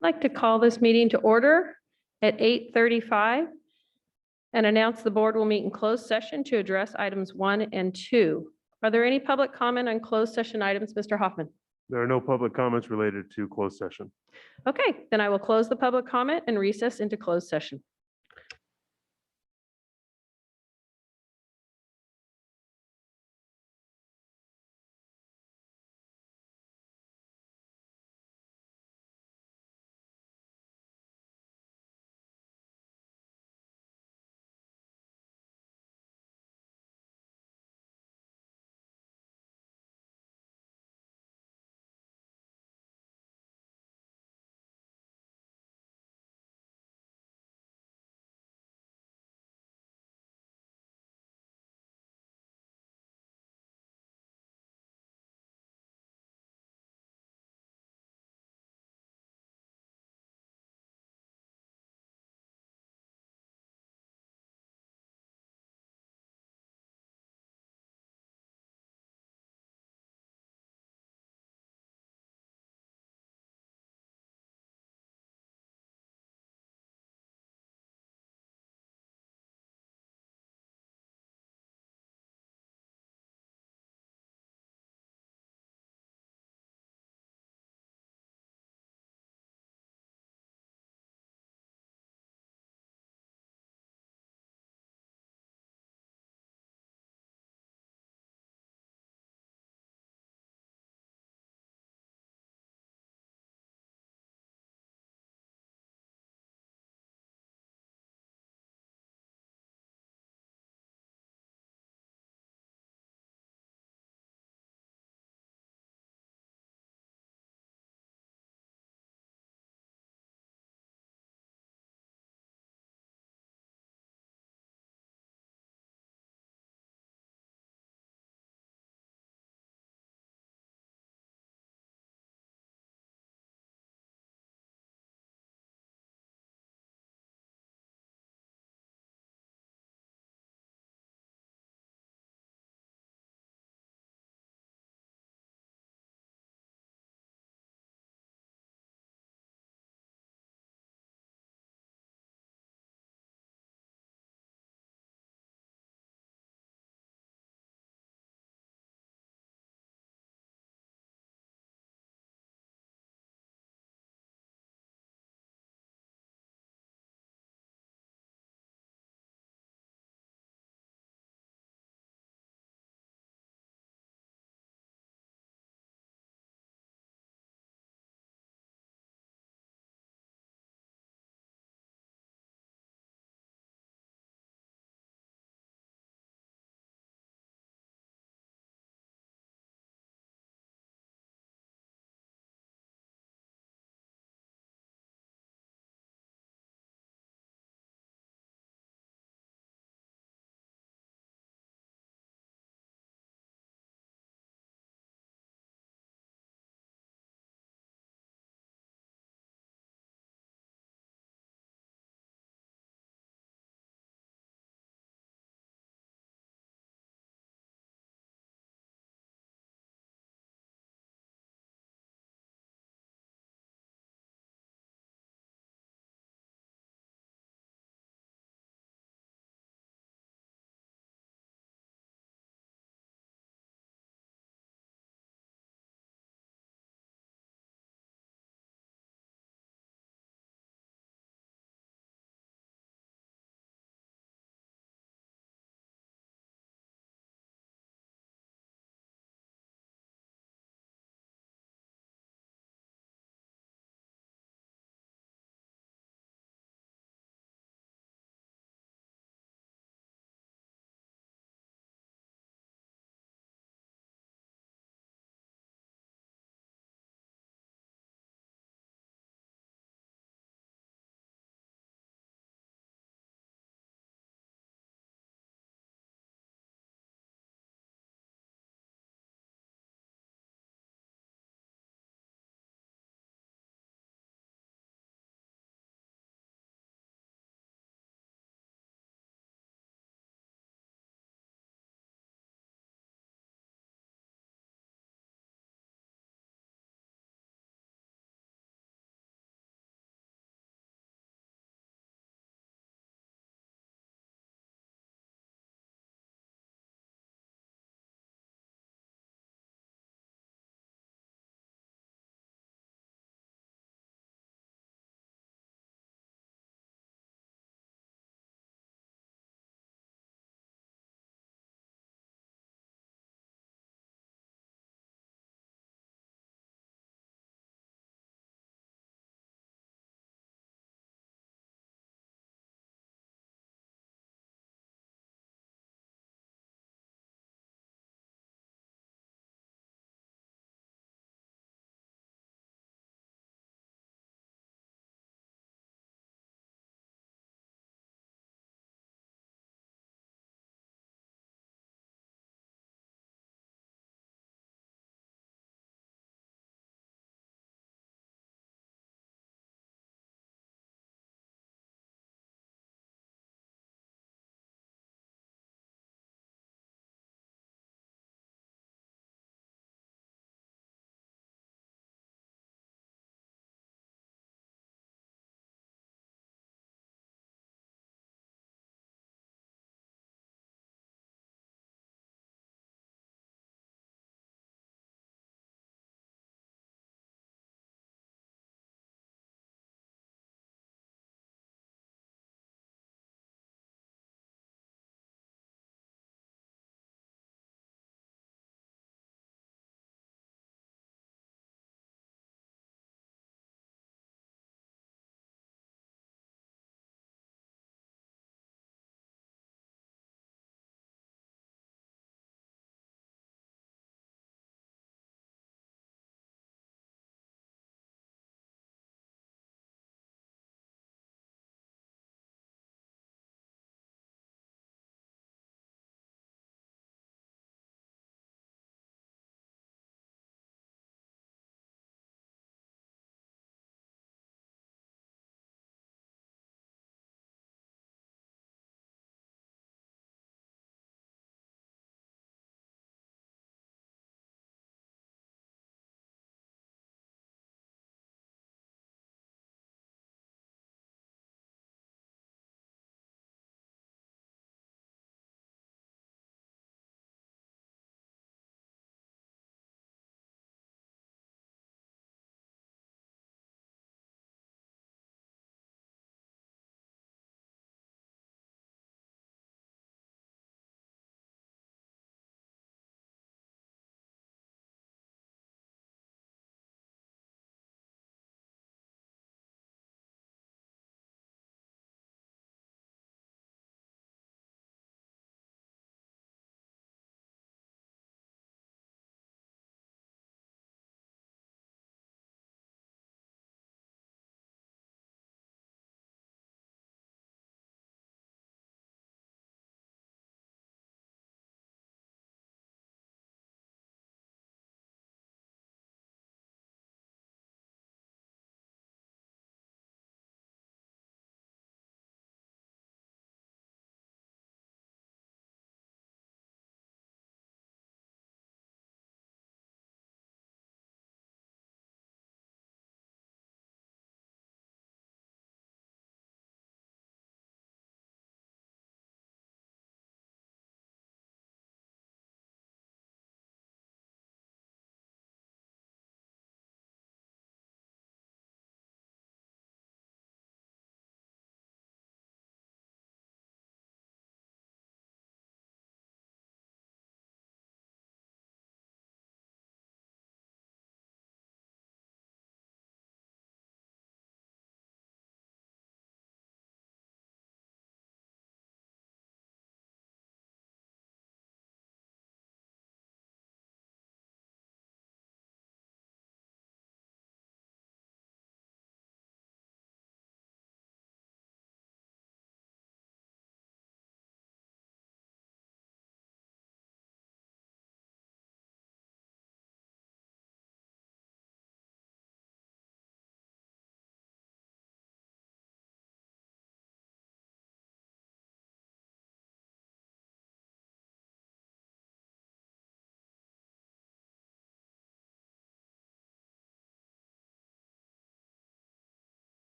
I'd like to call this meeting to order at 8:35 and announce the board will meet in closed session to address items 1 and 2. Are there any public comment on closed session items, Mr. Hoffman? There are no public comments related to closed session. Okay, then I will close the public comment and recess into closed session.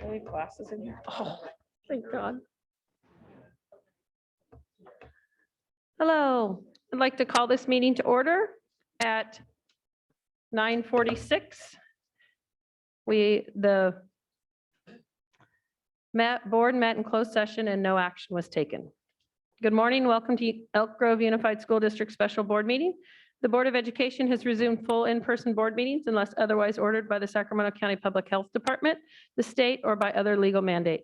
Any glasses in here? Oh, thank God. Hello, I'd like to call this meeting to order at 9:46. The board met in closed session and no action was taken. Good morning, welcome to Elk Grove Unified School District Special Board Meeting. The Board of Education has resumed full in-person board meetings unless otherwise ordered by the Sacramento County Public Health Department, the state, or by other legal mandate.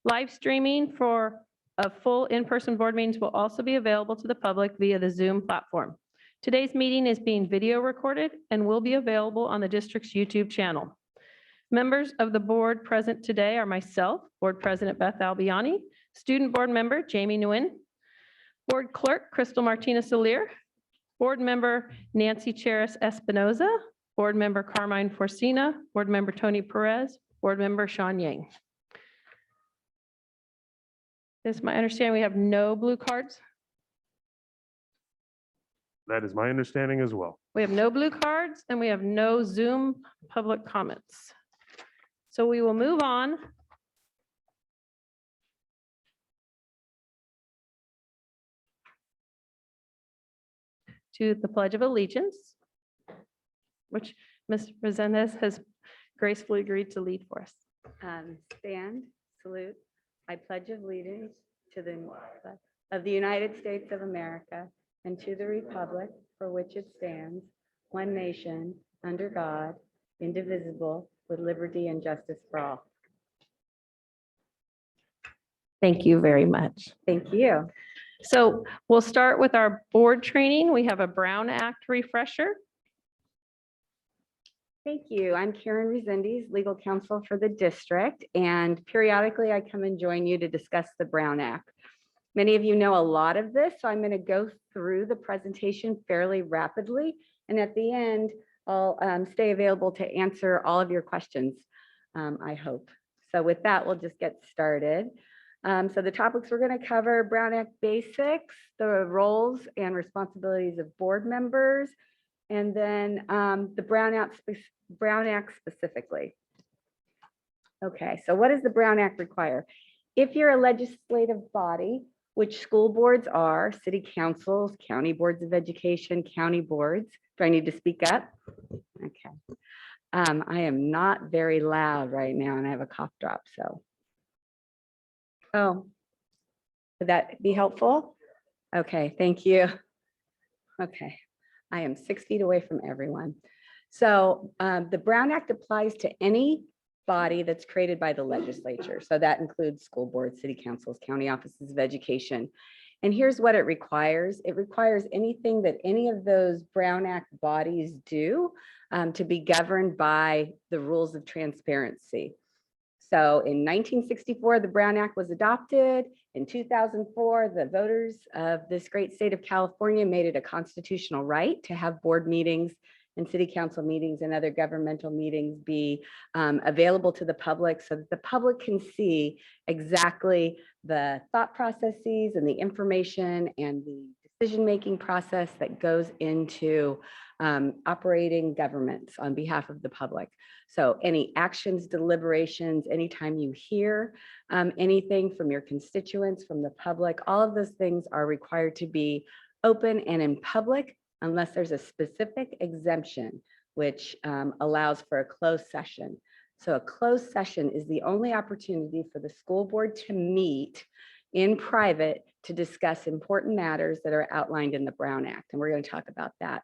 Live streaming for full in-person board meetings will also be available to the public via the Zoom platform. Today's meeting is being video recorded and will be available on the district's YouTube channel. Members of the board present today are myself, Board President Beth Albiani, Student Board Member Jamie Nguyen, Board Clerk Crystal Martinez-Solir, Board Member Nancy Cheris Espinoza, Board Member Carmine Forcina, Board Member Tony Perez, Board Member Sean Yang. It's my understanding we have no blue cards. That is my understanding as well. We have no blue cards and we have no Zoom public comments. So we will move on to the Pledge of Allegiance, which Ms. Resendez has gracefully agreed to lead for us. Stand, salute. I pledge allegiance to the United States of America and to the republic for which it stands, one nation, under God, indivisible, with liberty and justice for all. Thank you very much. Thank you. So we'll start with our board training. We have a Brown Act refresher. Thank you. I'm Karen Resendes, legal counsel for the district, and periodically I come and join you to discuss the Brown Act. Many of you know a lot of this, so I'm going to go through the presentation fairly rapidly, and at the end, I'll stay available to answer all of your questions, I hope. So with that, we'll just get started. So the topics we're going to cover: Brown Act basics, the roles and responsibilities of board members, and then the Brown Act specifically. Okay, so what does the Brown Act require? If you're a legislative body, which school boards are, city councils, county boards of education, county boards. Do I need to speak up? Okay. I am not very loud right now and I have a cough drop, so. Oh, would that be helpful? Okay, thank you. Okay, I am 6 feet away from everyone. So the Brown Act applies to any body that's created by the legislature. So that includes school boards, city councils, county offices of education. And here's what it requires. It requires anything that any of those Brown Act bodies do to be governed by the rules of transparency. So in 1964, the Brown Act was adopted. In 2004, the voters of this great state of California made it a constitutional right to have board meetings and city council meetings and other governmental meetings be available to the public so that the public can see exactly the thought processes and the information and the decision-making process that goes into operating governments on behalf of the public. So any actions, deliberations, anytime you hear anything from your constituents, from the public, all of those things are required to be open and in public unless there's a specific exemption, which allows for a closed session. So a closed session is the only opportunity for the school board to meet in private to discuss important matters that are outlined in the Brown Act. And we're going to talk about that.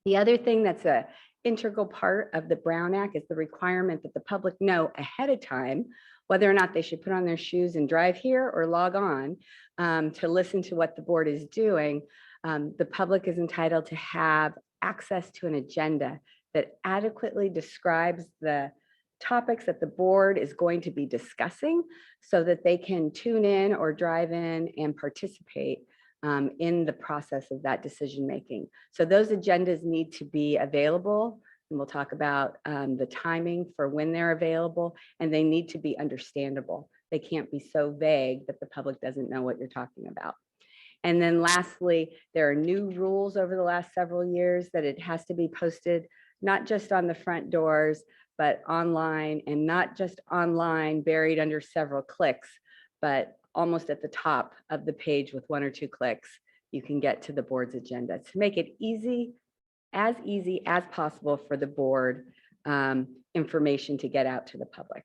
The other thing that's an integral part of the Brown Act is the requirement that the public know ahead of time whether or not they should put on their shoes and drive here or log on to listen to what the board is doing. The public is entitled to have access to an agenda that adequately describes the topics that the board is going to be discussing so that they can tune in or drive in and participate in the process of that decision making. So those agendas need to be available, and we'll talk about the timing for when they're available, and they need to be understandable. They can't be so vague that the public doesn't know what you're talking about. And then lastly, there are new rules over the last several years that it has to be posted, not just on the front doors, but online, and not just online buried under several clicks, but almost at the top of the page with 1 or 2 clicks, you can get to the board's agenda to make it easy as possible for the board information to get out to the public.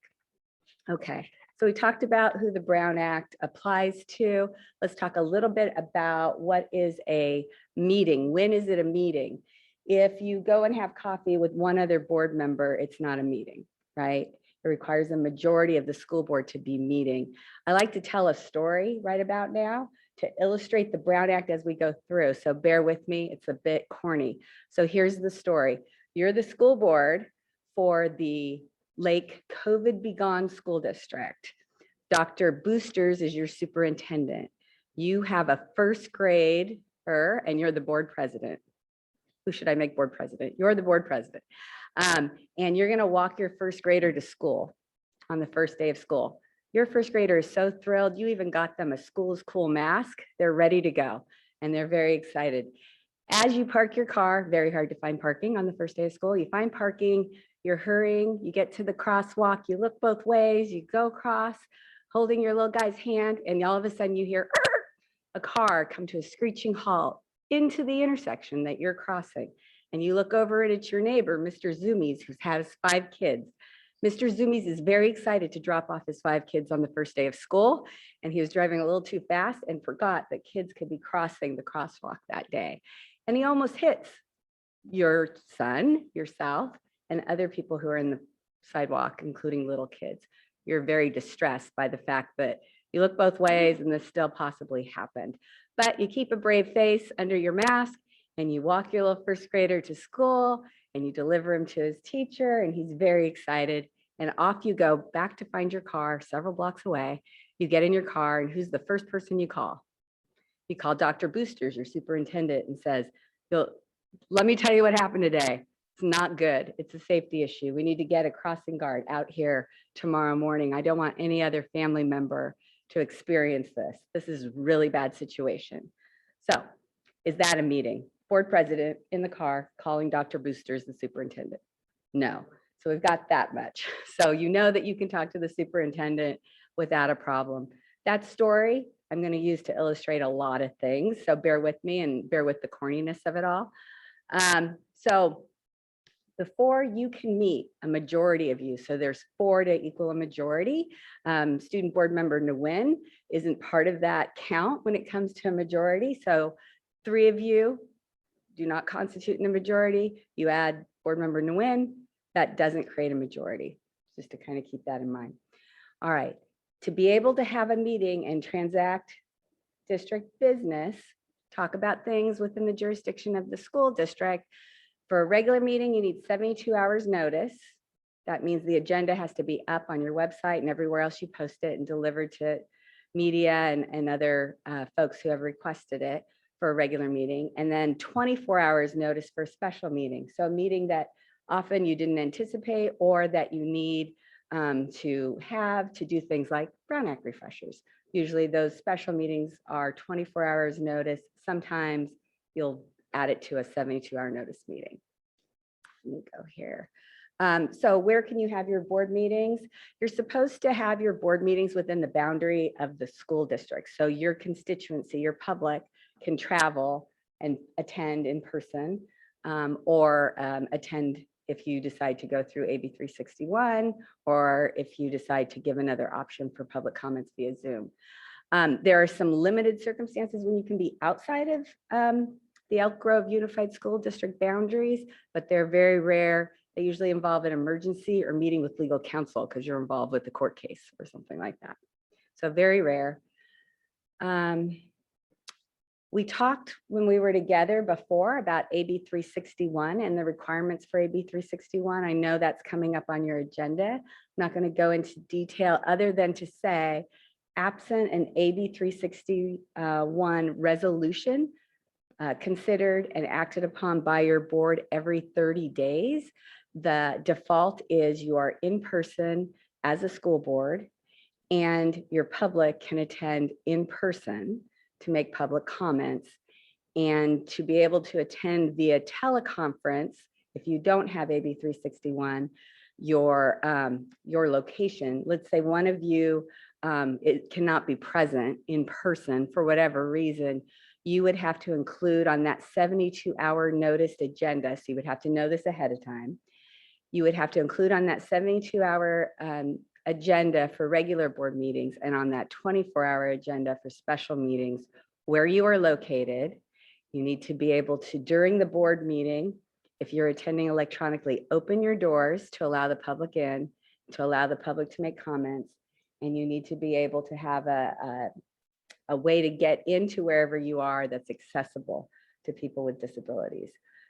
Okay, so we talked about who the Brown Act applies to. Let's talk a little bit about what is a meeting. When is it a meeting? If you go and have coffee with one other board member, it's not a meeting, right? It requires a majority of the school board to be meeting. I like to tell a story right about now to illustrate the Brown Act as we go through. So bear with me, it's a bit corny. So here's the story. You're the school board for the Lake COVID Begone School District. Dr. Boosters is your superintendent. You have a first grader and you're the board president. Who should I make board president? You're the board president. And you're gonna walk your first grader to school on the first day of school. Your first grader is so thrilled. You even got them a School is Cool mask. They're ready to go and they're very excited. As you park your car, very hard to find parking on the first day of school. You find parking, you're hurrying, you get to the crosswalk, you look both ways, you go across, holding your little guy's hand, and all of a sudden you hear a car come to a screeching halt into the intersection that you're crossing. And you look over and it's your neighbor, Mr. Zoomies, who has 5 kids. Mr. Zoomies is very excited to drop off his 5 kids on the first day of school. And he was driving a little too fast and forgot that kids could be crossing the crosswalk that day. And he almost hits your son, yourself, and other people who are in the sidewalk, including little kids. You're very distressed by the fact that you look both ways and this still possibly happened. But you keep a brave face under your mask and you walk your little first grader to school and you deliver him to his teacher and he's very excited. And off you go back to find your car several blocks away. You get in your car and who's the first person you call? You call Dr. Boosters, your superintendent, and says, let me tell you what happened today. It's not good. It's a safety issue. We need to get a crossing guard out here tomorrow morning. I don't want any other family member to experience this. This is a really bad situation. So is that a meeting? Board president in the car calling Dr. Boosters, the superintendent? No. So we've got that much. So you know that you can talk to the superintendent without a problem. That story I'm going to use to illustrate a lot of things. So bear with me and bear with the corniness of it all. So before you can meet a majority of you, so there's 4 to equal a majority. Student board member Nguyen isn't part of that count when it comes to a majority. So 3 of you do not constitute in a majority. You add board member Nguyen, that doesn't create a majority, just to kind of keep that in mind. All right, to be able to have a meeting and transact district business, talk about things within the jurisdiction of the school district, for a regular meeting, you need 72 hours notice. That means the agenda has to be up on your website and everywhere else you post it and delivered to media and other folks who have requested it for a regular meeting. And then 24 hours notice for a special meeting. So a meeting that often you didn't anticipate or that you need to have to do things like Brown Act refreshers. Usually those special meetings are 24 hours notice. Sometimes you'll add it to a 72-hour notice meeting. Let me go here. So where can you have your board meetings? You're supposed to have your board meetings within the boundary of the school district. So your constituency, your public can travel and attend in person or attend if you decide to go through AB 361 or if you decide to give another option for public comments via Zoom. There are some limited circumstances when you can be outside of the Elk Grove Unified School District boundaries, but they're very rare. They usually involve an emergency or meeting with legal counsel because you're involved with the court case or something like that. So very rare. We talked when we were together before about AB 361 and the requirements for AB 361. I know that's coming up on your agenda. I'm not going to go into detail other than to say, absent an AB 361 resolution considered and acted upon by your board every 30 days, the default is you are in person as a school board and your public can attend in person to make public comments, and to be able to attend via teleconference. If you don't have AB 361, your location. Let's say one of you it cannot be present in person for whatever reason, you would have to include on that 72-hour noticed agenda. So you would have to know this ahead of time. You would have to include on that 72-hour agenda for regular board meetings and on that 24-hour agenda for special meetings where you are located. You need to be able to, during the board meeting, if you're attending electronically, open your doors to allow the public in, to allow the public to make comments. And you need to be able to have a way to get into wherever you are that's accessible to people with disabilities.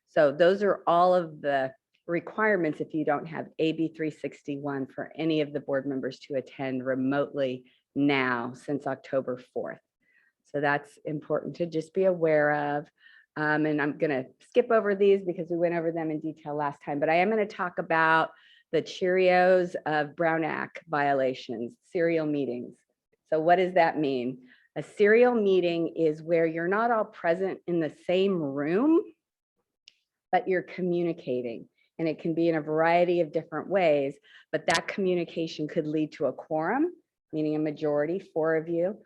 So those are all of the requirements if you don't have AB 361 for any of the board members to attend remotely now since October 4th. So that's important to just be aware of. And I'm going to skip over these because we went over them in detail last time, but I am going to talk about the Cheerios of Brown Act violations, serial meetings. So what does that mean? A serial meeting is where you're not all present in the same room, but you're communicating. And it can be in a variety of different ways, but that communication could lead to a quorum, meaning a majority, 4 of you,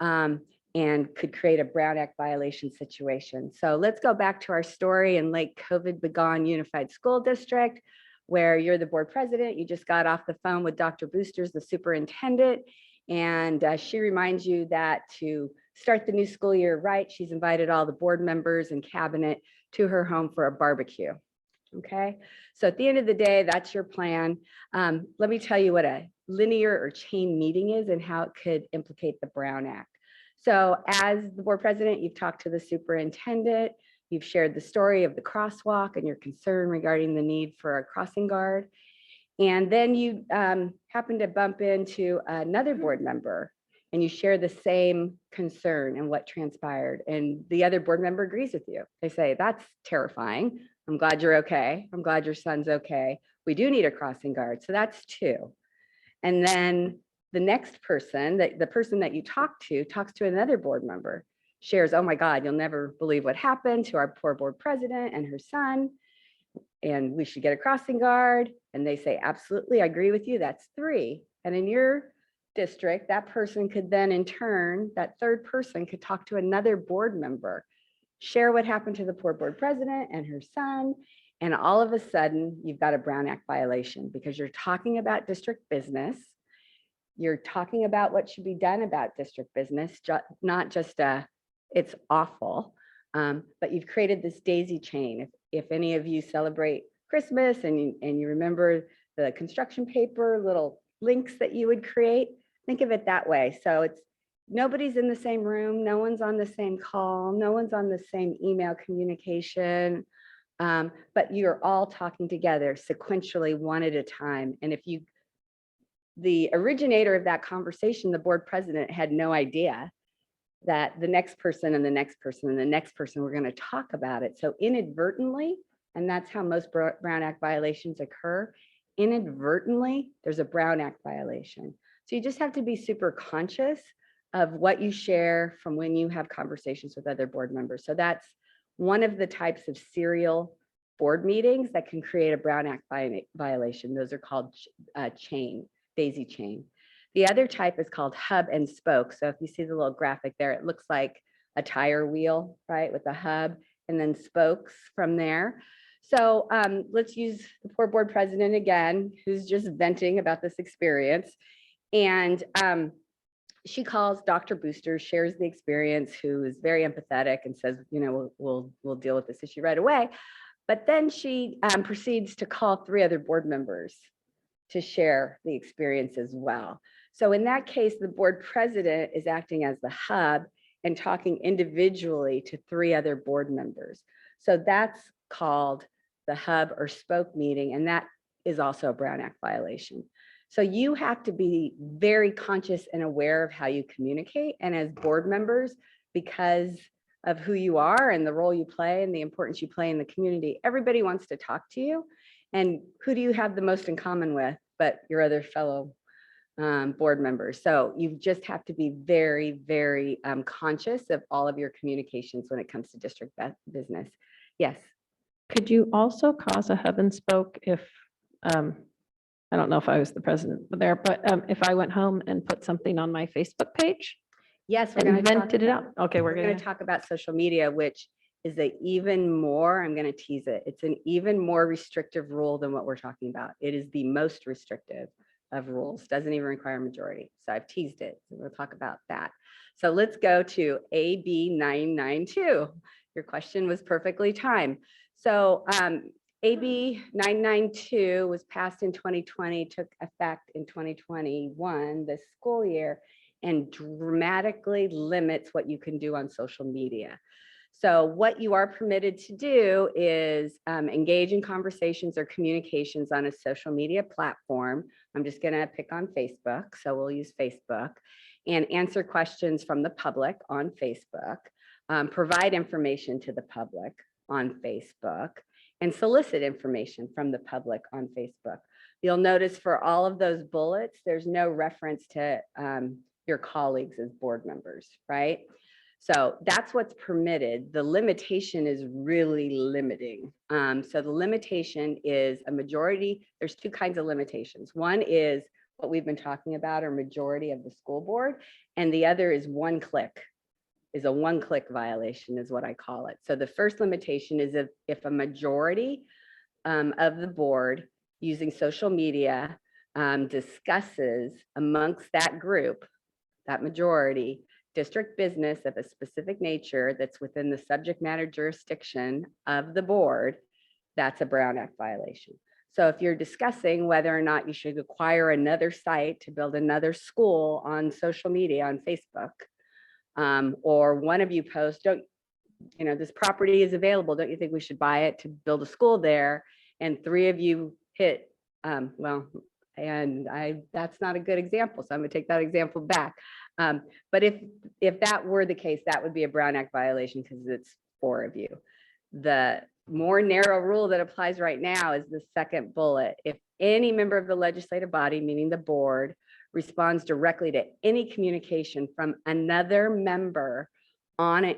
and could create a Brown Act violation situation. So let's go back to our story in Lake COVID Begone Unified School District, where you're the board president. You just got off the phone with Dr. Boosters, the superintendent, and she reminds you that to start the new school year right, she's invited all the board members and cabinet to her home for a barbecue. Okay, so at the end of the day, that's your plan. Let me tell you what a linear or chain meeting is and how it could implicate the Brown Act. So as the board president, you've talked to the superintendent, you've shared the story of the crosswalk and your concern regarding the need for a crossing guard. And then you happen to bump into another board member and you share the same concern and what transpired. And the other board member agrees with you. They say, that's terrifying. I'm glad you're okay. I'm glad your son's okay. We do need a crossing guard. So that's 2. And then the next person, the person that you talk to talks to another board member, shares, oh my God, you'll never believe what happened to our poor board president and her son. And we should get a crossing guard. And they say, absolutely, I agree with you. That's 3. And in your district, that person could then in turn, that third person could talk to another board member, share what happened to the poor board president and her son. And all of a sudden you've got a Brown Act violation because you're talking about district business. You're talking about what should be done about district business, not just it's awful, but you've created this daisy chain. If any of you celebrate Christmas and you remember the construction paper, little links that you would create, think of it that way. So it's nobody's in the same room, no one's on the same call, no one's on the same email communication, but you're all talking together sequentially, one at a time. And if the originator of that conversation, the board president, had no idea that the next person and the next person and the next person were going to talk about it. So inadvertently, and that's how most Brown Act violations occur, inadvertently, there's a Brown Act violation. So you just have to be super conscious of what you share from when you have conversations with other board members. So that's one of the types of serial board meetings that can create a Brown Act violation. Those are called daisy chain. The other type is called hub and spoke. So if you see the little graphic there, it looks like a tire wheel, right, with a hub and then spokes from there. So let's use the poor board president again, who's just venting about this experience. And she calls Dr. Booster, shares the experience, who is very empathetic and says, you know, we'll deal with this issue right away. But then she proceeds to call 3 other board members to share the experience as well. So in that case, the board president is acting as the hub and talking individually to 3 other board members. So that's called the hub or spoke meeting, and that is also a Brown Act violation. So you have to be very conscious and aware of how you communicate. And as board members, because of who you are and the role you play and the importance you play in the community, everybody wants to talk to you. And who do you have the most in common with but your other fellow board members? So you just have to be very, very conscious of all of your communications when it comes to district business. Yes. Could you also cause a hub and spoke if I don't know if I was the president there, but if I went home and put something on my Facebook page Yes, we're and going to talk vented it about, out. Okay, we're we're going gonna, to talk about social media, which is a even more, I'm going to tease it. It's an even more restrictive rule than what we're talking about. It is the most restrictive of rules, doesn't even require a majority. So I've teased it. So we'll talk about that. So let's go to AB 992. Your question was perfectly timed. So AB 992 was passed in 2020, took effect in 2021, this school year, and dramatically limits what you can do on social media. So what you are permitted to do is engage in conversations or communications on a social media platform. I'm just going to pick on Facebook, so we'll use Facebook, and answer questions from the public on Facebook, provide information to the public on Facebook, and solicit information from the public on Facebook. You'll notice for all of those bullets, there's no reference to your colleagues as board members, right? So that's what's permitted. The limitation is really limiting. So the limitation is a majority. There's two kinds of limitations. One is what we've been talking about, or majority of the school board. And the other is one click, is a one-click violation is what I call it. So the first limitation is if a majority of the board using social media discusses amongst that group, that majority, district business of a specific nature that's within the subject matter jurisdiction of the board, that's a Brown Act violation. So if you're discussing whether or not you should acquire another site to build another school on social media, on Facebook, or one of you post, this property is available, don't you think we should buy it to build a school there? And three of you hit, that's not a good example, so I'm gonna take that example back. But if that were the case, that would be a Brown Act violation because it's four of you. The more narrow rule that applies right now is the second bullet. If any member of the legislative body, meaning the board, responds directly to any communication from another member on an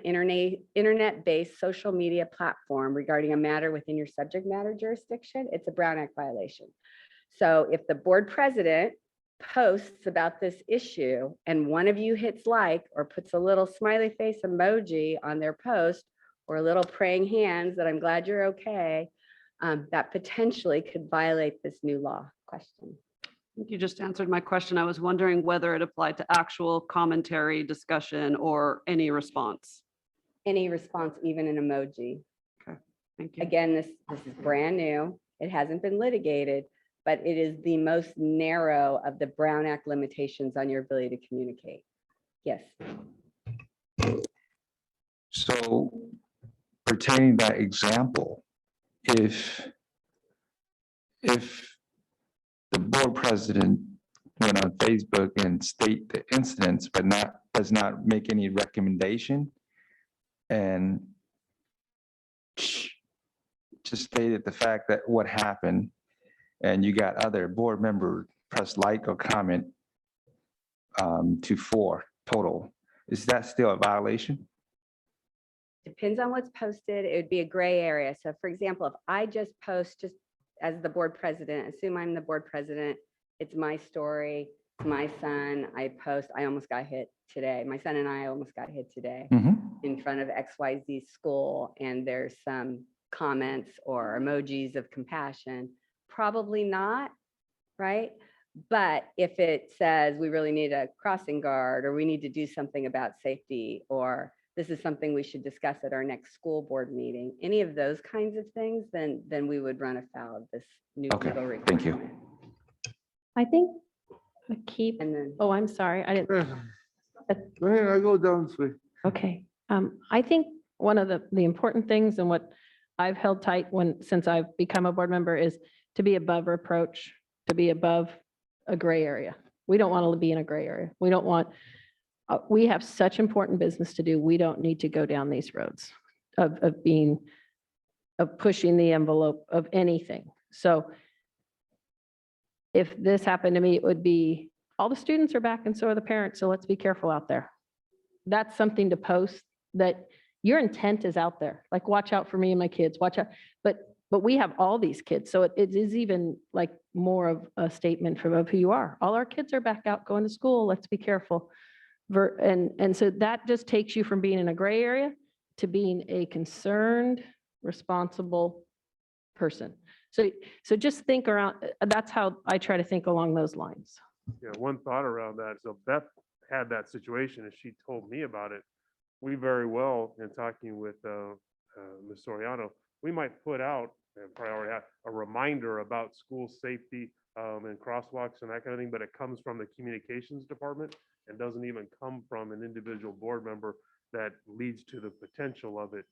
internet-based social media platform regarding a matter within your subject matter jurisdiction, it's a Brown Act violation. So if the board president posts about this issue and one of you hits like or puts a little smiley face emoji on their post or a little praying hands that I'm glad you're okay, that potentially could violate this new law. Question. You just answered my question. I was wondering whether it applied to actual commentary, discussion, or any response. Any response, even an emoji. Thank you. Again, this is brand new. It hasn't been litigated, but it is the most narrow of the Brown Act limitations on your ability to communicate. Yes. So pertaining that example, if the board president went on Facebook and state the incidents, but does not make any recommendation and just stated the fact that what happened, and you got other board member press like or comment to 4 total, is that still a violation? Depends on what's posted. It would be a gray area. So for example, if I just post just as the board president, assume I'm the board president, it's my story, it's my son, I post, I almost got hit today. My son and I almost got hit today in front of XYZ school, and there's some comments or emojis of compassion. Probably not, right? But if it says we really need a crossing guard, or we need to do something about safety, or this is something we should discuss at our next school board meeting, any of those kinds of things, then we would run afoul of this new Okay, legal requirement. thank you. I think I keep, And then oh, I'm sorry, I didn't, Go ahead, I go down, sweet. okay. I think one of the important things and what I've held tight since I've become a board member is to be above reproach, to be above a gray area. We don't want to be in a gray area. We don't want, we have such important business to do. We don't need to go down these roads of pushing the envelope of anything. So if this happened to me, it would be, all the students are back and so are the parents. So let's be careful out there. That's something to post, that your intent is out there. Like, watch out for me and my kids, watch out. But But we have all these kids, so it is even like more of a statement of who you are. All our kids are back out going to school. Let's be careful. And so that just takes you from being in a gray area to being a concerned, responsible person. So just think around, that's how I try to think along those lines. Yeah, one thought around that. So Beth had that situation and she told me about it. We very well, in talking with Ms. Soriano, we might put out, and probably already have, a reminder about school safety and crosswalks and that kind of thing, but it comes from the communications department and doesn't even come from an individual board member that leads to the potential of it,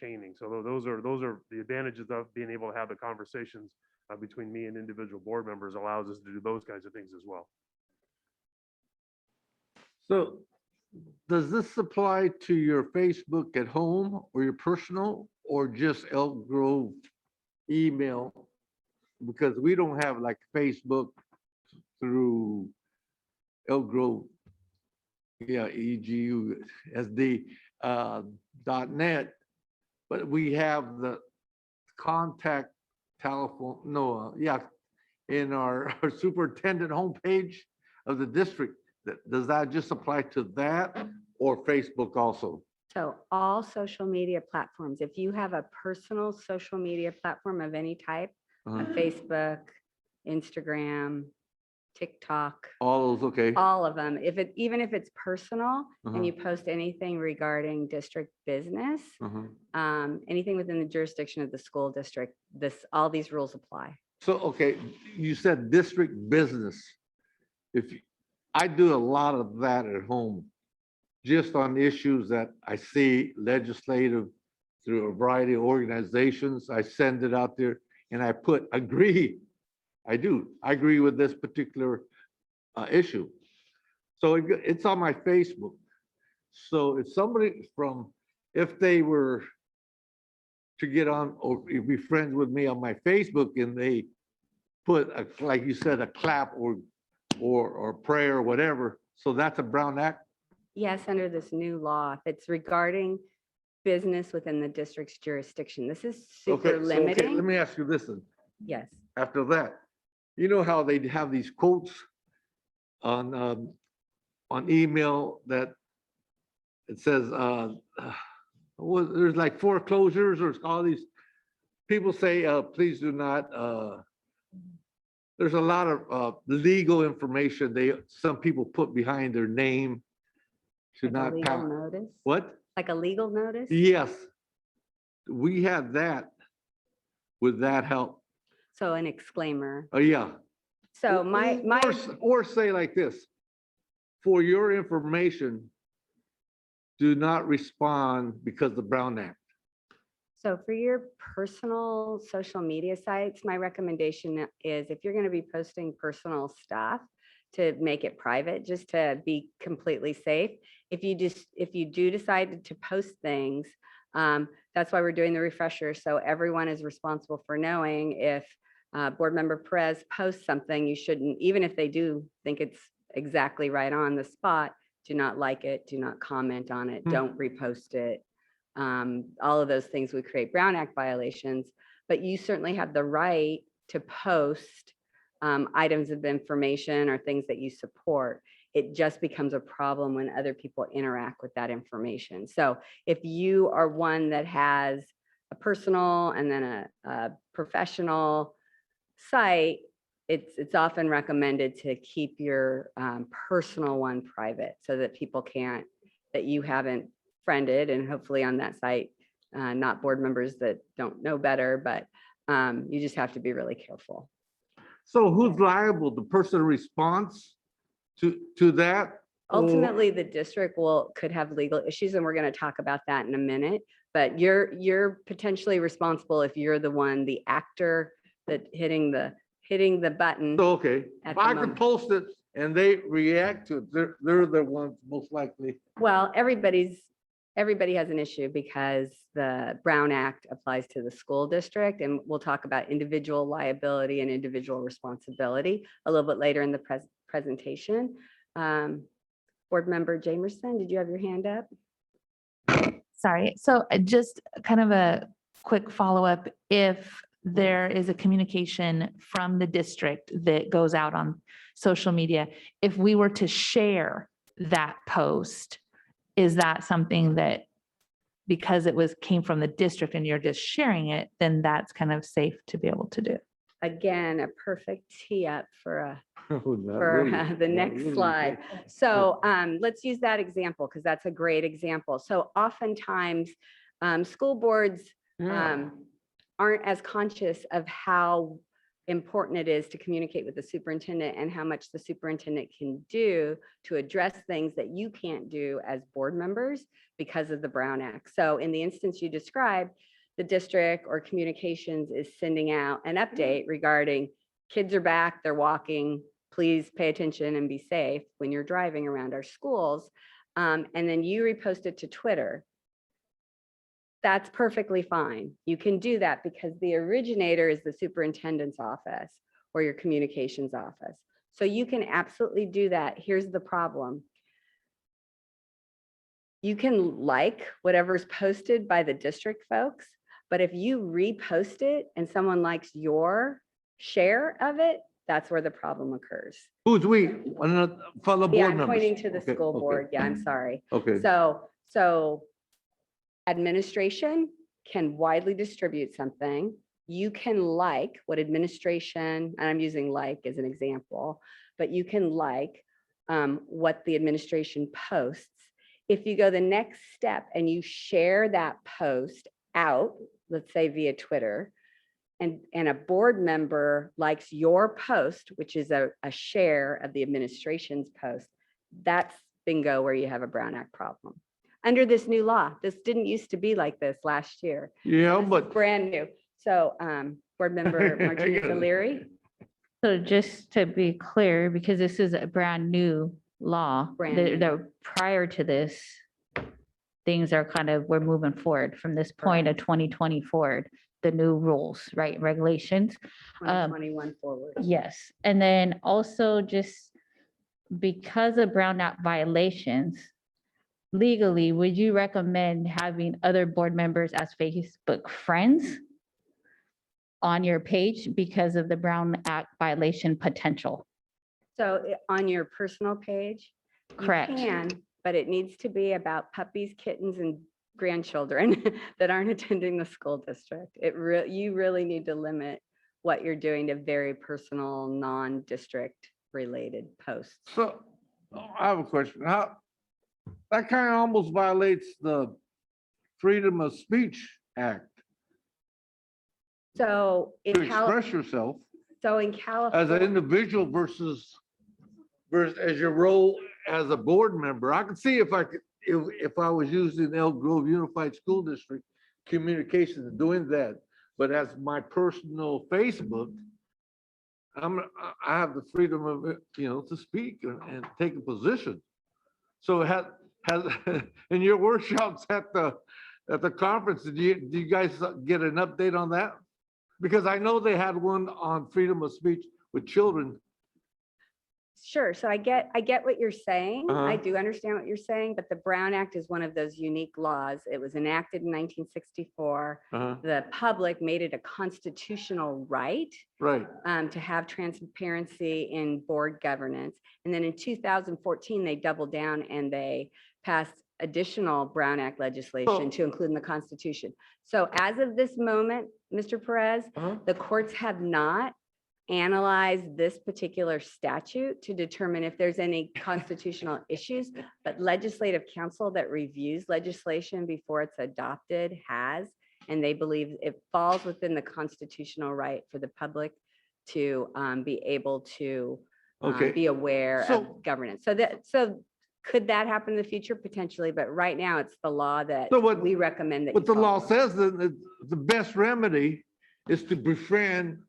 chaining. So those are the advantages of being able to have the conversations between me and individual board members, allows us to do those kinds of things as well. So does this apply to your Facebook at home or your personal or just Elk Grove email? Because we don't have like Facebook through Elk Grove, EGUSD .net, but we have the contact telephone, in our superintendent homepage of the district. Does that just apply to that or Facebook also? So all social media platforms, if you have a personal social media platform of any type, Facebook, Instagram, TikTok, All those, okay. all of them, even if it's personal and you post anything regarding district business, anything within the jurisdiction of the school district, all these rules apply. So, okay, you said district business. I do a lot of that at home, just on issues that I see legislative through a variety of organizations. I send it out there and I put agree. I agree with this particular issue. So it's on my Facebook. So if they were to get on or be friends with me on my Facebook and they put like you said, a clap or prayer or whatever, so that's a Brown Act? Yes, under this new law, if it's regarding business within the district's jurisdiction, this is super Okay, let limiting. me ask you this then. Yes, After that, you know how they have these quotes on email that it says, there's like foreclosures or all these people say, please do not, there's a lot of legal information some people put behind their name to like a not legal pass. notice, What? like a legal notice. Yes. We had that. Would that help? So an exclaimer. Oh, yeah. So Or say like this, for your information, do not respond because the Brown Act. So for your personal social media sites, my recommendation is if you're going to be posting personal stuff, to make it private, just to be completely safe. If you do decide to post things, that's why we're doing the refresher. So everyone is responsible for knowing if Board Member Perez posts something, you shouldn't, even if they do think it's exactly right on the spot, do not like it, do not comment on it, don't repost it. All of those things would create Brown Act violations, but you certainly have the right to post items of information or things that you support. It just becomes a problem when other people interact with that information. So if you are one that has a personal and then a professional site, it's often recommended to keep your personal one private so that people can't, that you haven't friended, and hopefully on that site, not board members that don't know better, but you just have to be really careful. So who's liable? The person in response to that? Ultimately, the district could have legal issues, and we're going to talk about that in a minute. But you're potentially responsible if you're the one, the actor that hitting the button. So, okay, At if the I can moment. post it and they react to it, they're the ones most likely. Well, everybody has an issue because the Brown Act applies to the school district, and we'll talk about individual liability and individual responsibility a little bit later in the presentation. Board Member Jamerson, did you have your hand up? Sorry. So just kind of a quick follow-up. If there is a communication from the district that goes out on social media, if we were to share that post, is that something that, because came from the district and you're just sharing it, then that's kind of safe to be able to do? Again, a perfect tee up for Not for really, the not next really. slide. So let's use that example because that's a great example. So oftentimes, school boards Yeah. aren't as conscious of how important it is to communicate with the superintendent and how much the superintendent can do to address things that you can't do as board members because of the Brown Act. So in the instance you described, the district or communications is sending out an update regarding kids are back, they're walking, please pay attention and be safe when you're driving around our schools. And then you repost it to Twitter. That's perfectly fine. You can do that because the originator is the superintendent's office or your communications office. So you can absolutely do that. Here's the problem. You can like whatever's posted by the district folks, but if you repost it and someone likes your share of it, that's where the problem occurs. Who's we? Fellow Yeah, board I'm members? pointing to the Okay, school okay, board. Yeah, I'm sorry. Okay. So administration can widely distribute something. You can like what administration, and I'm using like as an example, but you can like what the administration posts. If you go the next step and you share that post out, let's say via Twitter, and a board member likes your post, which is a share of the administration's post, that's bingo where you have a Brown Act problem. Under this new law, this didn't used to be like this last year. Yeah, This is but brand new. So board member Martinez O'Leary, So just to be clear, because this is a brand new law, Brand new. the prior to this, things are kind of, we're moving forward from this point of 2020 forward, the new rules, right, regulations. 2021 forward. Yes, and then also just because of Brown Act violations, legally, would you recommend having other board members as Facebook friends on your page because of the Brown Act violation potential? So on your personal page, you Correct. can, but it needs to be about puppies, kittens, and grandchildren that aren't attending the school district. You really need to limit what you're doing to very personal, non-district related posts. so I have a question. How, that kind of almost violates the Freedom of Speech Act So to in express yourself so in as an California, individual versus as your role as a board member. I could see if I was using Elk Grove Unified School District communications and doing that, but as my personal Facebook, I have the freedom of, to speak and take a position. So has in your workshops at the conference, do you guys get an update on that? Because I know they had one on freedom of speech with children. sure. So I get what you're saying. I Uh-huh. do understand what you're saying, but the Brown Act is one of those unique laws. It was enacted in 1964. Uh-huh. The public made it a constitutional right Right. to have transparency in board governance. And then in 2014, they doubled down and they passed additional Brown Act legislation to include in the Constitution. So as of this moment, Mr. Perez, Uh-huh. the courts have not analyzed this particular statute to determine if there's any constitutional issues, but legislative council that reviews legislation before it's adopted has, and they believe it falls within the constitutional right for the public to be able to Okay. be aware So- of governance. So could that happen in the future? Potentially, but right now it's the law that So what- we recommend that. What you the law follow. says that the best remedy is to befriend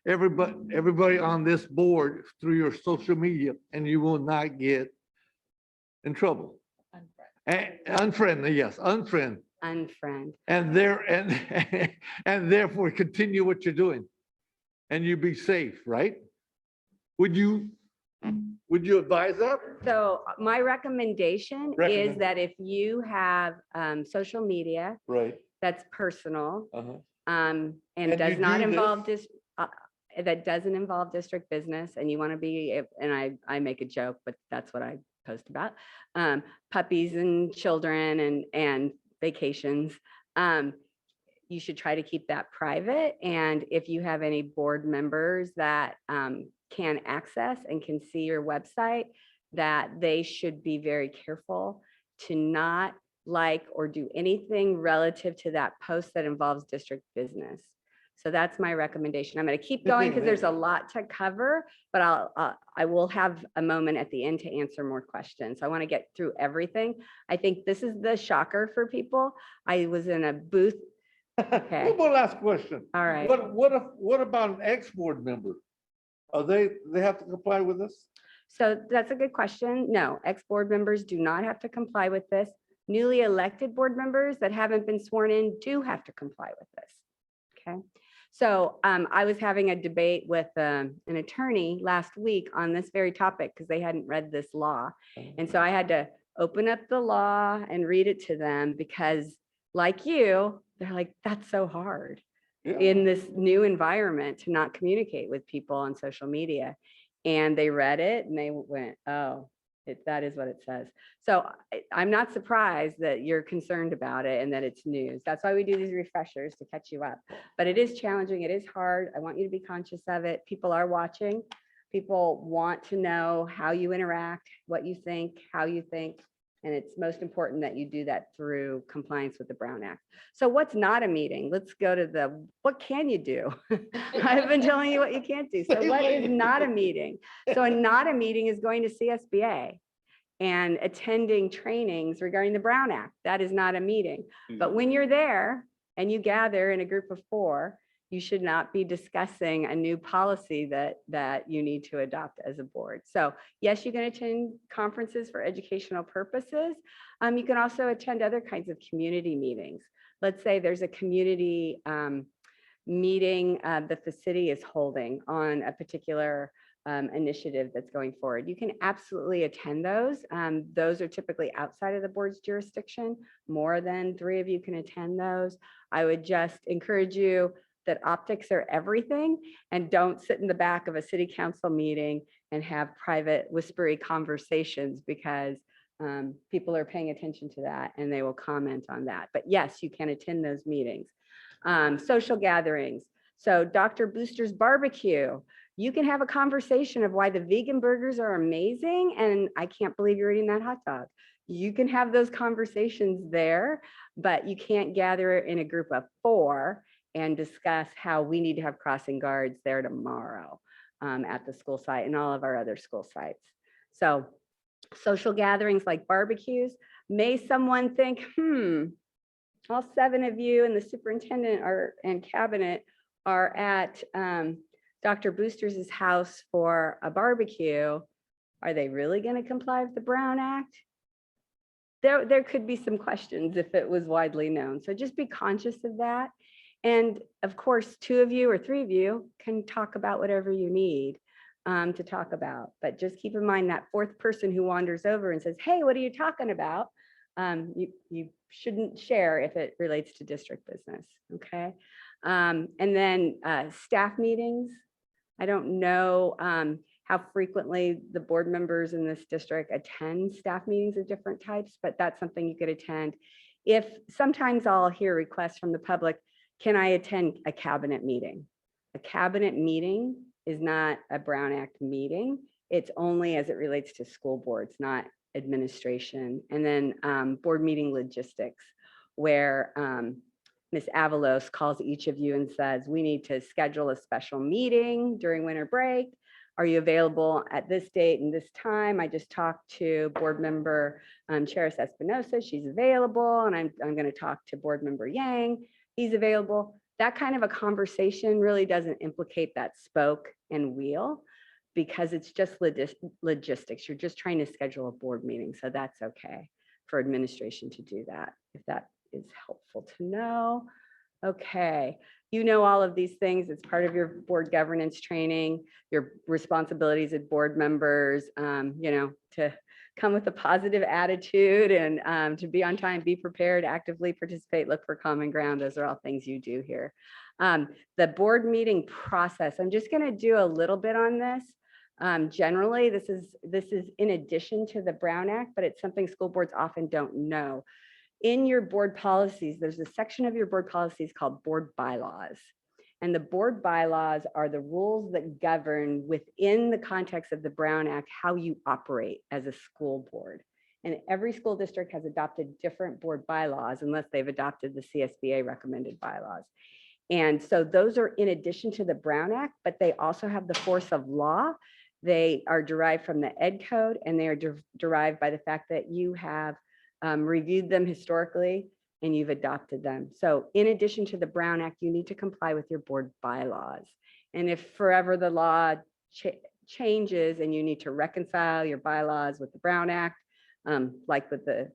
everybody on this board through your social media, and you will not get in trouble. Unfriendly, yes, unfriend, Unfriend. and and therefore continue what you're doing, and you be safe, right? Would you advise that? So my recommendation is Recommend. that if you have social media Right. that's personal, Uh-huh. and And does you not do involve this? that doesn't involve district business, and you want to be, and I make a joke, but that's what I post about, puppies and children and vacations. You should try to keep that private. And if you have any board members that can access and can see your website, that they should be very careful to not like or do anything relative to that post that involves district business. So that's my recommendation. I'm going to keep Good going thing because of there's that. a lot to cover, but I will have a moment at the end to answer more questions. I want to get through everything. I think this is the shocker for people. I was in a booth. Okay. One more last question. All right. What about an ex-board member? Are they have to comply with this? So that's a good question. No, ex-board members do not have to comply with this. Newly elected board members that haven't been sworn in do have to comply with this. Okay. So I was having a debate with an attorney last week on this very topic because they hadn't read this law. And so I had to open up the law and read it to them because like you, they're like, that's so hard Yeah. in this new environment to not communicate with people on social media. And they read it and they went, oh, that is what it says. So I'm not surprised that you're concerned about it and that it's news. That's why we do these refreshers to catch you up. But it is challenging. It is hard. I want you to be conscious of it. People are watching. People want to know how you interact, what you think, how you think. And it's most important that you do that through compliance with the Brown Act. So what's not a meeting? Let's go to what can you do? I've been telling you what you can't do. So what is not a meeting? So a not a meeting is going to CSBA and attending trainings regarding the Brown Act. That is not a meeting. But when you're there and you gather in a group of 4, you should not be discussing a new policy that you need to adopt as a board. So yes, you can attend conferences for educational purposes. You can also attend other kinds of community meetings. Let's say there's a community meeting that the city is holding on a particular initiative that's going forward. You can absolutely attend those. Those are typically outside of the board's jurisdiction. More than 3 of you can attend those. I would just encourage you that optics are everything, and don't sit in the back of a city council meeting and have private whispery conversations because people are paying attention to that and they will comment on that. But yes, you can attend those meetings. Social gatherings. So Dr. Booster's barbecue, you can have a conversation of why the vegan burgers are amazing and I can't believe you're eating that hot dog. You can have those conversations there, but you can't gather in a group of 4 and discuss how we need to have crossing guards there tomorrow at the school site and all of our other school sites. So social gatherings like barbecues, may someone think, all 7 of you and the superintendent and cabinet are at Dr. Booster's house for a barbecue. Are they really going to comply with the Brown Act? There could be some questions if it was widely known. So just be conscious of that. And of course, 2 of you or 3 of you can talk about whatever you need to talk about. But just keep in mind that 4th person who wanders over and says, hey, what are you talking about? You shouldn't share if it relates to district business, okay? And then staff meetings. I don't know how frequently the board members in this district attend staff meetings of different types, but that's something you could attend. If sometimes I'll hear requests from the public, can I attend a cabinet meeting? A cabinet meeting is not a Brown Act meeting. It's only as it relates to school boards, not administration. And then board meeting logistics, where Ms. Avalos calls each of you and says, we need to schedule a special meeting during winter break. Are you available at this date and this time? I just talked to board member Cheris Espinosa. She's available. And I'm going to talk to board member Yang. He's available. That kind of a conversation really doesn't implicate that spoke and wheel because it's just logistics. You're just trying to schedule a board meeting. So that's okay for administration to do that, if that is helpful to know. Okay, you know all of these things. It's part of your board governance training, your responsibilities as board members, you know, to come with a positive attitude and to be on time, be prepared, actively participate, look for common ground. Those are all things you do here. The board meeting process, I'm just going to do a little bit on this. Generally, this is in addition to the Brown Act, but it's something school boards often don't know. In your board policies, there's a section of your board policies called board bylaws. And the board bylaws are the rules that govern within the context of the Brown Act, how you operate as a school board. And every school district has adopted different board bylaws unless they've adopted the CSBA recommended bylaws. And so those are in addition to the Brown Act, but they also have the force of law. They are derived from the Ed Code, and they are derived by the fact that you have reviewed them historically and you've adopted them. So in addition to the Brown Act, you need to comply with your board bylaws. And if forever the law changes and you need to reconcile your bylaws with the Brown Act, like with the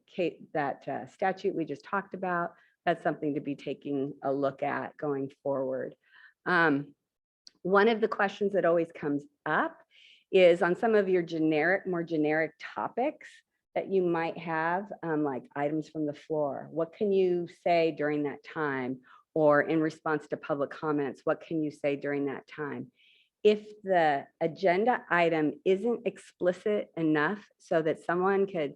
statute we just talked about, that's something to be taking a look at going forward. One of the questions that always comes up is on some of your more generic topics that you might have, like items from the floor. What can you say during that time? Or in response to public comments, what can you say during that time? If the agenda item isn't explicit enough so that someone could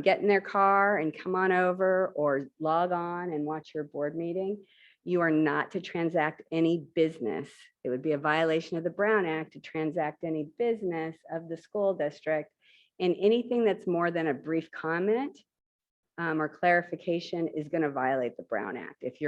get in their car and come on over or log on and watch your board meeting, you are not to transact any business. It would be a violation of the Brown Act to transact any business of the school district. And anything that's more than a brief comment or clarification is going to violate the Brown Act. If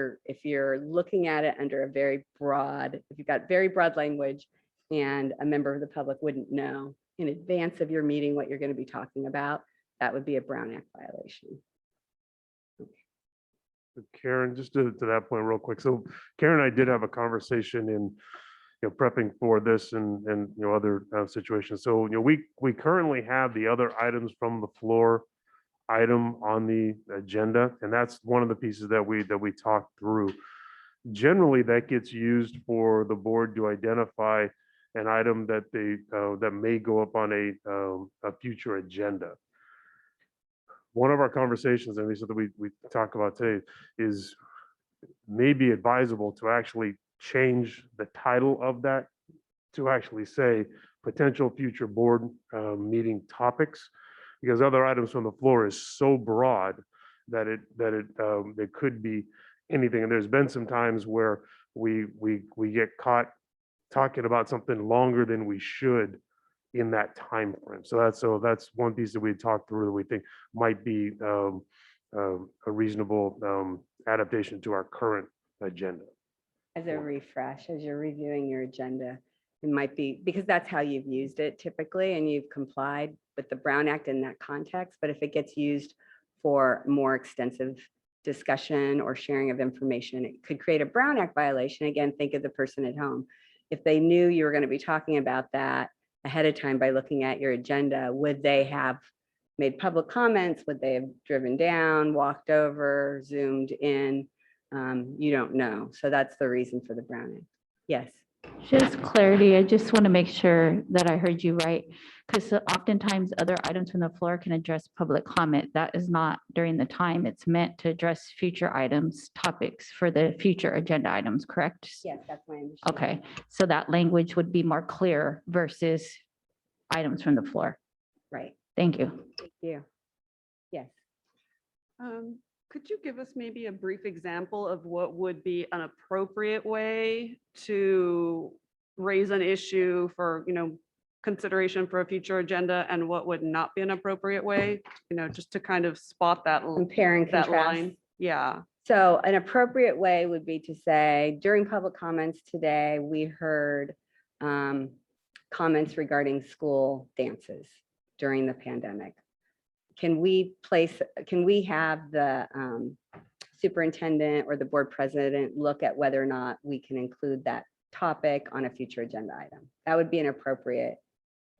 you're looking at it under a very broad, if you've got very broad language and a member of the public wouldn't know in advance of your meeting what you're going to be talking about, that would be a Brown Act violation. Karen, just to that point real quick. So Karen and I did have a conversation in, prepping for this and other situations. So, we currently have the other items from the floor item on the agenda, and that's one of the pieces that we talked through. Generally, that gets used for the board to identify an item that that may go up on a future agenda. One of our conversations, and Lisa, that we talk about today, is maybe advisable to actually change the title of that to actually say potential future board meeting topics, because other items from the floor is so broad that it could be anything. And there's been some times where we get caught talking about something longer than we should in that time frame. So that's one piece that we talked through that we think might be a reasonable adaptation to our current agenda. As a refresh, as you're reviewing your agenda, it might be, because that's how you've used it typically, and you've complied with the Brown Act in that context. But if it gets used for more extensive discussion or sharing of information, it could create a Brown Act violation. Again, think of the person at home. If they knew you were going to be talking about that ahead of time by looking at your agenda, would they have made public comments? Would they have driven down, walked over, zoomed in? You don't know. So that's the reason for the Brown Act. Yes. Just clarity, I just want to make sure that I heard you right, because oftentimes other items from the floor can address public comment. That is not during the time. It's meant to address future items, topics for the future agenda items, correct? Yes, that's my understanding. Okay, so that language would be more clear versus items from the floor. Right. Thank you. Thank you. Yes. Could you give us maybe a brief example of what would be an appropriate way to raise an issue for, consideration for a future agenda, and what would not be an appropriate way, just to kind of spot that Compare and that contrast. line? Yeah. So an appropriate way would be to say, during public comments today, we heard comments regarding school dances during the pandemic. Can we have the superintendent or the board president look at whether or not we can include that topic on a future agenda item? That would be an appropriate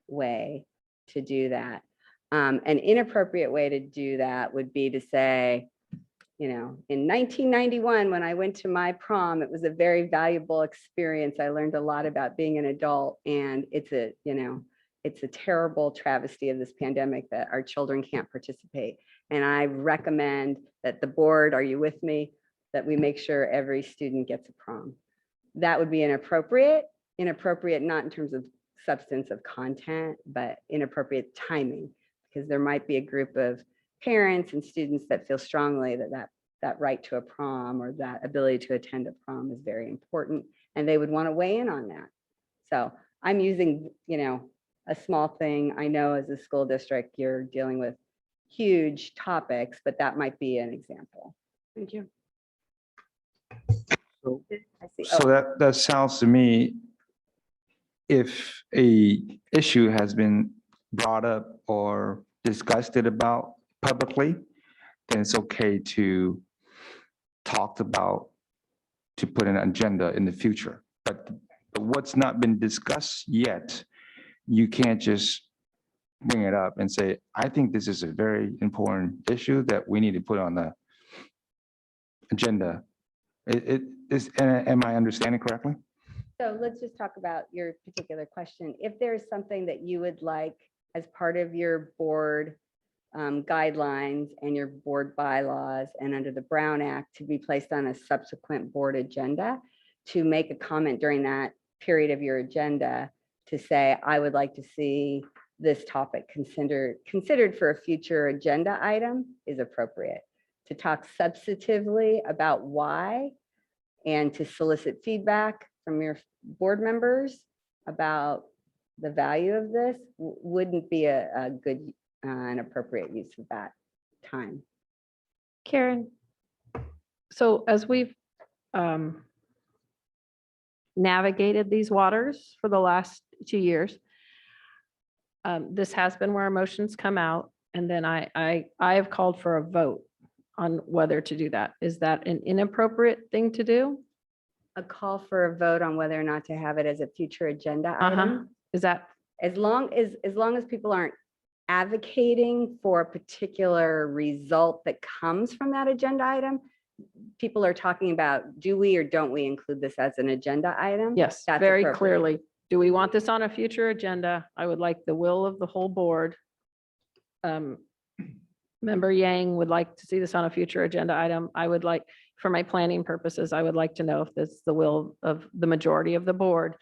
way to do that. An inappropriate way to do that would be to say, in 1991, when I went to my prom, it was a very valuable experience. I learned a lot about being an adult, and it's It's a terrible travesty of this pandemic that our children can't participate. And I recommend that the board, are you with me, that we make sure every student gets a prom. That would be inappropriate not in terms of substance of content, but inappropriate timing, because there might be a group of parents and students that feel strongly that right to a prom or that ability to attend a prom is very important, and they would want to weigh in on that. So I'm using, a small thing. I know as a school district, you're dealing with huge topics, but that might be an example. Thank you. I see. So Oh, that sounds to me, if a issue has been brought up or discussed about publicly, then it's okay to talk about, to put an agenda in the future. But what's not been discussed yet, you can't just bring it up and say, I think this is a very important issue that we need to put on the agenda. It is, am I understanding correctly? so let's just talk about your particular question. If there's something that you would like as part of your board guidelines and your board bylaws and under the Brown Act to be placed on a subsequent board agenda, to make a comment during that period of your agenda to say, I would like to see this topic considered for a future agenda item is appropriate. To talk substantively about why and to solicit feedback from your board members about the value of this wouldn't be a good and appropriate use of that time. Karen, so as we've navigated these waters for the last 2 years, this has been where emotions come out. And then I have called for a vote on whether to do that. Is that an inappropriate thing to do? A call for a vote on whether or not to have it as a future agenda item. Is that, As long as people aren't advocating for a particular result that comes from that agenda item, people are talking about, do we or don't we include this as an agenda item? yes, That's very appropriate. clearly. Do we want this on a future agenda? I would like the will of the whole board. Member Yang would like to see this on a future agenda item. I would like, for my planning purposes, I would like to know if this is the will of the majority of the board.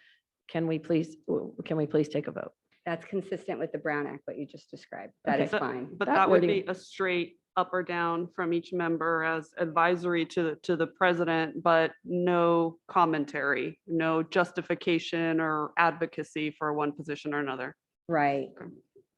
Can we please take a vote? That's consistent with the Brown Act, what you just described. That Okay. is fine. But That that would be wording- a straight up or down from each member as advisory to the president, but no commentary, no justification or advocacy for one position or another. Right.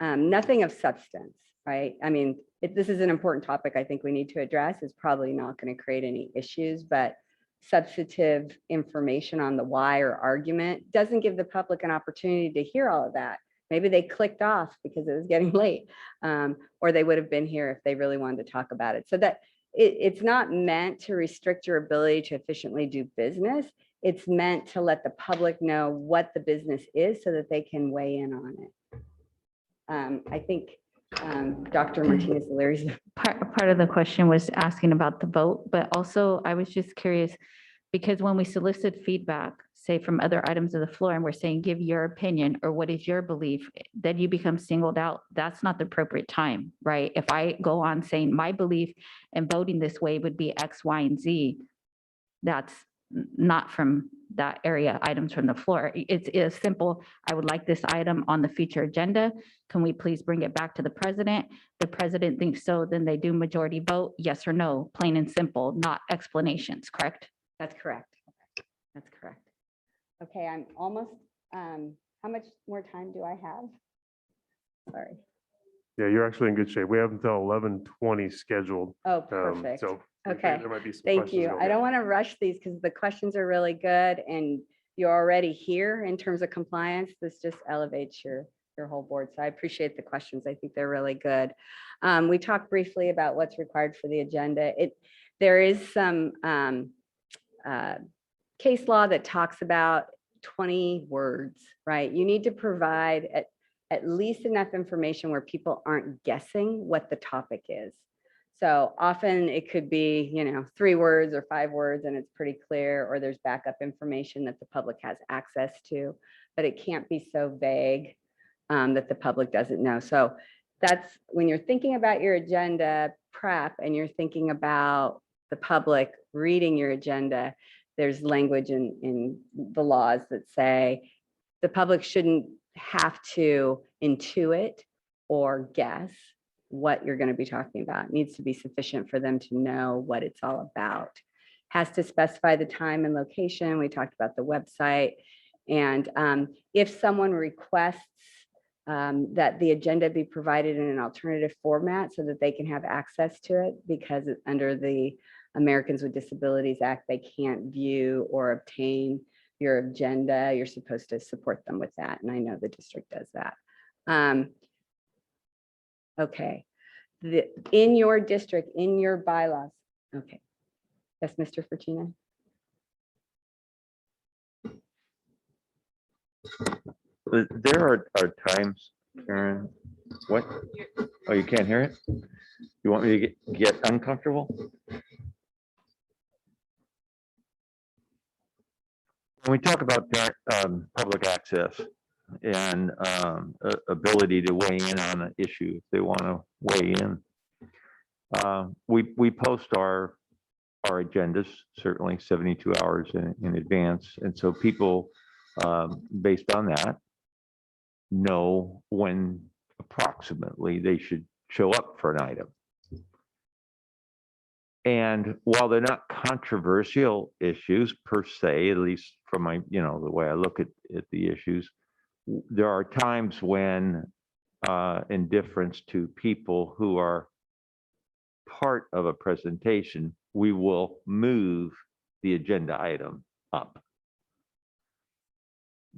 Nothing of substance, right? I mean, if this is an important topic, I think we need to address. It's probably not going to create any issues, but substantive information on the why or argument doesn't give the public an opportunity to hear all of that. Maybe they clicked off because it was getting late, or they would have been here if they really wanted to talk about it. So that it's not meant to restrict your ability to efficiently do business. It's meant to let the public know what the business is so that they can weigh in on it. I think Dr. Martinez-Leary's. Part of the question was asking about the vote, but also I was just curious, because when we solicit feedback, say from other items of the floor, and we're saying, give your opinion, or what is your belief, then you become singled out. That's not the appropriate time, right? If I go on saying my belief and voting this way would be X, Y, and Z, that's not from that area, items from the floor. It's as simple, I would like this item on the future agenda. Can we please bring it back to the president? The president thinks so, then they do majority vote, yes or no, plain and simple, not explanations, correct? That's correct. That's correct. Okay, I'm almost, how much more time do I have? Sorry. Yeah, you're actually in good shape. We have until 11:20 scheduled. Oh, perfect. So Okay, there might be some thank questions you. you'll I get. don't want to rush these because the questions are really good and you're already here in terms of compliance. This just elevates your whole board. So I appreciate the questions. I think they're really good. We talked briefly about what's required for the agenda. There is some case law that talks about 20 words, right? You need to provide at least enough information where people aren't guessing what the topic is. So often it could be, 3 words or 5 words and it's pretty clear, or there's backup information that the public has access to, but it can't be so vague that the public doesn't know. So that's when you're thinking about your agenda prep and you're thinking about the public reading your agenda, there's language in the laws that say the public shouldn't have to intuit or guess what you're going to be talking about. It needs to be sufficient for them to know what it's all about. Has to specify the time and location. We talked about the website. And if someone requests that the agenda be provided in an alternative format so that they can have access to it, because under the Americans with Disabilities Act, they can't view or obtain your agenda, you're supposed to support them with that. And I know the district does that. Okay. In your district, in your bylaws. Okay. Yes, Mr. Fortuna. There are times, Karen, what? Oh, you can't hear it? You want me to get uncomfortable? When we talk about public access and ability to weigh in on an issue, if they want to weigh in, we post our agendas, certainly 72 hours in advance. And so people, based on that, know when approximately they should show up for an item. And while they're not controversial issues per se, at least from my, the way I look at the issues, there are times when, in difference to people who are part of a presentation, we will move the agenda item up.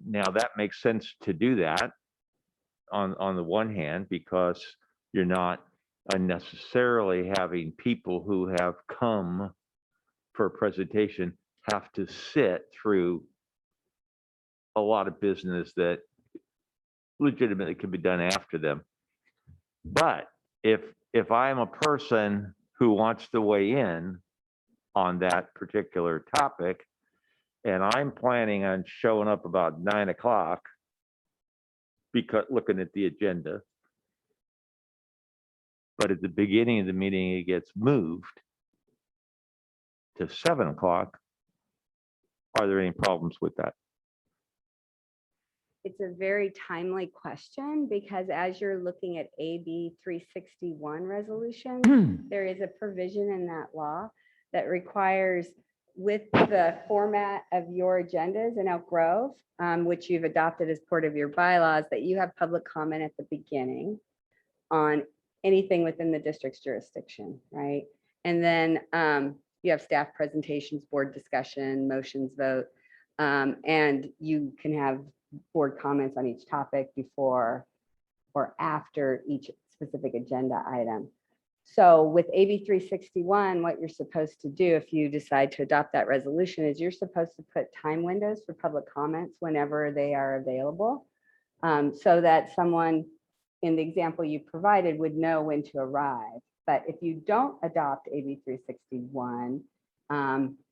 Now that makes sense to do that on the one hand, because you're not unnecessarily having people who have come for a presentation have to sit through a lot of business that legitimately can be done after them. But if I'm a person who wants to weigh in on that particular topic, and I'm planning on showing up about 9 o'clock, because looking at the agenda, but at the beginning of the meeting, it gets moved to 7 o'clock. Are there any problems with that? It's a very timely question, because as you're looking at AB 361 resolution, there is a provision in that law that requires, with the format of your agendas in Elk Grove, which you've adopted as part of your bylaws, that you have public comment at the beginning on anything within the district's jurisdiction, right? And then you have staff presentations, board discussion, motions, vote, and you can have board comments on each topic before or after each specific agenda item. So with AB 361, what you're supposed to do if you decide to adopt that resolution is you're supposed to put time windows for public comments whenever they are available, so that someone in the example you provided would know when to arrive. But if you don't adopt AB 361,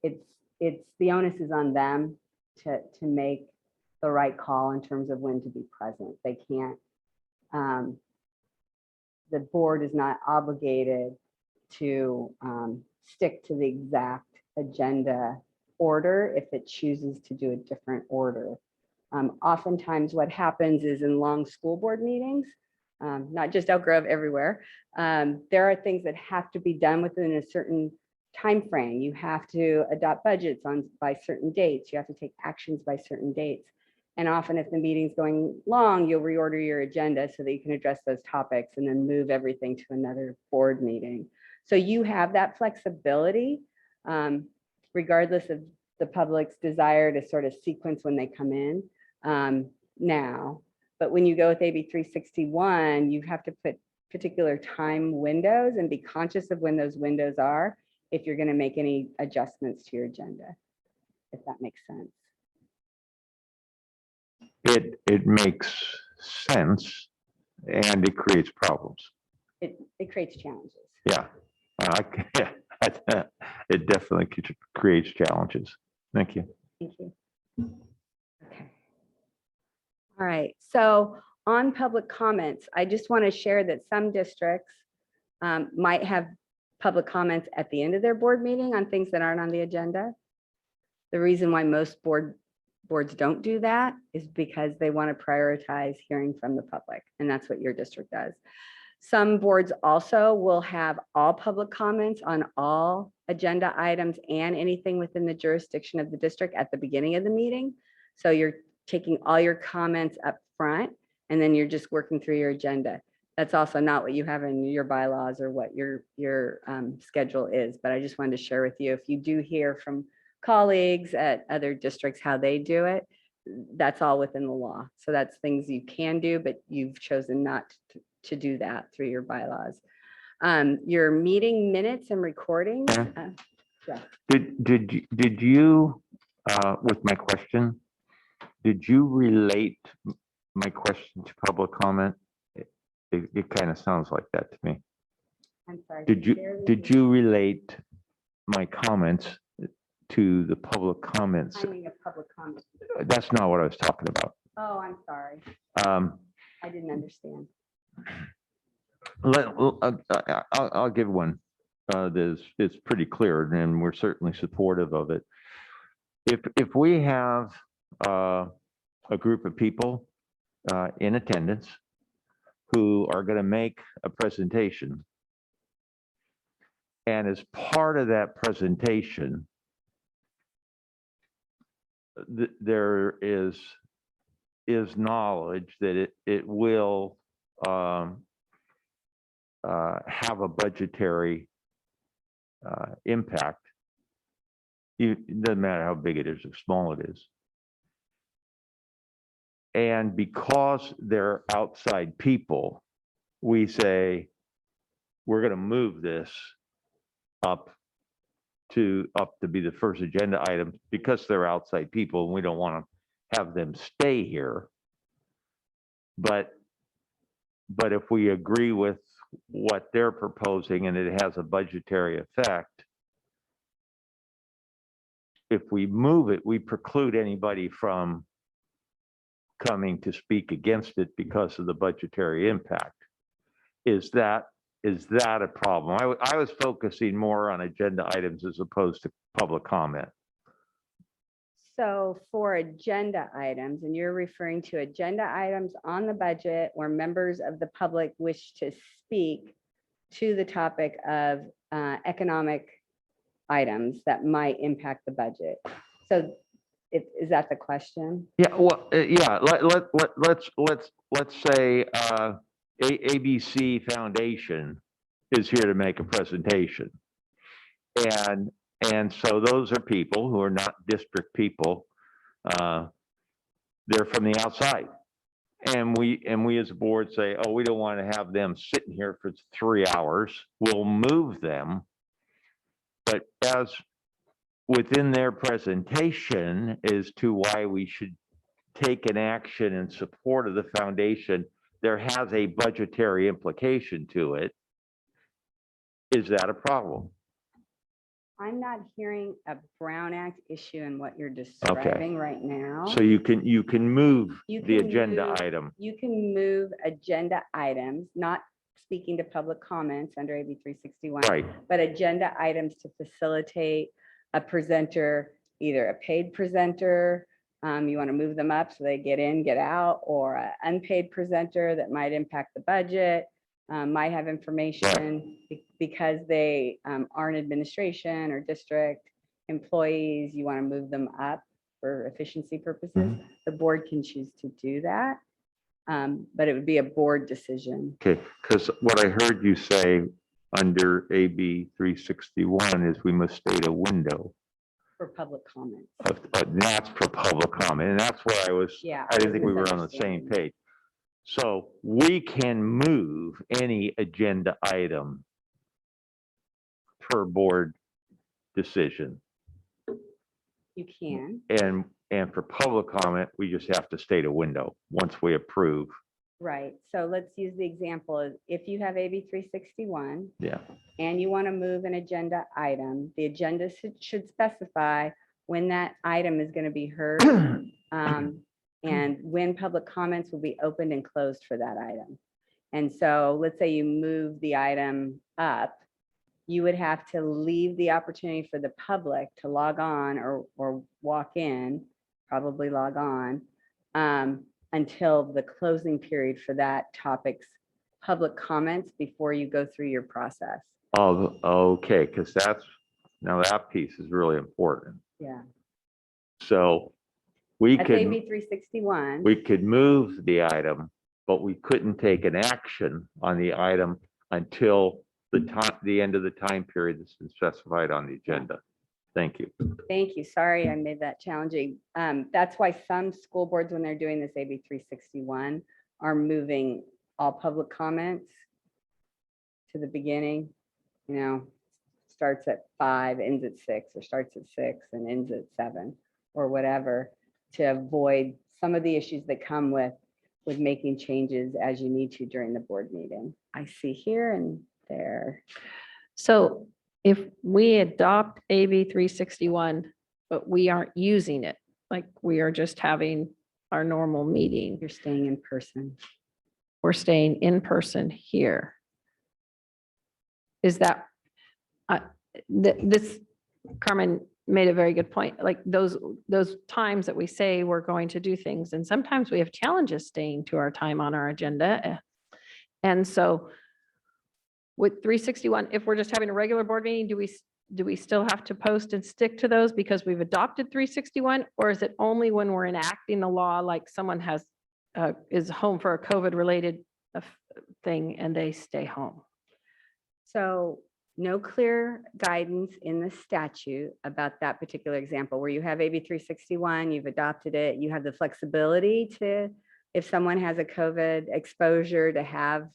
it's the onus is on them to make the right call in terms of when to be present. They can't, the board is not obligated to stick to the exact agenda order if it chooses to do a different order. Oftentimes what happens is in long school board meetings, not just Elk Grove, everywhere, there are things that have to be done within a certain time frame. You have to adopt budgets by certain dates. You have to take actions by certain dates. And often if the meeting's going long, you'll reorder your agenda so that you can address those topics and then move everything to another board meeting. So you have that flexibility, regardless of the public's desire to sort of sequence when they come in now. But when you go with AB 361, you have to put particular time windows and be conscious of when those windows are if you're going to make any adjustments to your agenda, if that makes sense. It makes sense, and it creates problems. It creates challenges. Yeah, it definitely creates challenges. Thank you. Thank you. Okay. All right. So on public comments, I just want to share that some districts might have public comments at the end of their board meeting on things that aren't on the agenda. The reason why most boards don't do that is because they want to prioritize hearing from the public, and that's what your district does. Some boards also will have all public comments on all agenda items and anything within the jurisdiction of the district at the beginning of the meeting. So you're taking all your comments up front, and then you're just working through your agenda. That's also not what you have in your bylaws or what your schedule is, but I just wanted to share with you, if you do hear from colleagues at other districts how they do it, that's all within the law. So that's things you can do, but you've chosen not to do that through your bylaws. Your meeting minutes and recordings. Did you, with my question, did you relate my question to public comment? It kind of sounds like that to me. I'm sorry. Did you relate my comments to the public comments? Timing of public comment. That's not what I was talking about. Oh, I'm sorry. I didn't understand. I'll give one. It's pretty clear, and we're certainly supportive of it. If we have a group of people in attendance who are going to make a presentation, and as part of that presentation, there is knowledge that it will have a budgetary impact. It doesn't matter how big it is or small it is. And because they're outside people, we say, we're going to move this up to be the first agenda item because they're outside people and we don't want to have them stay here. But if we agree with what they're proposing and it has a budgetary effect, if we move it, we preclude anybody from coming to speak against it because of the budgetary impact. Is that a problem? I was focusing more on agenda items as opposed to public comment. So for agenda items, and you're referring to agenda items on the budget where members of the public wish to speak to the topic of economic items that might impact the budget. So is that the question? Yeah, well, yeah. Let's say ABC Foundation is here to make a presentation, and so those are people who are not district people. They're from the outside, and we as a board say, oh, we don't want to have them sitting here for 3 hours. We'll move them, but as within their presentation as to why we should take an action in support of the foundation, there has a budgetary implication to it. Is that a problem? I'm not hearing a Brown Act issue in what you're describing right now. So you can move You the can agenda move- item. You can move agenda items, not speaking to public comments under AB 361. Right. But agenda items to facilitate a presenter, either a paid presenter, you want to move them up so they get in, get out, or an unpaid presenter that might impact the budget, might have information because they aren't administration or district employees, you want to move them up for efficiency purposes. The board can choose to do that, but it would be a board decision. Okay, because what I heard you say under AB 361 is we must state a window. For public comments. That's for public comment, and that's where I was. Yeah. I didn't think we were on the misunderstanding. same page. So we can move any agenda item per board decision. You can, And for public comment, we just have to state a window once we approve. right. So let's use the example of if you have AB 361 Yeah. and you want to move an agenda item, the agenda should specify when that item is going to be heard. and when public comments will be opened and closed for that item. And so let's say you move the item up, you would have to leave the opportunity for the public to log on or walk in, probably log on, until the closing period for that topic's public comments before you go through your process. Oh, okay, because now that piece is really important. Yeah. So we That's could, AB 361. we could move the item, but we couldn't take an action on the item until the end of the time period that's been specified on the agenda. Thank you. Thank you. Sorry, I made that challenging. That's why some school boards, when they're doing this AB 361, are moving all public comments to the beginning, starts at 5, ends at 6, or starts at 6 and ends at 7, or whatever, to avoid some of the issues that come with making changes as you need to during the board meeting. I see here and there. So if we adopt AB 361, but we aren't using it, like we are just having our normal meeting, You're staying in person. we're staying in person here. Is that, this, Carmen made a very good point, like those times that we say we're going to do things, and sometimes we have challenges staying to our time on our agenda. And so with 361, if we're just having a regular board meeting, do we still have to post and stick to those because we've adopted 361? Or is it only when we're enacting the law, like someone is home for a COVID related thing and they stay home? So no clear guidance in the statute about that particular example where you have AB 361, you've adopted it, you have the flexibility to, if someone has a COVID exposure, to have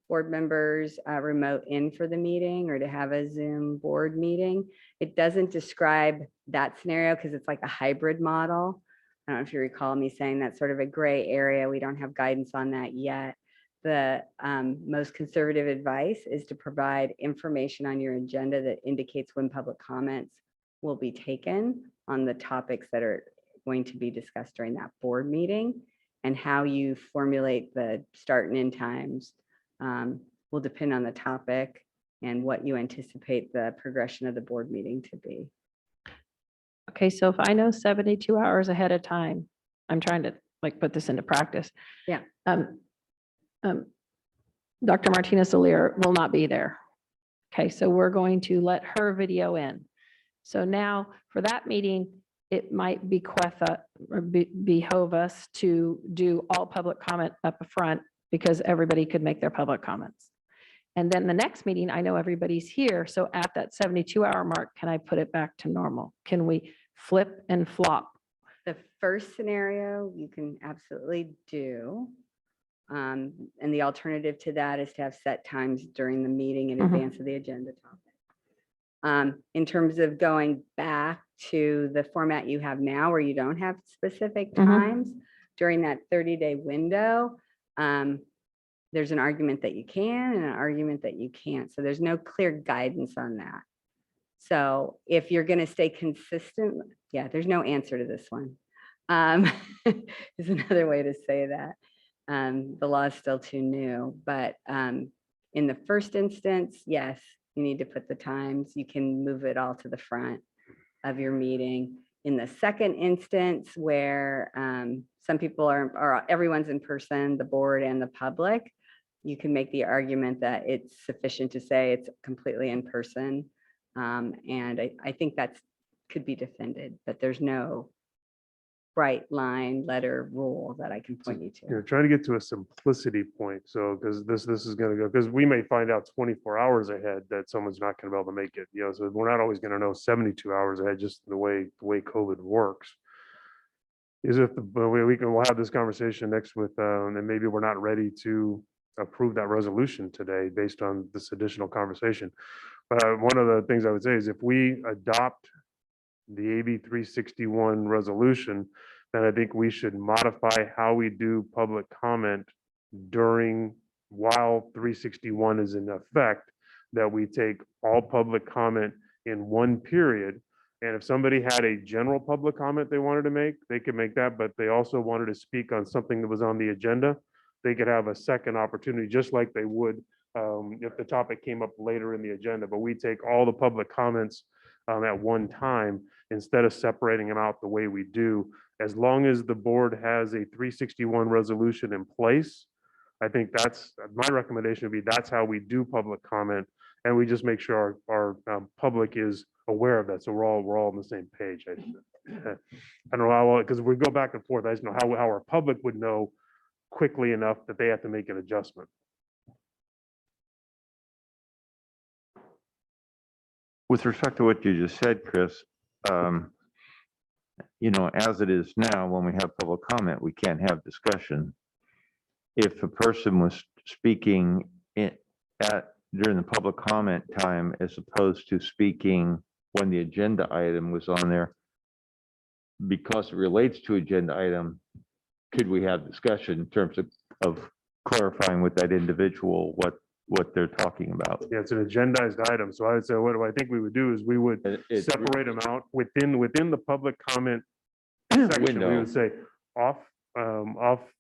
board members remote in for the meeting or to have a Zoom board meeting. It doesn't describe that scenario because it's like a hybrid model. I don't know if you recall me saying that's sort of a gray area. We don't have guidance on that yet. The most conservative advice is to provide information on your agenda that indicates when public comments will be taken on the topics that are going to be discussed during that board meeting, and how you formulate the start and end times will depend on the topic and what you anticipate the progression of the board meeting to be. Okay, so if I know 72 hours ahead of time, I'm trying to like put this into practice. Yeah. Dr. Martinez Alier will not be there. Okay, so we're going to let her video in. So now for that meeting, it might behove us to do all public comment up front because everybody could make their public comments. And then the next meeting, I know everybody's here. So at that 72-hour mark, can I put it back to normal? Can we flip and flop? The first scenario you can absolutely do. And the alternative to that is to have set times during the meeting in advance of the agenda topic. In terms of going back to the format you have now where you don't have specific times during that 30-day window, there's an argument that you can and an argument that you can't. So there's no clear guidance on that. So if you're going to stay consistent, yeah, there's no answer to this one. Is another way to say that. The law is still too new, but in the first instance, yes, you need to put the times. You can move it all to the front of your meeting. In the second instance, where some people are everyone's in person, the board and the public, you can make the argument that it's sufficient to say it's completely in person. And I think that could be defended, but there's no bright line letter rule that I can point you to. Trying to get to a simplicity point. So, because this is going to go, because we may find out 24 hours ahead that someone's not going to be able to make it. So we're not always going to know 72 hours ahead, just the way COVID works. Is if we'll have this conversation next with, and maybe we're not ready to approve that resolution today based on this additional conversation. But one of the things I would say is if we adopt the AB 361 resolution, then I think we should modify how we do public comment while 361 is in effect, that we take all public comment in one period, And if somebody had a general public comment they wanted to make, they could make that, but they also wanted to speak on something that was on the agenda, they could have a second opportunity, just like they would if the topic came up later in the agenda. But we take all the public comments at one time instead of separating them out the way we do. As long as the board has a 361 resolution in place, I think that's, my recommendation would be that's how we do public comment. And we just make sure our public is aware of that. So we're all on the same page. I don't know how, because we go back and forth. I just know how our public would know quickly enough that they have to make an adjustment. With respect to what you just said, Chris, you know, as it is now, when we have public comment, we can't have discussion. If a person was speaking during the public comment time, as opposed to speaking when the agenda item was on there, because it relates to agenda item, could we have discussion in terms of clarifying with that individual what they're talking about? Yeah, it's an agendized item. So I would say, what do I think we would do is we would It's separate them out within the public comment section. We window. would say off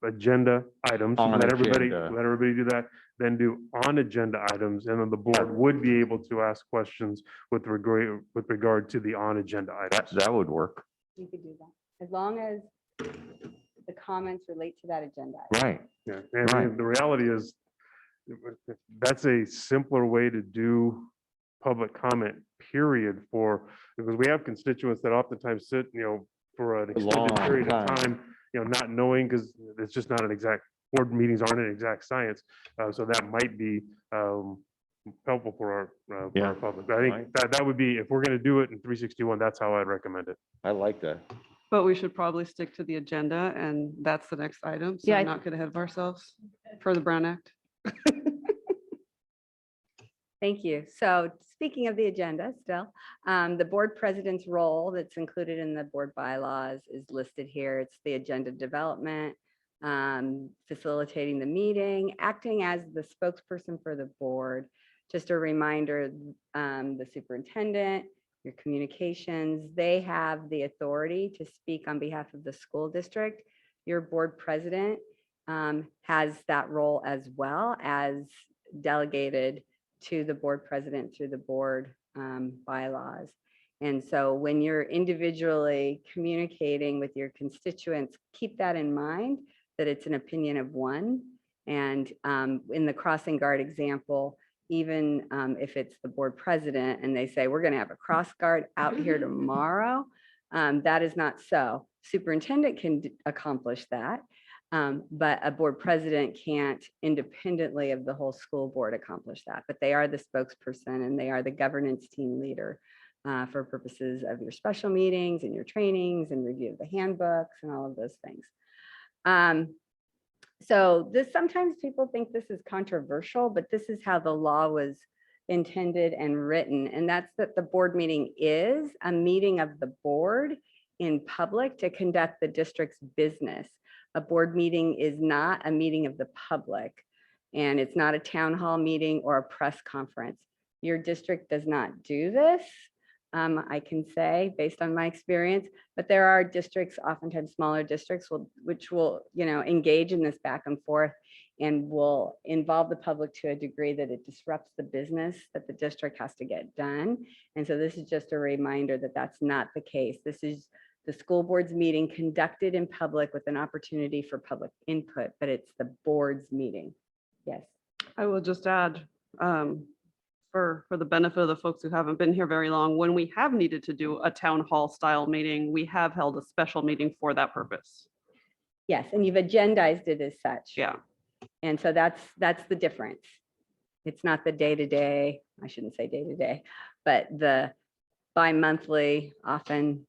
agenda items. On Let everybody agenda. do that. Then do on agenda items, and then the board would be able to ask questions with regard to the on agenda items. That would work. You could do that, as long as the comments relate to that agenda. item. Right. Yeah, and Right. the reality is that's a simpler way to do public comment, period, because we have constituents that oftentimes sit, for an extended long period of time. time, not knowing, because it's just not an exact, board meetings aren't an exact science. So that might be helpful for our Yeah. public. I think that would be, if we're going to do it in 361, that's how I'd recommend it. I like that. But we should probably stick to the agenda, and that's the next item. So Yeah, I- not get ahead of ourselves for the Brown Act. Thank you. So speaking of the agenda still, the board president's role that's included in the board bylaws is listed here. It's the agenda development, facilitating the meeting, acting as the spokesperson for the board. Just a reminder, the superintendent, your communications, they have the authority to speak on behalf of the school district. Your board president has that role as well, as delegated to the board president through the board bylaws. And so when you're individually communicating with your constituents, keep that in mind, that it's an opinion of one. And in the crossing guard example, even if it's the board president and they say, we're going to have a cross guard out here tomorrow, that is not so. Superintendent can accomplish that. But a board president can't independently of the whole school board accomplish that, but they are the spokesperson and they are the governance team leader for purposes of your special meetings and your trainings and review of the handbooks and all of those things. So this, sometimes people think this is controversial, but this is how the law was intended and written. And that's that the board meeting is a meeting of the board in public to conduct the district's business. A board meeting is not a meeting of the public, and it's not a town hall meeting or a press conference. Your district does not do this, I can say, based on my experience, but there are districts, oftentimes smaller districts, which will, engage in this back and forth and will involve the public to a degree that it disrupts the business that the district has to get done. And so this is just a reminder that that's not the case. This is the school board's meeting conducted in public with an opportunity for public input, but it's the board's meeting. Yes. I will just add, for the benefit of the folks who haven't been here very long, when we have needed to do a town hall style meeting, we have held a special meeting for that purpose. Yes, and you've agendized it as such. Yeah. And so that's the difference. It's not the day-to-day, I shouldn't say day-to-day, but the bi-monthly, often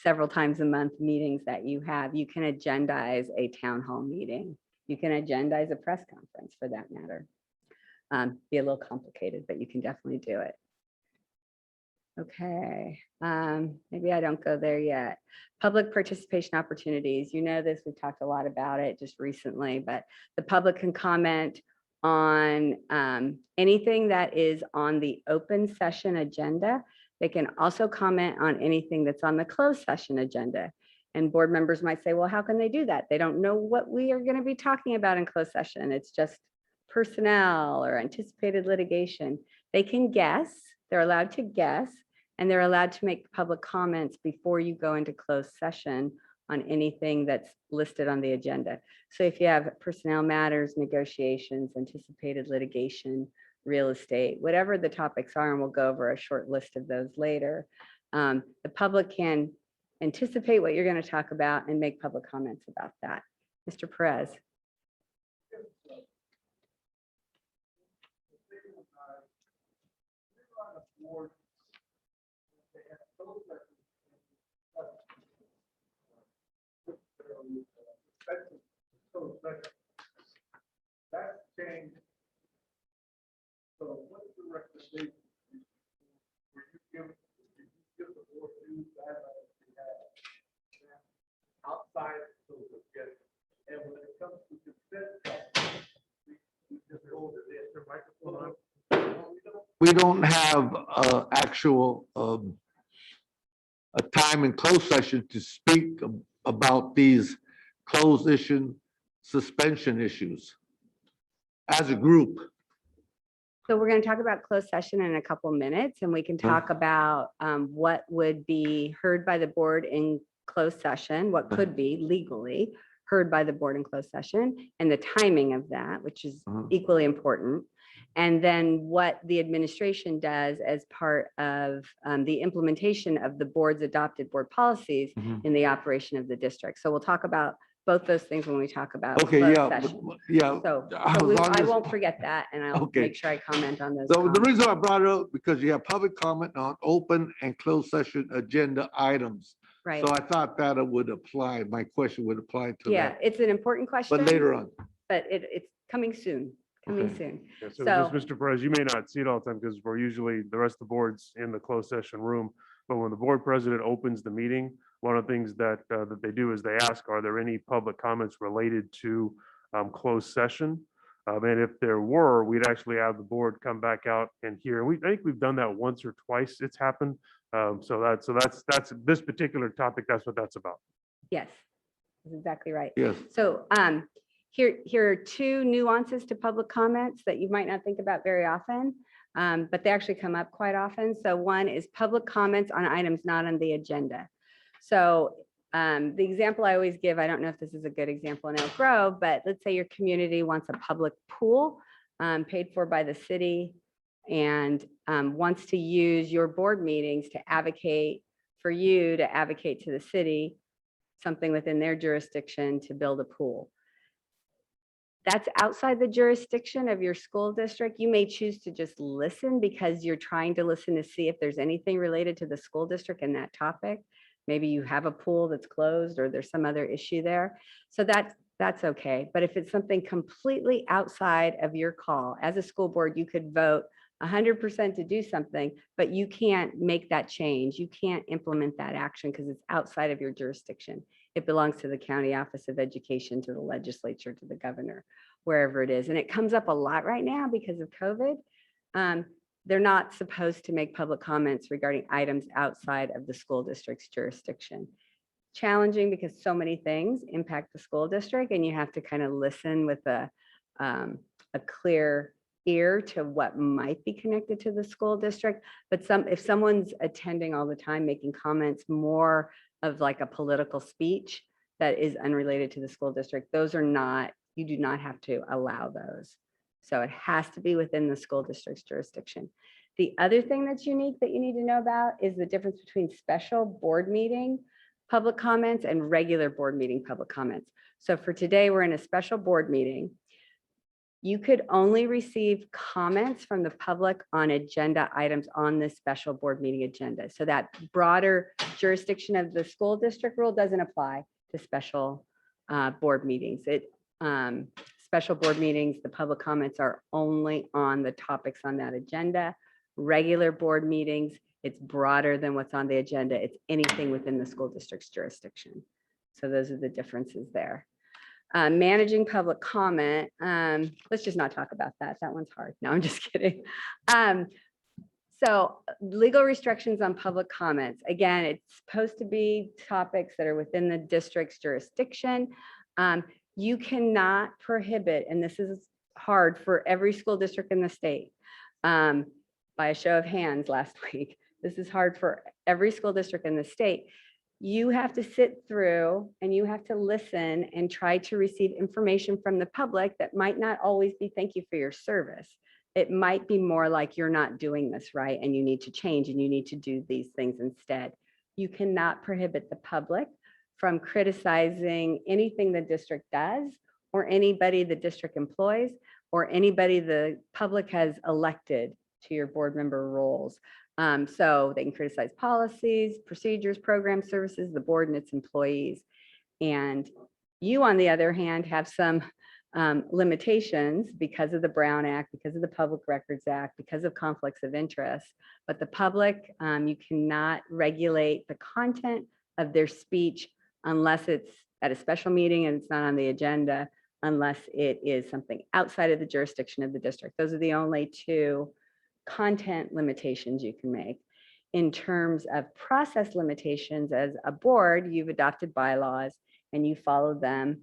several times a month meetings that you have. You can agendize a town hall meeting. You can agendize a press conference for that matter. Be a little complicated, but you can definitely do it. Okay, maybe I don't go there yet. Public participation opportunities. You know this, we've talked a lot about it just recently, but the public can comment on anything that is on the open session agenda They can also comment on anything that's on the closed session agenda. And board members might say, well, how can they do that? They don't know what we are going to be talking about in closed session. It's just personnel or anticipated litigation. They can guess, they're allowed to guess, and they're allowed to make public comments before you go into closed session on anything that's listed on the agenda. So if you have personnel matters, negotiations, anticipated litigation, real estate, whatever the topics are, and we'll go over a short list of those later. The public can anticipate what you're going to talk about and make public comments about that. Mr. Perez. That's changed. So what's the recommendation? Were you give the board new guidelines we have outside of those objectives? And when it comes to consent, we just hold it in the microphone. We don't have actual a time in closed session to speak about these closed issue suspension issues as a group. So we're going to talk about closed session in a couple minutes, and we can talk about what would be heard by the board in closed session, what could be legally heard by the board in closed session, and the timing of that, which is equally important. And then what the administration does as part of the implementation of the board's adopted board policies in the operation of the district. So we'll talk about both those things when we talk about Okay, closed yeah, session. yeah. So I was on I this- won't forget that, and I'll Okay. make sure I comment on those. So the comments. reason I brought it up, because you have public comment on open and closed session agenda items. Right, So I thought that it would apply, my question would apply to yeah, that, it's an important question. but later on. But it's coming soon, coming Okay. soon. Yeah, so So- Mr. Perez, you may not see it all the time because we're usually, the rest of the board's in the closed session room. But when the board president opens the meeting, one of the things that they do is they ask, are there any public comments related to closed session? And if there were, we'd actually have the board come back out and hear. I think we've done that once or twice. It's happened. So that's this particular topic. That's what that's about. Yes, that's exactly right. Yes. So here are two nuances to public comments that you might not think about very often, but they actually come up quite often. So one is public comments on items not on the agenda. So the example I always give, I don't know if this is a good example in Elk Grove, but let's say your community wants a public pool paid for by the city and wants to use your board meetings to advocate for you to advocate to the city, something within their jurisdiction to build a pool. That's outside the jurisdiction of your school district. You may choose to just listen because you're trying to listen to see if there's anything related to the school district in that topic. Maybe you have a pool that's closed or there's some other issue there. So that's okay. But if it's something completely outside of your call, as a school board, you could vote 100% to do something, but you can't make that change. You can't implement that action because it's outside of your jurisdiction. It belongs to the County Office of Education, to the legislature, to the governor, wherever it is. And it comes up a lot right now because of COVID. They're not supposed to make public comments regarding items outside of the school district's jurisdiction. Challenging because so many things impact the school district and you have to kind of listen with a clear ear to what might be connected to the school district. But if someone's attending all the time, making comments more of like a political speech that is unrelated to the school district, those are not, you do not have to allow those. So it has to be within the school district's jurisdiction. The other thing that's unique that you need to know about is the difference between special board meeting public comments and regular board meeting public comments. So for today, we're in a special board meeting. You could only receive comments from the public on agenda items on this special board meeting agenda. So that broader jurisdiction of the school district rule doesn't apply to special board meetings. Special board meetings, the public comments are only on the topics on that agenda. Regular board meetings, it's broader than what's on the agenda. It's anything within the school district's jurisdiction. So those are the differences there. Managing public comment. Let's just not talk about that. That one's hard. No, I'm just kidding. So legal restrictions on public comments. Again, it's supposed to be topics that are within the district's jurisdiction. You cannot prohibit, and this is hard for every school district in the state. By a show of hands last week, this is hard for every school district in the state. You have to sit through and you have to listen and try to receive information from the public that might not always be thank you for your service. It might be more like you're not doing this right and you need to change and you need to do these things instead. You cannot prohibit the public from criticizing anything the district does or anybody the district employs or anybody the public has elected to your board member roles. So they can criticize policies, procedures, programs, services, the board and its employees. And you, on the other hand, have some limitations because of the Brown Act, because of the Public Records Act, because of conflicts of interest. But the public, you cannot regulate the content of their speech unless it's at a special meeting and it's not on the agenda, unless it is something outside of the jurisdiction of the district. Those are the only two content limitations you can make. In terms of process limitations, as a board, you've adopted bylaws and you follow them,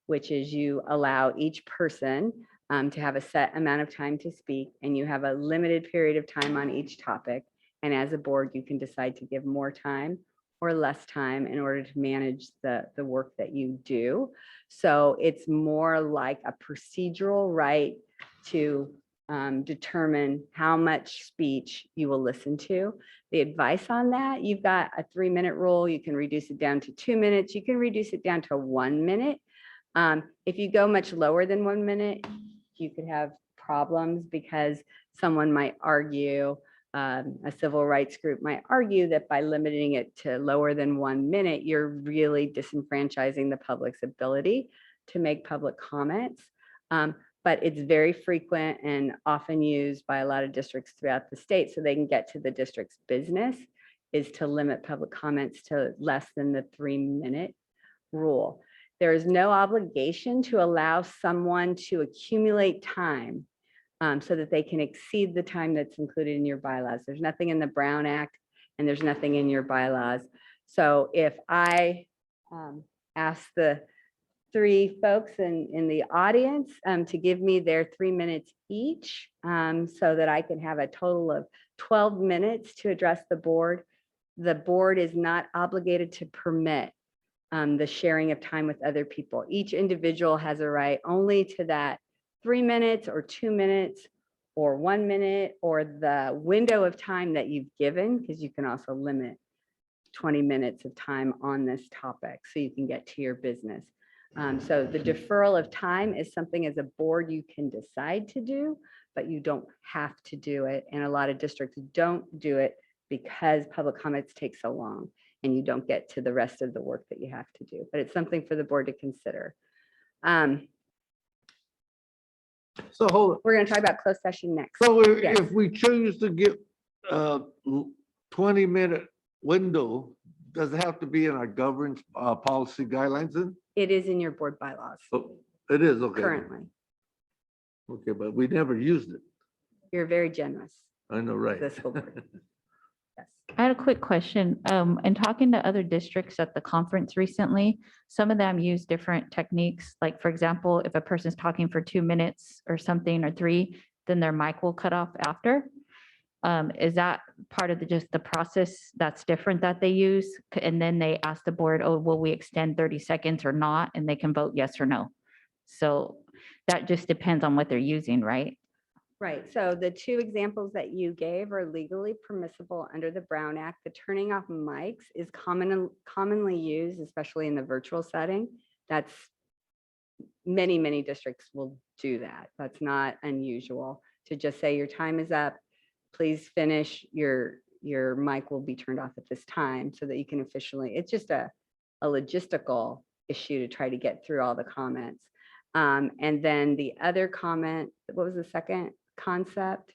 which is you allow each person to have a set amount of time to speak, and you have a limited period of time on each topic. And as a board, you can decide to give more time or less time in order to manage the work that you do. So it's more like a procedural right to determine how much speech you will listen to. The advice on that, you've got a 3-minute rule. You can reduce it down to 2 minutes. You can reduce it down to 1 minute. If you go much lower than 1 minute, you could have problems because someone might argue, a civil rights group might argue that by limiting it to lower than 1 minute, you're really disenfranchising the public's ability to make public comments. But it's very frequent and often used by a lot of districts throughout the state so they can get to the district's business, is to limit public comments to less than the 3-minute rule. There is no obligation to allow someone to accumulate time so that they can exceed the time that's included in your bylaws. There's nothing in the Brown Act and there's nothing in your bylaws. So if I ask the 3 folks in the audience to give me their 3 minutes each so that I can have a total of 12 minutes to address the board is not obligated to permit the sharing of time with other people. Each individual has a right only to that 3 minutes or 2 minutes or 1 minute or the window of time that you've given, because you can also limit 20 minutes of time on this topic so you can get to your business. So the deferral of time is something as a board you can decide to do, but you don't have to do it. And a lot of districts don't do it because public comments take so long and you don't get to the rest of the work that you have to do. But it's something for the board to consider. So hold it. We're going to talk about closed session next. So Yes. if we choose to give 20-minute window, does it have to be in our governance policy guidelines then? It is in your board bylaws Oh, it is, okay. currently. Okay, but we never used it. You're very generous. I know, right? The school board. Yes. I had a quick question. In talking to other districts at the conference recently, some of them use different techniques. Like, for example, if a person's talking for 2 minutes or something or 3, then their mic will cut off after. Is that part of just the process that's different that they use? And then they ask the board, oh, will we extend 30 seconds or not? And they can vote yes or no. So that just depends on what they're using, right? Right. So the 2 examples that you gave are legally permissible under the Brown Act. The turning off mics is commonly used, especially in the virtual setting. That's many districts will do that. That's not unusual to just say your time is up. Please finish, your mic will be turned off at this time so that you can officially, it's just a logistical issue to try to get through all the comments. And then the other comment, what was the second concept?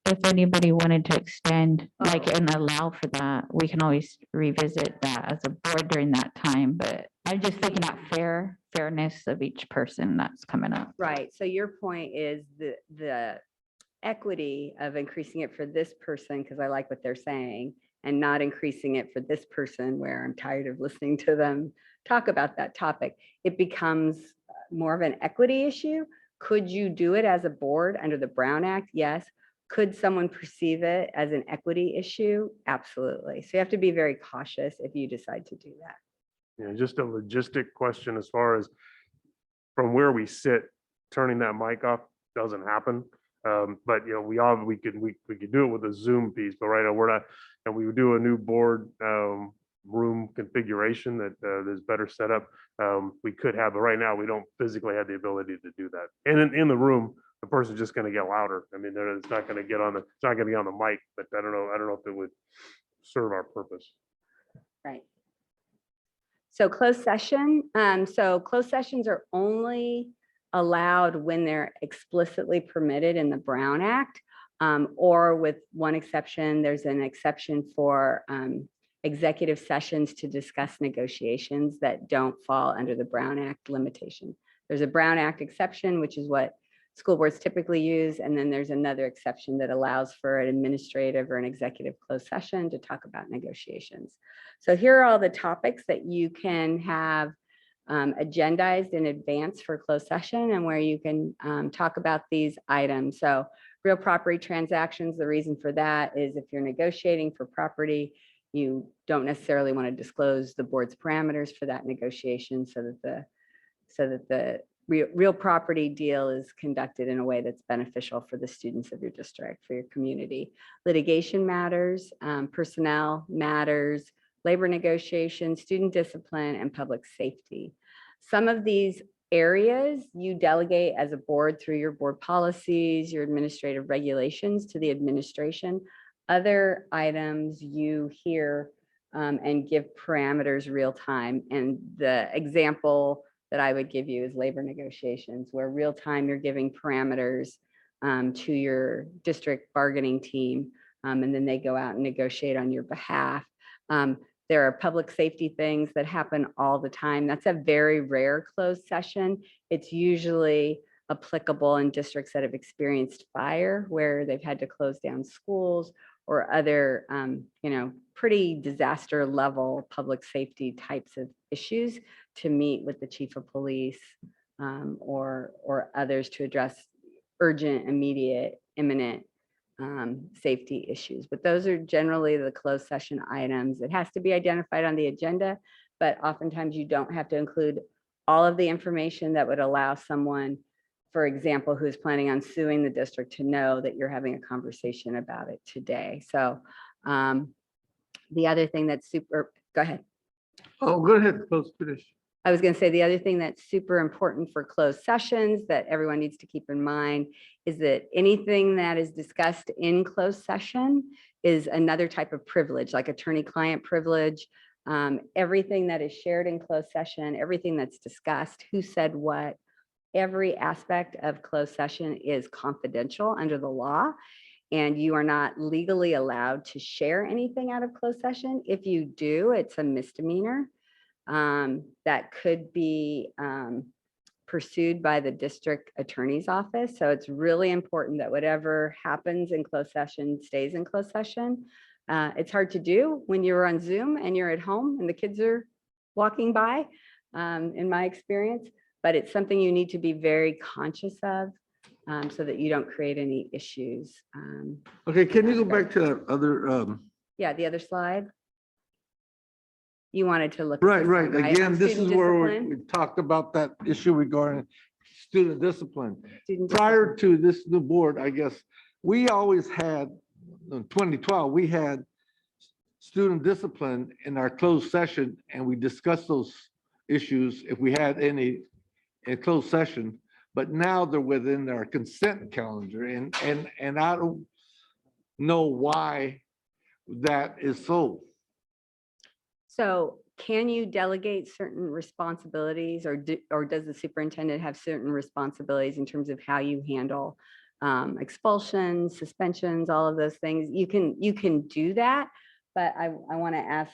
If anybody wanted to extend, like, and allow for that, we can always revisit that as a board during that time. But I'm just looking at fairness of each person that's coming up. Right. So your point is the equity of increasing it for this person because I like what they're saying and not increasing it for this person where I'm tired of listening to them talk about that topic, it becomes more of an equity issue. Could you do it as a board under the Brown Act? Yes. Could someone perceive it as an equity issue? Absolutely. So you have to be very cautious if you decide to do that. You know, just a logistic question as far as from where we sit, turning that mic off doesn't happen. But you know, we could do it with a Zoom piece, but right now we're not, and we would do a new board room configuration that is better set up. We could have, but right now we don't physically have the ability to do that. And in the room, the person's just going to get louder. I mean, it's not going to get on the, it's not going to be on the mic, but I don't know if it would serve our purpose. Right. So closed session. So closed sessions are only allowed when they're explicitly permitted in the Brown Act, or with one exception, there's an exception for executive sessions to discuss negotiations that don't fall under the Brown Act limitation. There's a Brown Act exception, which is what school boards typically use. And then there's another exception that allows for an administrative or an executive closed session to talk about negotiations. So here are all the topics that you can have agendized in advance for closed session and where you can talk about these items. So real property transactions, the reason for that is if you're negotiating for property, you don't necessarily want to disclose the board's parameters for that negotiation so that the real property deal is conducted in a way that's beneficial for the students of your district, for your community. Litigation matters, personnel matters, labor negotiations, student discipline, and public safety. Some of these areas you delegate as a board through your board policies, your administrative regulations to the administration. Other items you hear and give parameters real time. And the example that I would give you is labor negotiations, where real time you're giving parameters to your district bargaining team, and then they go out and negotiate on your behalf. There are public safety things that happen all the time. That's a very rare closed session. It's usually applicable in districts that have experienced fire, where they've had to close down schools or other, pretty disaster level public safety types of issues to meet with the chief of police or others to address urgent, immediate, imminent safety issues. But those are generally the closed session items. It has to be identified on the agenda, but oftentimes you don't have to include all of the information that would allow someone, for example, who's planning on suing the district to know that you're having a conversation about it today. So the other thing that's super, go ahead. Oh, go ahead, close finish. I was going to say the other thing that's super important for closed sessions that everyone needs to keep in mind is that anything that is discussed in closed session is another type of privilege, like attorney-client privilege. Everything that is shared in closed session, everything that's discussed, who said what, every aspect of closed session is confidential under the law, and you are not legally allowed to share anything out of closed session. If you do, it's a misdemeanor that could be pursued by the district attorney's office. So it's really important that whatever happens in closed session stays in closed session. It's hard to do when you're on Zoom and you're at home and the kids are walking by, in my experience, but it's something you need to be very conscious of so that you don't create any issues. Okay, can you go back to that other, Yeah, the other slide. You wanted to look. at right, this right. one, Again, this is Student where discipline. we talked about that issue regarding student discipline. Student Prior discipline. to this new board, I guess, we always had, in 2012, we had student discipline in our closed session, and we discussed those issues if we had any in closed session. But now they're within our consent calendar, and I don't know why that is so. So can you delegate certain responsibilities, or does the superintendent have certain responsibilities in terms of how you handle expulsions, suspensions, all of those things? You can do that, but I want to ask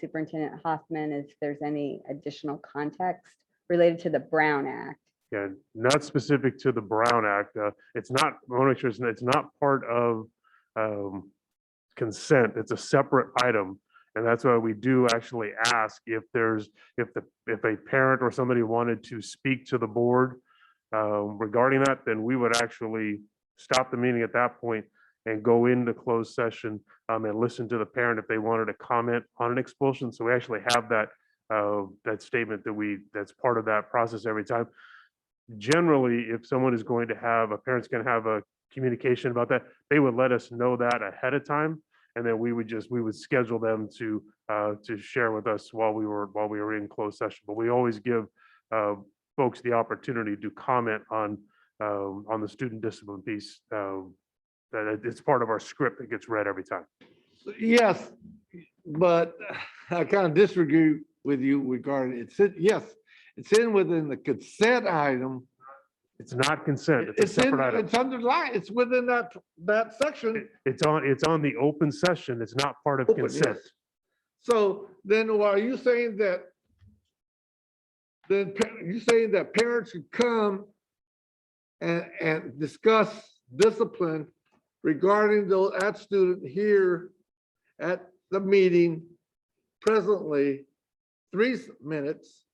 Superintendent Hoffman if there's any additional context related to the Brown Act Yeah, not specific to the Brown Act. It's not, I want to make sure it's not part of consent. It's a separate item. And that's why we do actually ask if if a parent or somebody wanted to speak to the board regarding that, then we would actually stop the meeting at that point and go into closed session and listen to the parent if they wanted to comment on an expulsion. So we actually have that statement that's part of that process every time. Generally, if someone is going to have, a parent's going to have a communication about that, they would let us know that ahead of time. And then we would schedule them to share with us while we were in closed session. But we always give folks the opportunity to comment on the student discipline piece. That it's part of our script that gets read every time. Yes, but I kind of disagree with you regarding, yes, it's within the consent item. It's not consent. It's a separate item. It's underlined, it's within that section. It's on the open session. It's not part of Open, consent. yes. So then are you saying that parents could come and discuss discipline regarding that student here at the meeting presently 3 minutes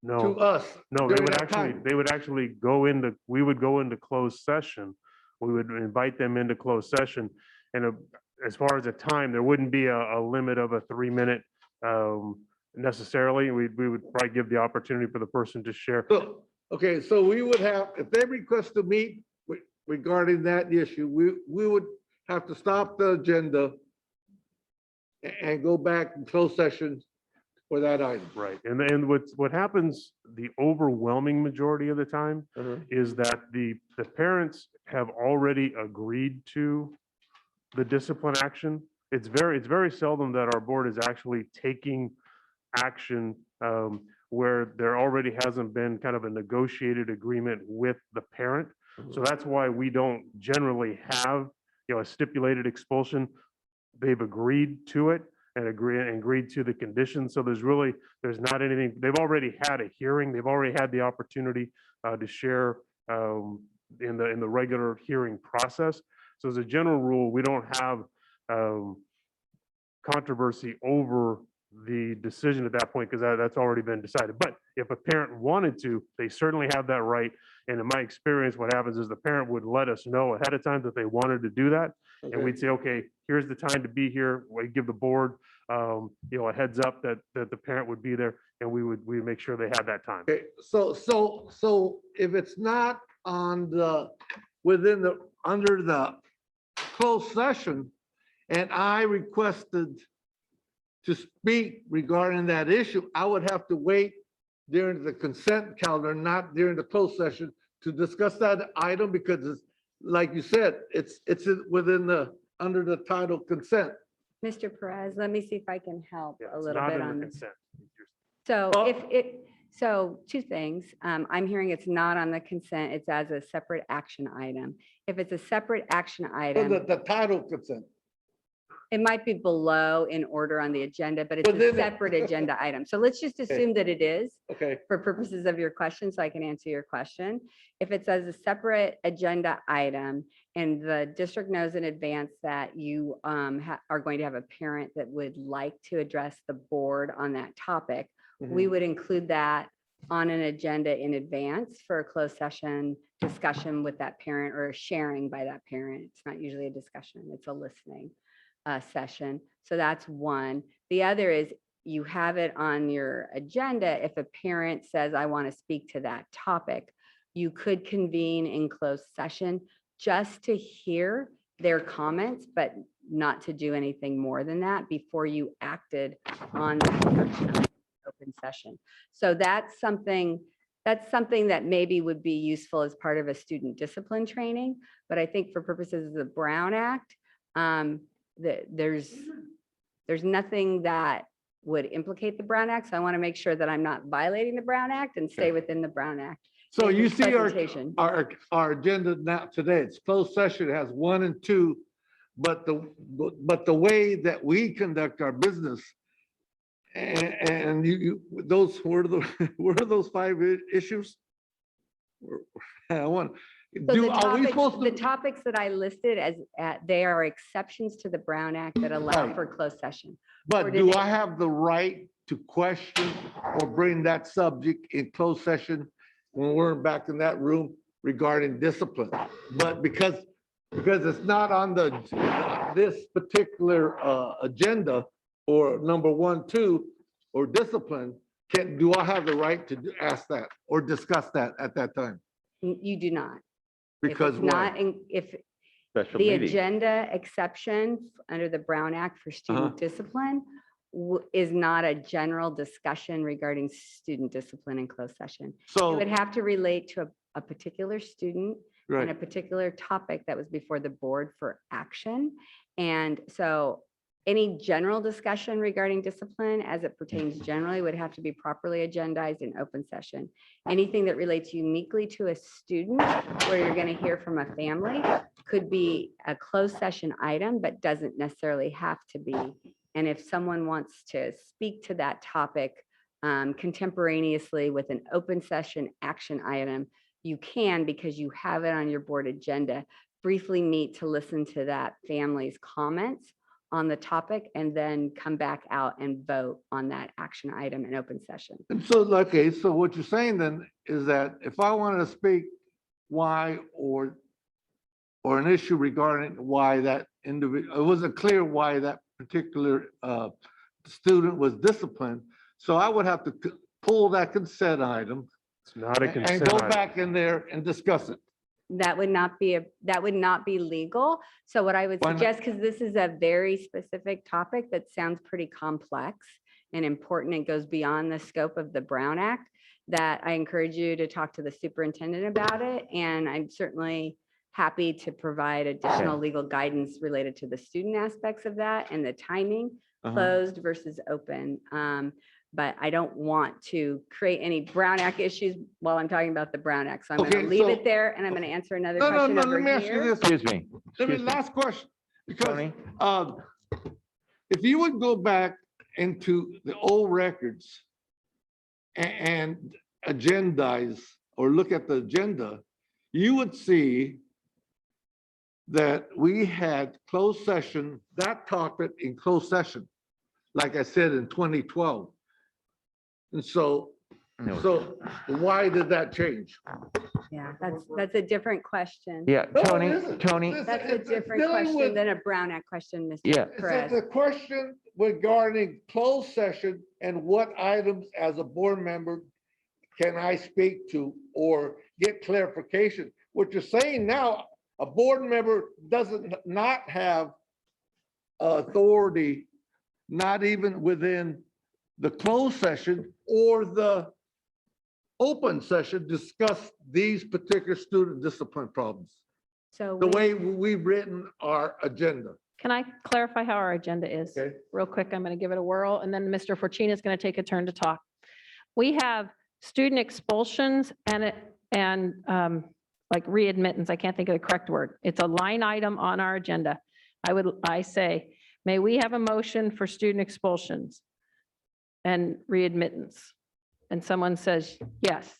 to No, us? no, they during would that actually, time? we would go into closed session. We would invite them into closed session. And as far as the time, there wouldn't be a limit of a 3-minute necessarily. We would probably give the opportunity for the person to share. So, okay, so we would have, if they request to meet regarding that issue, we would have to stop the agenda and go back in closed session for that item. Right. And then what happens the overwhelming majority of the time is that the parents have already agreed to the discipline action. It's very seldom that our board is actually taking action where there already hasn't been kind of a negotiated agreement with the parent. So that's why we don't generally have, a stipulated expulsion. They've agreed to it and agreed to the conditions. So there's not anything, they've already had a hearing. They've already had the opportunity to share in the regular hearing process. So as a general rule, we don't have controversy over the decision at that point because that's already been decided. But if a parent wanted to, they certainly have that right. And in my experience, what happens is the parent would let us know ahead of time that they wanted to do that. And we'd say, okay, here's the time to be here. We give the board, a heads up that the parent would be there, and we would make sure they had that time. Okay, so if it's not under the closed session, and I requested to speak regarding that issue, I would have to wait during the consent calendar, not during the closed session, to discuss that item because it's, like you said, it's under the title consent. Mr. Perez, let me see if I can help Yeah, a it's little not bit in the on this. consent. So Well- so 2 things. I'm hearing it's not on the consent, it's as a separate action item. If it's a separate action item, The title consent. it might be below in order on the agenda, but it's But a then- separate agenda item. So let's just assume that it is Okay, for purposes of your question, so I can answer your question. If it's as a separate agenda item and the district knows in advance that you are going to have a parent that would like to address the board on that topic, we would include that on an agenda in advance for a closed session discussion with that parent or a sharing by that parent. It's not usually a discussion, it's a listening session. So that's one. The other is you have it on your agenda. If a parent says, I want to speak to that topic, you could convene in closed session just to hear their comments, but not to do anything more than that before you acted on the action item in open session. So that's something that maybe would be useful as part of a student discipline training. But I think for purposes of the Brown Act, there's nothing that would implicate the Brown Act. So I want to make sure that I'm not violating the Brown Act and stay within the Brown Act. so in you this see presentation. our agenda now today, it's closed session, it has 1 and 2, but the way that we conduct our business and those were those 5 issues? I want, So do, are we supposed the to? topics that I listed as, they are exceptions to the Brown Act that allow Right. for closed session. or But did do they- I have the right to question or bring that subject in closed session when we're back in that room regarding discipline? But because it's not on this particular agenda or number 1, 2, or discipline, do I have the right to ask that or discuss that at that time? You do not. Because If it's not, why? if Special the meeting. agenda exception under the Brown Act for student discipline is not a general discussion regarding student discipline in closed session. It So, would have to relate to a particular student and a right, particular topic that was before the board for action. And so any general discussion regarding discipline as it pertains generally would have to be properly agendized in open session. Anything that relates uniquely to a student where you're going to hear from a family could be a closed session item, but doesn't necessarily have to be. And if someone wants to speak to that topic contemporaneously with an open session action item, you can, because you have it on your board agenda, briefly meet to listen to that family's comments on the topic and then come back out and vote on that action item in open session. and so, okay, so what you're saying then is that if I wanted to speak why or an issue regarding why that individual, it wasn't clear why that particular student was disciplined, so I would have to pull that consent item It's not a and consent go item. back in there and discuss it. That would not be legal. So what I would Why not? suggest, because this is a very specific topic that sounds pretty complex and important, it goes beyond the scope of the Brown Act, that I encourage you to talk to the superintendent about it. And I'm certainly happy to provide additional legal guidance related to the student aspects of that and the timing, closed versus open. But I don't want to create any Brown Act issues while I'm talking about the Brown Act. So I'm going to Okay, leave so- it there and I'm going to answer another No, question let over me ask you here. this. Excuse me. Let me, Excuse me. last question, because Tony? if you would go back into the old records and agendize or look at the agenda, you would see that we had closed session, that topic in closed session, like I said, in 2012. And so why did that change? Yeah, that's a different question. Yeah, No, it Tony, isn't. Tony, That's a It's different dealing question with- than a Brown Act question, Mr. Yeah. It's Perez. the question regarding closed session and what items as a board member can I speak to or get clarification? What you're saying now, a board member doesn't not have authority, not even within the closed session or the open session, discuss these particular student discipline problems, So the we- way we've written our agenda. Can I clarify how our agenda is? Okay. Real quick, I'm going to give it a whirl, and then Mr. Fortuna is going to take a turn to talk. We have student expulsions and like readmittance. I can't think of the correct word. It's a line item on our agenda. I say, may we have a motion for student expulsions and readmittance? And someone says, yes.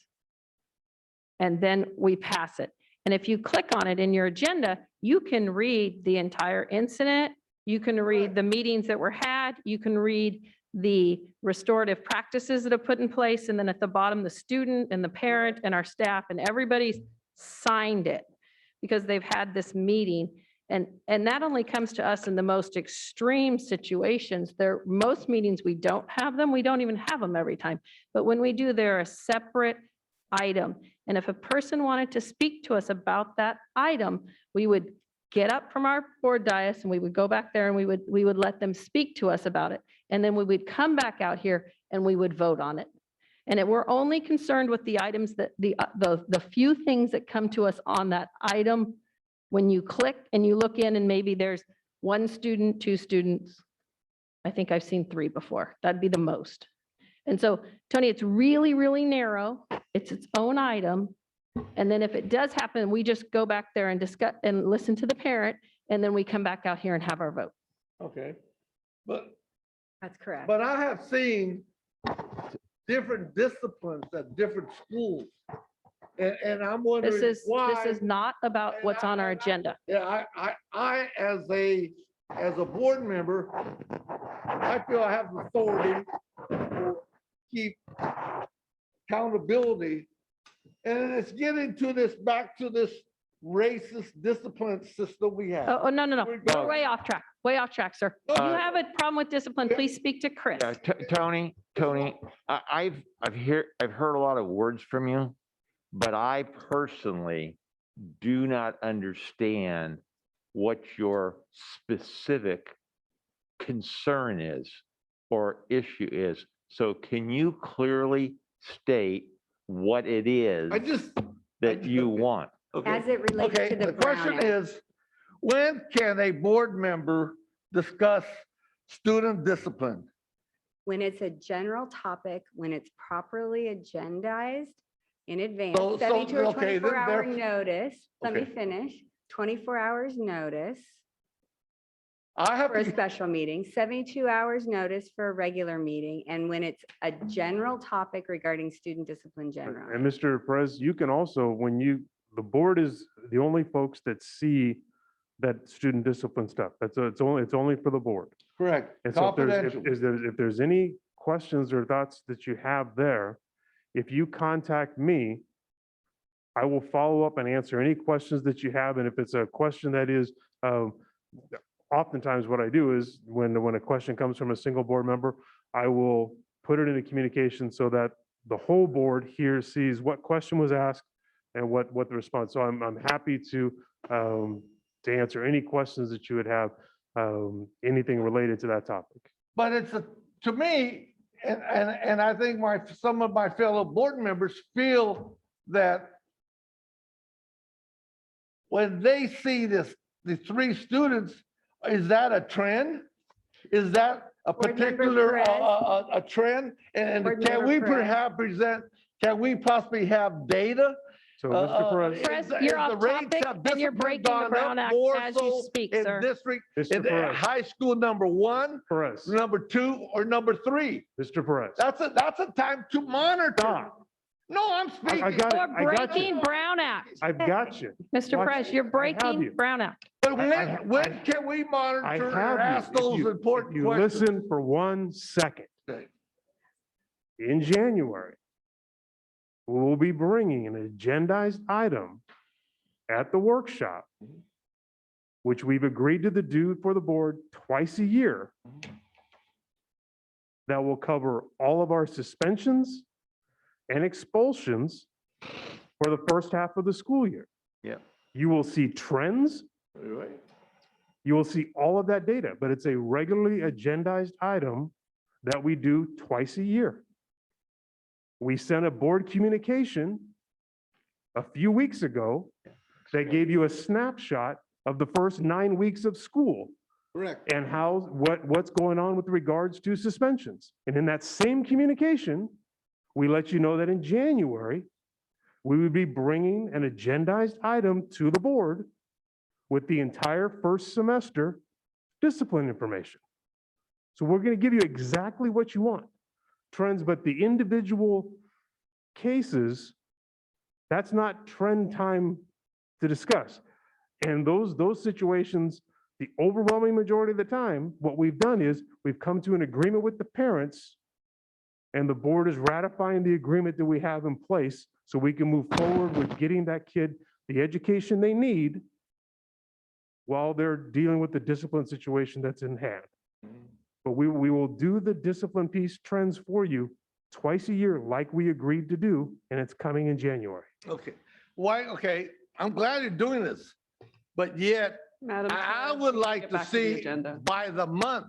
And then we pass it. And if you click on it in your agenda, you can read the entire incident. You can read the meetings that were had. You can read the restorative practices that are put in place. And then at the bottom, the student and the parent and our staff and everybody's signed it because they've had this meeting. And that only comes to us in the most extreme situations. Most meetings, we don't have them. We don't even have them every time. But when we do, they're a separate item. And if a person wanted to speak to us about that item, we would get up from our board dais and we would go back there and we would let them speak to us about it. And then we would come back out here and we would vote on it. And we're only concerned with the items that the few things that come to us on that item. When you click and you look in and maybe there's one student, two students. I think I've seen 3 before. That'd be the most. And so, Tony, it's really, really narrow. It's its own item. And then if it does happen, we just go back there and discuss and listen to the parent, and then we come back out here and have our vote. Okay, but That's correct. But I have seen different disciplines at different schools. And I'm This wondering is why. not about what's on our agenda. Yeah, I, as a board member, I feel I have the authority to keep accountability. And it's getting to this, back to this racist discipline system we have. Oh, no, no, no. We're We're going- way off track, sir. If you have a problem with discipline, please speak to Chris. Yeah, Tony, I've heard a lot of words from you, but I personally do not understand what your specific concern is or issue is. So can you clearly state what it is I just, that you want? As okay, it relates okay, to the the Brown question Act. is, when can a board member discuss student discipline? When it's a general topic, when it's properly agendized in advance, So- 72 or okay, then 24-hour there- notice. Let me Okay. finish. 24 hours notice I have for a to, special meeting, 72 hours notice for a regular meeting, and when it's a general topic regarding student discipline And generally. Mr. Perez, you can also, the board is the only folks that see that student discipline stuff. It's only for the board. correct, And so confidential. if there's any questions or thoughts that you have there, if you contact me, I will follow up and answer any questions that you have. And if it's a question that is, oftentimes what I do is when a question comes from a single board member, I will put it into communication so that the whole board here sees what question was asked and what the response. So I'm happy to answer any questions that you would have, anything related to that topic. But it's to me, and I think some of my fellow board members feel that when they see the 3 students, is that a trend? Is that a Board Member particular, Perez. a trend? And Board can Member we Perez. can we possibly have data? So Mr. Perez, Perez, Is the- you're is the off rates topic of and you're discipline breaking the gone Brown up Act more as you so speak, in sir. district, Mr. in Perez, high school number 1, Perez, number 2, or number 3? Mr. Perez. That's a time to monitor. Stop. No, I'm I speaking. got it. You're I got you. breaking Brown Act. I've got you. Mr. Watch Perez, it. you're I have breaking you. Brown Act. But I- when can we I monitor and have ask you. those If important you questions? listen for 1 second. Okay. In January, we will be bringing an agendized item at the workshop, which we've agreed to do for the board twice a year, that will cover all of our suspensions and expulsions for the first half of the school year. Yeah. You will see trends. Right. You will see all of that data, but it's a regularly agendized item that we do twice a year. We sent a board communication a few weeks ago that gave you a snapshot of the first 9 weeks of school Correct. and what's going on with regards to suspensions. And in that same communication, we let you know that in January, we would be bringing an agendized item to the board with the entire first semester discipline information. So we're going to give you exactly what you want, trends, but the individual cases, that's not trend time to discuss. And those situations, the overwhelming majority of the time, what we've done is we've come to an agreement with the parents and the board is ratifying the agreement that we have in place so we can move forward with getting that kid the education they need while they're dealing with the discipline situation that's in hand. But we will do the discipline piece trends for you twice a year like we agreed to do, and it's coming in January. Okay. Why, okay, I'm glad you're doing this, but yet Madam I Chair, would we need to like get to back the see agenda. by the month.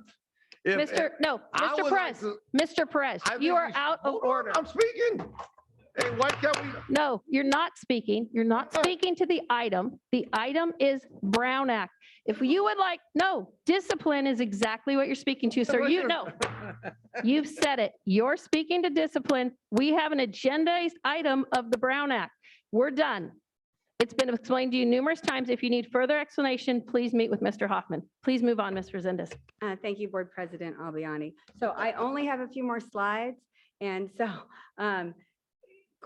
If- No, I Mr. would like Perez, to- Mr. Perez, I you think are we should- out of hold on, order. I'm speaking. Hey, why can't we? No, you're not speaking. You're not speaking to the item. The item is Brown Act. If you would like, no, discipline is exactly what you're speaking to, sir. You know, you've said it. You're speaking to discipline. We have an agendized item of the Brown Act. We're done. It's been explained to you numerous times. If you need further explanation, please meet with Mr. Hoffman. Please move on, Ms. Resendez. Thank you, Board President Albiani. So I only have a few more slides. And so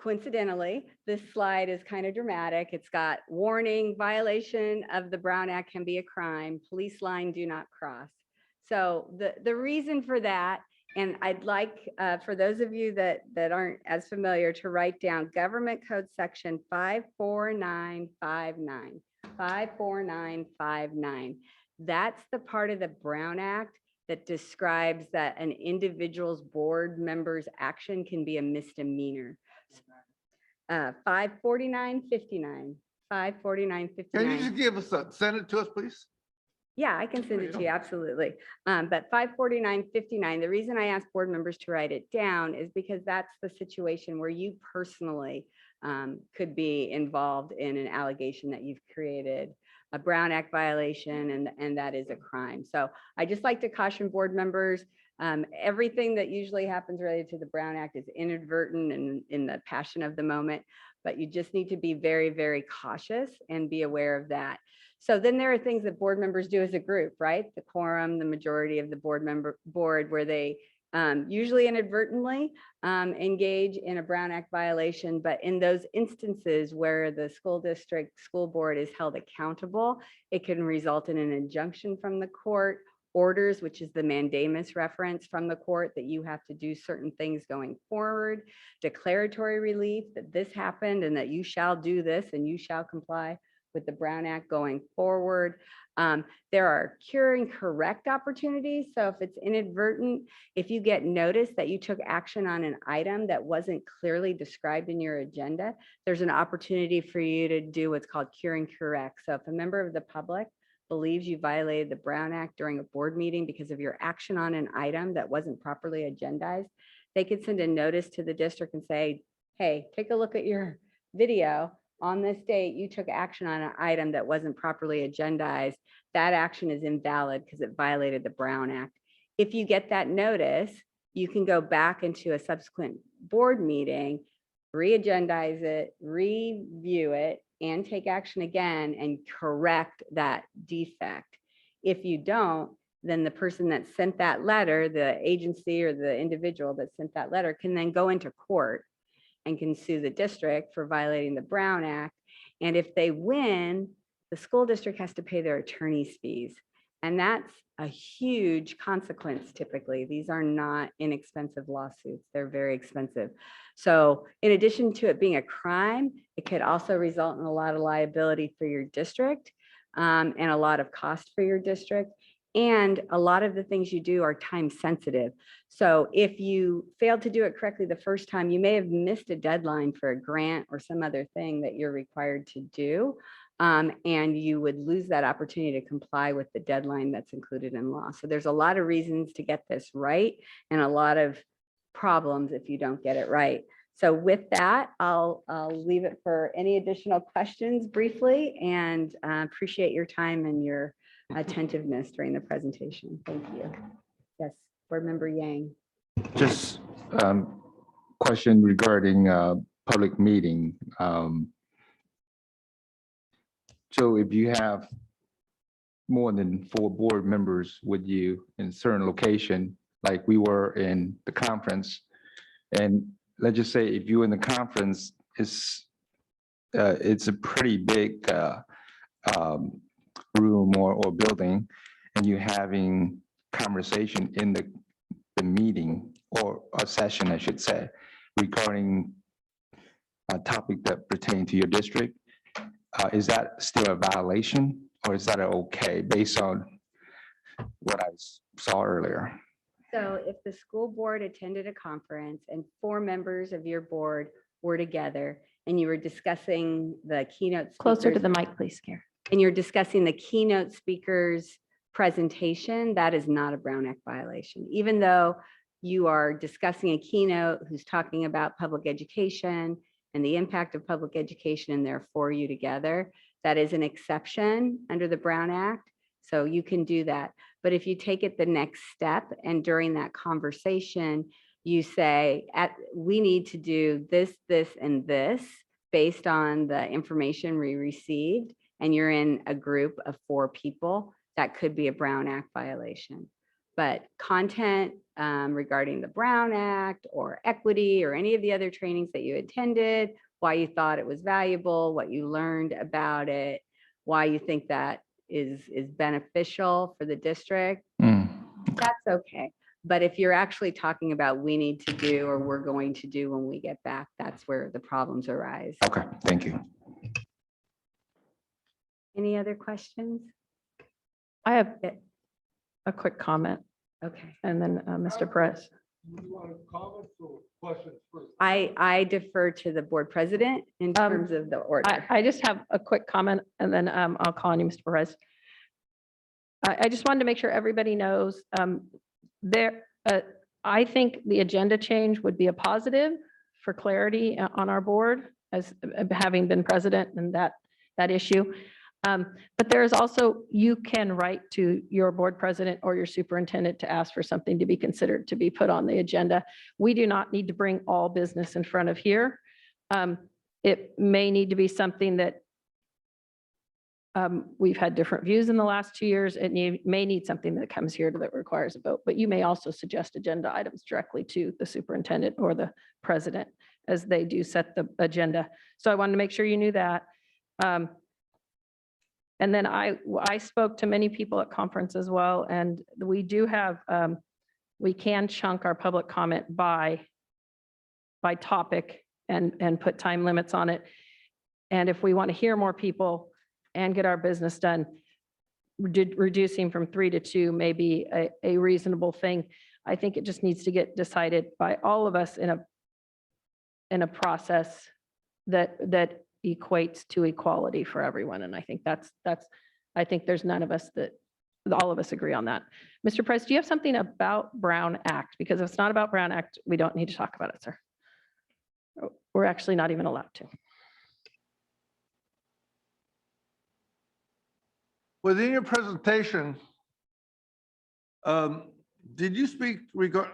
coincidentally, this slide is kind of dramatic. It's got warning, violation of the Brown Act can be a crime, police line do not cross. So the reason for that, and I'd like for those of you that aren't as familiar to write down Government Code Section 54959. 54959. That's the part of the Brown Act that describes that an individual's board member's action can be a misdemeanor. 54959. 54959. Can you just give us send it to us, please? Yeah, I can send it to you, absolutely. But 54959, the reason I asked board members to write it down is because that's the situation where you personally could be involved in an allegation that you've created a Brown Act violation, and that is a crime. So I just like to caution board members, everything that usually happens related to the Brown Act is inadvertent and in the passion of the moment, but you just need to be very, very cautious and be aware of that. So then there are things that board members do as a group, right? The quorum, the majority of the board where they usually inadvertently engage in a Brown Act violation. But in those instances where the school district, school board is held accountable, it can result in an injunction from the court, orders, which is the mandamus reference from the court that you have to do certain things going forward, declaratory relief that this happened and that you shall do this and you shall comply with the Brown Act going forward. There are cure and correct opportunities. So if it's inadvertent, if you get notice that you took action on an item that wasn't clearly described in your agenda, there's an opportunity for you to do what's called cure and correct. So if a member of the public believes you violated the Brown Act during a board meeting because of your action on an item that wasn't properly agendized, they could send a notice to the district and say, hey, take a look at your video. On this date, you took action on an item that wasn't properly agendized. That action is invalid because it violated the Brown Act. If you get that notice, you can go back into a subsequent board meeting, re-agendize it, review it, and take action again and correct that defect. If you don't, then the person that sent that letter, the agency or the individual that sent that letter, can then go into court and can sue the district for violating the Brown Act. And if they win, the school district has to pay their attorney's fees. And that's a huge consequence typically. These are not inexpensive lawsuits. They're very expensive. So in addition to it being a crime, it could also result in a lot of liability for your district and a lot of cost for your district. And a lot of the things you do are time sensitive. So if you failed to do it correctly the first time, you may have missed a deadline for a grant or some other thing that you're required to do. And you would lose that opportunity to comply with the deadline that's included in law. So there's a lot of reasons to get this right and a lot of problems if you don't get it right. So with that, I'll leave it for any additional questions briefly, and appreciate your time and your attentiveness during the presentation. Thank you. Yes, Board Member Yang. Just question regarding public meeting. So if you have more than 4 board members with you in a certain location, like we were in the conference, and let's just say if you're in the conference, it's a pretty big room or building, and you're having conversation in the meeting or a session, I should say, regarding a topic that pertains to your district, is that still a violation, or is that okay based on what I saw earlier? So if the school board attended a conference and 4 members of your board were together and you were discussing the keynote Closer to speakers, the mic, please, Karen. and you're discussing the keynote speaker's presentation, that is not a Brown Act violation. Even though you are discussing a keynote who's talking about public education and the impact of public education, and therefore you together, that is an exception under the Brown Act. So you can do that. But if you take it the next step and during that conversation, you say, we need to do this, this, and this based on the information we received, and you're in a group of 4 people, that could be a Brown Act violation. But content regarding the Brown Act or equity or any of the other trainings that you attended, why you thought it was valuable, what you learned about it, why you think that is beneficial for the district. That's okay. But if you're actually talking about we need to do or we're going to do when we get back, that's where the problems arise. Okay, thank you. Any other questions? I have a quick comment Okay. and then Mr. Perez. I defer to the board president in terms of the order. I just have a quick comment and then I'll call on you, Mr. Perez. I just wanted to make sure everybody knows I think the agenda change would be a positive for clarity on our board as having been president and that issue. But there is also, you can write to your board president or your superintendent to ask for something to be considered to be put on the agenda. We do not need to bring all business in front of here. It may need to be something that we've had different views in the last 2 years, and you may need something that comes here that requires a vote, but you may also suggest agenda items directly to the superintendent or the president as they do set the agenda. So I wanted to make sure you knew that. And then I spoke to many people at conference as well, and we do have, we can chunk our public comment by topic and put time limits on it. And if we want to hear more people and get our business done, reducing from 3 to 2 may be a reasonable thing. I think it just needs to get decided by all of us in a process that equates to equality for everyone. And I think I think there's none of us that, all of us agree on that. Mr. Price, do you have something about Brown Act? Because if it's not about Brown Act, we don't need to talk about it, sir. We're actually not even allowed to. Within your presentation, did you speak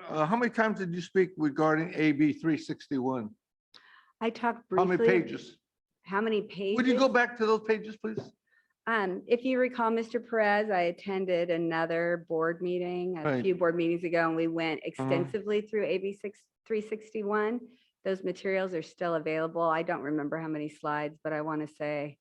how many times did you speak regarding AB 361? I talked How briefly. many pages? How many pages? Would you go back to those pages, please? If you recall, Mr. Perez, I attended another board meeting a Right. few board meetings ago, and we went extensively through AB 361. Those materials are still available. I don't remember how many slides, but I want to say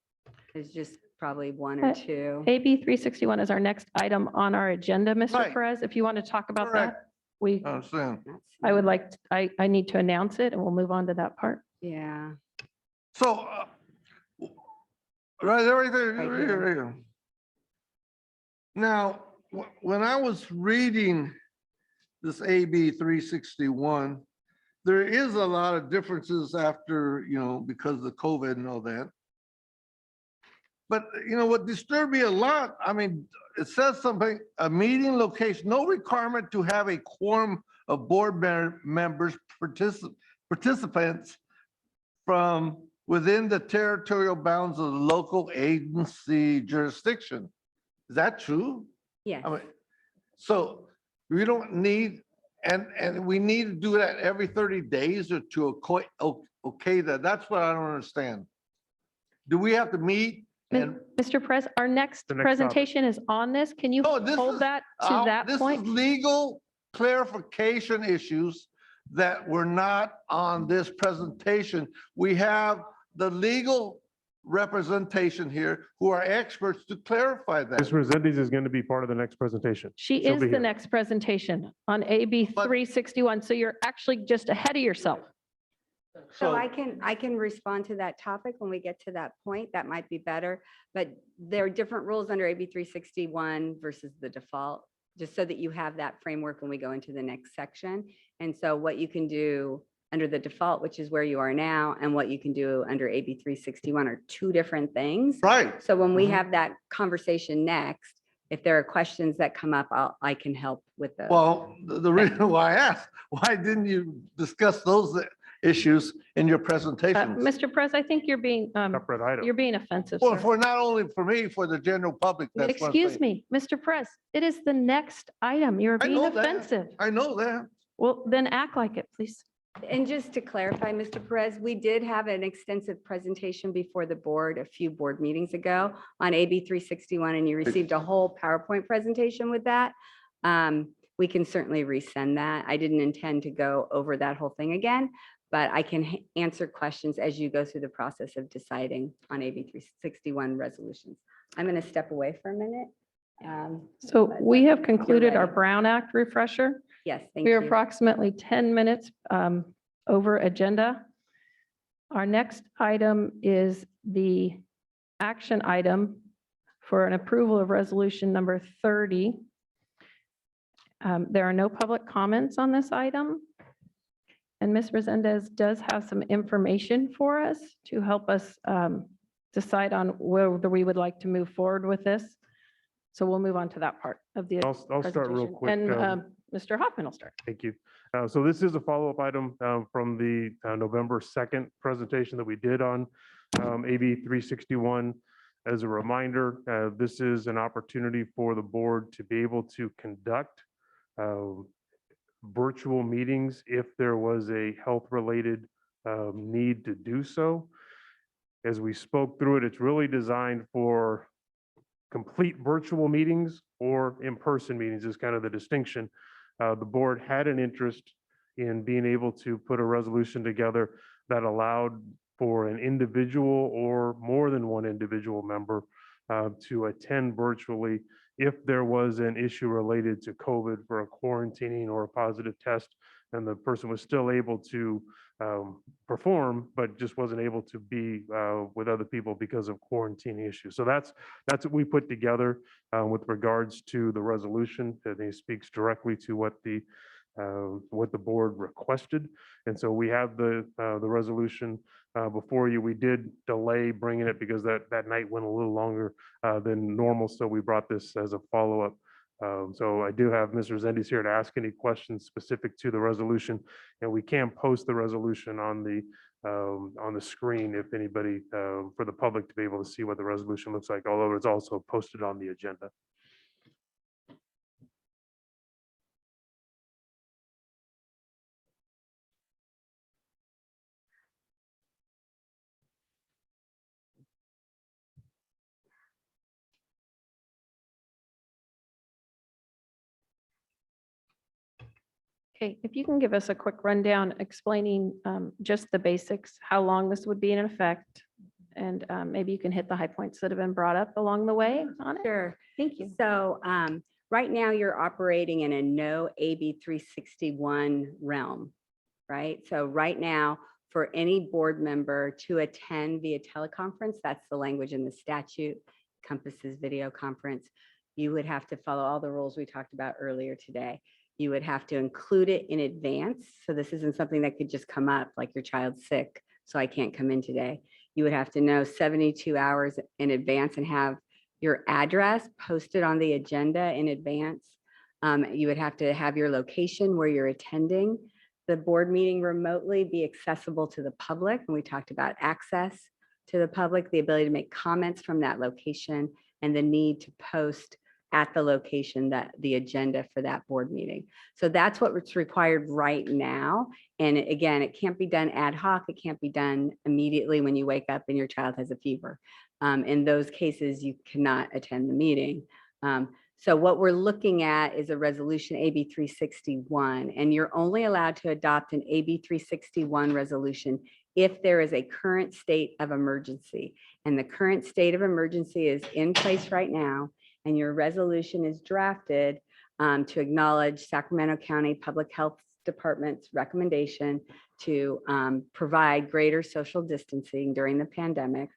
there's just probably 1 or 2. AB 361 is our next item on our agenda, Mr. Right. Perez. If you want to talk about Correct. that, we, I understand. I would like, I need to announce it and we'll move on to that part. Yeah. So, right there, right there, Right right here. here, right here. Now, when I was reading this AB 361, there is a lot of differences after, because of the COVID and all that. But, what disturbed me a lot, I mean, it says something, a meeting location, no requirement to have a quorum of board members, participants from within the territorial bounds of the local agency jurisdiction. Is that true? Yes. I mean, so we don't need, and we need to do that every 30 days or to okay that. That's what I don't understand. Do we have to meet? And Mr. Perez, our next The next presentation is on this. Can you No, this hold is- that to that this is point? legal clarification issues that were not on this presentation. We have the legal representation here who are experts to clarify Ms. that. Resendes is going to be part of the next presentation. She She'll is be the here. next presentation on AB But- 361. So you're actually just ahead of yourself. So I can respond to that topic when we get to that point. That might be better. But there are different rules under AB 361 versus the default, just so that you have that framework when we go into the next section. And so what you can do under the default, which is where you are now, and what you can do under AB 361 are 2 different things. Right. So when we Mhm. have that conversation next, if there are questions that come up, I can help with those. Well, the reason why I asked, why didn't you discuss those issues in your presentation? Mr. Perez, I think you're being Separate item. offensive, Well, sir. for not only for me, for the general public. That's what I'm Excuse saying. me, Mr. Perez, it is the next item. You're I being know that. offensive. I know that. Well, then act like it, please. And just to clarify, Mr. Perez, we did have an extensive presentation before the board a few board meetings ago on AB 361, and you received a whole PowerPoint presentation with that. we can certainly resend that. I didn't intend to go over that whole thing again, but I can answer questions as you go through the process of deciding on AB 361 resolutions. I'm going to step away for a minute. So but we have you're concluded our ready. Brown Act refresher. Yes, thank We are you. approximately 10 minutes over agenda. Our next item is the action item for an approval of resolution number 30. There are no public comments on this item. And Ms. Resendez does have some information for us to help us decide on whether we would like to move forward with this. So we'll move on to that part of the I'll start real presentation. quick. And Mr. Hoffman will start. Thank you. So this is a follow-up item from the November 2nd presentation that we did on AB 361. As a reminder, this is an opportunity for the board to be able to conduct virtual meetings if there was a health-related need to do so. As we spoke through it, it's really designed for complete virtual meetings or in-person meetings is kind of the distinction. The board had an interest in being able to put a resolution together that allowed for an individual or more than one individual member to attend virtually if there was an issue related to COVID for a quarantining or a positive test, and the person was still able to perform, but just wasn't able to be with other people because of quarantine issues. So that's what we put together with regards to the resolution. That it speaks directly to what the board requested. And so we have the resolution before you. We did delay bringing it because that night went a little longer than normal. So we brought this as a follow-up. So I do have Mr. Zendes here to ask any questions specific to the resolution, and we can post the resolution on the screen if anybody, for the public to be able to see what the resolution looks like, although it's also posted on the agenda. Okay, if you can give us a quick rundown explaining just the basics, how long this would be in effect, and maybe you can hit the high points that have been brought up along the way on it. Sure. Thank you. So right now you're operating in a no AB 361 realm, right? So right now, for any board member to attend via teleconference, that's the language in the statute, encompasses video conference, you would have to follow all the rules we talked about earlier today. You would have to include it in advance. So this isn't something that could just come up like your child's sick, so I can't come in today. You would have to know 72 hours in advance and have your address posted on the agenda in advance. You would have to have your location where you're attending the board meeting remotely, be accessible to the public. And we talked about access to the public, the ability to make comments from that location, and the need to post at the location that the agenda for that board meeting. So that's what's required right now. And again, it can't be done ad hoc. It can't be done immediately when you wake up and your child has a fever. In those cases, you cannot attend the meeting. So what we're looking at is a resolution AB 361, and you're only allowed to adopt an AB 361 resolution if there is a current state of emergency. And the current state of emergency is in place right now. And your resolution is drafted to acknowledge Sacramento County Public Health Department's recommendation to provide greater social distancing during the pandemic.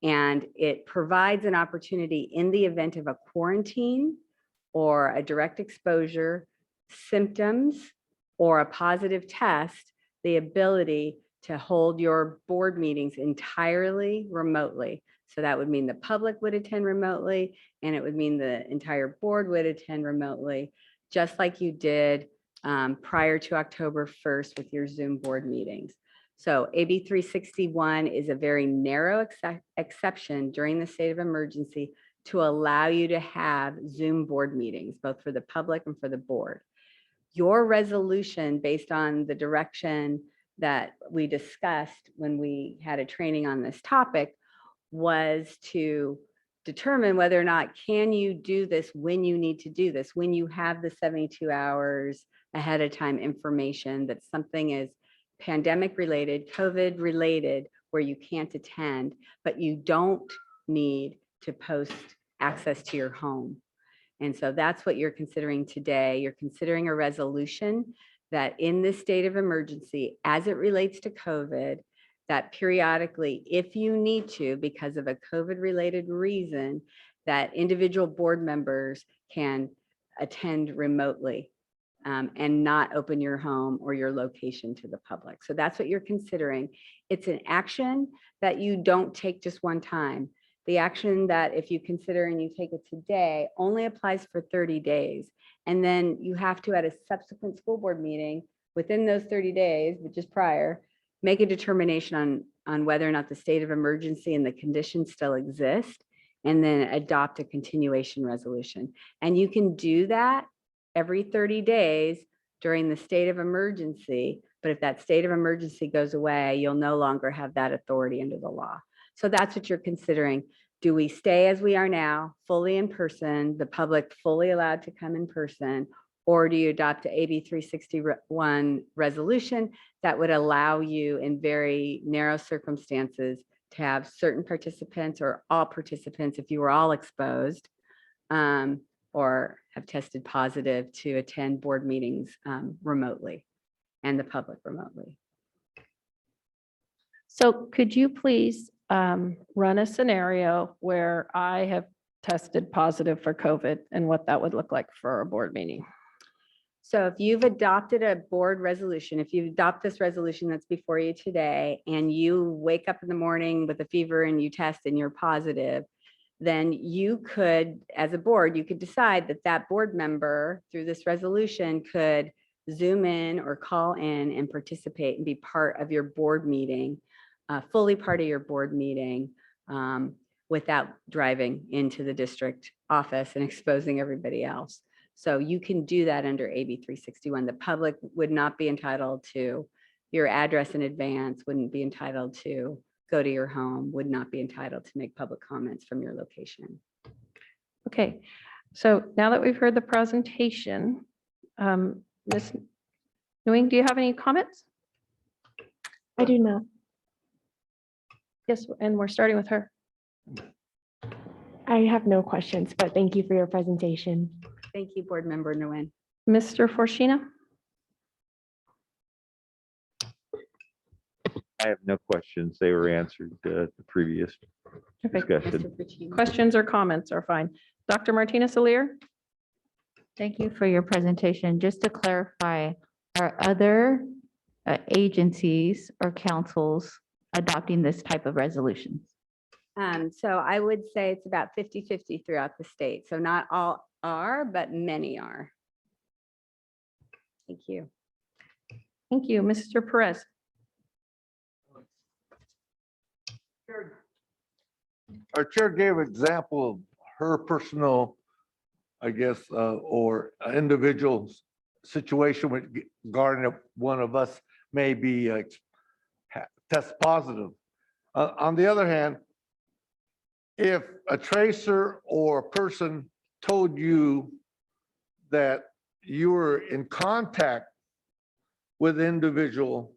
And it provides an opportunity in the event of a quarantine or a direct exposure, symptoms, or a positive test, the ability to hold your board meetings entirely remotely. So that would mean the public would attend remotely, and it would mean the entire board would attend remotely, just like you did prior to October 1st with your Zoom board meetings. So AB 361 is a very narrow exception during the state of emergency to allow you to have Zoom board meetings, both for the public and for the board. Your resolution, based on the direction that we discussed when we had a training on this topic, was to determine whether or not can you do this when you need to do this, when you have the 72 hours ahead of time information that something is pandemic related, COVID related, where you can't attend, but you don't need to post access to your home. And so that's what you're considering today. You're considering a resolution that in this state of emergency, as it relates to COVID, that periodically, if you need to, because of a COVID-related reason, that individual board members can attend remotely and not open your home or your location to the public. So that's what you're considering. It's an action that you don't take just one time. The action that if you consider and you take it today only applies for 30 days. And then you have to, at a subsequent school board meeting, within those 30 days, which is prior, make a determination on whether or not the state of emergency and the conditions still exist, and then adopt a continuation resolution. And you can do that every 30 days during the state of emergency. But if that state of emergency goes away, you'll no longer have that authority under the law. So that's what you're considering. Do we stay as we are now, fully in person, the public fully allowed to come in person? Or do you adopt a AB 361 resolution that would allow you in very narrow circumstances to have certain participants or all participants, if you were all exposed or have tested positive, to attend board meetings remotely and the public remotely? So could you please run a scenario where I have tested positive for COVID and what that would look like for a board meeting? So if you've adopted a board resolution, if you adopt this resolution that's before you today, and you wake up in the morning with a fever and you test and you're positive, then you could, as a board, you could decide that that board member through this resolution could Zoom in or call in and participate and be part of your board meeting, fully part of your board meeting, without driving into the district office and exposing everybody else. So you can do that under AB 361. The public would not be entitled to your address in advance, wouldn't be entitled to go to your home, would not be entitled to make public comments from your location. Okay, so now that we've heard the presentation, Ms. Nguyen, do you have any comments? I do not. Yes, and we're starting with her. I have no questions, but thank you for your presentation. Thank you, Board Member Nguyen. Mr. Forshina? I have no questions. They were answered the previous Perfect. discussion. Mr. Puccini. Questions or comments are fine. Dr. Martinez Alier? Thank you for your presentation. Just to clarify, are other agencies or councils adopting this type of resolutions? So I would say it's about 50-50 throughout the state. So not all are, but many are. Thank you. Thank you. Mr. Perez? Our chair gave example of her personal, I guess, or individual situation with regarding one of us may be test positive. On the other hand, if a tracer or a person told you that you were in contact with an individual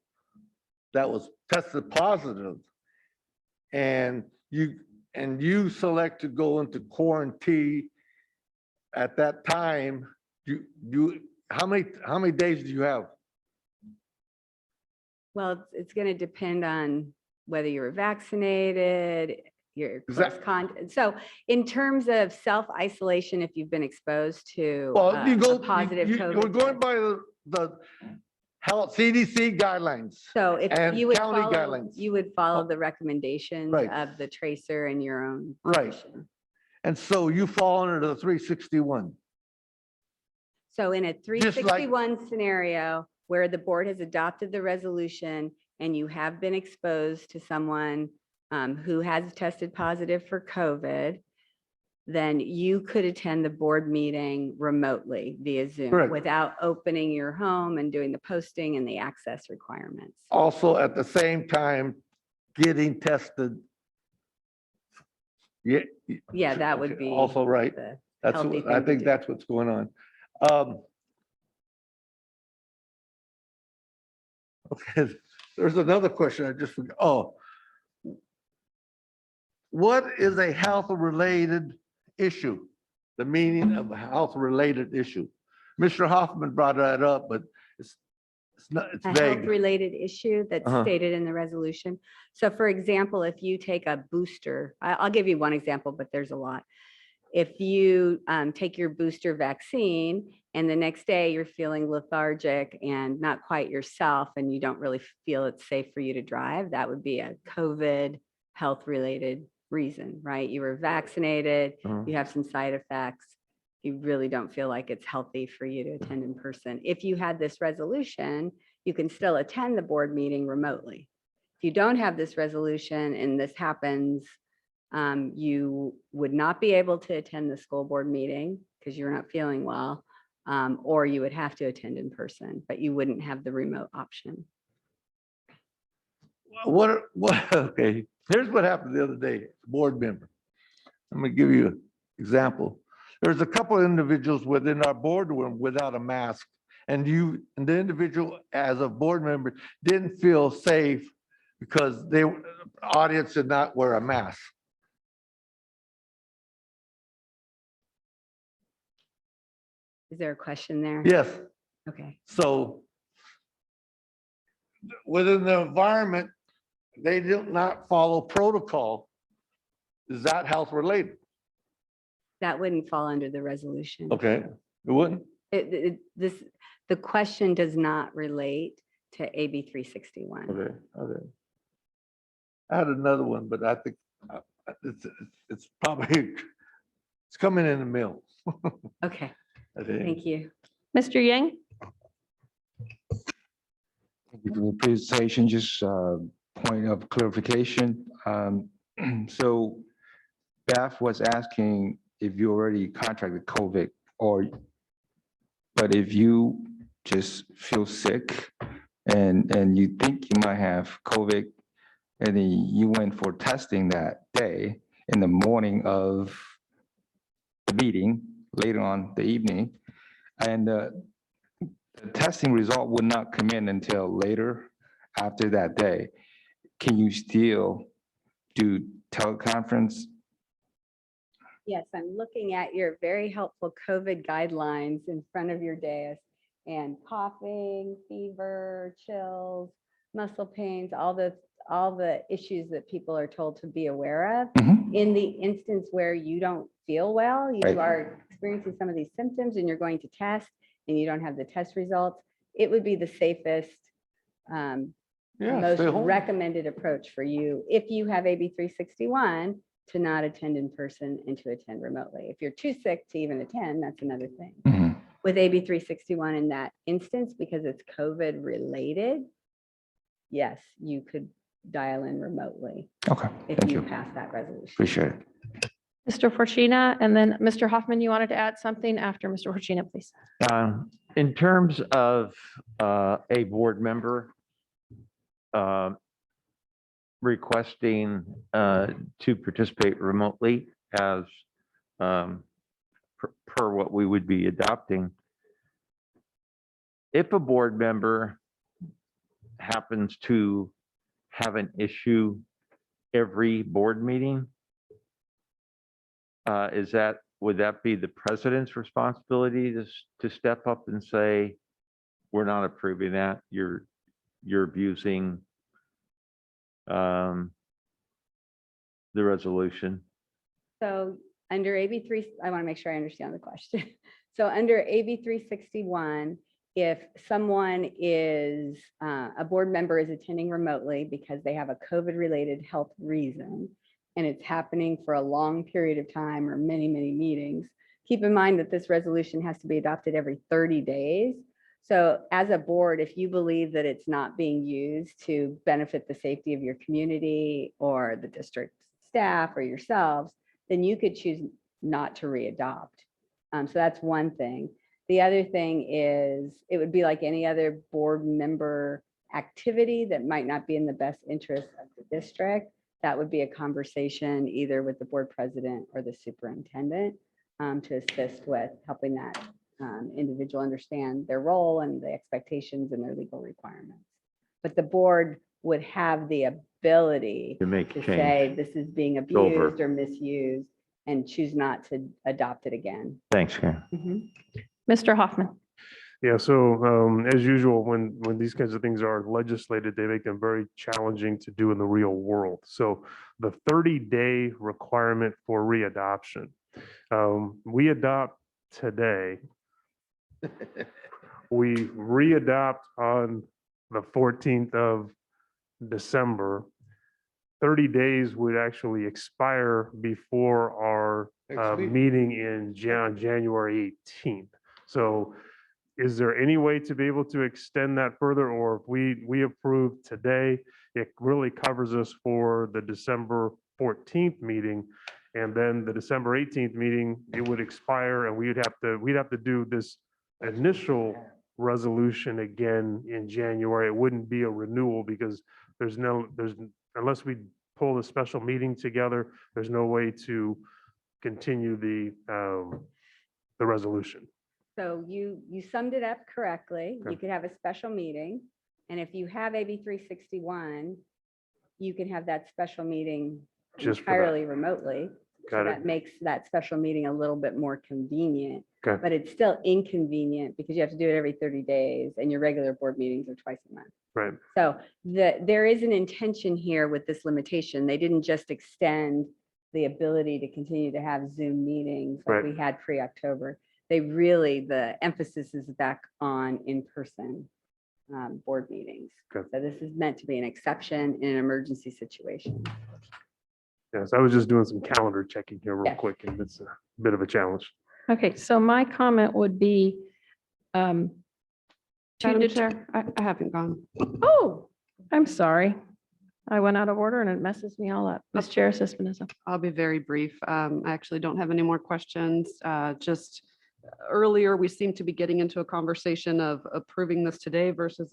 that was tested positive, and you select to go into quarantine at that time, how many days do you have? Well, it's going to depend on whether you were vaccinated, your close contact. So in terms of self-isolation, if you've been exposed to Well, a positive you're COVID going test. by the health CDC guidelines. So if and you would county follow, guidelines. you would follow the recommendations Right. of the tracer and your own Right. physician. And so you fall under the 361. So in a Just like- 361 scenario where the board has adopted the resolution and you have been exposed to someone who has tested positive for COVID, then you could attend the board meeting remotely via Zoom Correct. without opening your home and doing the posting and the access requirements. Also, at the same time, getting tested, Yeah. Yeah, that would okay, be. Also right. the That's, healthy what- I thing to think do. that's what's going on. Okay, there's another question I just forgot. Oh. What is a health-related issue? The meaning of a health-related issue. Mr. Hoffman brought that up, but it's not, it's A vague. health-related issue that's Uh-huh. stated in the resolution. So for example, if you take a booster, I'll give you one example, but there's a lot. If you take your booster vaccine and the next day you're feeling lethargic and not quite yourself and you don't really feel it's safe for you to drive, that would be a COVID health-related reason, right? You were vaccinated, Mhm. you have some side effects. You really don't feel like it's healthy for you to attend in person. If you had this resolution, you can still attend the board meeting remotely. If you don't have this resolution and this happens, you would not be able to attend the school board meeting because you're not feeling well, or you would have to attend in person, but you wouldn't have the remote option. Okay, here's what happened the other day, board member. I'm gonna give you an example. There's a couple of individuals within our boardroom without a mask. And the individual as a board member didn't feel safe because the audience did not wear a mask. Is there a question there? Yes, Okay. so within the environment, they did not follow protocol. Is that health related? That wouldn't fall under the resolution. Okay, it wouldn't? The question does not relate to AB 361. Okay, okay. I had another one, but I think it's probably, it's coming in the mail. Okay, I think. thank you. Mr. Yang? Thank you for the presentation. Just point of clarification. So Beth was asking if you already contracted COVID but if you just feel sick and you think you might have COVID and then you went for testing that day in the morning of the meeting, later on the evening, and the testing result would not come in until later after that day, can you still do teleconference? Yes, I'm looking at your very helpful COVID guidelines in front of your dais, and coughing, fever, chills, muscle pains, all the issues that people are told to be aware of. Mhm. In the instance where you don't feel well, you Right. are experiencing some of these symptoms and you're going to test and you don't have the test results, it would be the safest, Yeah, most stay home. recommended approach for you if you have AB 361 to not attend in person and to attend remotely. If you're too sick to even attend, that's another thing. Mhm. With AB 361 in that instance, because it's COVID related, yes, you could dial in remotely Okay, if thank you you. pass that resolution. Appreciate it. Mr. Forshina, and then Mr. Hoffman, you wanted to add something after Mr. Forshina, please. In terms of a board member requesting to participate remotely as per what we would be adopting, if a board member happens to have an issue every board meeting, would that be the president's responsibility to step up and say, we're not approving that, you're abusing the resolution? So under AB 3, I want to make sure I understand the question. So under AB 361, if someone is, a board member is attending remotely because they have a COVID-related health reason, and it's happening for a long period of time or many, many meetings, keep in mind that this resolution has to be adopted every 30 days. So as a board, if you believe that it's not being used to benefit the safety of your community or the district staff or yourselves, then you could choose not to readopt. So that's one thing. The other thing is it would be like any other board member activity that might not be in the best interest of the district. that would be a conversation either with the board president or the superintendent to assist with helping that individual understand their role and the expectations and their legal requirements. But the board would have the ability To make to a say change. this is being over. abused or misused and choose not to adopt it again. Thanks, Karen. Mr. Hoffman. Yeah, so as usual, when these kinds of things are legislated, they make them very challenging to do in the real world. So the 30-day requirement for readoption, we adopt today. We readopt on the 14th of December. 30 days would actually expire before our Next week. meeting in January 18th. So is there any way to be able to extend that further, or if we approve today, it really covers us for the December 14th meeting, and then the December 18th meeting, it would expire, and we'd have to do this initial resolution again in January. It wouldn't be a renewal because unless we pull a special meeting together, there's no way to continue the resolution. So you summed it up correctly. You Okay. could have a special meeting. And if you have AB 361, you can have that special meeting Just for that. entirely remotely. So Got it. that makes that special meeting a little bit more convenient. Okay. But it's still inconvenient because you have to do it every 30 days and your regular board meetings are twice a month. Right. So there is an intention here with this limitation. They didn't just extend the ability to continue to have Zoom meetings like Right. we had pre-October. The emphasis is back on in-person board meetings. Okay. So this is meant to be an exception in an emergency situation. Yes, I was just doing some calendar checking here real Yes. quick, and it's a bit of a challenge. Okay, so my comment would be to Madam det- Chair, I haven't gone. Oh, I'm sorry. I went out of order and it messes me all up. Ms. Chair Espinoza. I'll be very brief. I actually don't have any more questions. Just earlier, we seemed to be getting into a conversation of approving this today versus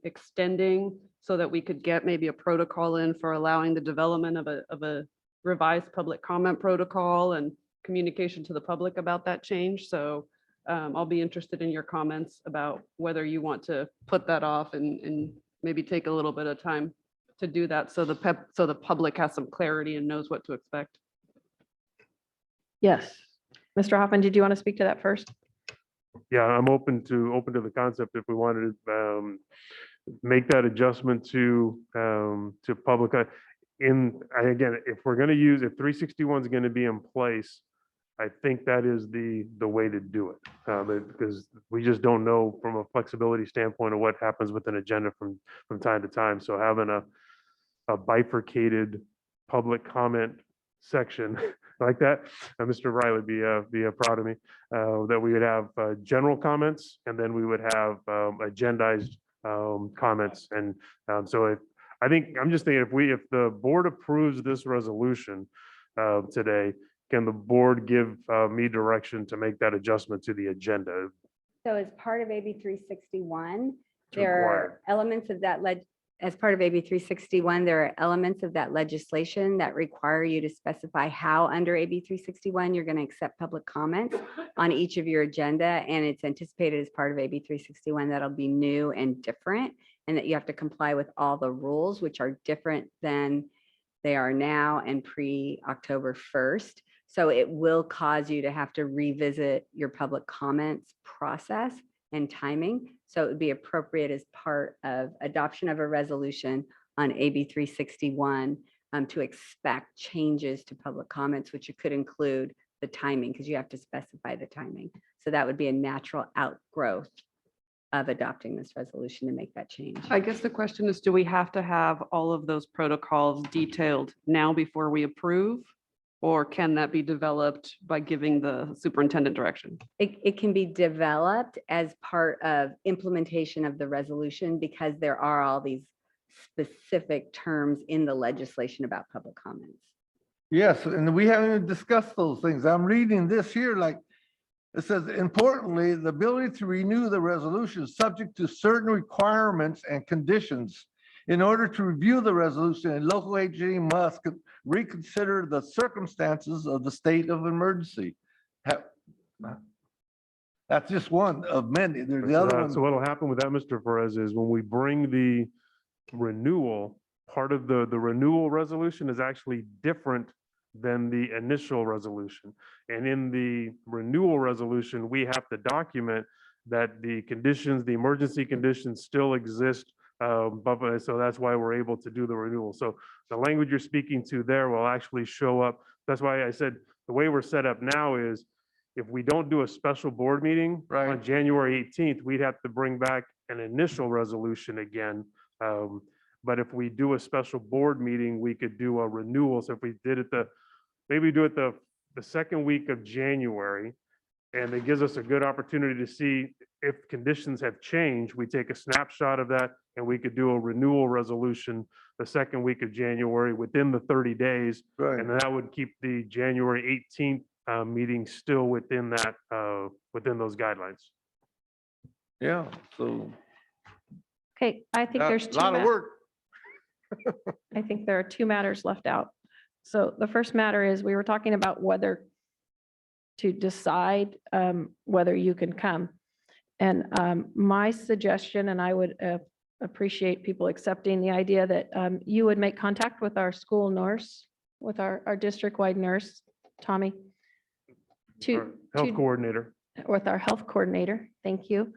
extending so that we could get maybe a protocol in for allowing the development of a revised public comment protocol and communication to the public about that change. So I'll be interested in your comments about whether you want to put that off and maybe take a little bit of time to do that so the public has some clarity and knows what to expect. Yes. Mr. Hoffman, did you want to speak to that first? Yeah, I'm open to the concept if we wanted to make that adjustment to public. Again, if we're going to use, if 361 is going to be in place, I think that is the way to do it. Because we just don't know from a flexibility standpoint of what happens with an agenda from time to time. So having a bifurcated public comment section like that, Mr. Riley be proud of me, that we would have general comments and then we would have agendized comments. And so I think, I'm just thinking if the board approves this resolution today, can the board give me direction to make that adjustment to the agenda? So as part of AB 361, It's there are required. elements of that as part of AB 361, there are elements of that legislation that require you to specify how under AB 361 you're going to accept public comments on each of your agenda. And it's anticipated as part of AB 361 that'll be new and different, and that you have to comply with all the rules, which are different than they are now and pre-October 1st. So it will cause you to have to revisit your public comments process and timing. So it would be appropriate as part of adoption of a resolution on AB 361 to expect changes to public comments, which could include the timing, because you have to specify the timing. So that would be a natural outgrowth of adopting this resolution to make that change. I guess the question is, do we have to have all of those protocols detailed now before we approve? Or can that be developed by giving the superintendent direction? It can be developed as part of implementation of the resolution because there are all these specific terms in the legislation about public comments. Yes, and we haven't even discussed those things. I'm reading this here, like, it says, importantly, the ability to renew the resolution is subject to certain requirements and conditions, In order to review the resolution, a local agency must reconsider the circumstances of the state of emergency. That's just one of many. There's the other one. So what'll happen with that, Mr. Perez, is when we bring the renewal, part of the renewal resolution is actually different than the initial resolution. And in the renewal resolution, we have to document that the conditions, the emergency conditions still exist. But so that's why we're able to do the renewal. So the language you're speaking to there will actually show up. That's why I said the way we're set up now is if we don't do a special board meeting on Right. January 18th, we'd have to bring back an initial resolution again. But if we do a special board meeting, we could do a renewal. So if we did it maybe do it the second week of January, and it gives us a good opportunity to see if conditions have changed. We take a snapshot of that and we could do a renewal resolution the second week of January within the 30 days. Right. And that would keep the January 18th meeting still within that, within those guidelines. Yeah, so Okay, I think a there's two. lot of work. I think there are two matters left out. So the first matter is we were talking about whether to decide whether you can come. And my suggestion, and I would appreciate people accepting the idea that you would make contact with our school nurse, with our district-wide nurse, Tommy, Our health coordinator. with our health coordinator, thank you,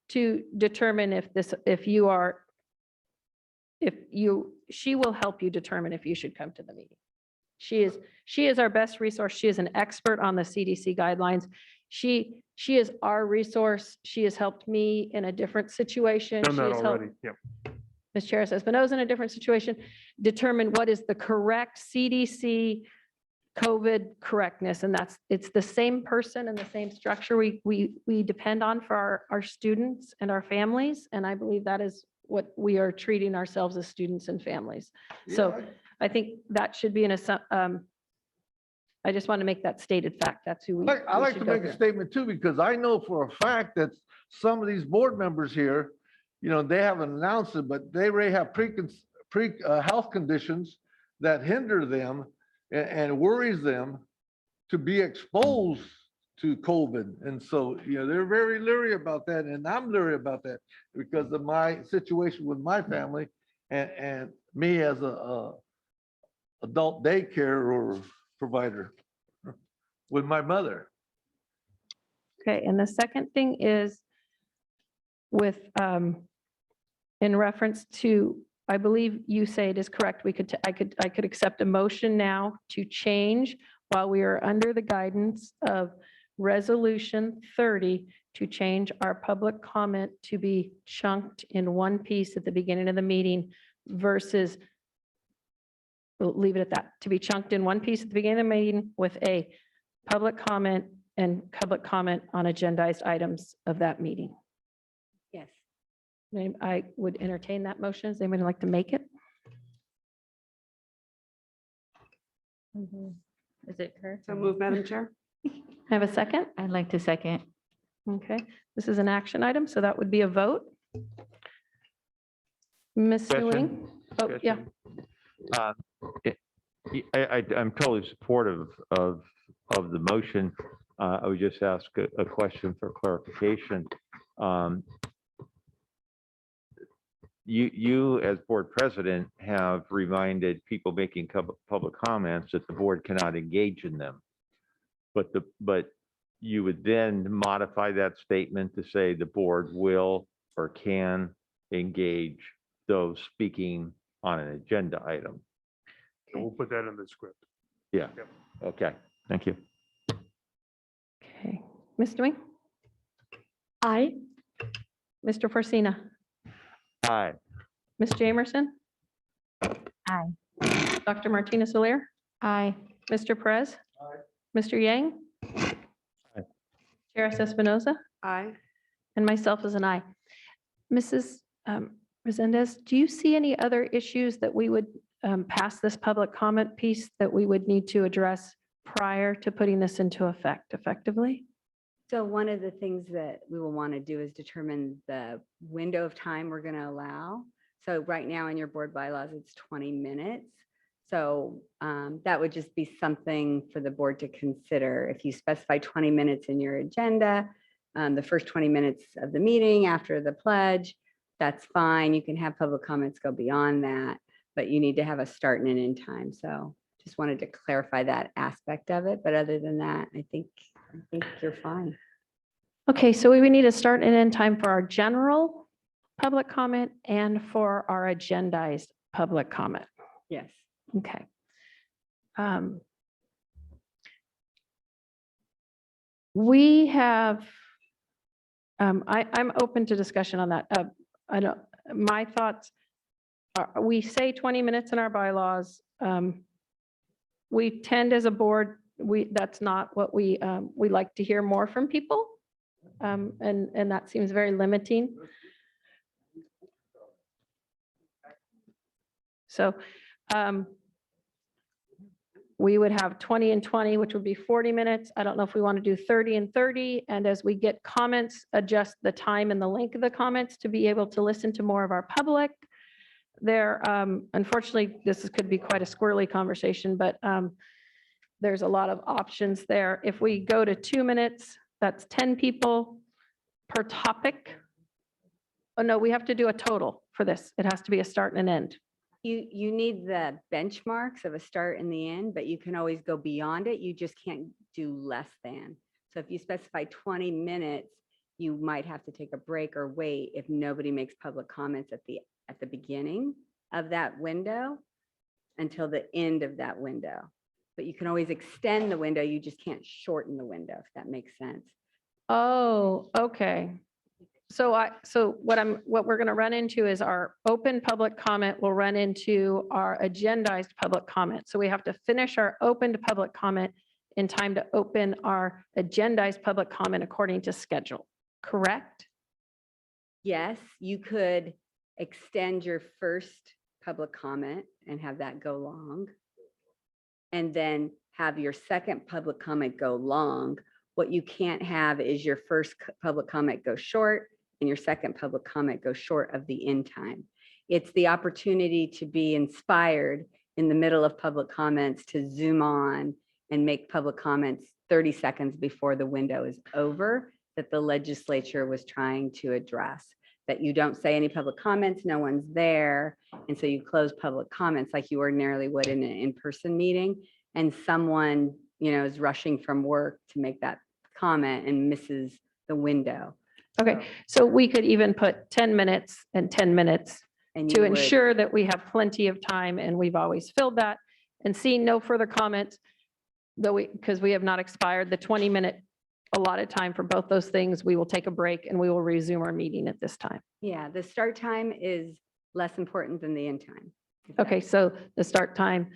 to determine she will help you determine if you should come to the meeting. She is our best resource. She is an expert on the CDC guidelines. She is our resource. She has helped me in a different situation. Done She that has helped already. Yep. Ms. Charis Espinoza in a different situation, determine what is the correct CDC COVID correctness. And it's the same person and the same structure we depend on for our students and our families. And I believe that is what we are treating ourselves as students and families. So I think that should be I just want to make that stated fact. That's who we. I like to should go make a through. statement too, because I know for a fact that some of these board members here, they haven't announced it, but they already have health conditions that hinder them and worries them to be exposed to COVID. And so, they're very leery about that. And I'm leery about that because of my situation with my family and me as a adult daycare or provider with my mother. Okay, and the second thing is with, in reference to, I believe you say it is correct, I could accept a motion now to change while we are under the guidance of Resolution 30 to change our public comment to be chunked in one piece at the beginning of the meeting versus, we'll leave it at that, to be chunked in one piece at the beginning of the meeting with a public comment and public comment on agendized items of that meeting. Yes. I would entertain that motion. Does anybody like to make it? Is it her? So move, Madam Chair. Have a second? I'd like to second. Okay, this is an action item, so that would be a vote. Ms. Nguyen? Oh, yeah. I'm totally supportive of the motion. I would just ask a question for clarification. You as board president have reminded people making public comments that the board cannot engage in them. But you would then modify that statement to say the board will or can engage those speaking on an agenda item. And we'll put that in the script. Yeah, Yep. okay, thank you. Okay, Ms. Nguyen? Aye. Mr. Forcina? Aye. Ms. Jamerson? Aye. Dr. Martina Soler? Aye. Mr. Perez? Mr. Yang? Aye. Charis Espinoza? Aye. And myself as an aye. Mrs. Resendez, do you see any other issues that we would pass this public comment piece that we would need to address prior to putting this into effect effectively? So one of the things that we will want to do is determine the window of time we're going to allow. So right now in your board bylaws, it's 20 minutes. So that would just be something for the board to consider. If you specify 20 minutes in your agenda, the first 20 minutes of the meeting after the pledge, that's fine. You can have public comments go beyond that, but you need to have a start and an end time. So just wanted to clarify that aspect of it. But other than that, I think you're fine. Okay, so we would need a start and end time for our general public comment and for our agendized public comment. Yes. Okay. We have, I'm open to discussion on that. I don't, my thoughts are, we say 20 minutes in our bylaws. We tend as a board, that's not what we like to hear more from people. And that seems very limiting. So we would have 20 and 20, which would be 40 minutes. I don't know if we want to do 30 and 30. And as we get comments, adjust the time and the length of the comments to be able to listen to more of our public. There, unfortunately, could be quite a squirrely conversation, but there's a lot of options there. If we go to 2 minutes, that's 10 people per topic. Oh, no, we have to do a total for this. It has to be a start and an end. You need the benchmarks of a start and the end, but you can always go beyond it. You just can't do less than. So if you specify 20 minutes, you might have to take a break or wait if nobody makes public comments at the beginning of that window until the end of that window. But you can always extend the window. You just can't shorten the window, if that makes sense. Oh, okay. So what we're going to run into is our open public comment will run into our agendized public comment. So we have to finish our open to public comment in time to open our agendized public comment according to schedule, correct? Yes, you could extend your first public comment and have that go long. And then have your second public comment go long. What you can't have is your first public comment go short and your second public comment go short of the end time. It's the opportunity to be inspired in the middle of public comments to zoom on and make public comments 30 seconds before the window is over that the legislature was trying to address. That you don't say any public comments, no one's there. And so you close public comments like you ordinarily would in an in-person meeting. And someone, is rushing from work to make that comment and misses the window. Okay, so we could even put 10 minutes and 10 minutes And to you would- ensure that we have plenty of time, and we've always filled that. And seeing no further comments, because we have not expired the 20-minute allotted time for both those things, we will take a break and we will resume our meeting at this time. Yeah, the start time is less important than the end time. if Okay, that- so the start time,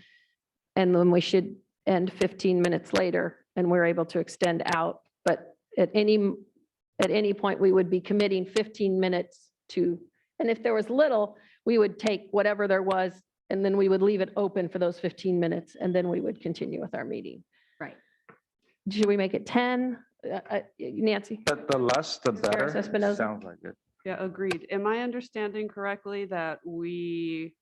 and then we should end 15 minutes later, and we're able to extend out. But at any point, we would be committing 15 minutes to, and if there was little, we would take whatever there was, and then we would leave it open for those 15 minutes, and then we would continue with our meeting. Right. Should we make it 10? Nancy? But the less, the Harris better. Espinoza? Sounds like it. Yeah, agreed. Am I understanding correctly that we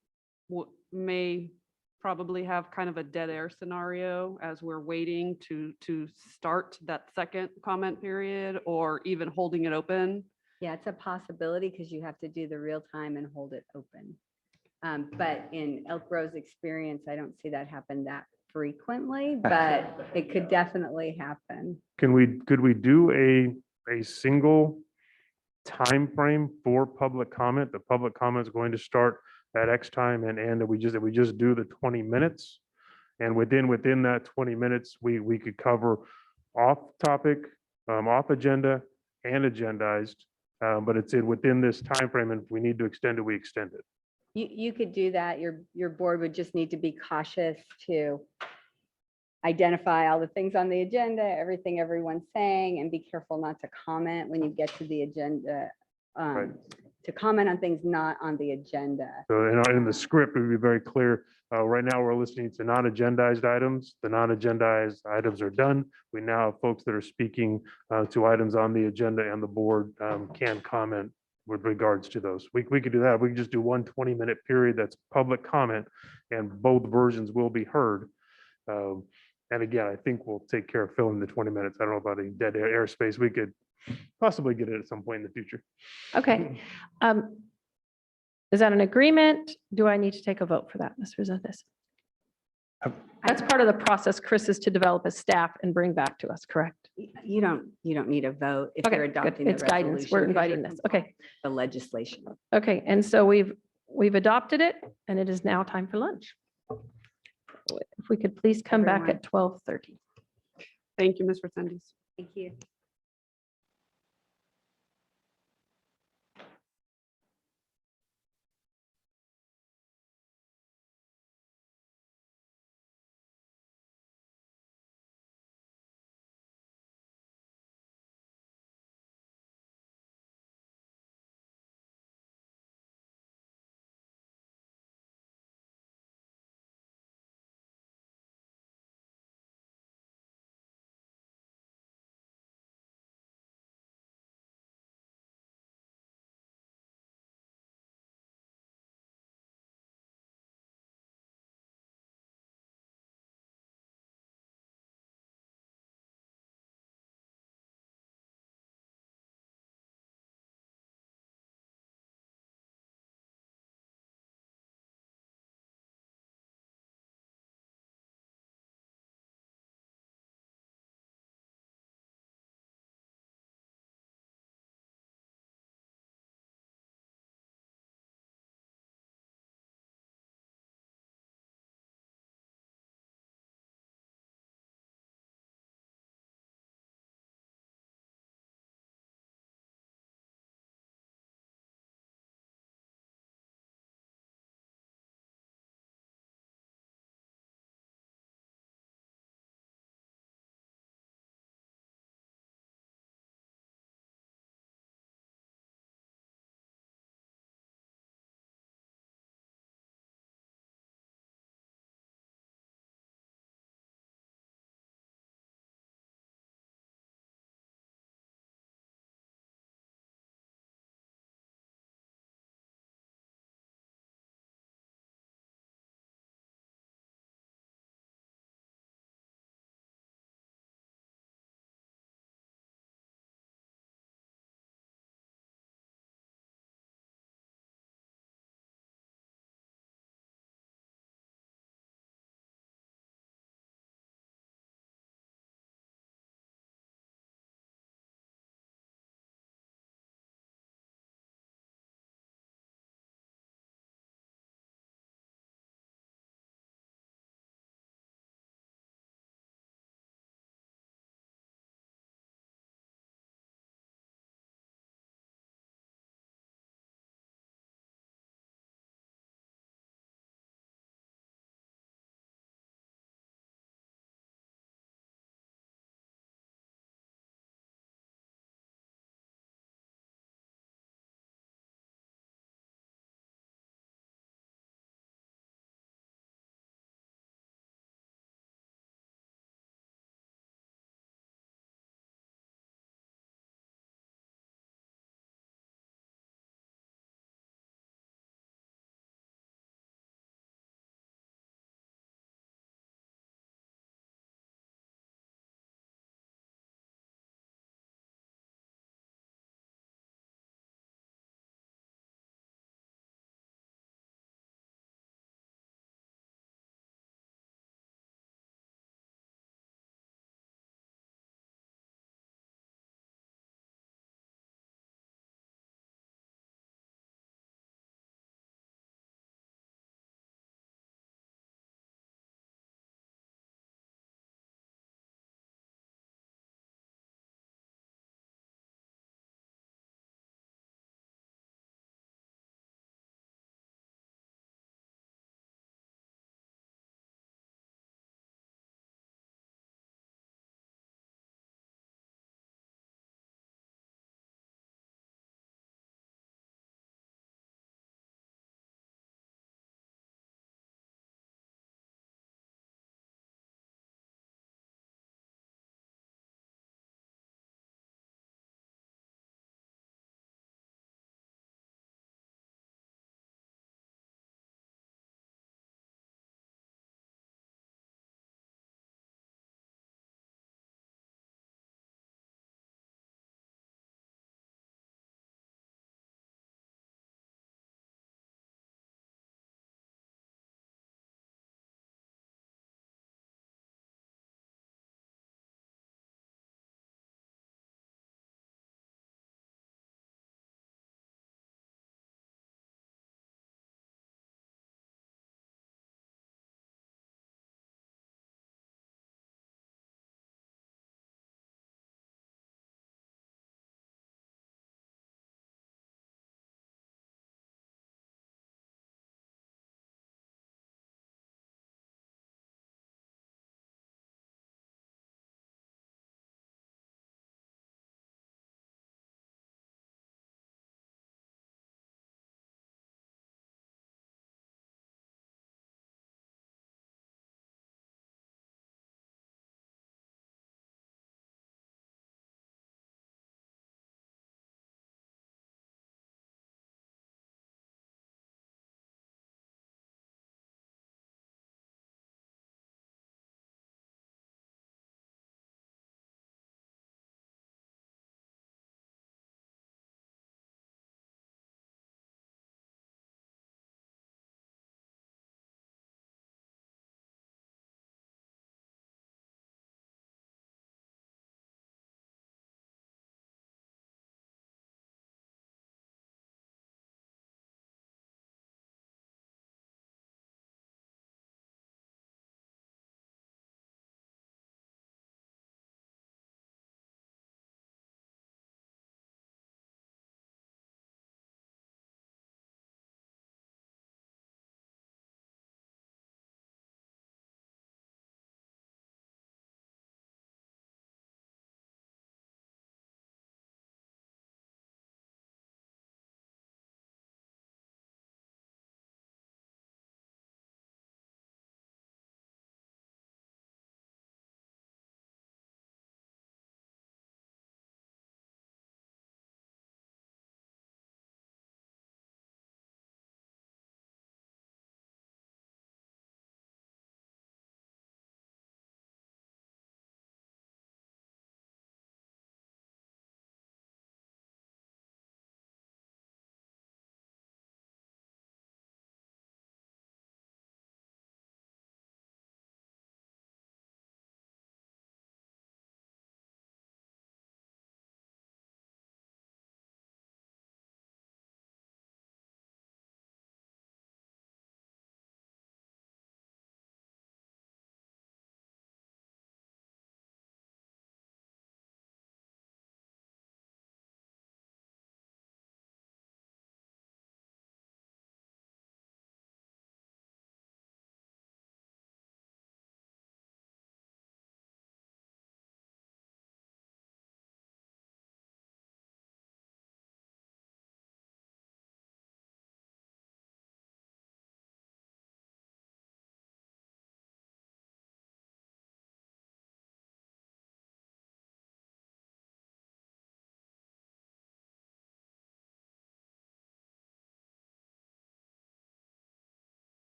may probably have kind of a dead air scenario as we're waiting to start that second comment period, or even holding it open? Yeah, it's a possibility because you have to do the real time and hold it open. But in Elk Grove's experience, I don't see that happen that frequently, but it could definitely happen. Could we do a single time frame for public comment? The public comment is going to start at X time and end, that we just do the 20 minutes. And within that 20 minutes, we could cover off topic, off agenda and agendized. But it's within this time frame, and if we need to extend it, we extend it. You could do that. Your board would just need to be cautious to identify all the things on the agenda, everything everyone's saying, and be careful not to comment when you get to the agenda. Right. To comment on things not on the agenda. So in the script, it would be very clear. Right now, we're listening to non-agendized items. The non-agendized items are done. We now have folks that are speaking to items on the agenda, and the board can comment with regards to those. We could do that. We could just do 1 20-minute period that's public comment and both versions will be heard. And again, I think we'll take care of filling the 20 minutes. I don't know about any dead airspace. We could possibly get it at some point in the future. Okay. Is that an agreement? Do I need to take a vote for that, Ms. Resendez? That's part of the process, Chris, is to develop a staff and bring back to us, correct? You don't need a vote if Okay, you're good. adopting the It's guidance. We're resolution, 'cause you're inviting this. Okay. complying with the legislation. Okay, and so we've adopted it and it is now time for lunch. If we could please come back Everyone. at 12:30. Thank you, Ms. Resendes. Thank you.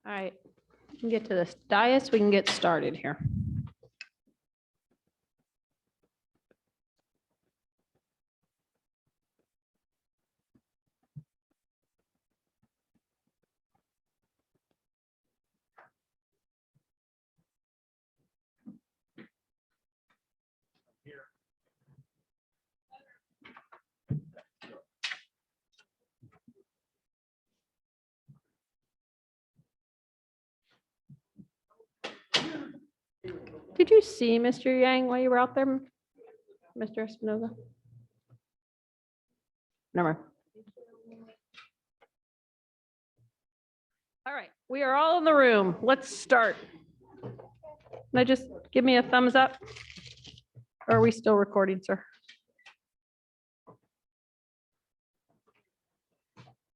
All right, we can get to this dais. We can get started here. Did you see Mr. Yang while you were out there, Mr. Espinoza? Never. All right, we are all in the room. Let's start. Now just give me a thumbs up. Or are we still recording, sir?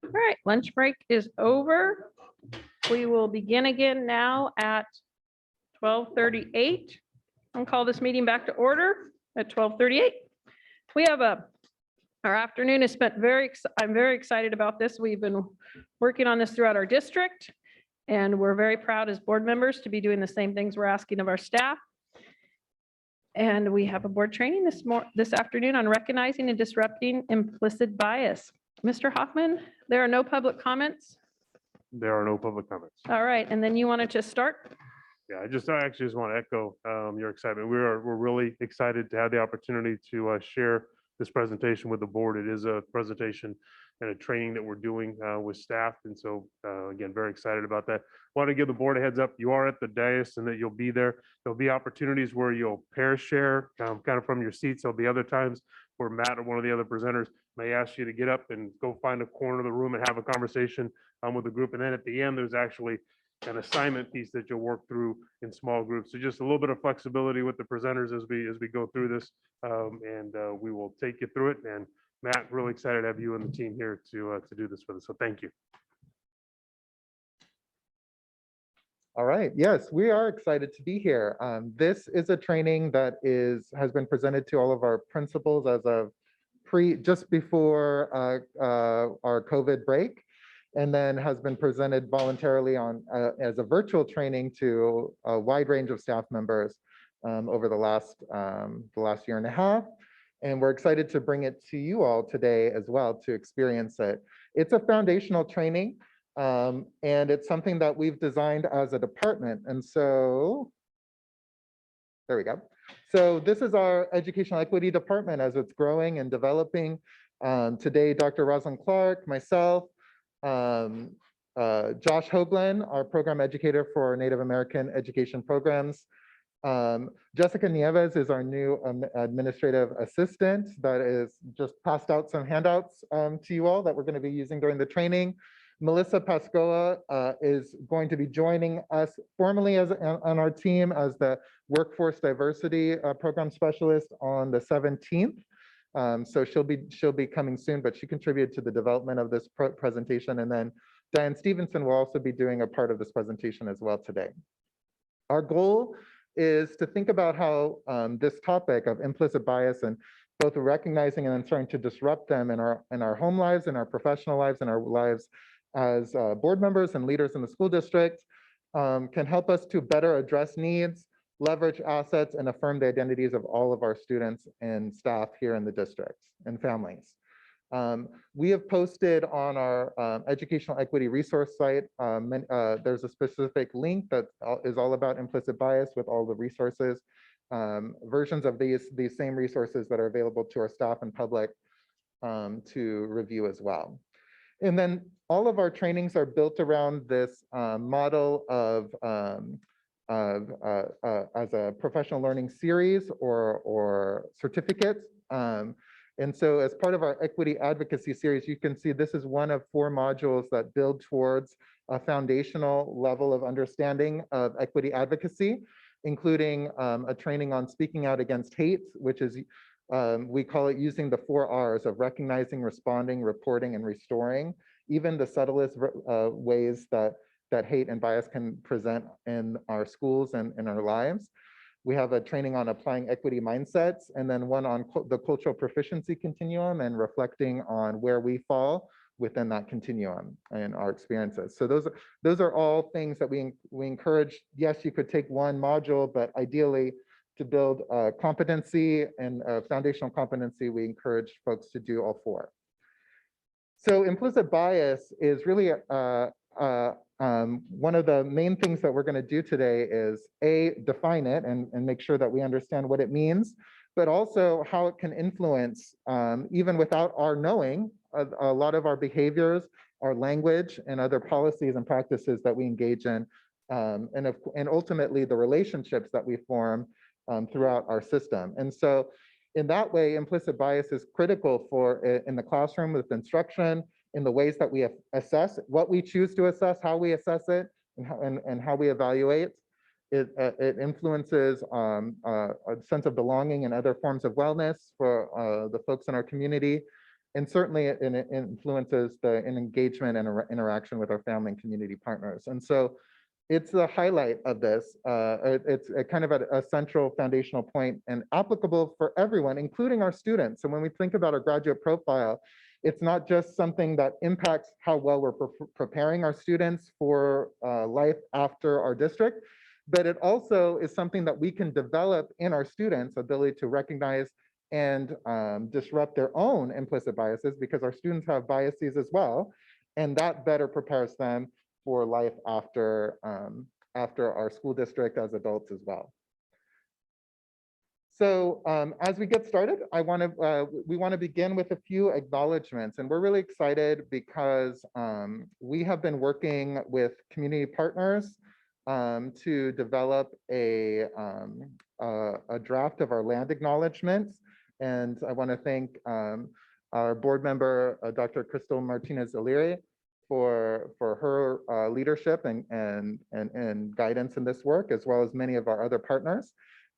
All right, lunch break is over. We will begin again now at 12:38. I'll call this meeting back to order at 12:38. We have our afternoon is spent I'm very excited about this. We've been working on this throughout our district, and we're very proud as board members to be doing the same things we're asking of our staff. And we have a board training this afternoon on recognizing and disrupting implicit bias. Mr. Hoffman, there are no public comments. There are no public comments. All right, and then you wanted to start? Yeah, I actually just want to echo your excitement. We're really excited to have the opportunity to share this presentation with the board. It is a presentation and a training that we're doing with staff. And so again, very excited about that. Want to give the board a heads up. You are at the dais and that you'll be there. There'll be opportunities where you'll pair share kind of from your seats. There'll be other times where Matt or one of the other presenters may ask you to get up and go find a corner of the room and have a conversation with the group. And then at the end, there's actually an assignment piece that you'll work through in small groups. So just a little bit of flexibility with the presenters as we go through this. We will take you through it. And Matt, really excited to have you and the team here to do this with us. So thank you. All right. Yes, we are excited to be here. This is a training that has been presented to all of our principals as of just before our COVID break, and then has been presented voluntarily as a virtual training to a wide range of staff members over the last year and a half. And we're excited to bring it to you all today as well to experience it. It's a foundational training. And it's something that we've designed as a department. And so, there we go. So this is our educational equity department as it's growing and developing. Today, Dr. Rosalind Clark, myself, Josh Hoagland, our program educator for Native American education programs. Jessica Nieves is our new administrative assistant that is just passed out some handouts to you all that we're going to be using during the training. Melissa Pascoa is going to be joining us formally on our team as the Workforce Diversity Program Specialist on the 17th. So she'll be coming soon, but she contributed to the development of this presentation. And then Diane Stevenson will also be doing a part of this presentation as well today. Our goal is to think about how this topic of implicit bias and both recognizing and then starting to disrupt them in our home lives, in our professional lives, in our lives as board members and leaders in the school district can help us to better address needs, leverage assets, and affirm the identities of all of our students and staff here in the district and families. We have posted on our educational equity resource site, there's a specific link that is all about implicit bias with all the resources, versions of these same resources that are available to our staff and public to review as well. And then all of our trainings are built around this model of as a professional learning series or certificates. And so as part of our equity advocacy series, you can see this is one of 4 modules that build towards a foundational level of understanding of equity advocacy, including a training on speaking out against hate, which is we call it using the 4 R's of recognizing, responding, reporting, and restoring, even the subtlest ways that hate and bias can present in our schools and in our lives. We have a training on applying equity mindsets, and then one on the cultural proficiency continuum and reflecting on where we fall within that continuum and our experiences. So those are all things that we encourage. Yes, you could take one module, but ideally to build competency and foundational competency, we encourage folks to do all four. So implicit bias is really one of the main things that we're going to do today is define it and make sure that we understand what it means, but also how it can influence, even without our knowing, a lot of our behaviors, our language, and other policies and practices that we engage in, and ultimately the relationships that we form throughout our system. And so in that way, implicit bias is critical for in the classroom with instruction, in the ways that we assess, what we choose to assess, how we assess it, and how we evaluate. It influences a sense of belonging and other forms of wellness for the folks in our community. And certainly it influences the engagement and interaction with our family and community partners. And so it's the highlight of this. It's a kind of a central foundational point and applicable for everyone, including our students. So when we think about our graduate profile, it's not just something that impacts how well we're preparing our students for life after our district, but it also is something that we can develop in our students' ability to recognize and disrupt their own implicit biases, because our students have biases as well, and that better prepares them for life after our school district as adults as well. So as we get started, we want to begin with a few acknowledgements, and we're really excited because we have been working with community partners to develop a draft of our land acknowledgements. And I want to thank our board member, Dr. Crystal Martinez-O'Leary, for her leadership and guidance in this work, as well as many of our other partners.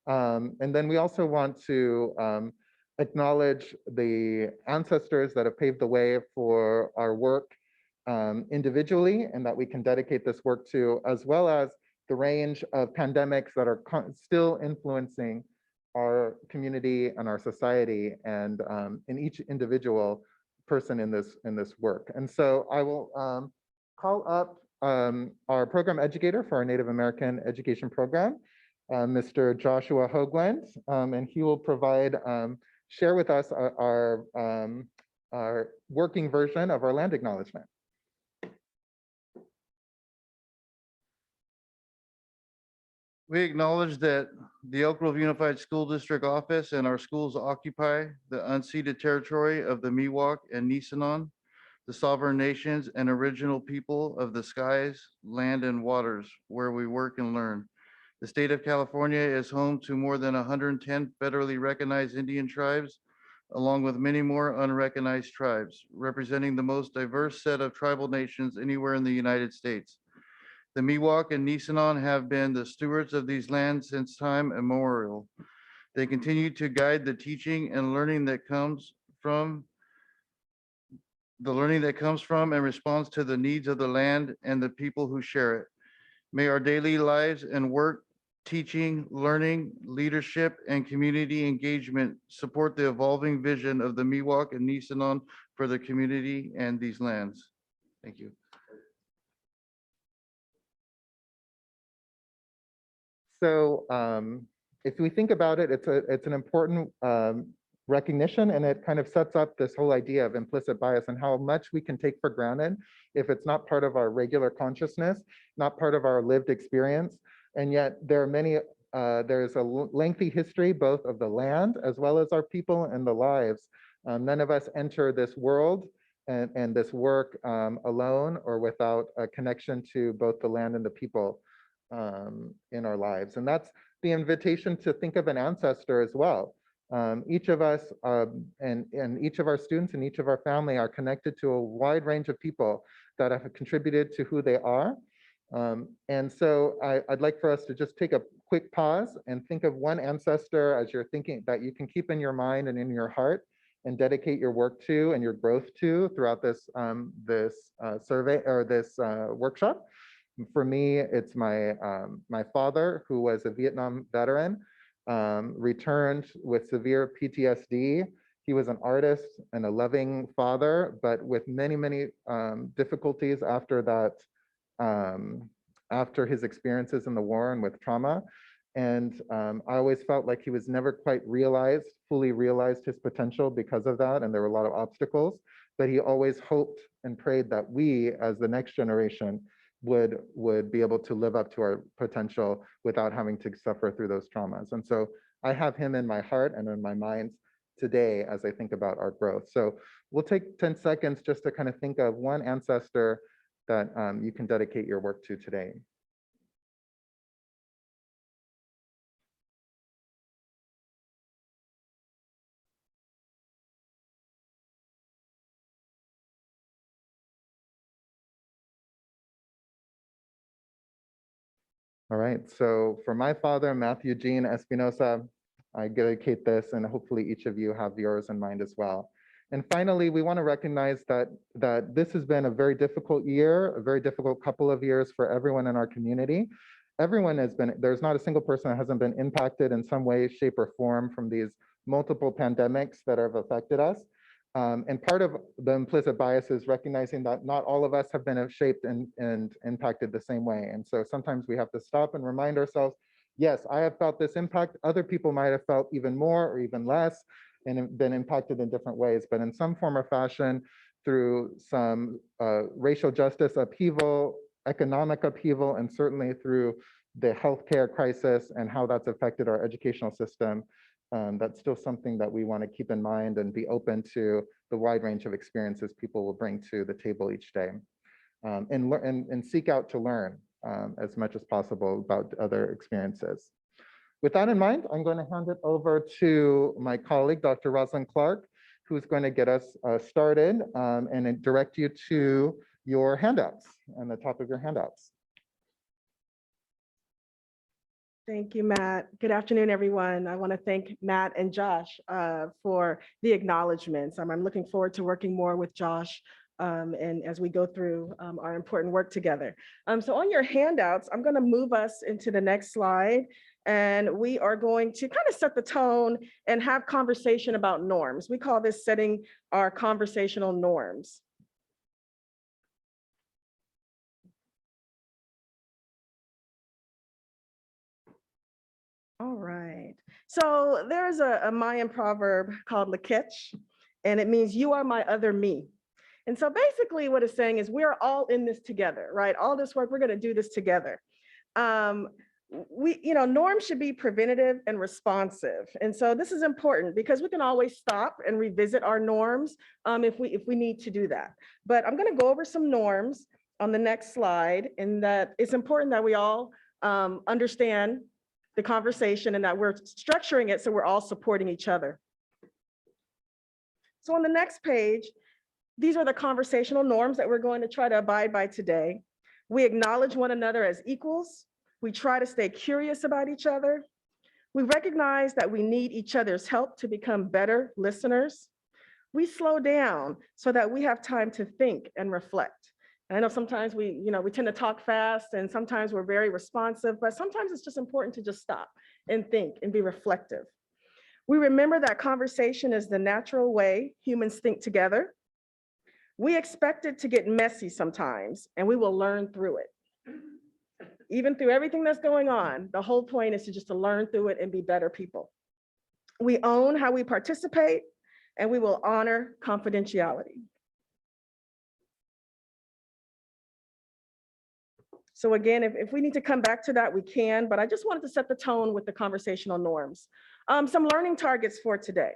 And then we also want to acknowledge the ancestors that have paved the way for our work individually, and that we can dedicate this work to, as well as the range of pandemics that are still influencing our community and our society, and in each individual person in this work. And so I will call up our program educator for our Native American education program, Mr. Joshua Hoagland, and he will share with us our working version of our land acknowledgement. We acknowledge that the Elk Grove Unified School District office and our schools occupy the unceded territory of the Miwok and Nisenan, the sovereign nations and original people of the skies, land, and waters where we work and learn. The state of California is home to more than 110 federally recognized Indian tribes, along with many more unrecognized tribes, representing the most diverse set of tribal nations anywhere in the United States. The Miwok and Nisenan have been the stewards of these lands since time immemorial. They continue to guide the teaching and learning that comes from and responds to the needs of the land and the people who share it. May our daily lives and work, teaching, learning, leadership, and community engagement support the evolving vision of the Miwok and Nisenan for the community and these lands. Thank you. So if we think about it, it's an important recognition, and it kind of sets up this whole idea of implicit bias and how much we can take for granted if it's not part of our regular consciousness, not part of our lived experience. And yet there are many, there's a lengthy history both of the land as well as our people and the lives. None of us enter this world and this work alone or without a connection to both the land and the people in our lives. And that's the invitation to think of an ancestor as well. Each of us and each of our students and each of our family are connected to a wide range of people that have contributed to who they are. And so I'd like for us to just take a quick pause and think of one ancestor as you're thinking that you can keep in your mind and in your heart and dedicate your work to and your growth to throughout this survey or this workshop. For me, it's my father, who was a Vietnam veteran, returned with severe PTSD. He was an artist and a loving father, but with many difficulties after that, after his experiences in the war and with trauma. And I always felt like he was never quite fully realized his potential because of that. And there were a lot of obstacles, but he always hoped and prayed that we, as the next generation, would be able to live up to our potential without having to suffer through those traumas. And so I have him in my heart and in my mind today as I think about our growth. So we'll take 10 seconds just to kind of think of one ancestor that you can dedicate your work to today. All right, so for my father, Matthew Jean Espinosa, I dedicate this, and hopefully each of you have yours in mind as well. And finally, we want to recognize that this has been a very difficult year, a very difficult couple of years for everyone in our community. Everyone has been, there's not a single person that hasn't been impacted in some way, shape, or form from these multiple pandemics that have affected us. And part of the implicit bias is recognizing that not all of us have been shaped and impacted the same way. And so sometimes we have to stop and remind ourselves, yes, I have felt this impact. Other people might have felt even more or even less and have been impacted in different ways, but in some form or fashion, through some racial justice upheaval, economic upheaval, and certainly through the healthcare crisis and how that's affected our educational system. That's still something that we want to keep in mind and be open to the wide range of experiences people will bring to the table each day, and seek out to learn as much as possible about other experiences. With that in mind, I'm going to hand it over to my colleague, Dr. Rosalind Clark, who's going to get us started and direct you to your handouts and the top of your handouts. Thank you, Matt. Good afternoon, everyone. I want to thank Matt and Josh for the acknowledgements. I'm looking forward to working more with Josh and as we go through our important work together. So on your handouts, I'm going to move us into the next slide, and we are going to kind of set the tone and have conversation about norms. We call this setting our conversational norms. All right. So there's a Mayan proverb called Lakech, and it means you are my other me. And so basically what it's saying is we're all in this together, right? All this work, we're going to do this together. Norms should be preventative and responsive. And so this is important because we can always stop and revisit our norms if we need to do that. But I'm going to go over some norms on the next slide, and that it's important that we all understand the conversation and that we're structuring it so we're all supporting each other. So on the next page, these are the conversational norms that we're going to try to abide by today. We acknowledge one another as equals. We try to stay curious about each other. We recognize that we need each other's help to become better listeners. We slow down so that we have time to think and reflect. I know sometimes we tend to talk fast, and sometimes we're very responsive, but sometimes it's just important to just stop and think and be reflective. We remember that conversation is the natural way humans think together. We expect it to get messy sometimes, and we will learn through it. Even through everything that's going on, the whole point is to learn through it and be better people. We own how we participate, and we will honor confidentiality. So again, if we need to come back to that, we can, but I just wanted to set the tone with the conversational norms. Some learning targets for today.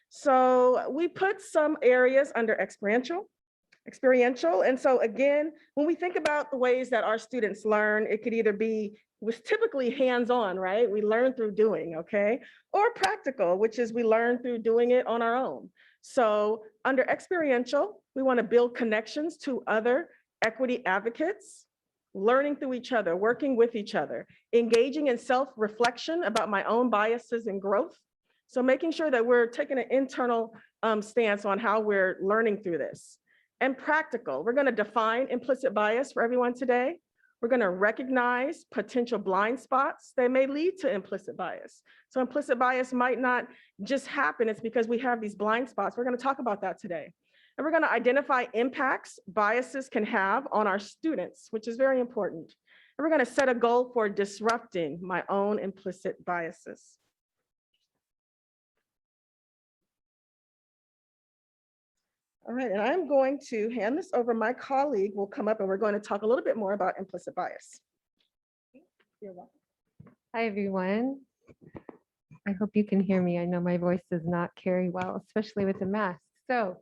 So we put some areas under experiential. And so again, when we think about the ways that our students learn, it could either be, was typically hands-on, right? We learn through doing, okay? Or practical, which is we learn through doing it on our own. So under experiential, we want to build connections to other equity advocates, learning through each other, working with each other, engaging in self-reflection about my own biases and growth. So making sure that we're taking an internal stance on how we're learning through this. And practical, we're going to define implicit bias for everyone today. We're going to recognize potential blind spots that may lead to implicit bias. So implicit bias might not just happen. It's because we have these blind spots. We're going to talk about that today. And we're going to identify impacts biases can have on our students, which is very important. And we're going to set a goal for disrupting my own implicit biases. All right, and I'm going to hand this over. My colleague will come up and we're going to talk a little bit more about implicit bias. You're welcome. Hi, everyone. I hope you can hear me. I know my voice does not carry well, especially with the mask. So,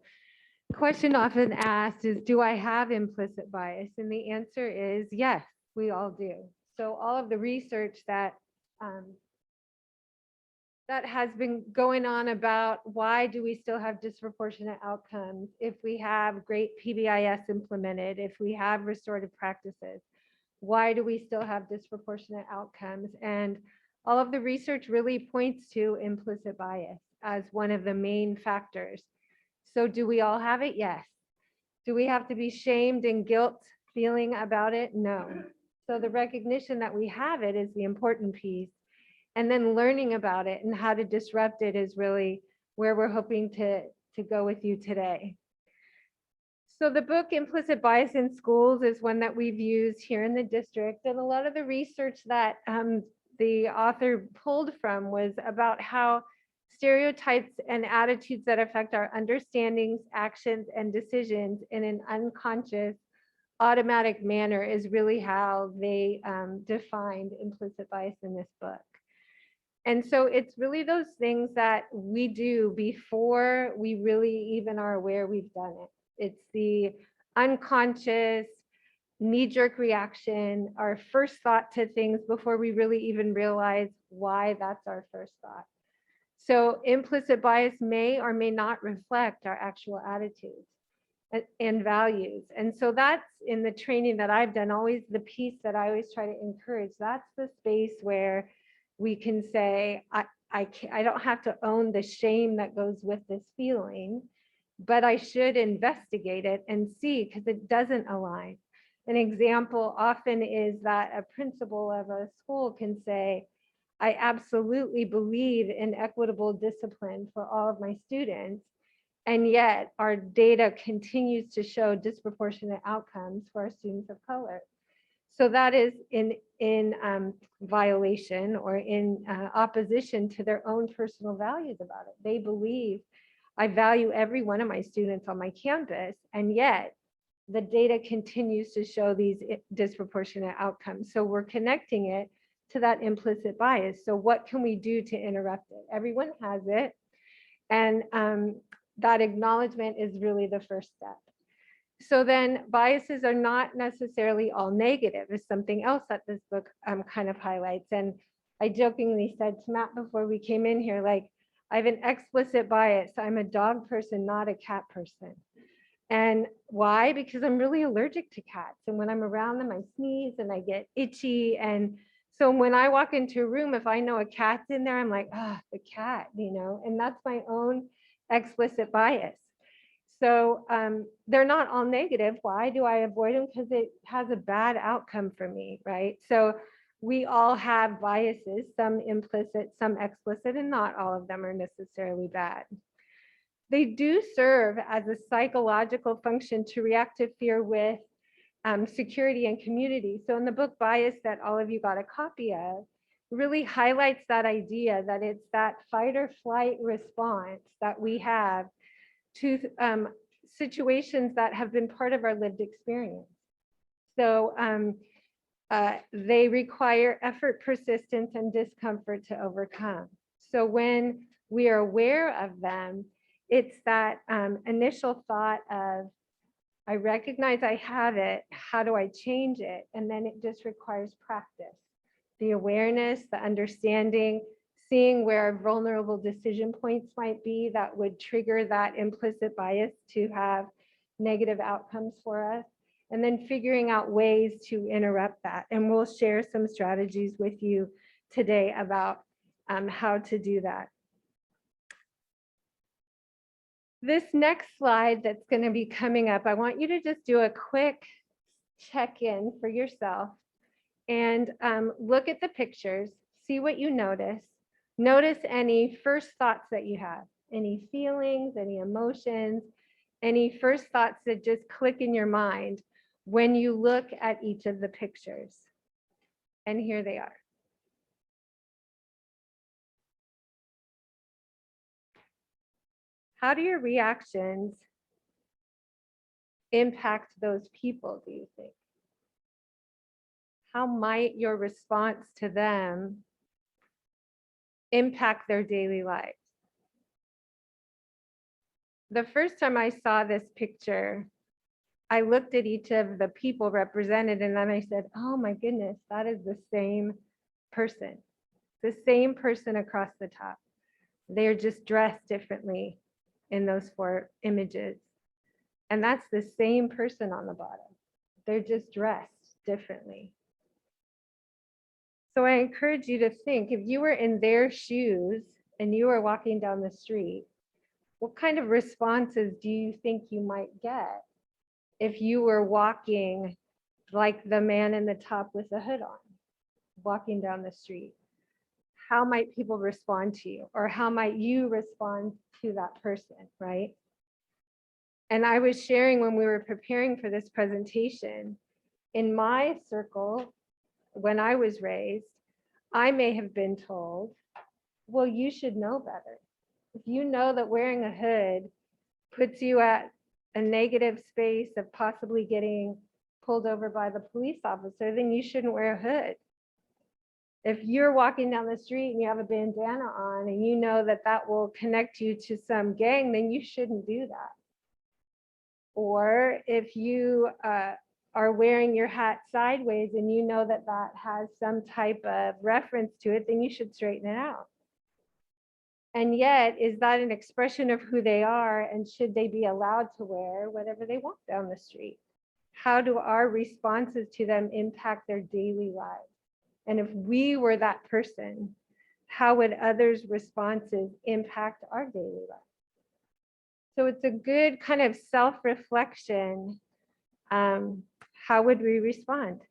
question often asked is, do I have implicit bias? And the answer is yes, we all do. So all of the research that that has been going on about why do we still have disproportionate outcomes if we have great PBIS implemented, if we have restorative practices, why do we still have disproportionate outcomes? And all of the research really points to implicit bias as one of the main factors. So do we all have it? Yes. Do we have to be shamed and guilt feeling about it? No. So the recognition that we have it is the important piece. And then learning about it and how to disrupt it is really where we're hoping to go with you today. So the book Implicit Bias in Schools is one that we've used here in the district. And a lot of the research that the author pulled from was about how stereotypes and attitudes that affect our understandings, actions, and decisions in an unconscious, automatic manner is really how they defined implicit bias in this book. And so it's really those things that we do before we really even are aware we've done it. It's the unconscious knee-jerk reaction, our first thought to things before we really even realize why that's our first thought. So implicit bias may or may not reflect our actual attitudes and values. And so that's in the training that I've done, always the piece that I always try to encourage. That's the space where we can say, I don't have to own the shame that goes with this feeling, but I should investigate it and see because it doesn't align. An example often is that a principal of a school can say, I absolutely believe in equitable discipline for all of my students, and yet our data continues to show disproportionate outcomes for our students of color. So that is in violation or in opposition to their own personal values about it. They believe I value every one of my students on my campus, and yet the data continues to show these disproportionate outcomes. So we're connecting it to that implicit bias. So what can we do to interrupt it? Everyone has it. And that acknowledgement is really the first step. So then biases are not necessarily all negative is something else that this book kind of highlights. And I jokingly said to Matt before we came in here, like, I have an explicit bias. I'm a dog person, not a cat person. And why? Because I'm really allergic to cats. And when I'm around them, I sneeze and I get itchy. And so when I walk into a room, if I know a cat's in there, I'm like, ah, the cat, you know, and that's my own explicit bias. So they're not all negative. Why do I avoid them? Because it has a bad outcome for me, right? So we all have biases, some implicit, some explicit, and not all of them are necessarily bad. They do serve as a psychological function to react to fear with security and community. So in the book Bias that all of you got a copy of, really highlights that idea that it's that fight or flight response that we have to situations that have been part of our lived experience. So they require effort, persistence, and discomfort to overcome. So when we are aware of them, it's that initial thought of, I recognize I have it, how do I change it? And then it just requires practice. The awareness, the understanding, seeing where vulnerable decision points might be that would trigger that implicit bias to have negative outcomes for us, and then figuring out ways to interrupt that. And we'll share some strategies with you today about how to do that. This next slide that's going to be coming up, I want you to just do a quick check-in for yourself and look at the pictures, see what you notice. Notice any first thoughts that you have, any feelings, any emotions, any first thoughts that just click in your mind when you look at each of the pictures. And here they are. How do your reactions impact those people, do you think? How might your response to them impact their daily lives? The first time I saw this picture, I looked at each of the people represented and then I said, oh my goodness, that is the same person. The same person across the top. They're just dressed differently in those 4 images. And that's the same person on the bottom. They're just dressed differently. So I encourage you to think, if you were in their shoes and you were walking down the street, what kind of responses do you think you might get if you were walking like the man in the top with the hood on, walking down the street? How might people respond to you? Or how might you respond to that person, right? And I was sharing when we were preparing for this presentation, in my circle, when I was raised, I may have been told, well, you should know better. If you know that wearing a hood puts you at a negative space of possibly getting pulled over by the police officer, then you shouldn't wear a hood. If you're walking down the street and you have a bandana on and you know that that will connect you to some gang, then you shouldn't do that. Or if you are wearing your hat sideways and you know that that has some type of reference to it, then you should straighten it out. And yet, is that an expression of who they are? And should they be allowed to wear whatever they want down the street? How do our responses to them impact their daily lives? And if we were that person, how would others' responses impact our daily life? So it's a good kind of self-reflection. How would we respond?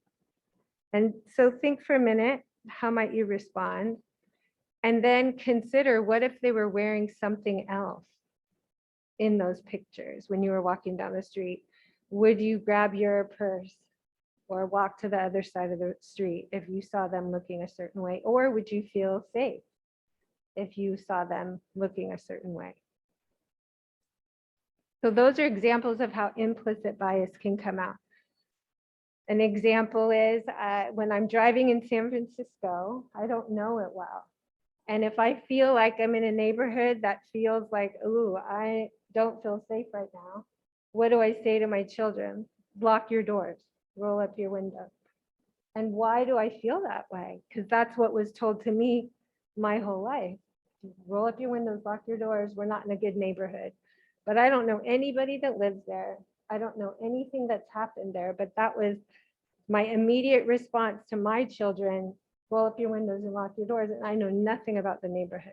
And so think for a minute, how might you respond? And then consider, what if they were wearing something else in those pictures when you were walking down the street? Would you grab your purse or walk to the other side of the street if you saw them looking a certain way? Or would you feel safe if you saw them looking a certain way? So those are examples of how implicit bias can come out. An example is when I'm driving in San Francisco, I don't know it well. And if I feel like I'm in a neighborhood that feels like, ooh, I don't feel safe right now, what do I say to my children? Lock your doors, roll up your windows. And why do I feel that way? Because that's what was told to me my whole life. Roll up your windows, lock your doors. We're not in a good neighborhood. But I don't know anybody that lives there. I don't know anything that's happened there, but that was my immediate response to my children. Roll up your windows and lock your doors. And I know nothing about the neighborhood.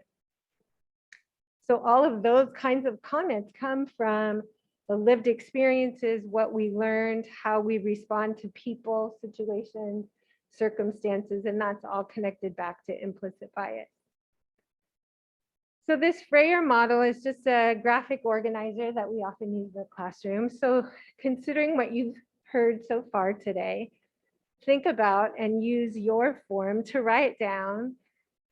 So all of those kinds of comments come from the lived experiences, what we learned, how we respond to people, situations, circumstances, and that's all connected back to implicit bias. So this Freyer model is just a graphic organizer that we often use in the classroom. So considering what you've heard so far today, think about and use your form to write down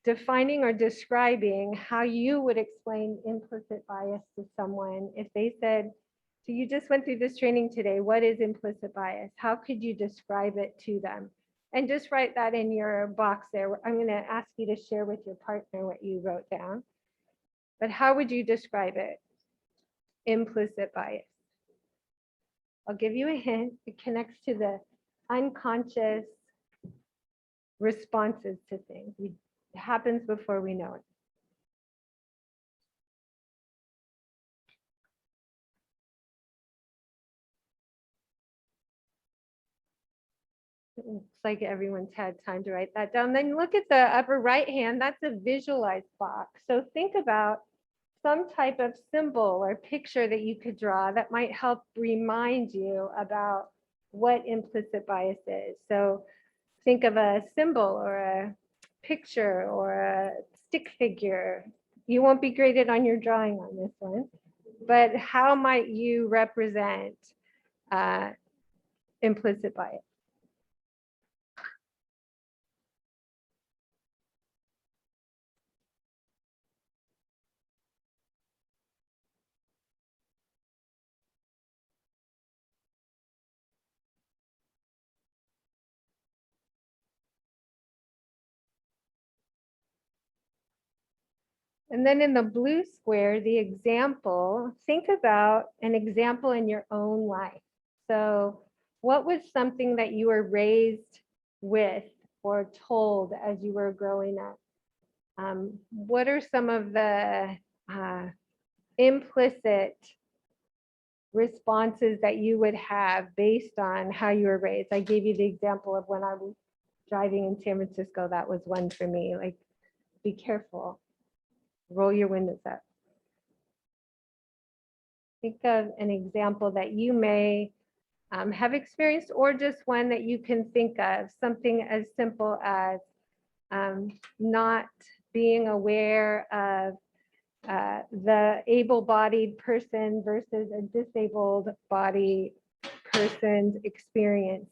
defining or describing how you would explain implicit bias to someone if they said, so you just went through this training today, what is implicit bias? How could you describe it to them? And just write that in your box there. I'm going to ask you to share with your partner what you wrote down. But how would you describe it? Implicit bias. I'll give you a hint. It connects to the unconscious responses to things. It happens before we know it. It looks like everyone's had time to write that down. Then look at the upper right hand, that's a visualized box. So think about some type of symbol or picture that you could draw that might help remind you about what implicit bias is. So think of a symbol or a picture or a stick figure. You won't be graded on your drawing on this one, but how might you represent implicit bias? And then in the blue square, the example, think about an example in your own life. So what was something that you were raised with or told as you were growing up? What are some of the implicit responses that you would have based on how you were raised? I gave you the example of when I was driving in San Francisco. That was one for me, like, be careful. Roll your windows up. Think of an example that you may have experienced, or just one that you can think of, something as simple as not being aware of the able-bodied person versus a disabled body person's experience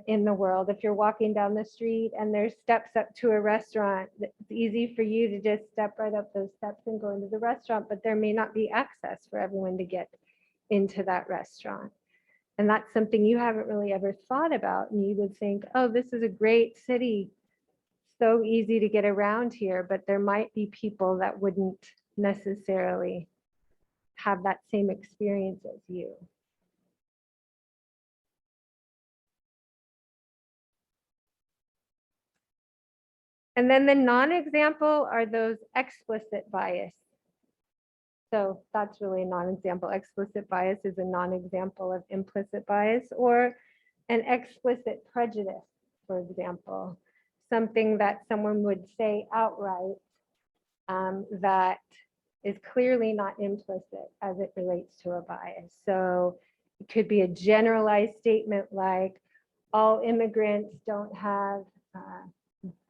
in the world. If you're walking down the street and there's steps up to a restaurant, it's easy for you to just step right up those steps and go into the restaurant, but there may not be access for everyone to get into that restaurant. And that's something you haven't really ever thought about. And you would think, oh, this is a great city, so easy to get around here, but there might be people that wouldn't necessarily have that same experience as you. And then the non-example are those explicit bias. So that's really a non-example. Explicit bias is a non-example of implicit bias, or an explicit prejudice, for example. Something that someone would say outright that is clearly not implicit as it relates to a bias. So it could be a generalized statement like, all immigrants don't have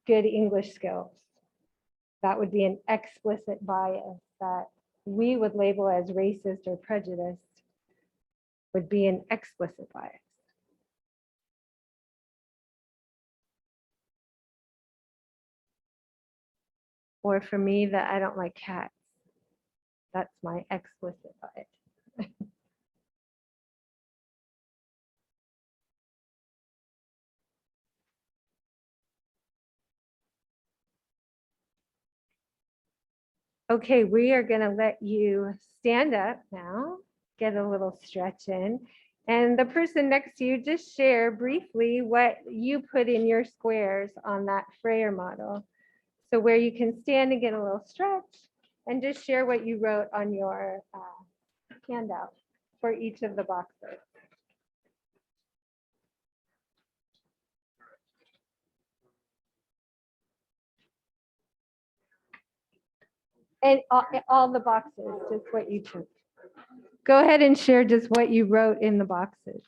good English skills. That would be an explicit bias that we would label as racist or prejudiced, would be an explicit bias. Or for me, that I don't like cats. That's my explicit bias. Okay, we are going to let you stand up now, get a little stretch in. And the person next to you, just share briefly what you put in your squares on that Freyer model. So where you can stand and get a little stretch, and just share what you wrote on your handout for each of the boxes. And all the boxes, just what you took. Go ahead and share just what you wrote in the boxes.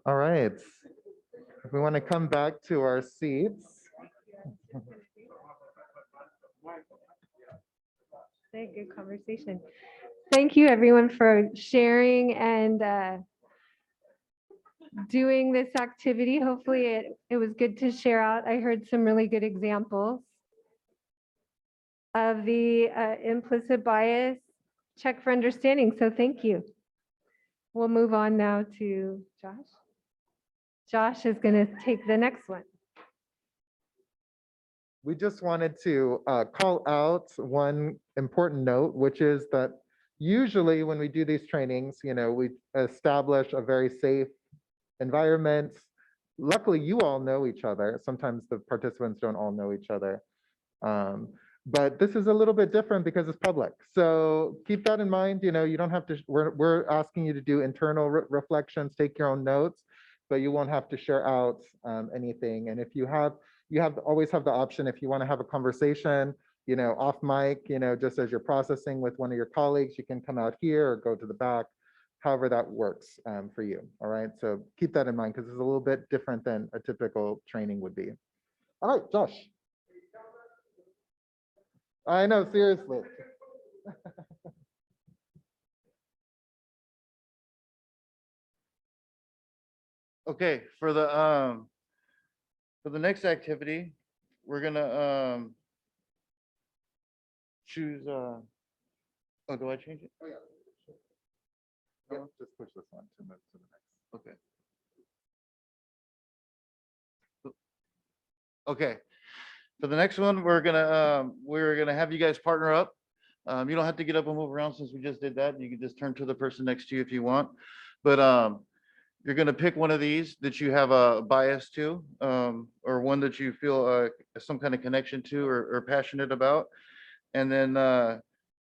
All right. we want to come back to our seats. Good conversation. Thank you, everyone, for sharing and doing this activity. Hopefully it was good to share out. I heard some really good examples of the implicit bias check for understanding. So thank you. We'll move on now to Josh. Josh is going to take the next one. We just wanted to call out one important note, which is that usually when we do these trainings, we establish a very safe environment. Luckily, you all know each other. Sometimes the participants don't all know each other. But this is a little bit different because it's public. So keep that in mind. You don't have to, we're asking you to do internal reflections, take your own notes, but you won't have to share out anything. And if you always have the option, if you want to have a conversation, off mic, just as you're processing with one of your colleagues, you can come out here or go to the back, however that works for you. All right, so keep that in mind because it's a little bit different than a typical training would be. All right, Josh. I know, seriously. Okay, for the next activity, we're gonna choose oh, do I change it? Oh, yeah. Sure. Yeah, just push this one to the next. Okay. Okay, for the next one, we're gonna have you guys partner up. You don't have to get up and move around since we just did that. You can just turn to the person next to you if you want. But you're gonna pick one of these that you have a bias to, or one that you feel some kind of connection to or passionate about. And then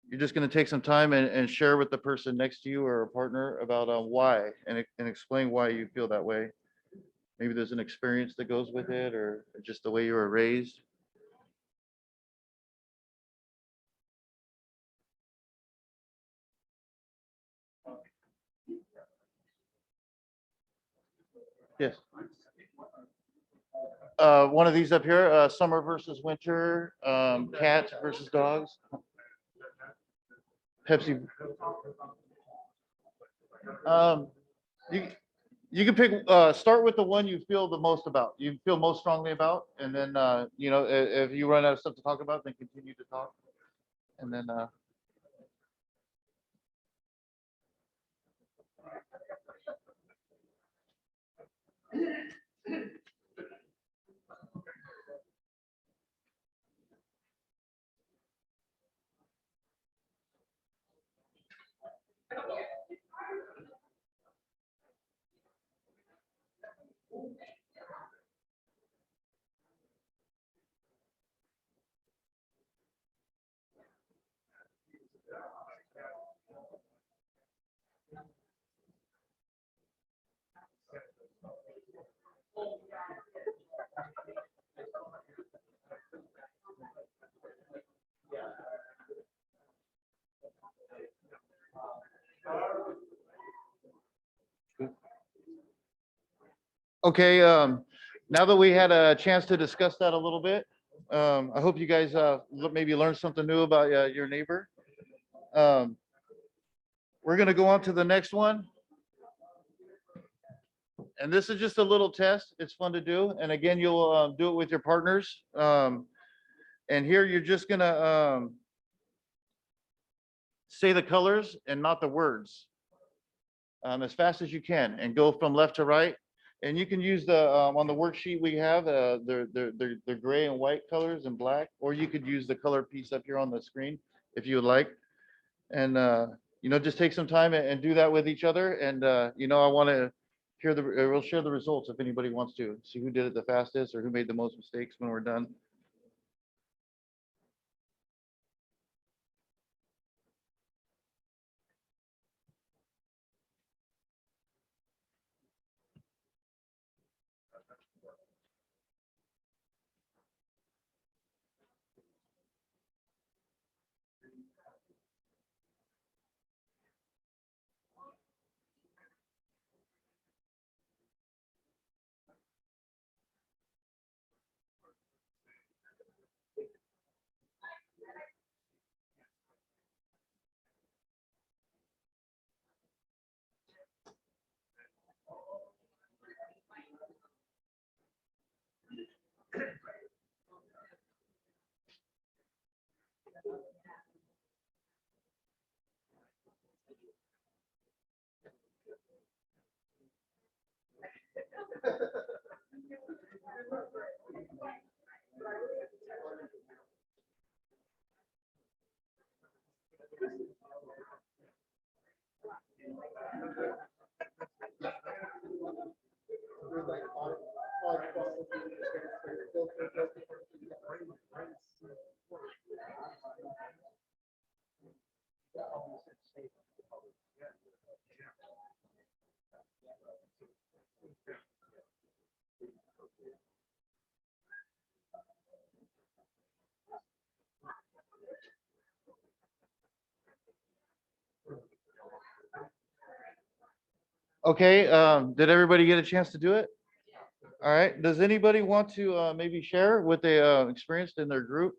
you're just gonna take some time and share with the person next to you or a partner about why and explain why you feel that way. Maybe there's an experience that goes with it or just the way you were raised. Yes. One of these up here, summer versus winter, cats versus dogs. Pepsi. You can pick, start with the one you feel the most about, you feel most strongly about, and then, if you run out of stuff to talk about, then continue to talk. And then, okay, now that we had a chance to discuss that a little bit, I hope you guys maybe learned something new about your neighbor. We're gonna go on to the next one. And this is just a little test. It's fun to do. And again, you'll do it with your partners. And here you're just gonna say the colors and not the words as fast as you can and go from left to right. And you can use the, on the worksheet we have, the gray and white colors and black, or you could use the color piece up here on the screen if you would like. And, just take some time and do that with each other. And, I want to we'll share the results if anybody wants to see who did it the fastest or who made the most mistakes when we're done. Okay, did everybody get a chance to do it? All right, does anybody want to maybe share what they experienced in their group?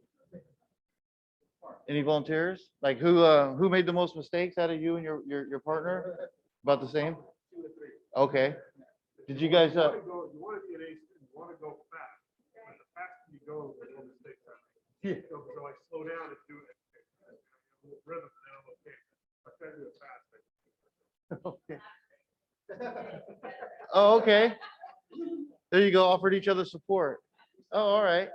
Any volunteers? Like who made the most mistakes out of you and your partner? About the same? Okay. Did you guys, You want to be an ace, you want to go fast, but the faster you go, the more mistakes happen. So I slow down and do it. Rhythm, and I'm okay. I try to do it fast. okay. Oh, okay. There you go, offered each other support. Oh, all right.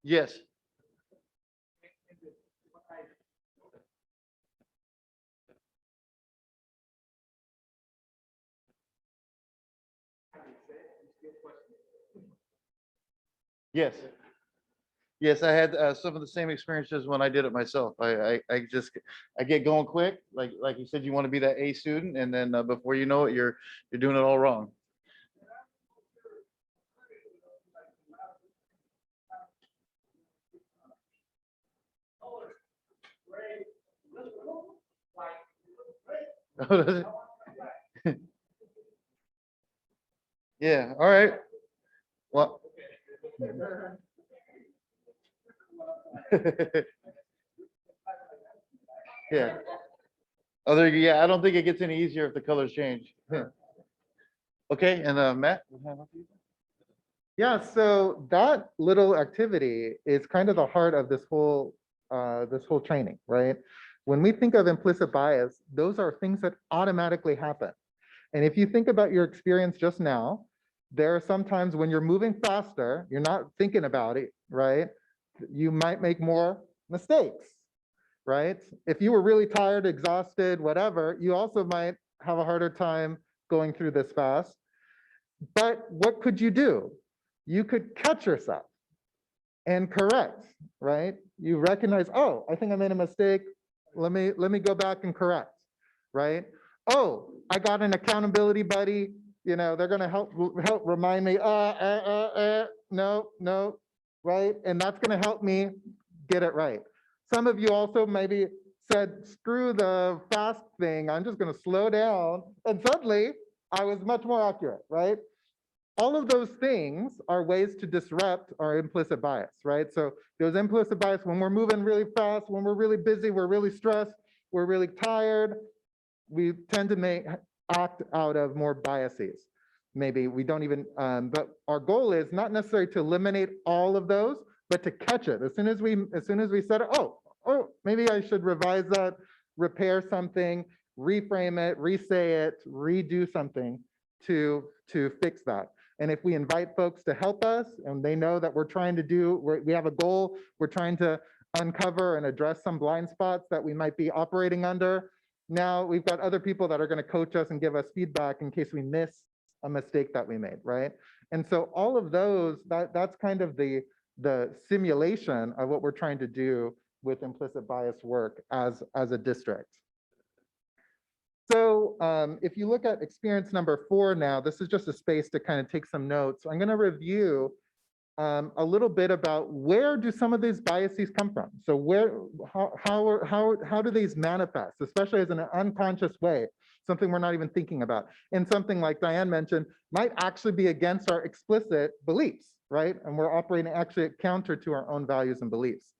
Yes. Yes. Yes, I had some of the same experiences when I did it myself. I get going quick, like you said, you want to be that A student, and then before you know it, you're doing it all wrong. Yeah, all right. Well. Yeah. Yeah, I don't think it gets any easier if the colors change. Okay, and Matt? Yeah, so that little activity is kind of the heart of this whole training, right? When we think of implicit bias, those are things that automatically happen. And if you think about your experience just now, there are some times when you're moving faster, you're not thinking about it, right? You might make more mistakes, right? If you were really tired, exhausted, whatever, you also might have a harder time going through this fast. But what could you do? You could catch yourself and correct, right? You recognize, oh, I think I made a mistake. Let me go back and correct, right? Oh, I got an accountability buddy. You know, they're gonna help remind me, no, right? And that's gonna help me get it right. Some of you also maybe said, screw the fast thing, I'm just gonna slow down. And suddenly I was much more accurate, right? All of those things are ways to disrupt our implicit bias, right? So there's implicit bias when we're moving really fast, when we're really busy, we're really stressed, we're really tired, we tend to act out of more biases. Maybe we don't even, but our goal is not necessarily to eliminate all of those, but to catch it. As soon as we said, oh, maybe I should revise that, repair something, reframe it, re-say it, redo something to fix that. And if we invite folks to help us and they know that we're trying to we have a goal, we're trying to uncover and address some blind spots that we might be operating under. Now we've got other people that are going to coach us and give us feedback in case we miss a mistake that we made, right? And so all of those, that's kind of the simulation of what we're trying to do with implicit bias work as a district. So if you look at experience number 4 now, this is just a space to kind of take some notes. I'm going to review a little bit about where do some of these biases come from? So how do these manifest, especially as an unconscious way, something we're not even thinking about, and something like Diane mentioned might actually be against our explicit beliefs, right? And we're operating actually counter to our own values and beliefs.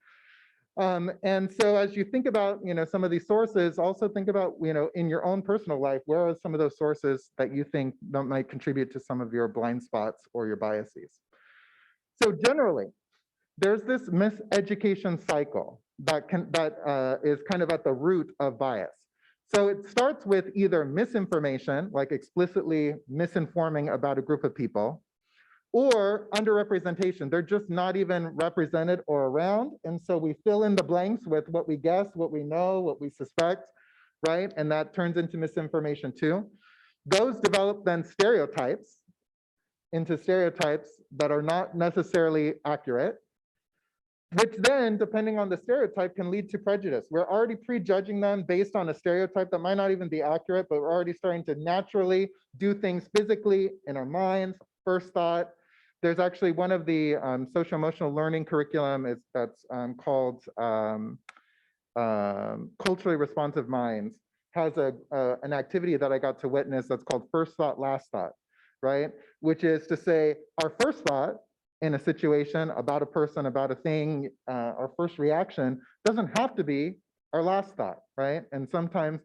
And so as you think about, some of these sources, also think about, in your own personal life, where are some of those sources that you think that might contribute to some of your blind spots or your biases? So generally, there's this miseducation cycle that is kind of at the root of bias. So it starts with either misinformation, like explicitly misinforming about a group of people, or underrepresentation. They're just not even represented or around. And so we fill in the blanks with what we guess, what we know, what we suspect. right? And that turns into misinformation too. Those develop then stereotypes into stereotypes that are not necessarily accurate, which then, depending on the stereotype, can lead to prejudice. We're already prejudging them based on a stereotype that might not even be accurate, but we're already starting to naturally do things physically in our minds, first thought. There's actually one of the social emotional learning curriculum that's called culturally responsive minds, has an activity that I got to witness that's called first thought, last thought, right? Which is to say our first thought in a situation about a person, about a thing, our first reaction doesn't have to be our last thought, right? And sometimes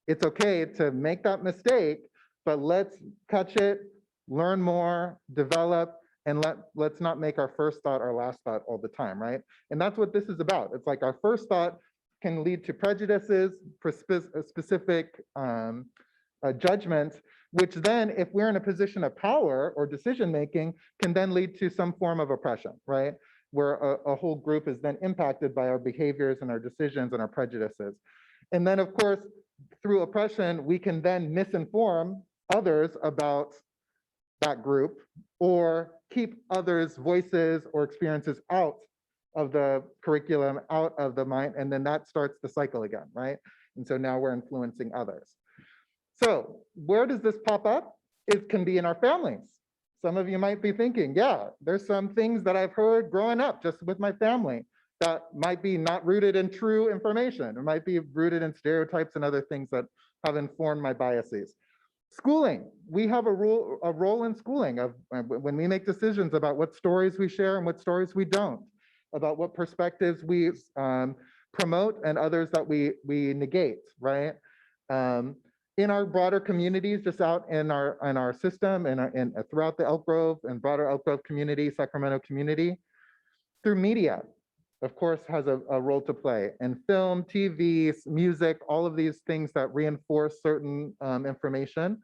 it's okay to make that mistake, but let's catch it, learn more, develop, and let's not make our first thought our last thought all the time, right? And that's what this is about. It's like our first thought can lead to prejudices, specific judgments, which then, if we're in a position of power or decision-making, can then lead to some form of oppression, right? Where a whole group is then impacted by our behaviors and our decisions and our prejudices. And then, of course, through oppression, we can then misinform others about that group or keep others' voices or experiences out of the curriculum, out of the mind, and then that starts the cycle again, right? And so now we're influencing others. So where does this pop up? It can be in our families. Some of you might be thinking, yeah, there's some things that I've heard growing up just with my family that might be not rooted in true information. It might be rooted in stereotypes and other things that have informed my biases. Schooling, we have a role in schooling of when we make decisions about what stories we share and what stories we don't, about what perspectives we promote and others that we negate, right? In our broader communities, just out in our system and throughout the Elk Grove and broader Elk Grove community, Sacramento community, through media, of course, has a role to play. And film, TV, music, all of these things that reinforce certain information.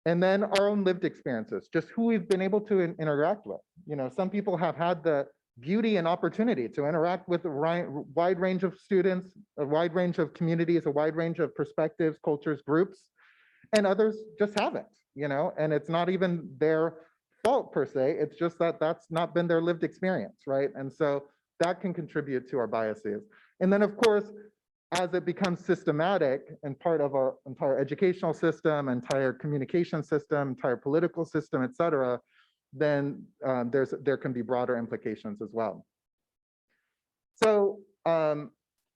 And then our own lived experiences, just who we've been able to interact with. You know, some people have had the beauty and opportunity to interact with a wide range of students, a wide range of communities, a wide range of perspectives, cultures, groups, and others just haven't, you know, and it's not even their fault per se, it's just that that's not been their lived experience, right? And so that can contribute to our biases. And then of course, as it becomes systematic and part of our entire educational system, entire communication system, entire political system, et cetera, then there can be broader implications as well. So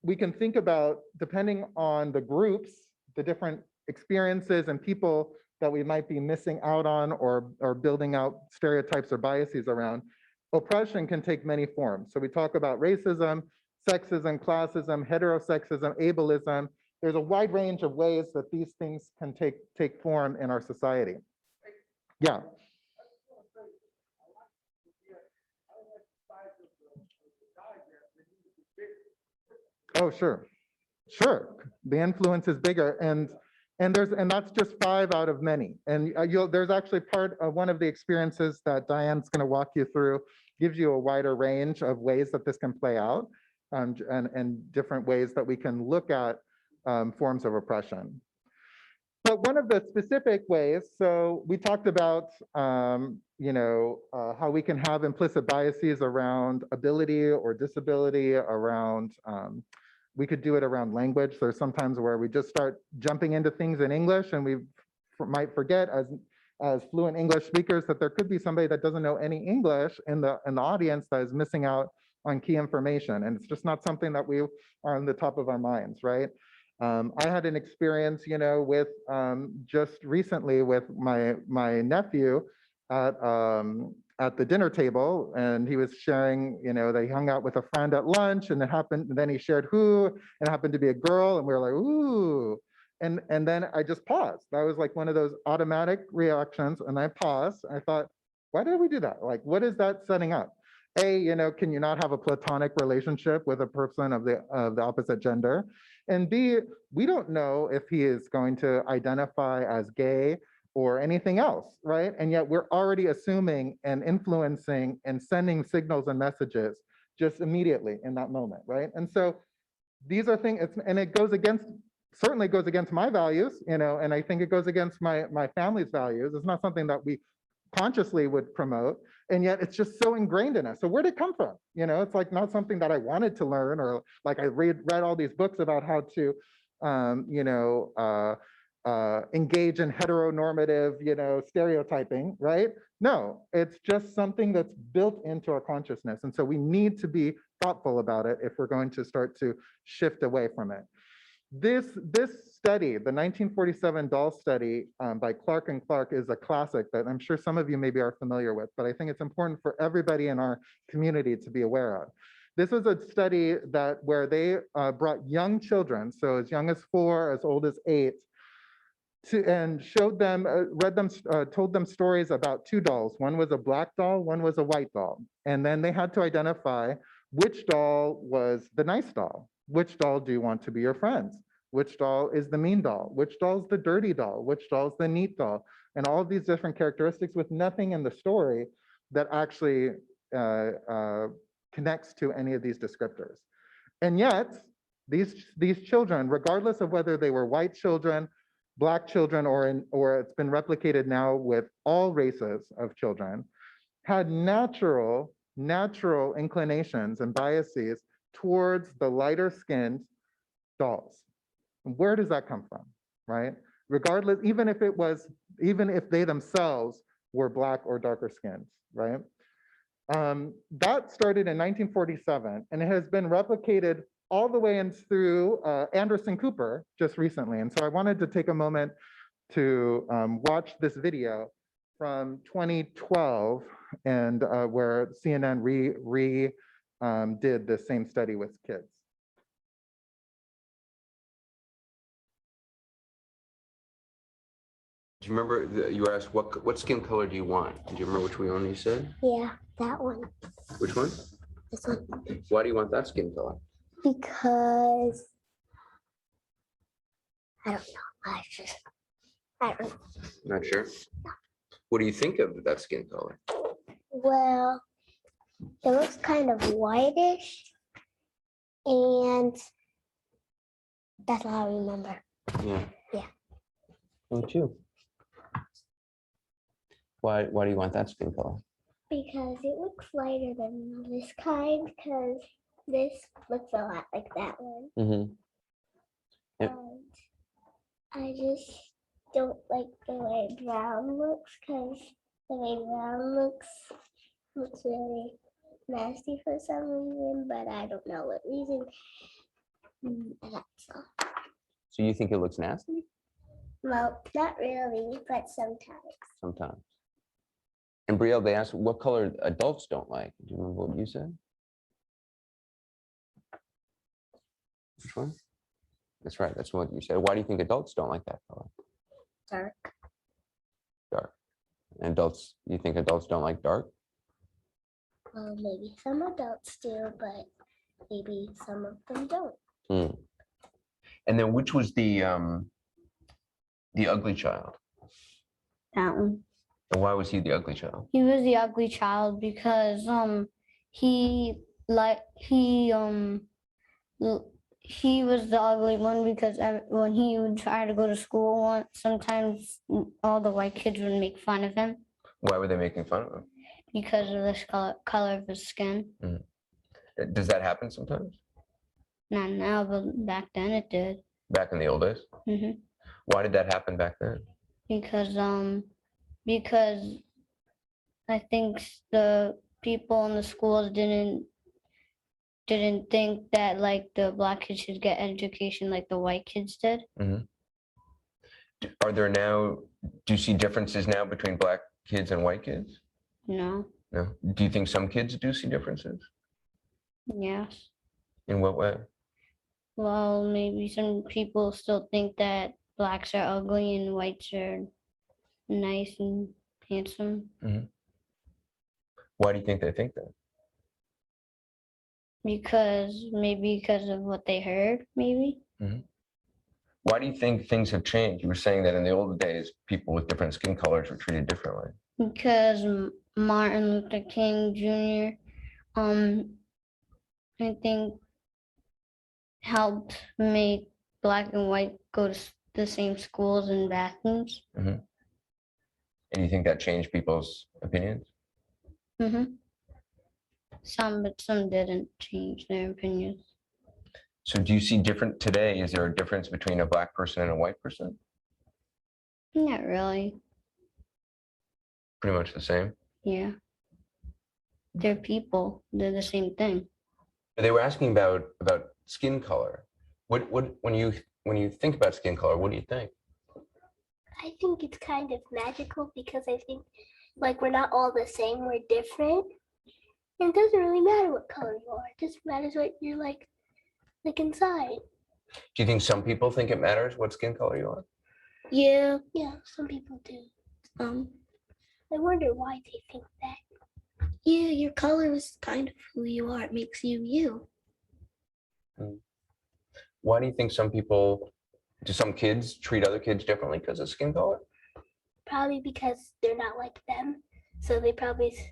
we can think about, depending on the groups, the different experiences and people that we might be missing out on or building out stereotypes or biases around, oppression can take many forms. So we talk about racism, sexism, classism, heterosexism, ableism. There's a wide range of ways that these things can take form in our society. Yeah. Oh, sure. Sure. The influence is bigger. And that's just 5 out of many. And there's actually one of the experiences that Diane's going to walk you through, gives you a wider range of ways that this can play out, and different ways that we can look at forms of oppression. But one of the specific ways, so we talked about how we can have implicit biases around ability or disability, around we could do it around language. There's sometimes where we just start jumping into things in English and we might forget as fluent English speakers that there could be somebody that doesn't know any English in the audience that is missing out on key information. And it's just not something that we are on the top of our minds, right? I had an experience, with just recently with my nephew at the dinner table, and he was sharing, that he hung out with a friend at lunch, and and then he shared and it happened to be a girl, and we were like, ooh. And then I just paused. That was like one of those automatic reactions, and I paused. I thought, why did we do that? Like, what is that setting up? A, can you not have a platonic relationship with a person of the opposite gender? And B, we don't know if he is going to identify as gay or anything else, right? And yet we're already assuming and influencing and sending signals and messages just immediately in that moment, right? And so these are things, and it goes against certainly goes against my values, you know, and I think it goes against my family's values. It's not something that we consciously would promote, and yet it's just so ingrained in us. So where'd it come from? You know, it's like not something that I wanted to learn, or like I read all these books about how to, engage in heteronormative, stereotyping, right? No, it's just something that's built into our consciousness. And so we need to be thoughtful about it if we're going to start to shift away from it. This study, the 1947 doll study by Clark and Clark, is a classic that I'm sure some of you maybe are familiar with, but I think it's important for everybody in our community to be aware of. This was a study where they brought young children, so as young as 4, as old as 8, and showed them, told them stories about 2 dolls. One was a black doll, one was a white doll. And then they had to identify which doll was the nice doll. Which doll do you want to be your friends? Which doll is the mean doll? Which doll is the dirty doll? Which doll is the neat doll? And all of these different characteristics with nothing in the story that actually connects to any of these descriptors. And yet, these children, regardless of whether they were white children, Black children, or it's been replicated now with all races of children, had natural inclinations and biases towards the lighter skinned dolls. Where does that come from, right? Regardless, even if they themselves were Black or darker skinned, right? That started in 1947, and it has been replicated all the way in through Anderson Cooper just recently. And so I wanted to take a moment to watch this video from 2012, and where CNN did the same study with kids. Do you remember you were asked what skin color do you want? Do you remember which one you said? Yeah, that one. Which one? This one. Why do you want that skin color? Because I don't know. I don't know. Not sure. What do you think of that skin color? Well, it looks kind of whitish, and that's all I remember. Yeah. Yeah. Me too. Why do you want that skin color? Because it looks lighter than this kind, because this looks a lot like that one. Mm-hmm. Yep. And I just don't like the way brown looks, because the way brown looks really nasty for some reason, but I don't know what reason. That's all. So you think it looks nasty? Well, not really, but sometimes. Sometimes. And Brielle, they asked what color adults don't like. Do you remember what you said? Which one? That's right. That's what you said. Why do you think adults don't like that color? Dark. Dark. And adults, you think adults don't like dark? Well, maybe some adults do, but maybe some of them don't. Hmm. And then which was the ugly child? That one. And why was he the ugly child? He was the ugly child because he was the ugly one because when he would try to go to school, sometimes all the white kids would make fun of him. Why were they making fun of him? Because of the color of his skin. Mm-hmm. Does that happen sometimes? Not now, but back then it did. Back in the old days? Mm-hmm. Why did that happen back then? Because I think the people in the schools didn't think that like the Black kids should get education like the white kids did. Mm-hmm. Are there now, do you see differences now between Black kids and white kids? No. No. Do you think some kids do see differences? Yes. In what way? Well, maybe some people still think that Blacks are ugly and whites are nice and handsome. Mm-hmm. Why do you think they think that? Because of what they heard, maybe. Mm-hmm. Why do you think things have changed? You were saying that in the old days, people with different skin colors were treated differently. Because Martin Luther King Jr., I think helped make black and white go to the same schools and bathrooms. And you think that changed people's opinions? Some, but some didn't change their opinions. So do you see different today? Is there a difference between a black person and a white person? Not really. Pretty much the same. Yeah. They're people. They're the same thing. They were asking about skin color. What when you think about skin color, what do you think? I think it's kind of magical because I think like we're not all the same, we're different. And it doesn't really matter what color you are. It just matters what you're like inside. Do you think some people think it matters what skin color you are? Yeah. Yeah, some people do. I wonder why they think that. Yeah, your color is kind of who you are. It makes you you. Why do you think do some kids treat other kids differently because of skin color? Probably because they're not like them. So they probably say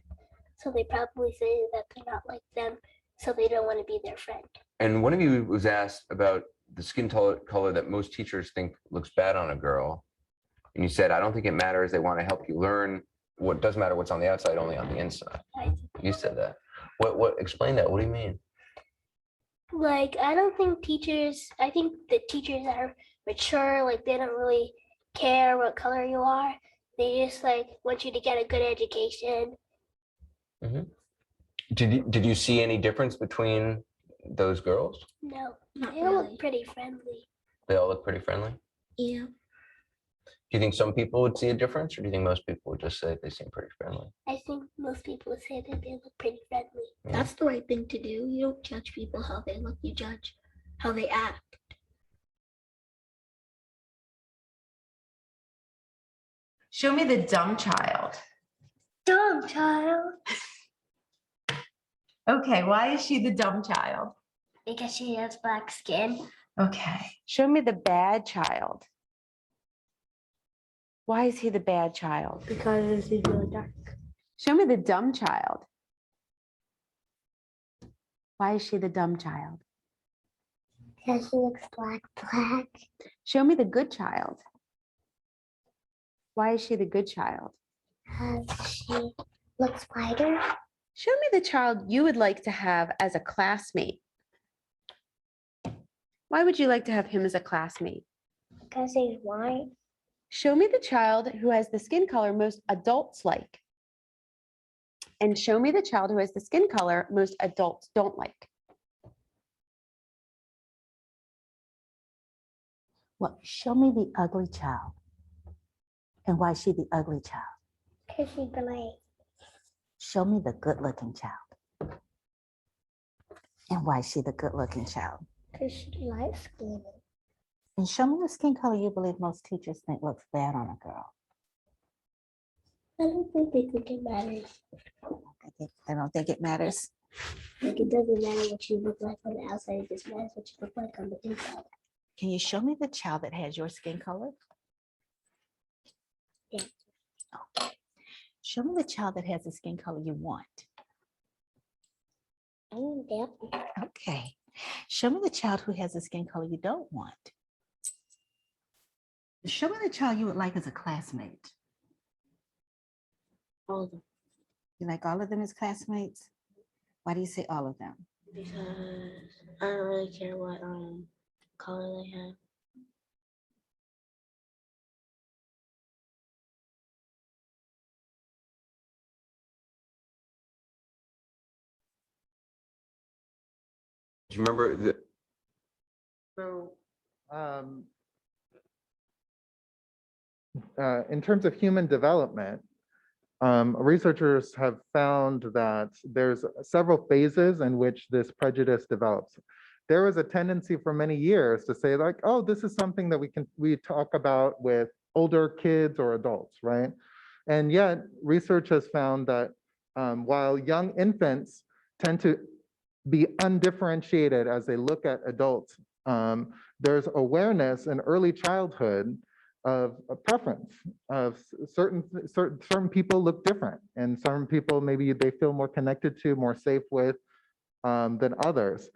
that they're not like them. So they don't want to be their friend. And one of you was asked about the skin color that most teachers think looks bad on a girl. And you said, I don't think it matters. They want to help you learn. What doesn't matter what's on the outside, only on the inside. You said that. Explain that. What do you mean? Like, I think the teachers are mature, like they don't really care what color you are. They just like want you to get a good education. Did you see any difference between those girls? No, they all look pretty friendly. They all look pretty friendly. Yeah. Do you think some people would see a difference, or do you think most people would just say they seem pretty friendly? I think most people would say that they look pretty friendly. Yeah. That's the right thing to do. You don't judge people how they look, you judge how they act. Show me the dumb child. Dumb child. Okay, why is she the dumb child? Because she has black skin. Okay. Show me the bad child. Why is he the bad child? Because he's really dark. Show me the dumb child. Why is she the dumb child? Because she looks black. Show me the good child. Why is she the good child? Because she looks whiter. Show me the child you would like to have as a classmate. Why would you like to have him as a classmate? Because he's white. Show me the child who has the skin color most adults like. And show me the child who has the skin color most adults don't like. Well, show me the ugly child. And why is she the ugly child? Because she's black. Show me the good-looking child. And why is she the good-looking child? Because she's light skinned. And show me the skin color you believe most teachers think looks bad on a girl. I don't think they think it matters. I don't think it matters. Like it doesn't matter what you look like on the outside, it just matters what you look like on the inside. Can you show me the child that has your skin color? Yeah. Okay. Show me the child that has the skin color you want. Yeah. Okay. Show me the child who has the skin color you don't want. Show me the child you would like as a classmate. All of them. You like all of them as classmates? Why do you say all of them? Because I don't really care what color they have. Do you remember the So, in terms of human development, researchers have found that there's several phases in which this prejudice develops. There was a tendency for many years to say like, oh, this is something that we talk about with older kids or adults, right? And yet research has found that while young infants tend to be undifferentiated as they look at adults, there's awareness in early childhood of a preference of certain people look different, and some people maybe they feel more connected to, more safe with than others.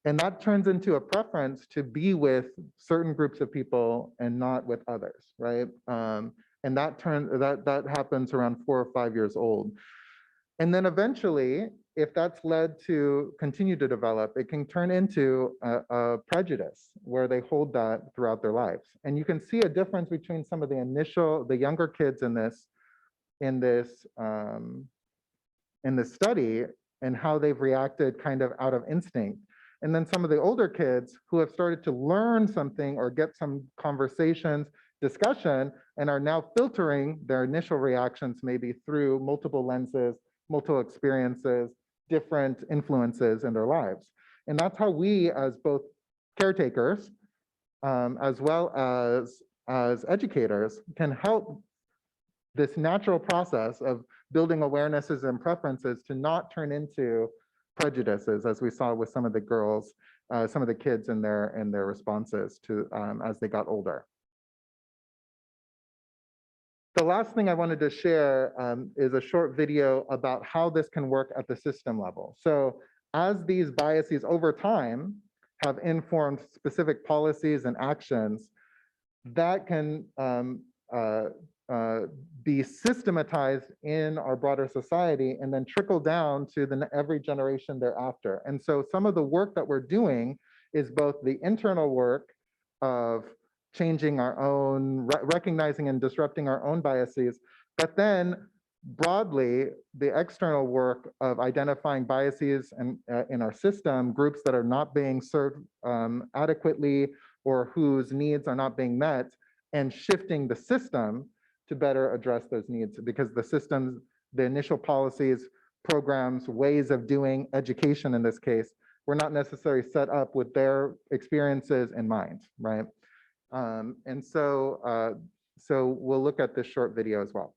And that turns into a preference to be with certain groups of people and not with others, right? And that happens around 4 or 5 years old. And then eventually, if that's led to continue to develop, it can turn into a prejudice where they hold that throughout their lives. And you can see a difference between some of the younger kids in this study and how they've reacted kind of out of instinct. And then some of the older kids who have started to learn something or get some conversations, discussion, and are now filtering their initial reactions maybe through multiple lenses, multiple experiences, different influences in their lives. And that's how we, as both caretakers, as well as educators, can help this natural process of building awarenesses and preferences to not turn into prejudices, as we saw with some of the girls, some of the kids in their responses to as they got older. The last thing I wanted to share is a short video about how this can work at the system level. So as these biases over time have informed specific policies and actions, that can be systematized in our broader society and then trickle down to every generation thereafter. And so some of the work that we're doing is both the internal work of changing our own, recognizing and disrupting our own biases, but then broadly, the external work of identifying biases in our system, groups that are not being served adequately or whose needs are not being met, and shifting the system to better address those needs, because the systems, the initial policies, programs, ways of doing education in this case, were not necessarily set up with their experiences in mind, right? And so we'll look at this short video as well.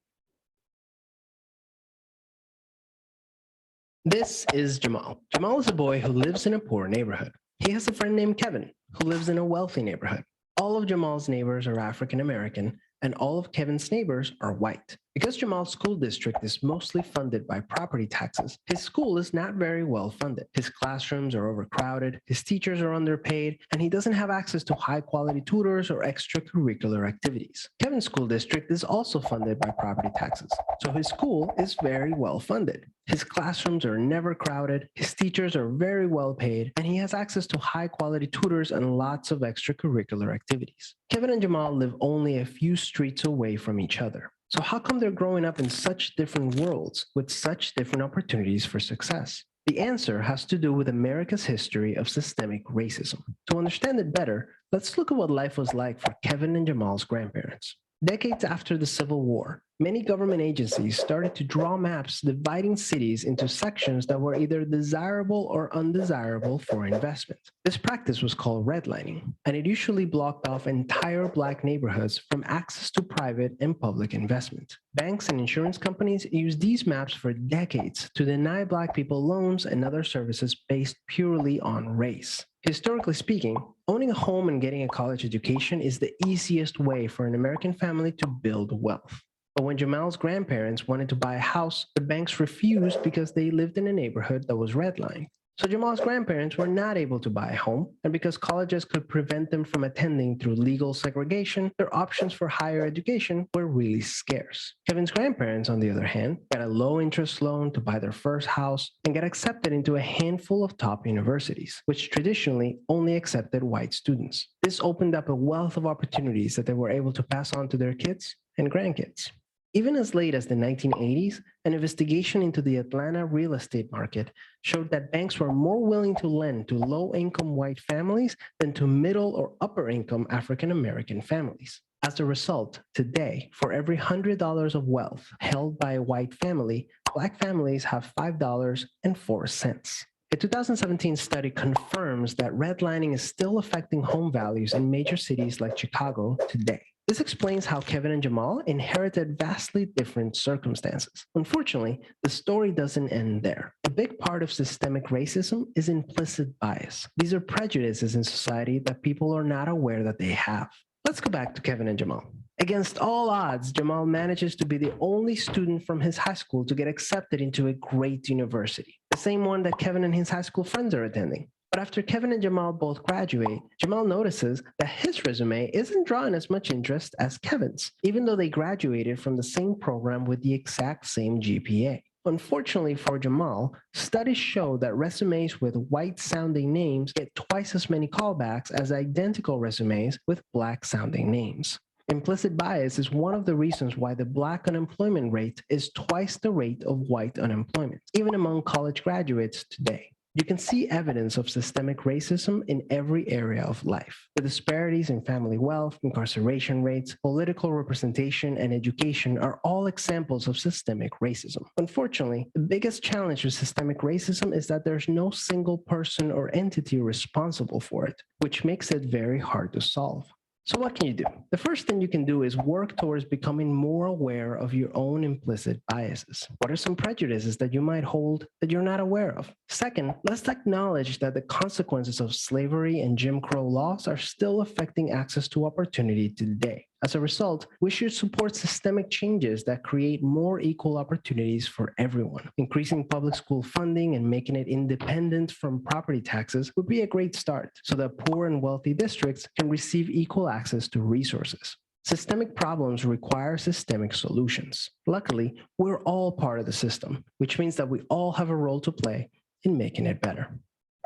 This is Jamal. Jamal is a boy who lives in a poor neighborhood. He has a friend named Kevin who lives in a wealthy neighborhood. All of Jamal's neighbors are African American, and all of Kevin's neighbors are white. Because Jamal's school district is mostly funded by property taxes, his school is not very well funded. His classrooms are overcrowded, his teachers are underpaid, and he doesn't have access to high-quality tutors or extracurricular activities. Kevin's school district is also funded by property taxes, so his school is very well funded. His classrooms are never crowded, his teachers are very well paid, and he has access to high-quality tutors and lots of extracurricular activities. Kevin and Jamal live only a few streets away from each other. So how come they're growing up in such different worlds with such different opportunities for success? The answer has to do with America's history of systemic racism. To understand it better, let's look at what life was like for Kevin and Jamal's grandparents. Decades after the Civil War, many government agencies started to draw maps dividing cities into sections that were either desirable or undesirable for investment. This practice was called redlining, and it usually blocked off entire Black neighborhoods from access to private and public investment. Banks and insurance companies used these maps for decades to deny Black people loans and other services based purely on race. Historically speaking, owning a home and getting a college education is the easiest way for an American family to build wealth. But when Jamal's grandparents wanted to buy a house, the banks refused because they lived in a neighborhood that was redlined. So Jamal's grandparents were not able to buy a home, and because colleges could prevent them from attending through legal segregation, their options for higher education were really scarce. Kevin's grandparents, on the other hand, got a low-interest loan to buy their first house and got accepted into a handful of top universities, which traditionally only accepted white students. This opened up a wealth of opportunities that they were able to pass on to their kids and grandkids. Even as late as the 1980s, an investigation into the Atlanta real estate market showed that banks were more willing to lend to low-income white families than to middle or upper-income African-American families. As a result, today, for every $100 of wealth held by a white family, Black families have $5.04. A 2017 study confirms that redlining is still affecting home values in major cities like Chicago today. This explains how Kevin and Jamal inherited vastly different circumstances. Unfortunately, the story doesn't end there. A big part of systemic racism is implicit bias. These are prejudices in society that people are not aware that they have. Let's go back to Kevin and Jamal. Against all odds, Jamal manages to be the only student from his high school to get accepted into a great university, the same one that Kevin and his high school friends are attending. But after Kevin and Jamal both graduate, Jamal notices that his resume isn't drawing as much interest as Kevin's, even though they graduated from the same program with the exact same GPA. Unfortunately for Jamal, studies show that resumes with white-sounding names get twice as many callbacks as identical resumes with black-sounding names. Implicit bias is one of the reasons why the Black unemployment rate is twice the rate of white unemployment, even among college graduates today. You can see evidence of systemic racism in every area of life. The disparities in family wealth, incarceration rates, political representation, and education are all examples of systemic racism. Unfortunately, the biggest challenge with systemic racism is that there's no single person or entity responsible for it, which makes it very hard to solve. So what can you do? The first thing you can do is work towards becoming more aware of your own implicit biases. What are some prejudices that you might hold that you're not aware of? Second, let's acknowledge that the consequences of slavery and Jim Crow laws are still affecting access to opportunity today. As a result, we should support systemic changes that create more equal opportunities for everyone. Increasing public school funding and making it independent from property taxes would be a great start so that poor and wealthy districts can receive equal access to resources. Systemic problems require systemic solutions. Luckily, we're all part of the system, which means that we all have a role to play in making it better.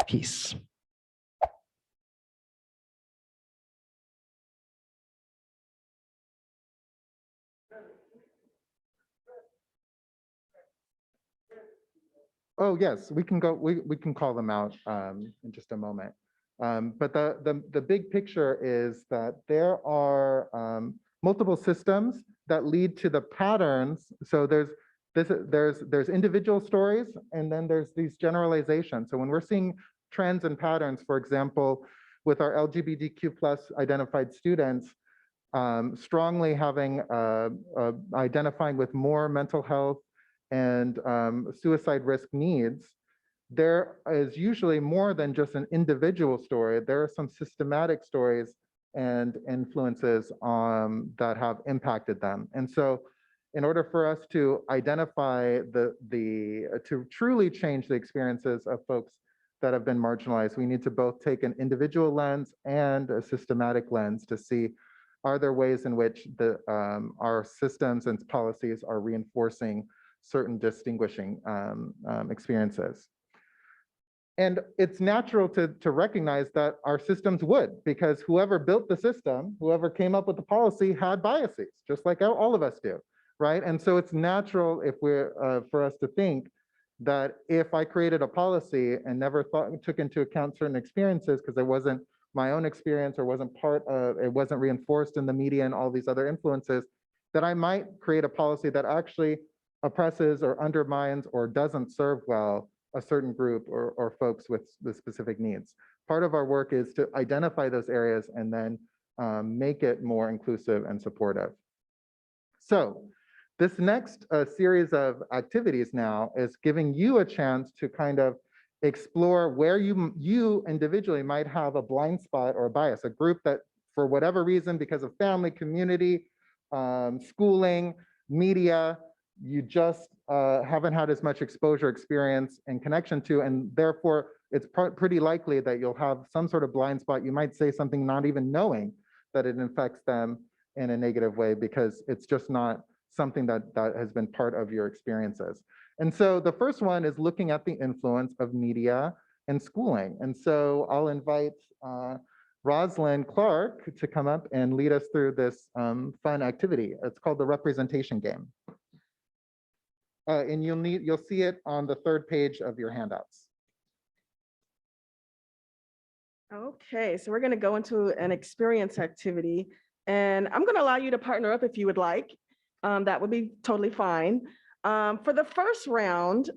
Peace. Oh, yes, we can go, we can call them out in just a moment. But the big picture is that there are multiple systems that lead to the patterns. So there's individual stories, and then there's these generalizations. So when we're seeing trends and patterns, for example, with our LGBTQ+ identified students, strongly having identifying with more mental health and suicide risk needs, there is usually more than just an individual story. There are some systematic stories and influences that have impacted them. And so in order for us to identify to truly change the experiences of folks that have been marginalized, we need to both take an individual lens and a systematic lens to see, are there ways in which our systems and policies are reinforcing certain distinguishing experiences. And it's natural to recognize that our systems would, because whoever built the system, whoever came up with the policy had biases, just like all of us do, right? And so it's natural if for us to think that if I created a policy and never took into account certain experiences because it wasn't my own experience or it wasn't reinforced in the media and all these other influences, that I might create a policy that actually oppresses or undermines or doesn't serve well a certain group or folks with the specific needs. Part of our work is to identify those areas and then make it more inclusive and supportive. So this next series of activities now is giving you a chance to kind of explore where you individually might have a blind spot or a bias, a group that for whatever reason, because of family, community, schooling, media, you just haven't had as much exposure, experience, and connection to, and therefore it's pretty likely that you'll have some sort of blind spot. You might say something not even knowing that it affects them in a negative way because it's just not something that has been part of your experiences. And so the first one is looking at the influence of media and schooling. And so I'll invite Rosalind Clark to come up and lead us through this fun activity. It's called the representation game. And you'll see it on the third page of your handouts. Okay, so we're going to go into an experience activity, and I'm going to allow you to partner up if you would like. That would be totally fine. For the first round,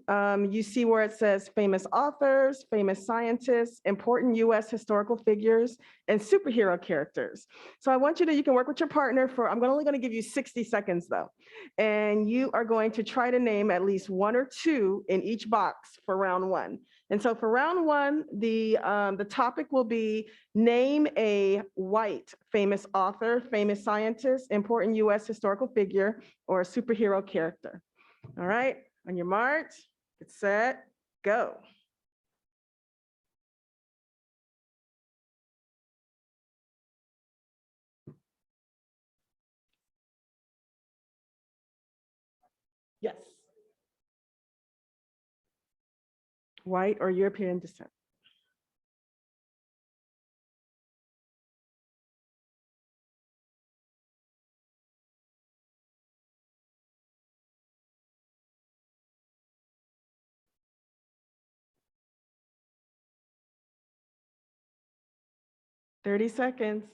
you see where it says famous authors, famous scientists, important US historical figures, and superhero characters. So I want you can work with your partner I'm only going to give you 60 seconds though. And you are going to try to name at least one or two in each box for round one. And so for round one, the topic will be name a white famous author, famous scientist, important US historical figure, or a superhero character. All right, on your mark, get set, go. white, or European descent. Thirty seconds.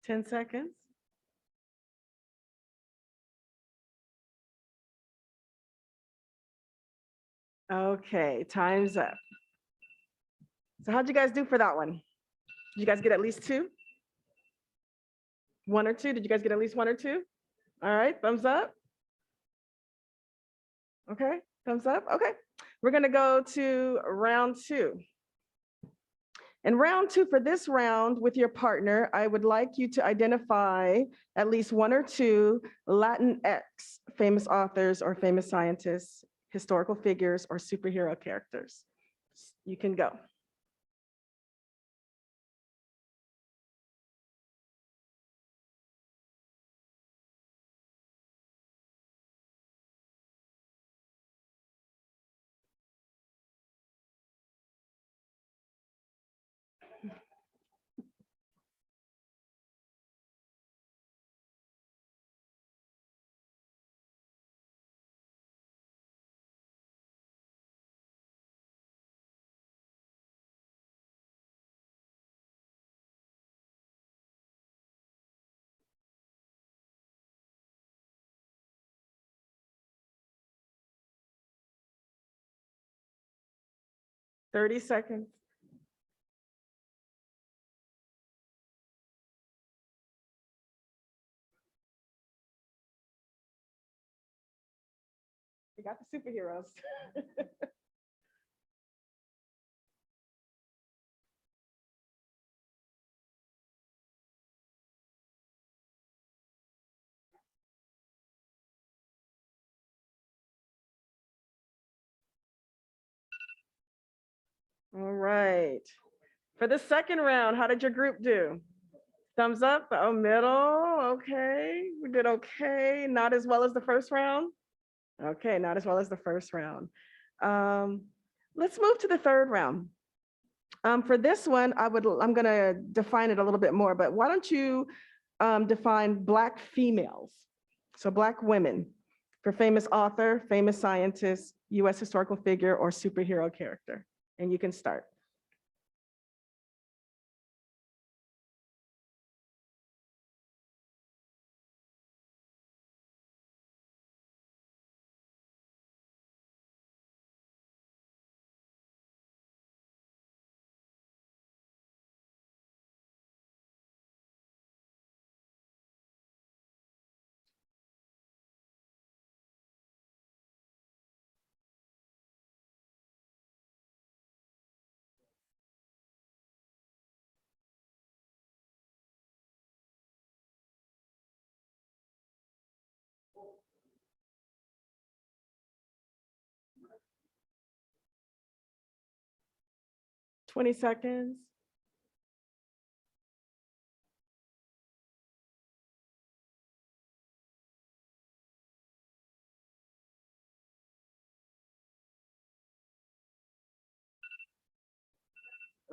Ten seconds. Okay, time's up. So how'd you guys do for that one? Did you guys get at least two? One or two? Did you guys get at least one or two? All right, thumbs up. Okay, thumbs up. Okay, we're gonna go to round two. In round two, for this round with your partner, I would like you to identify at least one or two Latinx famous authors or famous scientists, historical figures, or superhero characters. You can go. Thirty seconds. We got the superheroes. All right. For the second round, how did your group do? Thumbs up, oh, middle, okay. We did okay, not as well as the first round. Okay, not as well as the first round. Let's move to the third round. For this one, I'm gonna define it a little bit more, but why don't you define Black females? So Black women for famous author, famous scientist, US historical figure, or superhero character. And you can start. Twenty seconds.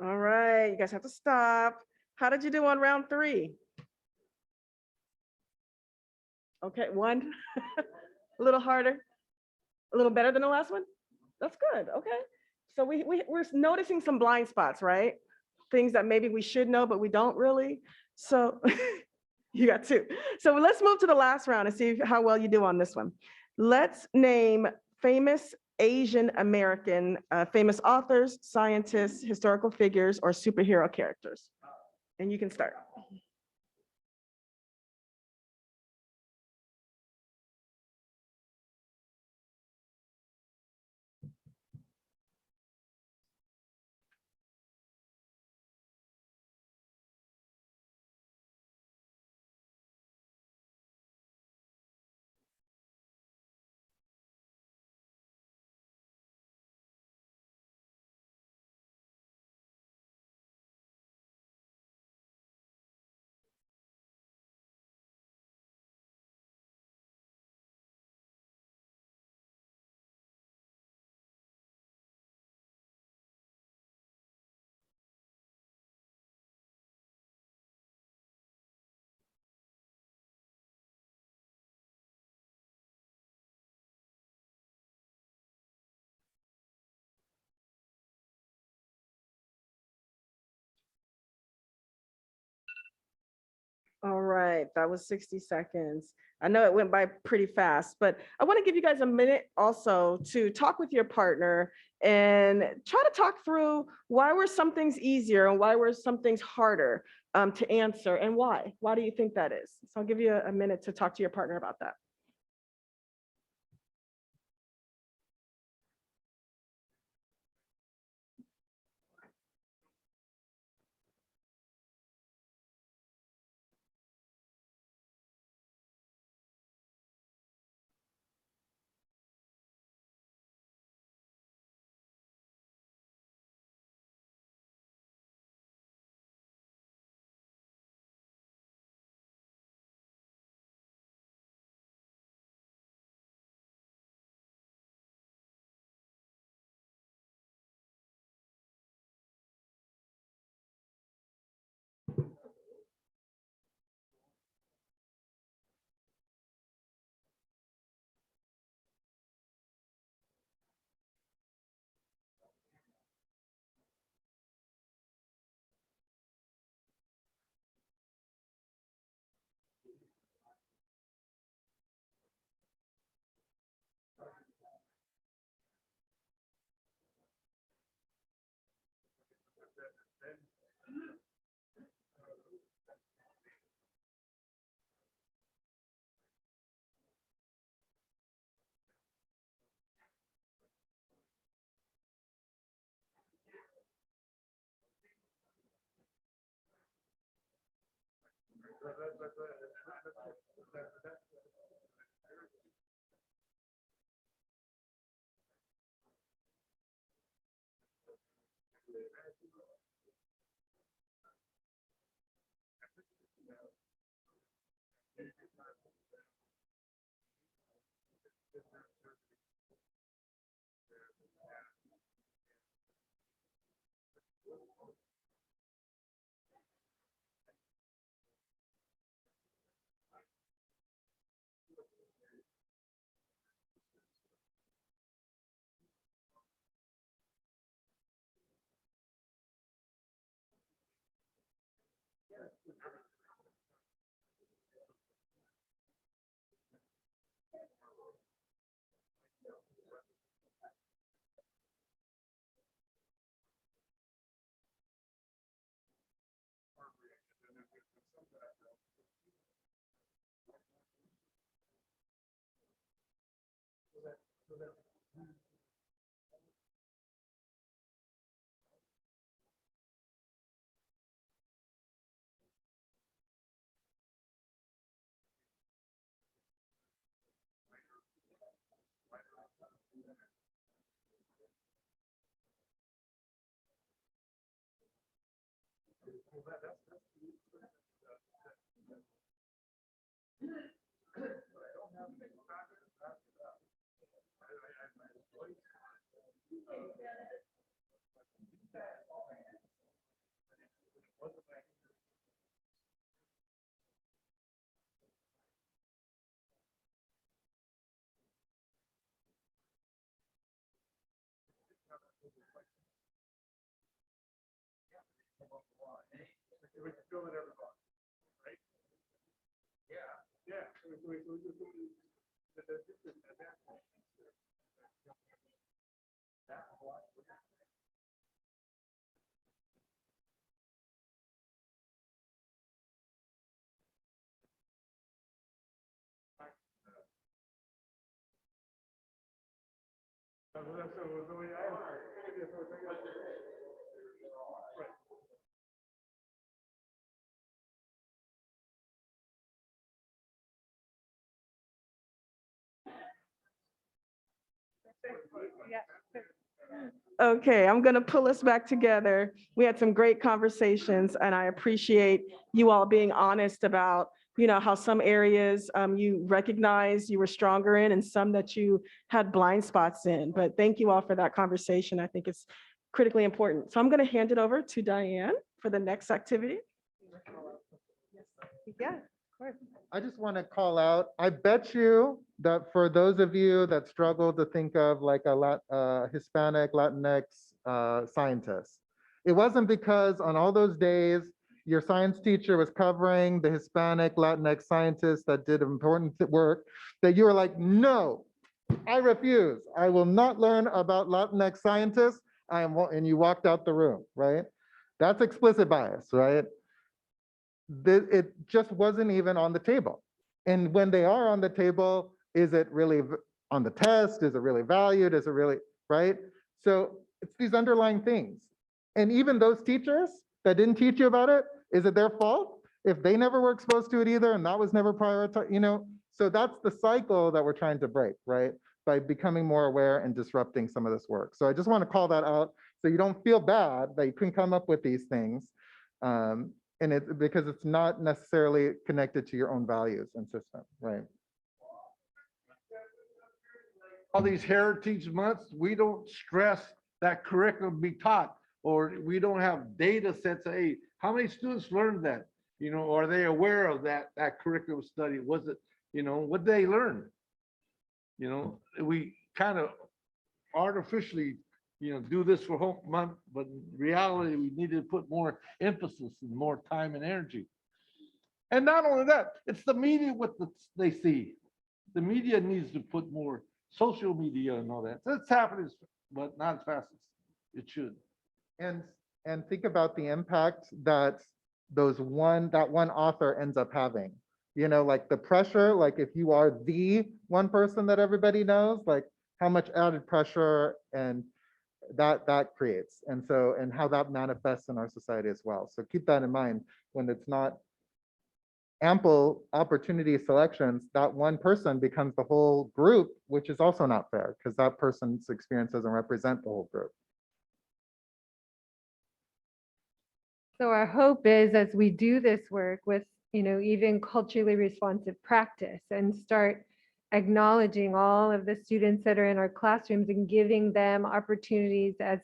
All right, you guys have to stop. How did you do on round three? Okay, one, a little harder, a little better than the last one? That's good, okay. So we're noticing some blind spots, right? Things that maybe we should know, but we don't really. So you got two. So let's move to the last round and see how well you do on this one. Let's name famous Asian American, famous authors, scientists, historical figures, or superhero characters. And you can start. All right, that was 60 seconds. I know it went by pretty fast, but I want to give you guys a minute also to talk with your partner and try to talk through why were some things easier and why were some things harder to answer and why? Why do you think that is? So I'll give you a minute to talk to your partner about that. Okay, I'm going to pull us back together. We had some great conversations, and I appreciate you all being honest about, how some areas you recognize you were stronger in and some that you had blind spots in. But thank you all for that conversation. I think it's critically important. So I'm going to hand it over to Diane for the next activity. Yeah, of course. I just want to call out, I bet you that for those of you that struggle to think of like a Hispanic, Latinx scientist, it wasn't because on all those days your science teacher was covering the Hispanic Latinx scientists that did important work, that you were like, no, I refuse. I will not learn about Latinx scientists. And you walked out the room, right? That's explicit bias, right? It just wasn't even on the table. And when they are on the table, is it really on the test? Is it really valued? Is it really, right? So it's these underlying things. And even those teachers that didn't teach you about it, is it their fault if they never were exposed to it either and that was never prioritized, you know? So that's the cycle that we're trying to break, right? By becoming more aware and disrupting some of this work. So I just want to call that out so you don't feel bad that you couldn't come up with these things. And it's because it's not necessarily connected to your own values and system, right? All these heritage months, we don't stress that curriculum be taught, or we don't have data sets. Hey, how many students learned that? You know, are they aware of that curriculum study? Was it, you know, what they learn? You know, we kind of artificially, you know, do this for whole month, but in reality, we need to put more emphasis and more time and energy. And not only that, it's the media they see. The media needs to put more social media and all that. So it's happening, but not as fast as it should. And think about the impact that that one author ends up having. You know, like the pressure, like if you are the one person that everybody knows, like how much added pressure and that creates, and how that manifests in our society as well. So keep that in mind when it's not ample opportunity selections, that one person becomes the whole group, which is also not fair because that person's experience doesn't represent the whole group. So our hope is as we do this work with, you know, even culturally responsive practice and start acknowledging all of the students that are in our classrooms and giving them opportunities as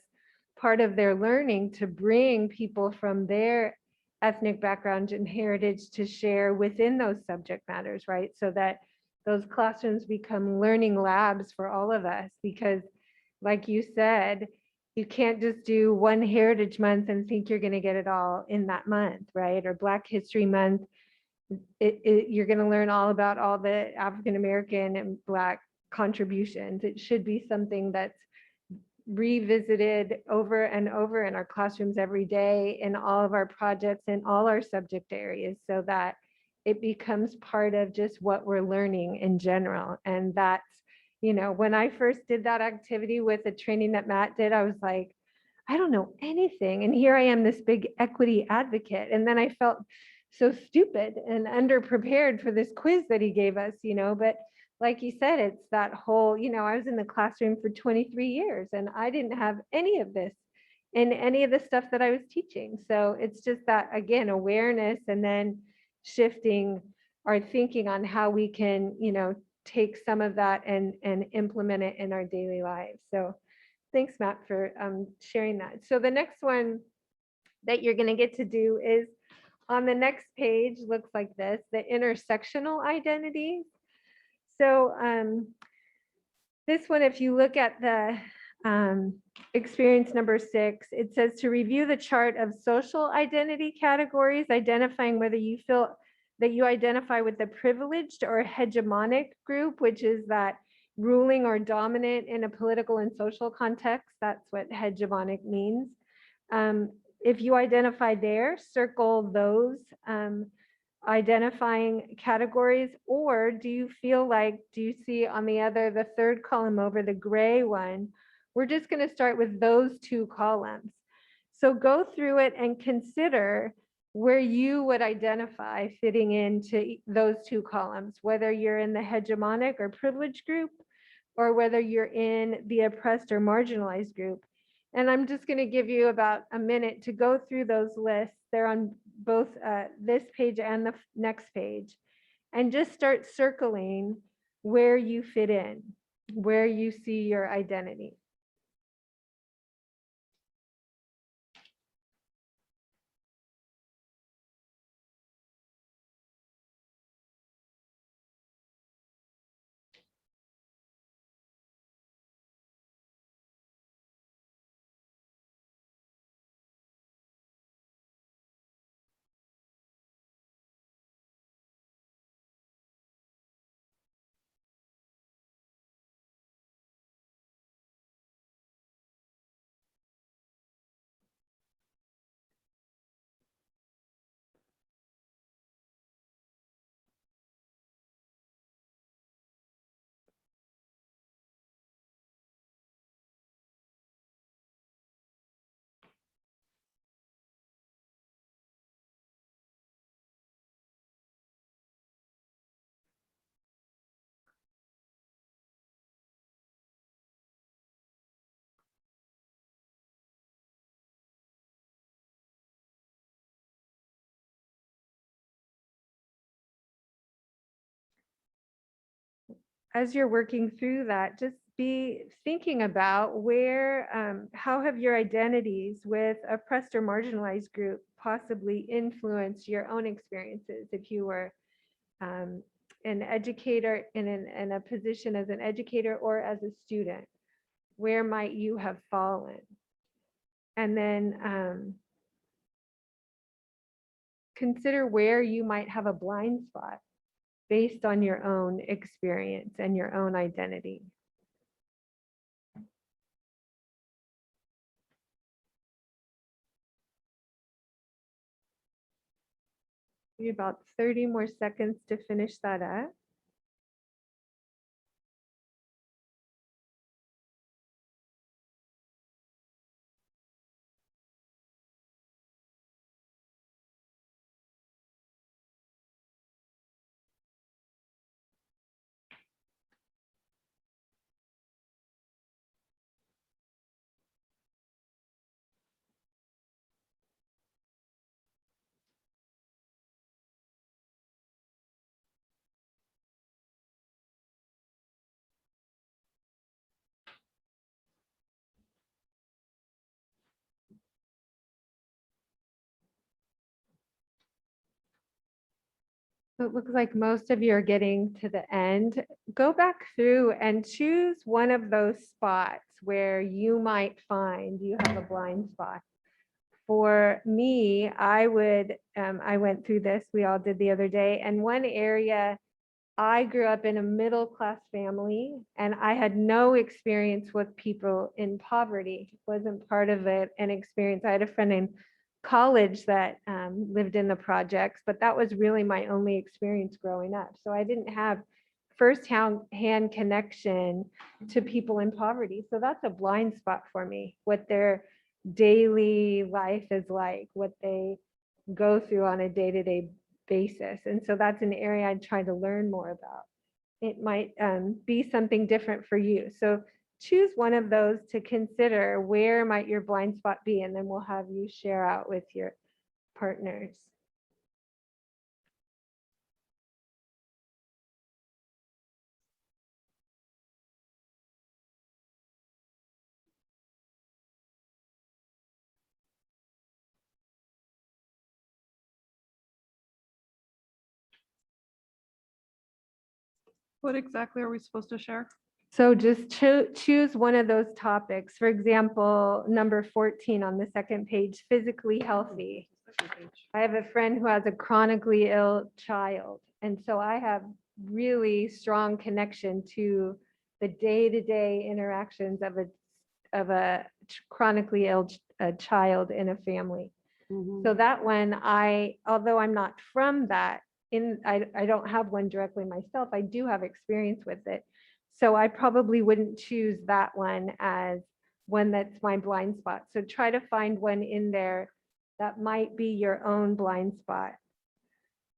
part of their learning to bring people from their ethnic background and heritage to share within those subject matters, right? So that those classrooms become learning labs for all of us, because like you said, you can't just do one Heritage Month and think you're going to get it all in that month, right? Or Black History Month. You're going to learn all about all the African American and Black contributions. It should be something that's revisited over and over in our classrooms every day, in all of our projects, in all our subject areas, so that it becomes part of just what we're learning in general. And that's, you know, when I first did that activity with the training that Matt did, I was like, I don't know anything. And here I am, this big equity advocate. And then I felt so stupid and underprepared for this quiz that he gave us, you know, but like you said, it's that whole, you know, I was in the classroom for 23 years and I didn't have any of this in any of the stuff that I was teaching. So it's just that, again, awareness and then shifting our thinking on how we can, you know, take some of that and implement it in our daily lives. So thanks, Matt, for sharing that. So the next one that you're going to get to do is on the next page, looks like this, the intersectional identities. So this one, if you look at the experience number 6, it says to review the chart of social identity categories, identifying whether you feel that you identify with the privileged or hegemonic group, which is that ruling or dominant in a political and social context. That's what hegemonic means. If you identify there, circle those identifying categories, or do you feel like, do you see on the third column over, the gray one, we're just going to start with those 2 columns. So go through it and consider where you would identify fitting into those 2 columns, whether you're in the hegemonic or privileged group, or whether you're in the oppressed or marginalized group. And I'm just going to give you about a minute to go through those lists. They're on both this page and the next page. And just start circling where you fit in, where you see your identity. as you're working through that, just be thinking about where, how have your identities with oppressed or marginalized group possibly influenced your own experiences? If you were an educator in a position as an educator or as a student, where might you have fallen? And then consider where you might have a blind spot based on your own experience and your own identity. Maybe about 30 more seconds to finish that up. So it looks like most of you are getting to the end. Go back through and choose one of those spots where you might find you have a blind spot. For me, I went through this, we all did the other day, and one area, I grew up in a middle-class family and I had no experience with people in poverty, wasn't part of it, an experience. I had a friend in college that lived in the projects, but that was really my only experience growing up. So I didn't have first-hand connection to people in poverty. So that's a blind spot for me, what their daily life is like, what they go through on a day-to-day basis. And so that's an area I'd try to learn more about. It might be something different for you. So choose one of those to consider, where might your blind spot be, and then we'll have you share out with your partners. What exactly are we supposed to share? So just choose one of those topics. For example, number 14 on the second page, physically healthy. I have a friend who has a chronically ill child. And so I have really strong connection to the day-to-day interactions of a chronically ill child in a family. So that one, although I'm not from that, I don't have one directly myself, I do have experience with it. So I probably wouldn't choose that one as one that's my blind spot. So try to find one in there that might be your own blind spot.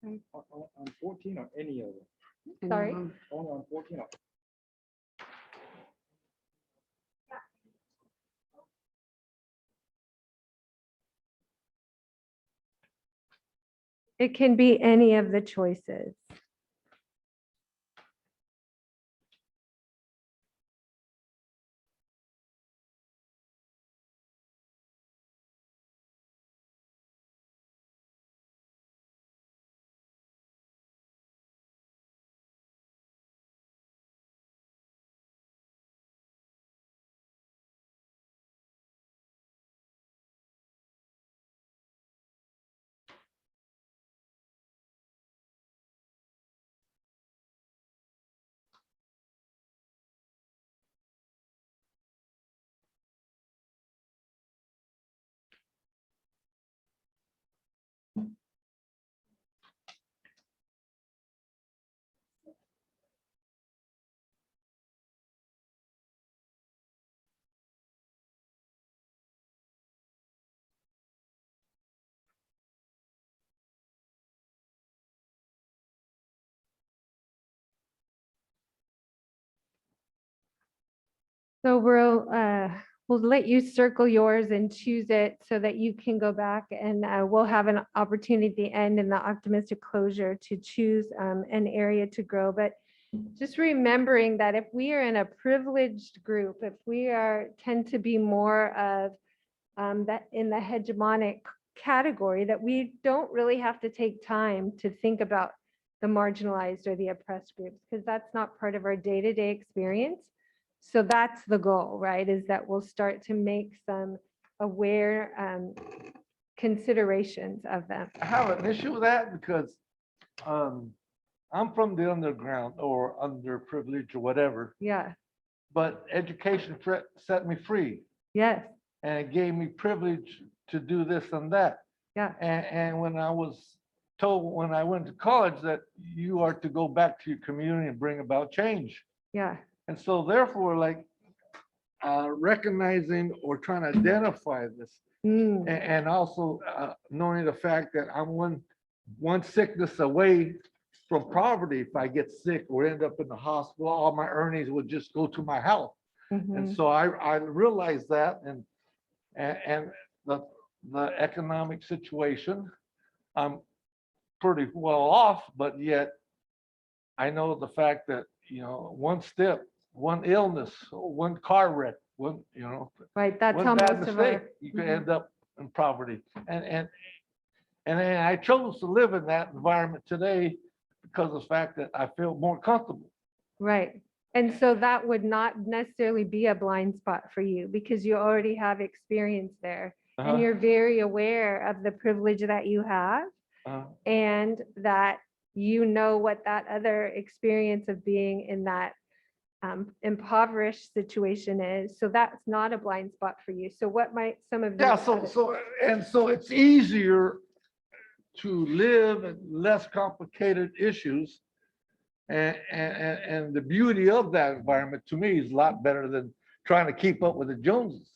On 14 or any of them? Sorry? Only on 14 or? It can be any of the choices. So we'll let you circle yours and choose it so that you can go back, and we'll have an opportunity at the end in the optimistic closure to choose an area to grow. But just remembering that if we are in a privileged group, if we tend to be more of that in the hegemonic category, that we don't really have to take time to think about the marginalized or the oppressed groups, because that's not part of our day-to-day experience. So that's the goal, right? Is that we'll start to make some aware considerations of them. I have an issue with that because I'm from the underground or underprivileged or whatever, Yeah, but education set me free yes, and it gave me privilege to do this and that. yeah, And when I was told when I went to college that you are to go back to your community and bring about change. yeah, And so therefore, like recognizing or trying to identify this and also knowing the fact that I'm one sickness away from poverty. If I get sick or end up in the hospital, all my earnings would just go to my health. And mhm, so I realized that and the economic situation, I'm pretty well off, but yet I know the fact that, one step, one illness, one car wreck, right. That's one how bad most of mistake, our. you could Mhm. end up in poverty. And I chose to live in that environment today because of the fact that I feel more comfortable. Right. And so that would not necessarily be a blind spot for you because you already have experience there. And Uh-huh. you're very aware of the privilege that you have and that you know what that other experience of being in that impoverished situation is. So that's not a blind spot for you. So what might some of Yeah, these so it's easier to live in less complicated issues. And the beauty of that environment to me is a lot better than trying to keep up with the Joneses.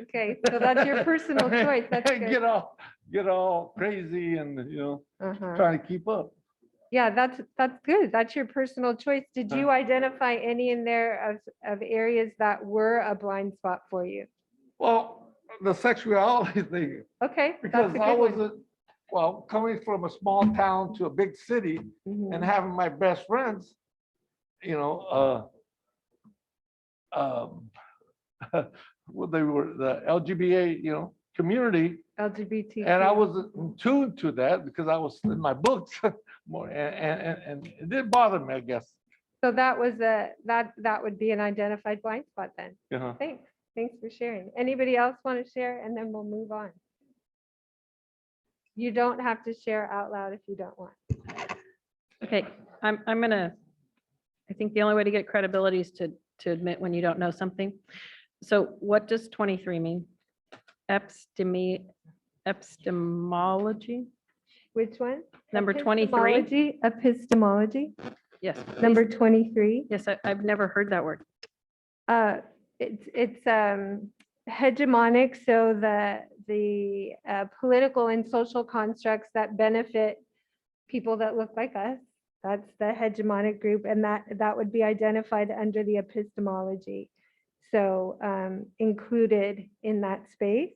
Okay, so that's your personal choice. That's good. Get all crazy and, Uh-huh. trying to keep up. Yeah, that's good. That's your personal choice. Did you identify any in there of areas that were a blind spot for you? Well, the sexuality thing, Okay, because that's a I good one. wasn't, coming from a small town to a big city Mhm. and having my best friends, well, they were the LGBT, community. LGBTQ. And I was in tune to that because I was in my books more, and it did bother me, I guess. So that was that would be an identified blind spot then. Uh-huh. Thanks for sharing. Anybody else want to share? And then we'll move on. You don't have to share out loud if you don't want. Okay, I'm gonna, I think the only way to get credibility is to admit when you don't know something. So what does 23 mean? Epistemology? Which one? Number 23? Epistemology. Yes. Number please. 23. Yes, I've never heard that word. It's hegemonic, so the political and social constructs that benefit people that look like us. That's the hegemonic group, and that would be identified under the epistemology. So included in that space.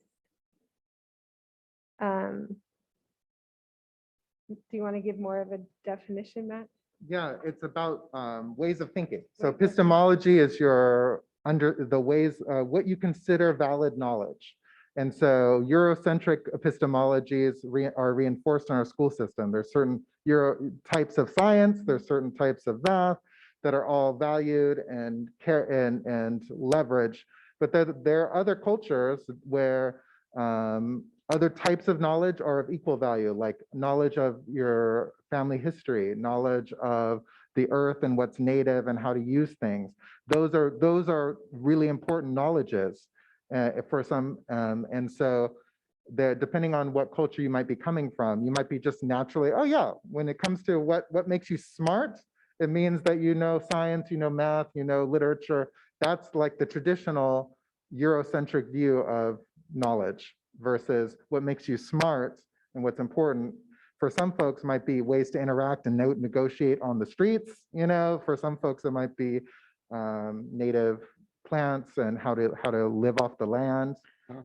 Do you want to give more of a definition, Matt? Yeah, it's about ways of thinking. So epistemology is your under the ways, what you consider valid knowledge. And so Eurocentric epistemologies are reinforced in our school system. There's certain types of science, there's certain types of math that are all valued and leveraged. But there are other cultures where other types of knowledge are of equal value, like knowledge of your family history, knowledge of the earth and what's native and how to use things. Those are really important knowledges for some. And so depending on what culture you might be coming from, you might be just naturally, oh yeah, when it comes to what makes you smart, it means that you know science, you know math, you know literature. That's like the traditional Eurocentric view of knowledge versus what makes you smart and what's important. For some folks might be ways to interact and negotiate on the streets, for some folks it might be native plants and how to live off the land,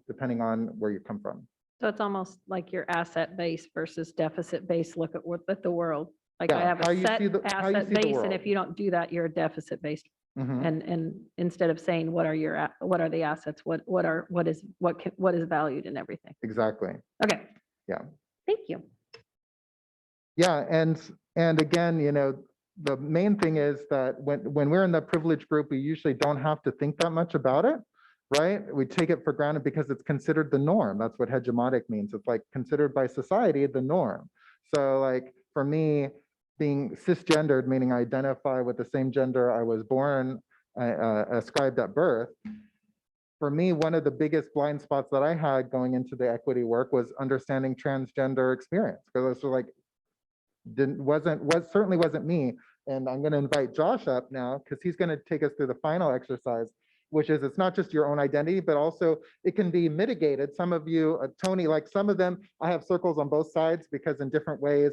depending on where you come from. So it's almost like your asset base versus deficit base look at the world. Like I Yeah, have how a you set see the- how you asset see the base, and world. if you don't do that, you're a deficit based. Mhm. And instead of saying, what are what are the assets? What is valued in everything? Exactly. Okay, Yeah. thank you. Yeah, and again, the main thing is that when we're in the privilege group, we usually don't have to think that much about it, right? We take it for granted because it's considered the norm. That's what hegemonic means. It's like considered by society the norm. So like for me, being cisgendered, meaning I identify with the same gender I was born, ascribed at birth. For me, one of the biggest blind spots that I had going into the equity work was understanding transgender experience, because I was like, certainly wasn't me. And I'm going to invite Josh up now because he's going to take us through the final exercise, which is it's not just your own identity, but also it can be mitigated. Some of you, Tony, like some of them, I have circles on both sides because in different ways,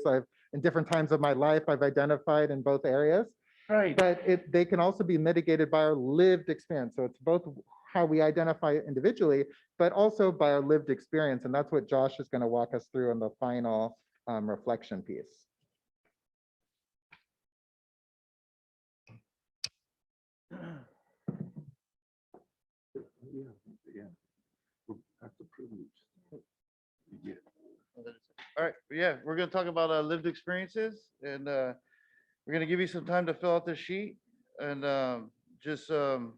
in different times of my life, I've identified in both areas. Right. But they can also be mitigated by our lived experience. So it's both how we identify individually, but also by our lived experience. And that's what Josh is going to walk us through in the final reflection piece. That's a privilege. Yeah. All right, yeah, we're gonna talk about lived experiences, and we're gonna give you some time to fill out this sheet, and just fill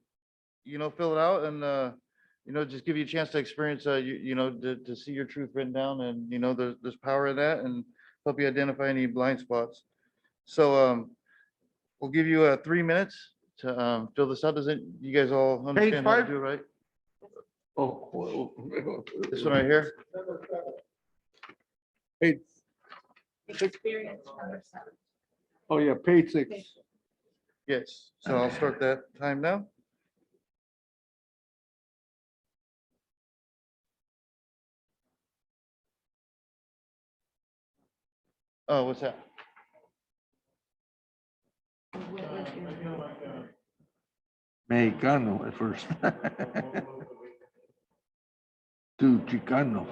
it out, and just give you a chance to experience to see your truth written down, and there's power in that, and help you identify any blind spots. So we'll give you 3 minutes to fill this out. You guys all understand how to do it, right? Oh. This one right here. Page, oh yeah, page 6. Yes, so I'll start that time now. Oh, what's that? Mexicano at first. To Chicano.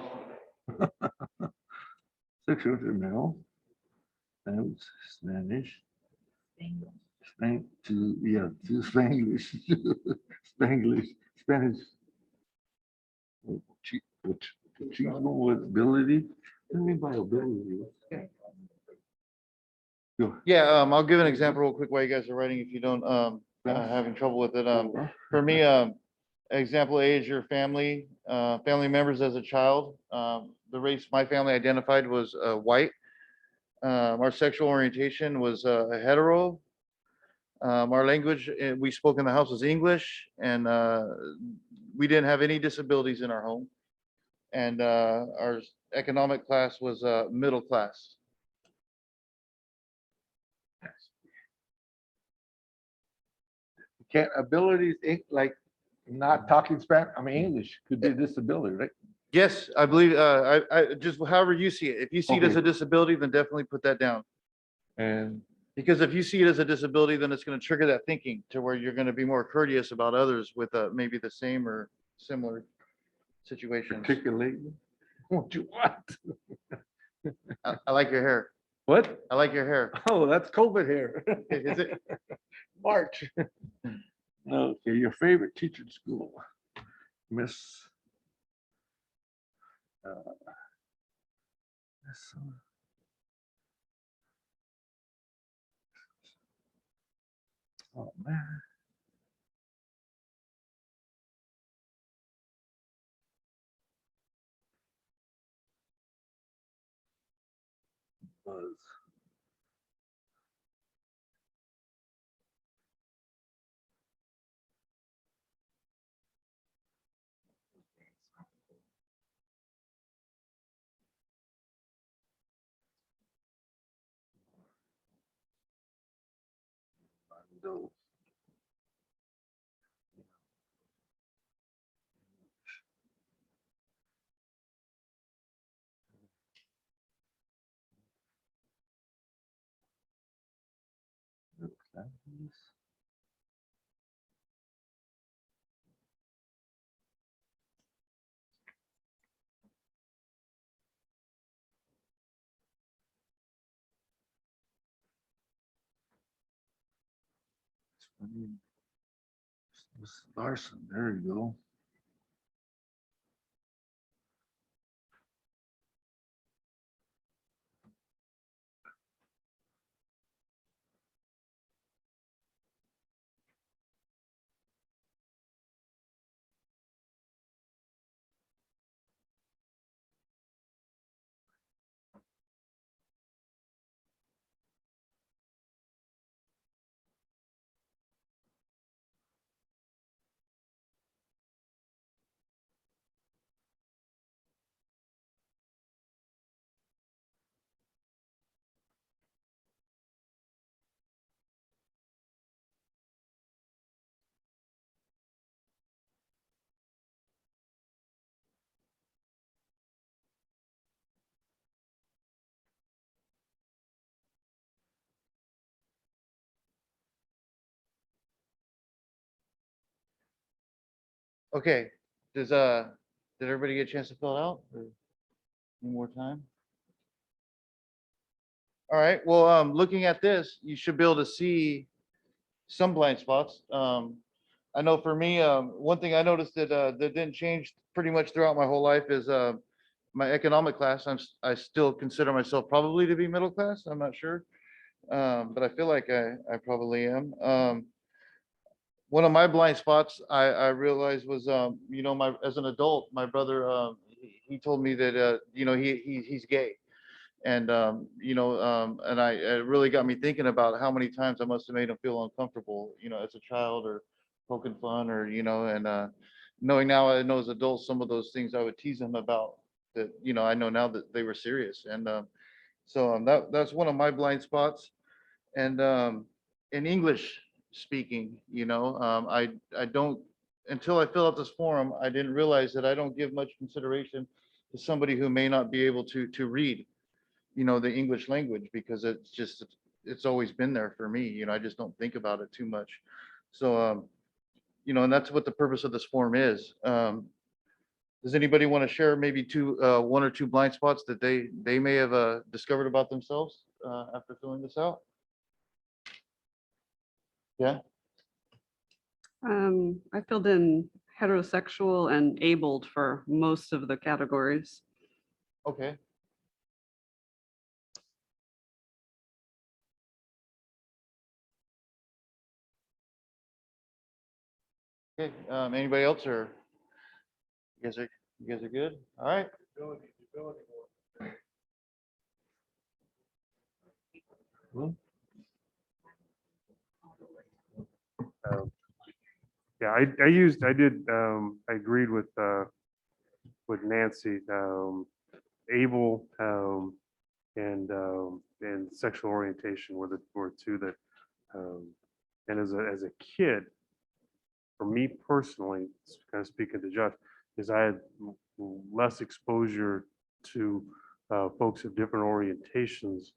Sexual male. And Spanish. To Spanglish. Spanglish, Spanish. Achievable with ability. What do you mean by ability? Yeah, I'll give an example real quick while you guys are writing, if you don't having trouble with it. For me, example A is your family members as a child. The race my family identified was white. Our sexual orientation was hetero. Our language we spoke in the house was English, and we didn't have any disabilities in our home. And our economic class was middle class. Can't abilities, like not talking Spanish, English could be a disability, right? Yes, I believe, I just however you see it. If you see it as Okay. a disability, then definitely put that down. And Because if you see it as a disability, then it's going to trigger that thinking to where you're going to be more courteous about others with maybe the same or similar situations. articulate what you want. I like your hair. What? I like your hair. Oh, that's COVID hair. Is it? March. Okay, your favorite teacher at school, Miss. Miss, oh man. Buzz. No. Ms. Larson, there you go. Okay, did everybody get a chance to fill it out? Or any more time? All right, well, looking at this, you should be able to see some blind spots. I know for me, one thing I noticed that didn't change pretty much throughout my whole life is my economic class. I still consider myself probably to be middle class. I'm not sure, but I feel like I probably am. One of my blind spots I realized was, as an adult, my brother, he told me that, he's gay. And, and it really got me thinking about how many times I must have made him feel uncomfortable, as a child, or poking fun, or, and knowing now, I know as adults, some of those things I would tease him about that, I know now that they were serious. And so that's one of my blind spots. And in English speaking, I don't, until I fill out this form, I didn't realize that I don't give much consideration to somebody who may not be able to read, the English language, because it's always been there for me. I just don't think about it too much. So, and that's what the purpose of this form is. Does anybody want to share maybe one or two blind spots that they may have discovered about themselves after filling this out? Yeah. I filled in heterosexual and abled for most of the categories. Okay. Okay, anybody else, or you guys are good? All right. Yeah, I agreed with Nancy, able, and sexual orientation were two that, and as a kid, for me personally, kind of speaking to Josh, is I had less exposure to folks of different orientations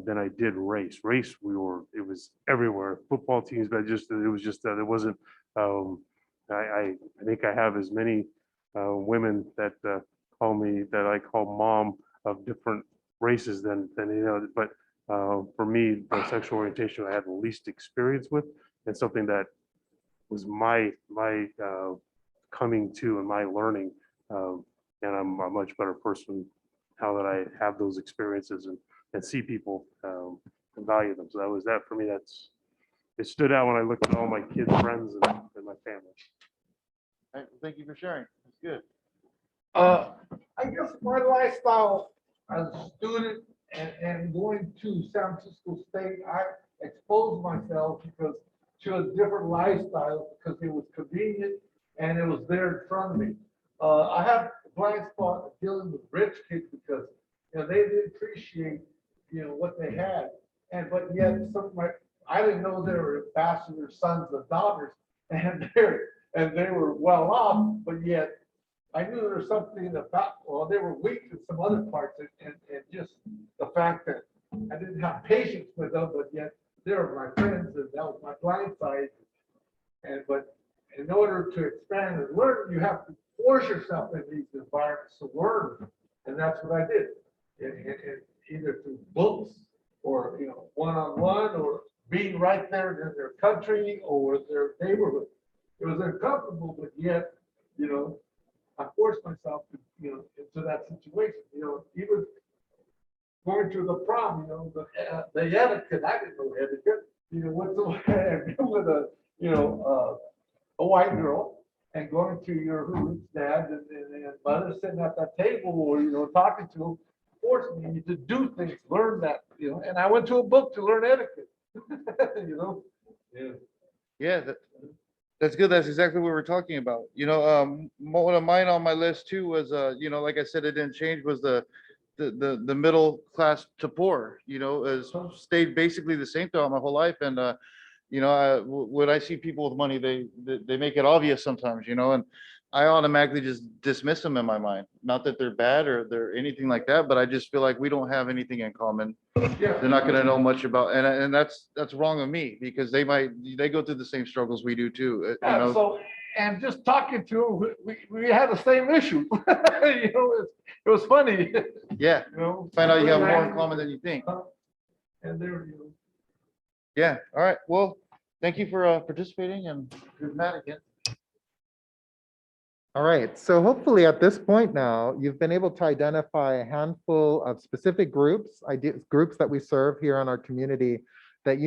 than I did race. Race, it was everywhere. Football teams, but it was just that it wasn't. I think I have as many women that call me, that I call mom, of different races than But for me, the sexual orientation I had the least experience with, and something that was my coming to and my learning, and I'm a much better person now that I have those experiences and see people and value them. So that for me. It stood out when I looked at all my kids' friends and my family. All right, well, thank you for sharing. That's good. I guess my lifestyle as a student and going to San Francisco State, I exposed myself to a different lifestyle because it was convenient and it was there in front of me. I have a blind spot dealing with rich kids because they didn't appreciate what they had, but yet I didn't know they were ambassador sons and daughters, and they were well off, but yet I knew there was something about, well, they were weak in some other parts, and just the fact that I didn't have patience with them, but yet they were my friends, and that was my blind side. But in order to expand and learn, you have to force yourself in these environments to learn, and that's what I did. Either through books or one-on-one or being right there in their country or their neighborhood. It was uncomfortable, but yet, I forced myself to, into that situation, even going to the prom, the etiquette, I didn't know etiquette, what's the way with a white girl and going to your dad and mother sitting at that table or, talking to them, forced me to do things, learn that, and I went to a book to learn etiquette, Yeah. Yeah, that's good. That's exactly what we're talking about. One of mine on my list too was, like I said, it didn't change, was the middle class to poor, has stayed basically the same throughout my whole life. And, when I see people with money, they make it obvious sometimes, and I automatically just dismiss them in my mind. Not that they're bad or they're anything like that, but I just feel like we don't have anything in common. Yeah. They're not gonna know much about, and that's wrong of me, because they go through the same struggles we do too, Yeah, so, and just talking to them, we had the same issue. It was funny. Yeah, find out you have more in common than you think. And they're, Yeah, all right, well, thank you for participating, and here's Matt again. All right, so hopefully at this point now, you've been able to identify a handful of specific groups, groups that we serve here in our community that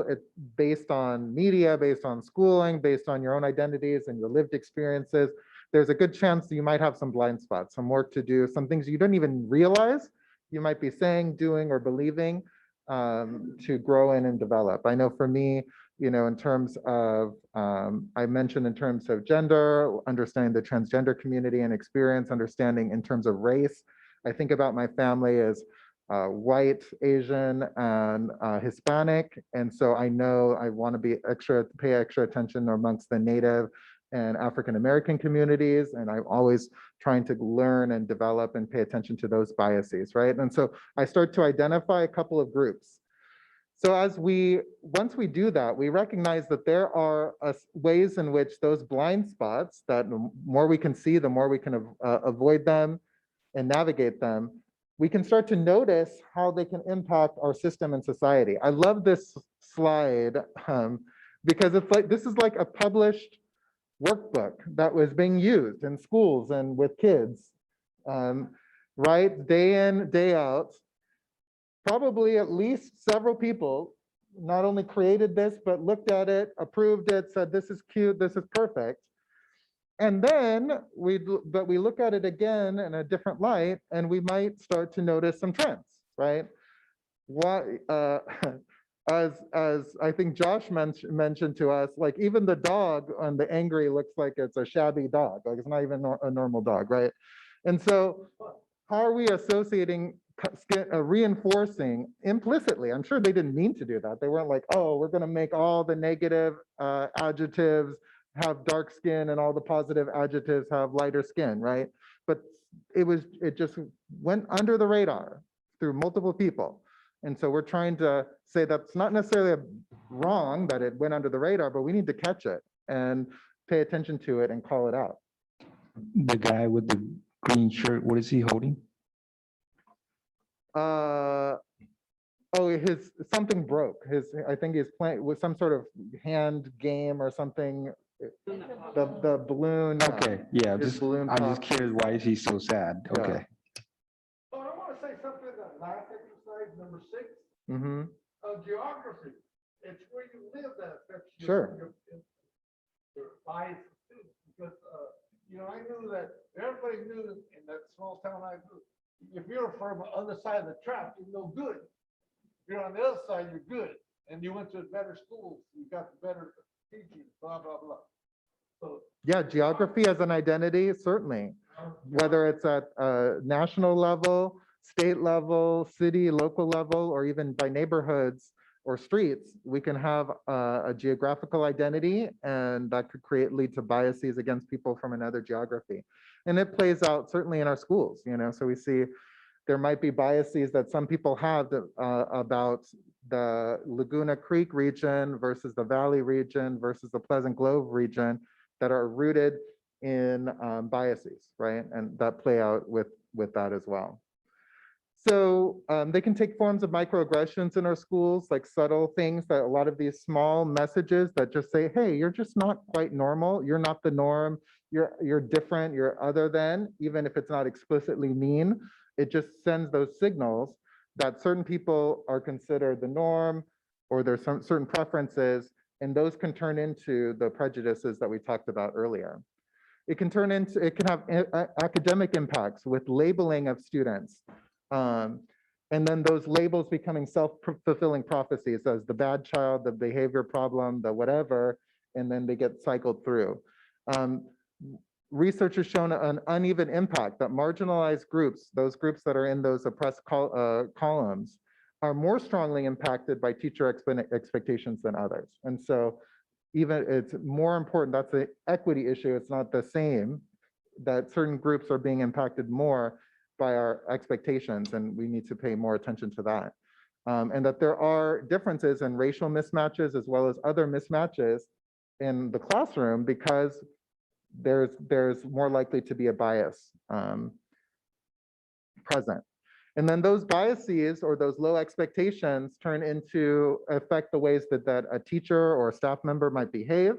it's based on media, based on schooling, based on your own identities and your lived experiences. There's a good chance that you might have some blind spots, some work to do, some things you don't even realize you might be saying, doing, or believing to grow in and develop. I know for me, in terms of, I mentioned in terms of gender, understanding the transgender community and experience, understanding in terms of race. I think about my family as white, Asian, and Hispanic. And so I know I want to pay extra attention amongst the Native and African-American communities. And I'm always trying to learn and develop and pay attention to those biases, right? And so I start to identify a couple of groups. So once we do that, we recognize that there are ways in which those blind spots, that the more we can see, the more we can avoid them and navigate them, we can start to notice how they can impact our system and society. I love this slide because this is like a published workbook that was being used in schools and with kids, right? Day in, day out. Probably at least several people not only created this, but looked at it, approved it, said, this is cute, this is perfect. And then we look at it again in a different light, and we might start to notice some trends, right? As I think Josh mentioned to us, like even the dog on the angry looks like it's a shabby dog, like it's not even a normal dog, right? And so how are we associating, reinforcing implicitly? I'm sure they didn't mean to do that. They weren't like, oh, we're going to make all the negative adjectives have dark skin and all the positive adjectives have lighter skin, right? But it just went under the radar through multiple people. And so we're trying to say that's not necessarily wrong that it went under the radar, but we need to catch it and pay attention to it and call it out. The guy with the green shirt, what is he holding? Something broke. I think he's playing with some sort of hand game or something. The balloon. Okay, yeah, balloon I'm just popped. curious, why is he so sad? Yeah. Okay. oh, I want to say something, that last exercise, number 6, Mm-hmm. geography. It's where you live that affects Sure. your bias too. Because, I knew that everybody knew in that small town I grew, if you're from the other side of the track, you're no good. If you're on the other side, you're good. And you went to a better school, you got better teachers, blah, blah, blah. So, Yeah, geography as an identity, certainly. Whether it's at a national level, state level, city, local level, or even by neighborhoods or streets, we can have a geographical identity, and that could lead to biases against people from another geography. And it plays out certainly in our schools, so we see there might be biases that some people have about the Laguna Creek region versus the Valley region versus the Pleasant Grove region that are rooted in biases, right? And that play out with that as well. So they can take forms of microaggressions in our schools, like subtle things that a lot of these small messages that just say, hey, you're just not quite normal. You're not the norm. You're different. You're other than, even if it's not explicitly mean, it just sends those signals that certain people are considered the norm or there's some certain preferences, and those can turn into the prejudices that we talked about earlier. It can have academic impacts with labeling of students. And then those labels becoming self-fulfilling prophecies as the bad child, the behavior problem, the whatever, and then they get cycled through. Research has shown an uneven impact that marginalized groups, those groups that are in those oppressed columns, are more strongly impacted by teacher expectations than others. And so even it's more important, that's an equity issue, it's not the same, that certain groups are being impacted more by our expectations, and we need to pay more attention to that. And that there are differences in racial mismatches as well as other mismatches in the classroom because there's more likely to be a bias present. And then those biases or those low expectations turn into affect the ways that a teacher or a staff member might behave.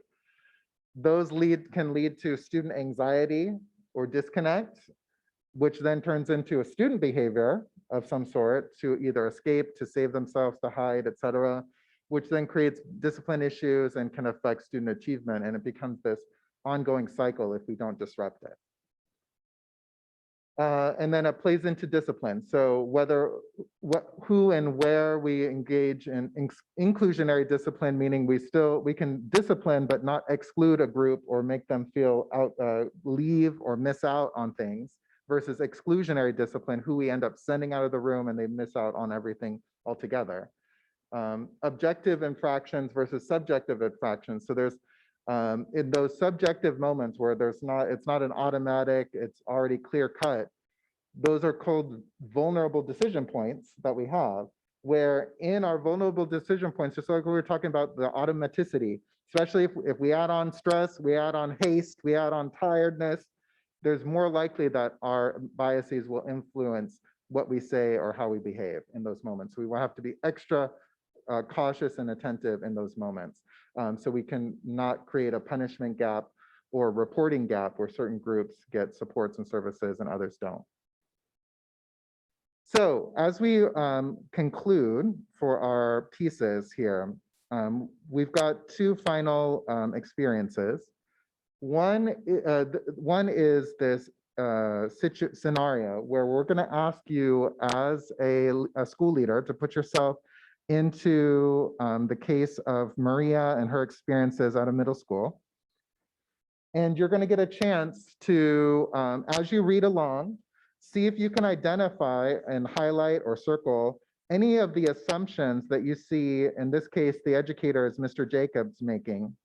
Those can lead to student anxiety or disconnect, which then turns into a student behavior of some sort to either escape, to save themselves, to hide, et cetera, which then creates discipline issues and can affect student achievement. And it becomes this ongoing cycle if we don't disrupt it. And then it plays into discipline. So who and where we engage in inclusionary discipline, meaning we can discipline but not exclude a group or make them feel leave or miss out on things, versus exclusionary discipline, who we end up sending out of the room and they miss out on everything altogether. Objective infractions versus subjective infractions. So there's in those subjective moments where it's not an automatic, it's already clear cut, those are called vulnerable decision points that we have, where in our vulnerable decision points, just like we were talking about the automaticity, especially if we add on stress, we add on haste, we add on tiredness, there's more likely that our biases will influence what we say or how we behave in those moments. We will have to be extra cautious and attentive in those moments. So we can not create a punishment gap or reporting gap where certain groups get supports and services and others don't. So as we conclude for our pieces here, we've got two final experiences. One is this scenario where we're going to ask you as a school leader to put yourself into the case of Maria and her experiences out of middle school. And you're going to get a chance to, as you read along, see if you can identify and highlight or circle any of the assumptions that you see, in this case, the educator is Mr. Jacobs making,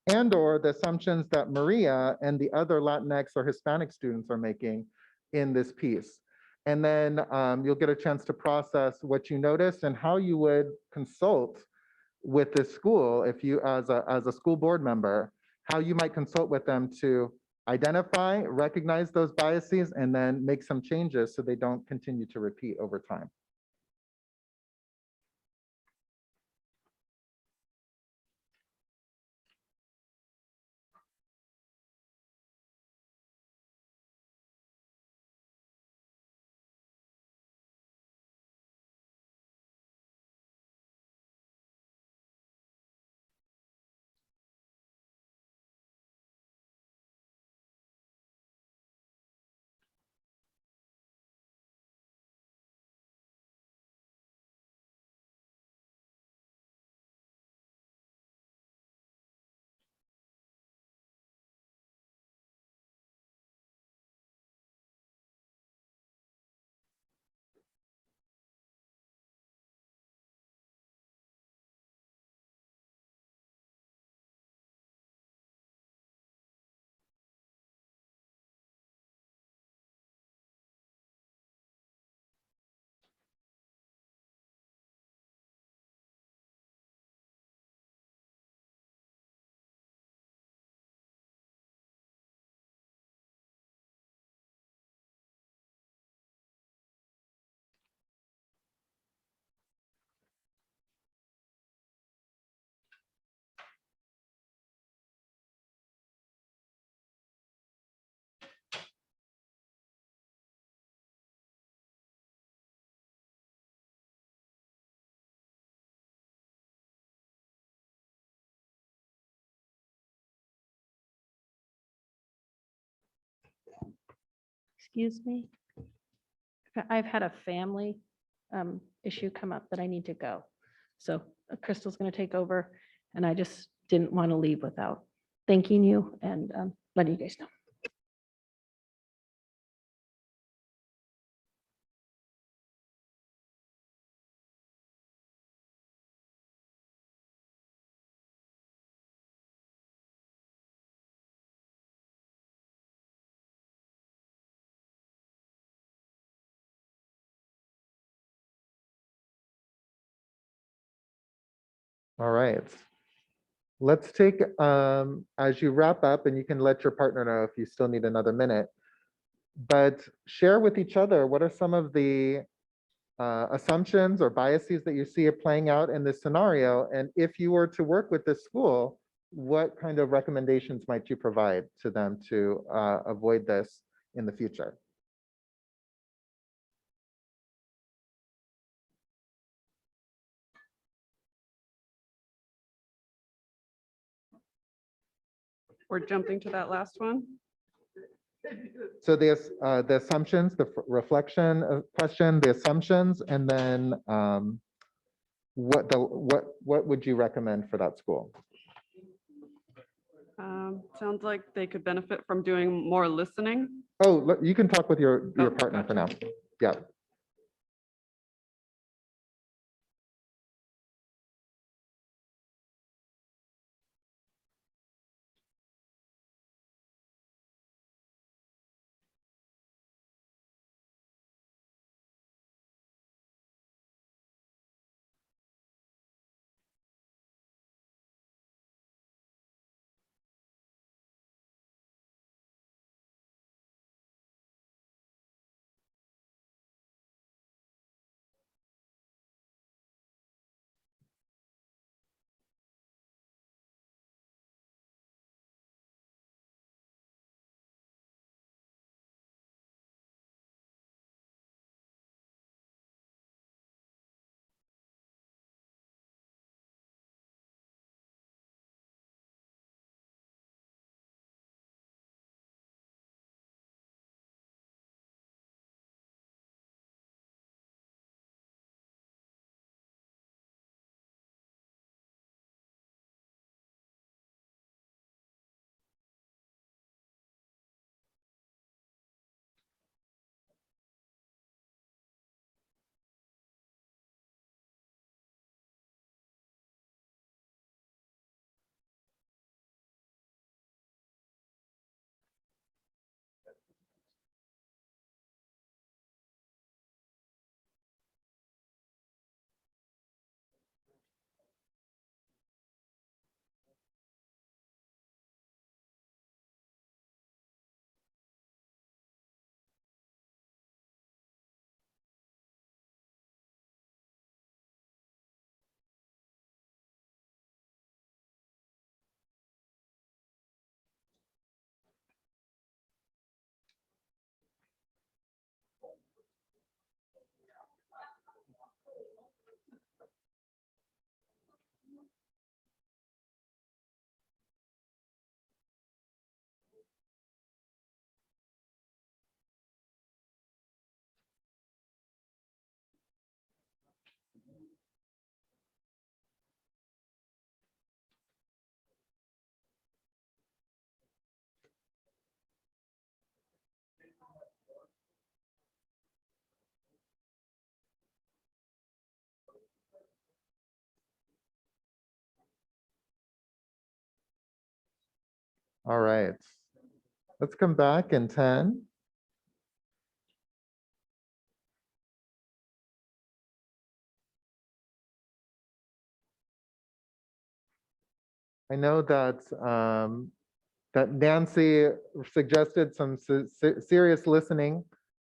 and or the assumptions that Maria and the other Latinx or Hispanic students are making in this piece. And then you'll get a chance to process what you noticed and how you would consult with this school if you, as a school board member, how you might consult with them to identify, recognize those biases, and then make some changes so they don't continue to repeat over time. excuse me? I've had a family issue come up that I need to go. So Crystal's going to take over, and I just didn't want to leave without thanking you and letting you guys know. All right. Let's take, as you wrap up, and you can let your partner know if you still need another minute, but share with each other what are some of the assumptions or biases that you see it playing out in this scenario. And if you were to work with this school, what kind of recommendations might you provide to them to avoid this in the future? We're jumping to that last one. So the assumptions, the reflection question, the assumptions, and then what would you recommend for that school? Sounds like they could benefit from doing more listening. Oh, look, you can talk with your Oh, partner for now. gotcha. Yeah. All right. Let's come back in 10. I know that that Nancy suggested some serious listening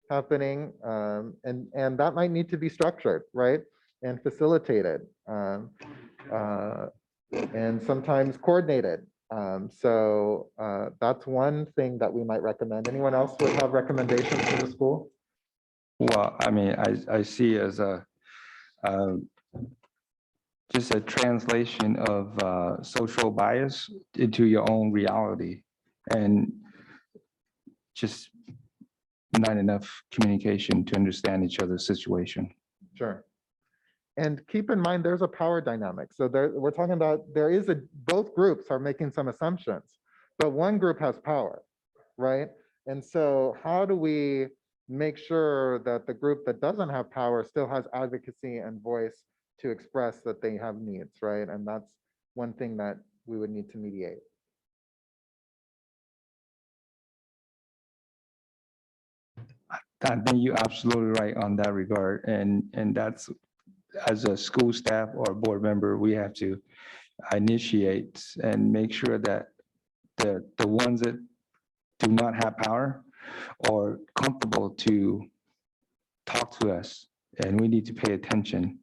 happening, and that might need to be structured, right? And facilitated, and sometimes coordinated. So that's one thing that we might recommend. Anyone else would have recommendations for the school? Well, I mean, I see as a just a translation of social bias into your own reality, and just not enough communication to understand each other's situation. Sure. And keep in mind, there's a power dynamic. So we're talking about, both groups are making some assumptions, but one group has power, right? And so how do we make sure that the group that doesn't have power still has advocacy and voice to express that they have needs, right? And that's one thing that we would need to mediate. I think you're absolutely right on that regard. And that's, as a school staff or board member, we have to initiate and make sure that the ones that do not have power are comfortable to talk to us, and we need to pay attention.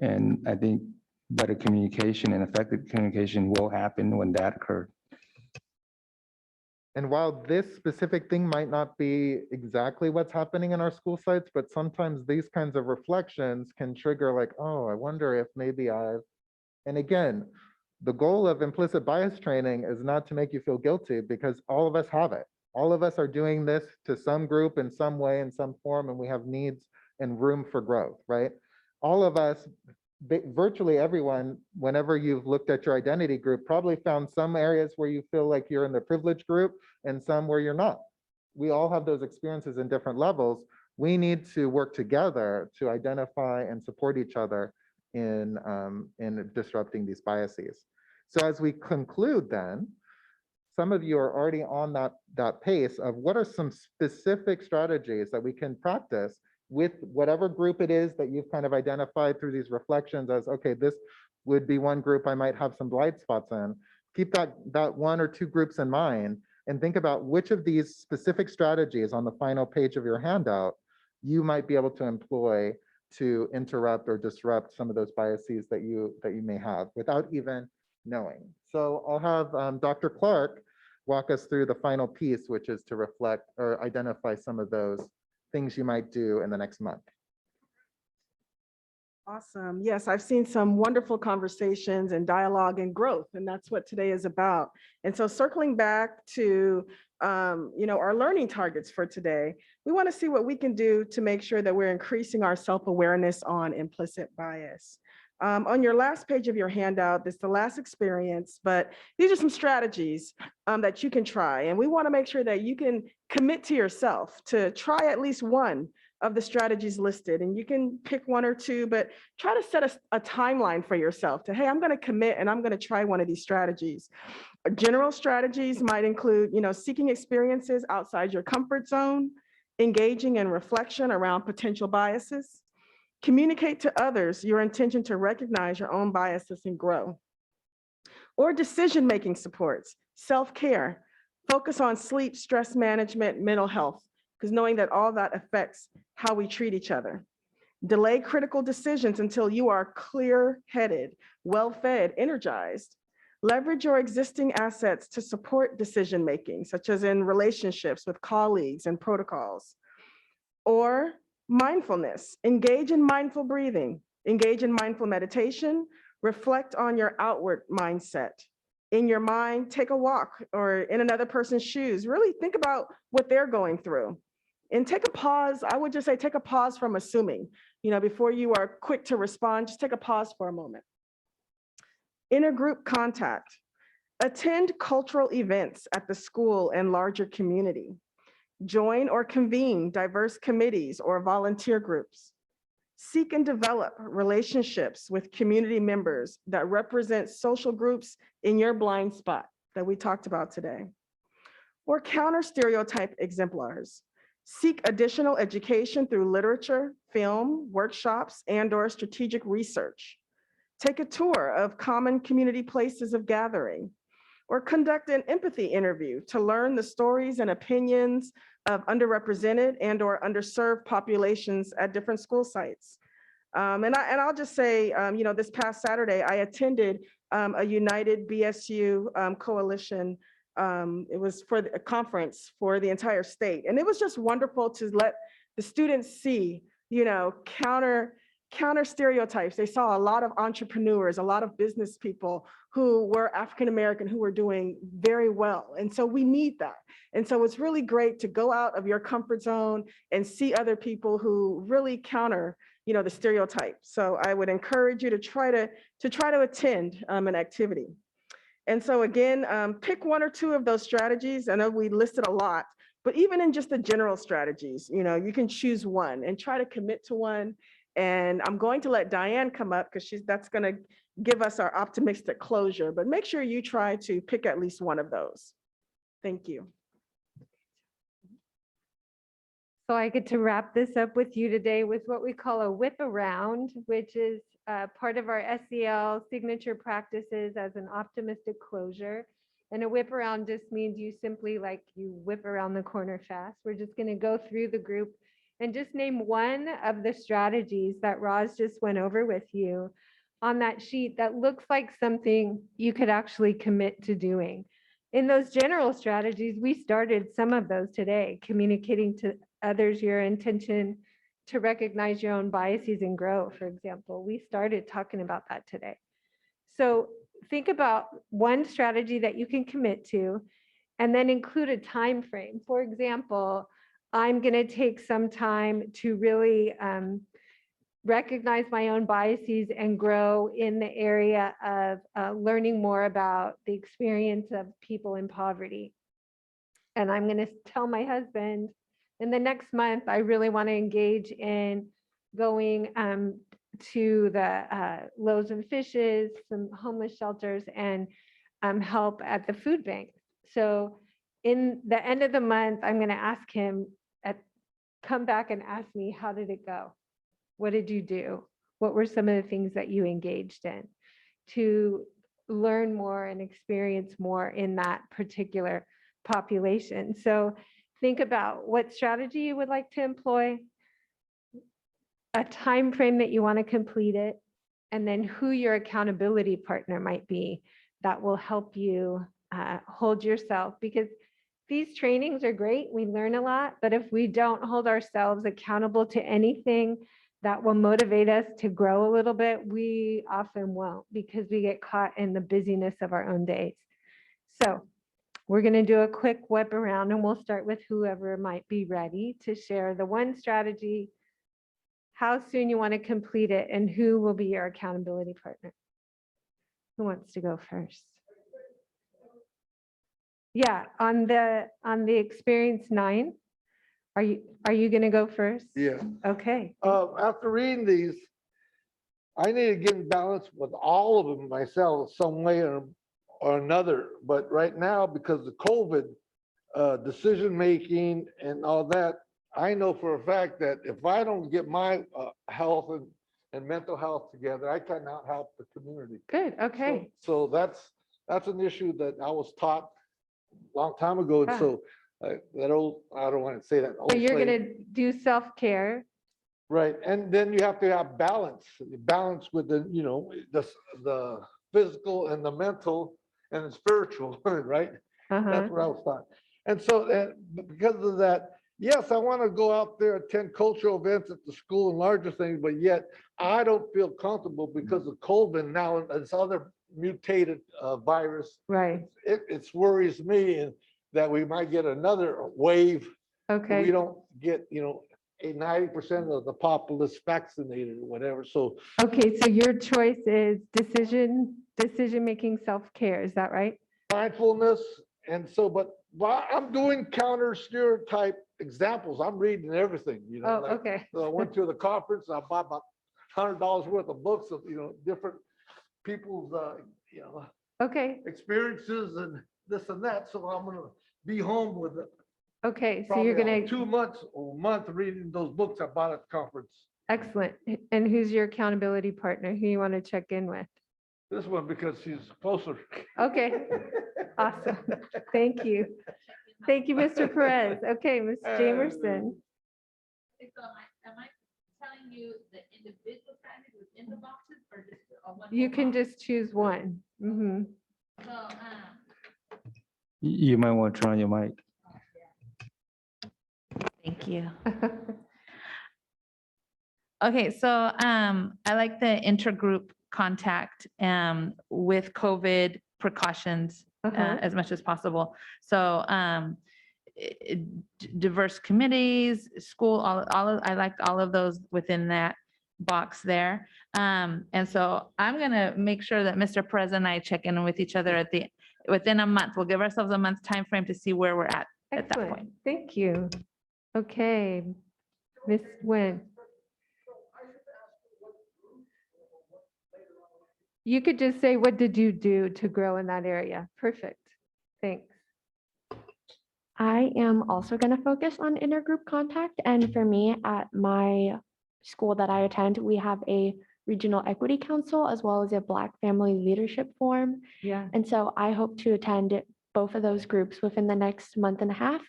And I think better communication and effective communication will happen when that occurs. And while this specific thing might not be exactly what's happening in our school sites, but sometimes these kinds of reflections can trigger like, oh, I wonder if maybe and again, the goal of implicit bias training is not to make you feel guilty, because all of us have it. All of us are doing this to some group in some way, in some form, and we have needs and room for growth, right? All of us, virtually everyone, whenever you've looked at your identity group, probably found some areas where you feel like you're in the privileged group and some where you're not. We all have those experiences in different levels. We need to work together to identify and support each other in disrupting these biases. So as we conclude then, some of you are already on that pace of what are some specific strategies that we can practice with whatever group it is that you've kind of identified through these reflections as, okay, this would be one group I might have some blind spots in. Keep that one or two groups in mind and think about which of these specific strategies on the final page of your handout you might be able to employ to interrupt or disrupt some of those biases that you may have without even knowing. So I'll have Dr. Clark walk us through the final piece, which is to reflect or identify some of those things you might do in the next month. Awesome. Yes, I've seen some wonderful conversations and dialogue and growth, and that's what today is about. And so circling back to our learning targets for today, we want to see what we can do to make sure that we're increasing our self-awareness on implicit bias. On your last page of your handout, this is the last experience, but these are some strategies that you can try. And we want to make sure that you can commit to yourself to try at least one of the strategies listed. And you can pick one or two, but try to set a timeline for yourself to, hey, I'm going to commit and I'm going to try one of these strategies. General strategies might include, seeking experiences outside your comfort zone, engaging in reflection around potential biases, communicate to others your intention to recognize your own biases and grow. Or decision-making supports, self-care, focus on sleep, stress management, mental health, because knowing that all that affects how we treat each other. Delay critical decisions until you are clear-headed, well-fed, energized. Leverage your existing assets to support decision-making, such as in relationships with colleagues and protocols. Or mindfulness, engage in mindful breathing, engage in mindful meditation, reflect on your outward mindset. In your mind, take a walk or in another person's shoes, really think about what they're going through. And take a pause, I would just say take a pause from assuming, before you are quick to respond, just take a pause for a moment. Intergroup contact, attend cultural events at the school and larger community. Join or convene diverse committees or volunteer groups. Seek and develop relationships with community members that represent social groups in your blind spot that we talked about today. Or counter stereotype exemplars. Seek additional education through literature, film, workshops, and/or strategic research. Take a tour of common community places of gathering, or conduct an empathy interview to learn the stories and opinions of underrepresented and/or underserved populations at different school sites. And I'll just say, this past Saturday, I attended a United BSU coalition. It was for a conference for the entire state. And it was just wonderful to let the students see, counter stereotypes. They saw a lot of entrepreneurs, a lot of business people who were African-American, who were doing very well. And so we need that. And so it's really great to go out of your comfort zone and see other people who really counter, the stereotype. So I would encourage you to try to attend an activity. And so again, pick one or two of those strategies. I know we listed a lot, but even in just the general strategies, you can choose one and try to commit to one. And I'm going to let Diane come up because that's going to give us our optimistic closure, but make sure you try to pick at least one of those. Thank you. So I get to wrap this up with you today with what we call a whip around, which is part of our SEL signature practices as an optimistic closure. And a whip around just means you simply you whip around the corner fast. We're just going to go through the group and just name one of the strategies that Roz just went over with you on that sheet that looks like something you could actually commit to doing. In those general strategies, we started some of those today, communicating to others your intention to recognize your own biases and grow, for example. We started talking about that today. So think about one strategy that you can commit to and then include a time frame. For example, I'm going to take some time to really recognize my own biases and grow in the area of learning more about the experience of people in poverty. And I'm going to tell my husband in the next month, I really want to engage in going to the Loaves and Fishes, some homeless shelters, and help at the food bank. So in the end of the month, I'm going to ask him, come back and ask me, how did it go? What did you do? What were some of the things that you engaged in to learn more and experience more in that particular population? So think about what strategy you would like to employ, a time frame that you want to complete it, and then who your accountability partner might be that will help you hold yourself, because these trainings are great. We learn a lot, but if we don't hold ourselves accountable to anything that will motivate us to grow a little bit, we often won't, because we get caught in the busyness of our own days. So we're going to do a quick whip around, and we'll start with whoever might be ready to share the one strategy, how soon you want to complete it, and who will be your accountability partner. Who wants to go first? Yeah, on the experience 9, are you going to go first? Yeah. Okay. After reading these, I need to get in balance with all of them myself some way or another. But right now, because of COVID, decision-making and all that, I know for a fact that if I don't get my health and mental health together, I cannot help the community. Good, okay. So that's an issue that I was taught a long time ago. And so that old, I don't want to say that. So you're slave- going to do self-care. Right, and then you have to have balance with the, the physical and the mental and the spiritual, right? That's what I was taught. And so because of that, yes, I want to go out there, attend cultural events at the school and larger things, but yet I don't feel comfortable because of COVID now and this other mutated virus. Right. It worries me and that we might get another wave. Okay. We don't get, 90% of the populace vaccinated or whatever. So Okay, so your choice is decision-making self-care, is that right? mindfulness. And so, but while I'm doing counter stereotype examples, I'm reading everything, Oh, like, okay. I went to the conference, I bought about $100 worth of books of, different people's, Okay, experiences and this and that. So I'm going to be home with it. okay, so you're going to, 2 months or a month reading those books I bought at the conference. excellent. And who's your accountability partner? Who you want to check in with? This one because she's closer. Okay, awesome. Thank you. Thank you, Mr. Perez. Okay, Ms. Jamerson. Am I telling you the individual strategies within the boxes or just one? You can just choose one. Mhm. So, You might want to turn on your mic. thank you. Okay, so I like the intergroup contact with COVID precautions as much as possible. So diverse committees, school, I liked all of those within that box there. And so I'm gonna make sure that Mr. Perez and I check in with each other within a month. We'll give ourselves a month time frame to see where we're at that point. Excellent. Thank you. Okay. Ms. Nguyen. You could just say, what did you do to grow in that area? Perfect. Thanks. I am also going to focus on intergroup contact. And for me, at my school that I attend, we have a regional equity council as well as a Black family leadership forum. Yeah. And so I hope to attend both of those groups within the next month and a half.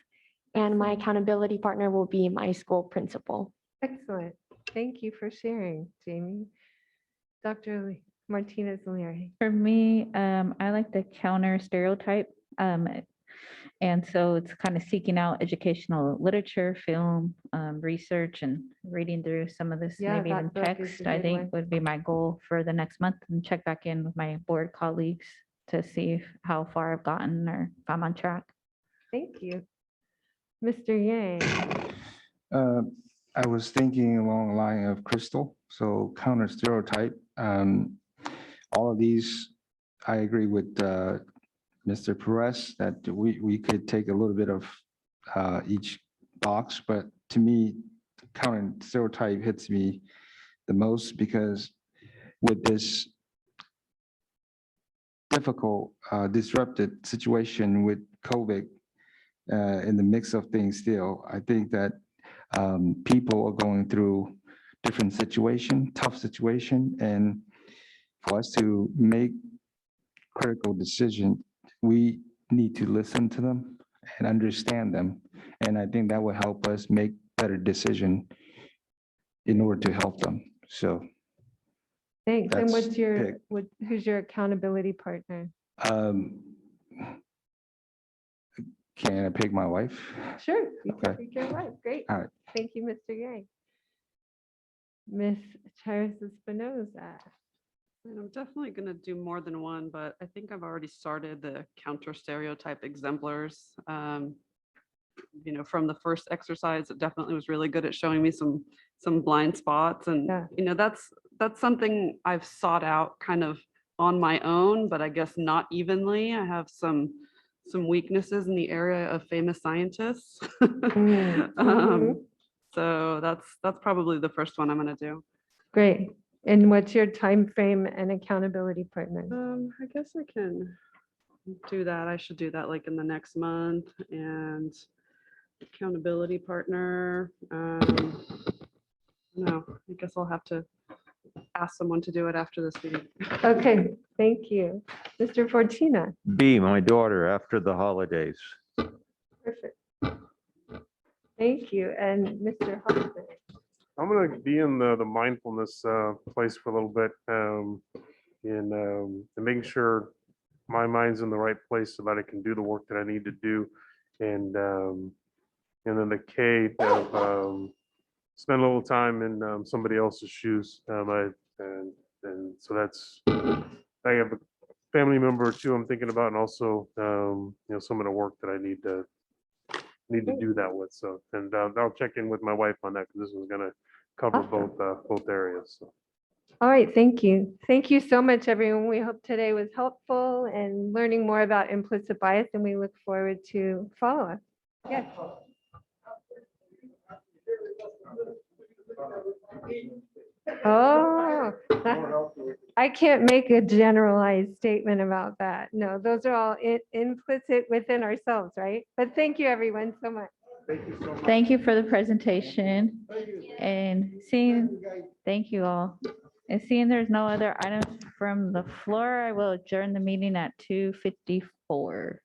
And my accountability partner will be my school principal. Excellent. Thank you for sharing, Jamie. Dr. Martinez Leary. For me, I like the counter stereotype. And so it's kind of seeking out educational literature, film, research, and reading through some of this, Yeah, maybe even that book is a text, I good think one. would be my goal for the next month, and check back in with my board colleagues to see how far I've gotten or if I'm on track. Thank you. Mr. Yang. I was thinking along the line of Crystal, so counter stereotype. All of these, I agree with Mr. Perez that we could take a little bit of each box, but to me, counter stereotype hits me the most because with this difficult, disrupted situation with COVID in the mix of things still, I think that people are going through different situation, tough situation, and for us to make critical decisions, we need to listen to them and understand them. And I think that will help us make better decision in order to help them. So Thanks. And that's what's your, pick. who's your accountability partner? Can I pick my wife? Sure. You can Okay. pick your wife. Great. All right. Thank you, Mr. Yang. Ms. Charis Espinoza. And I'm definitely going to do more than one, but I think I've already started the counter stereotype exemplars. You know, from the first exercise, it definitely was really good at showing me some blind spots. And, you know, that's something I've sought out kind of on my own, but I guess not evenly. I have some weaknesses in the area of famous scientists. So that's probably the first one I'm going to do. Great. And what's your time frame and accountability partner? I guess I can do that. I should do that like in the next month. And accountability partner, no, I guess I'll have to ask someone to do it after this meeting. Okay, thank you. Mr. Fortuna. B, my daughter, after the holidays. Perfect. Thank you. And Mr. Hoffman. I'm gonna be in the mindfulness place for a little bit, and making sure my mind's in the right place so that I can do the work that I need to do, and then the K of spend a little time in somebody else's shoes. And so that's, I have a family member or two I'm thinking about, and also you know, some of the work that I need to do that with. So, and I'll check in with my wife on that because this is gonna cover both areas. So. All right, thank you. Thank you so much, everyone. We hope today was helpful and learning more about implicit bias, and we look forward to follow-up. Yes. Oh, I can't make a generalized statement about that. No, those are all implicit within ourselves, right? But thank you, everyone, so much. Thank you for the presentation and thank you all. And seeing there's no other items from the floor, I will adjourn the meeting at 2:54.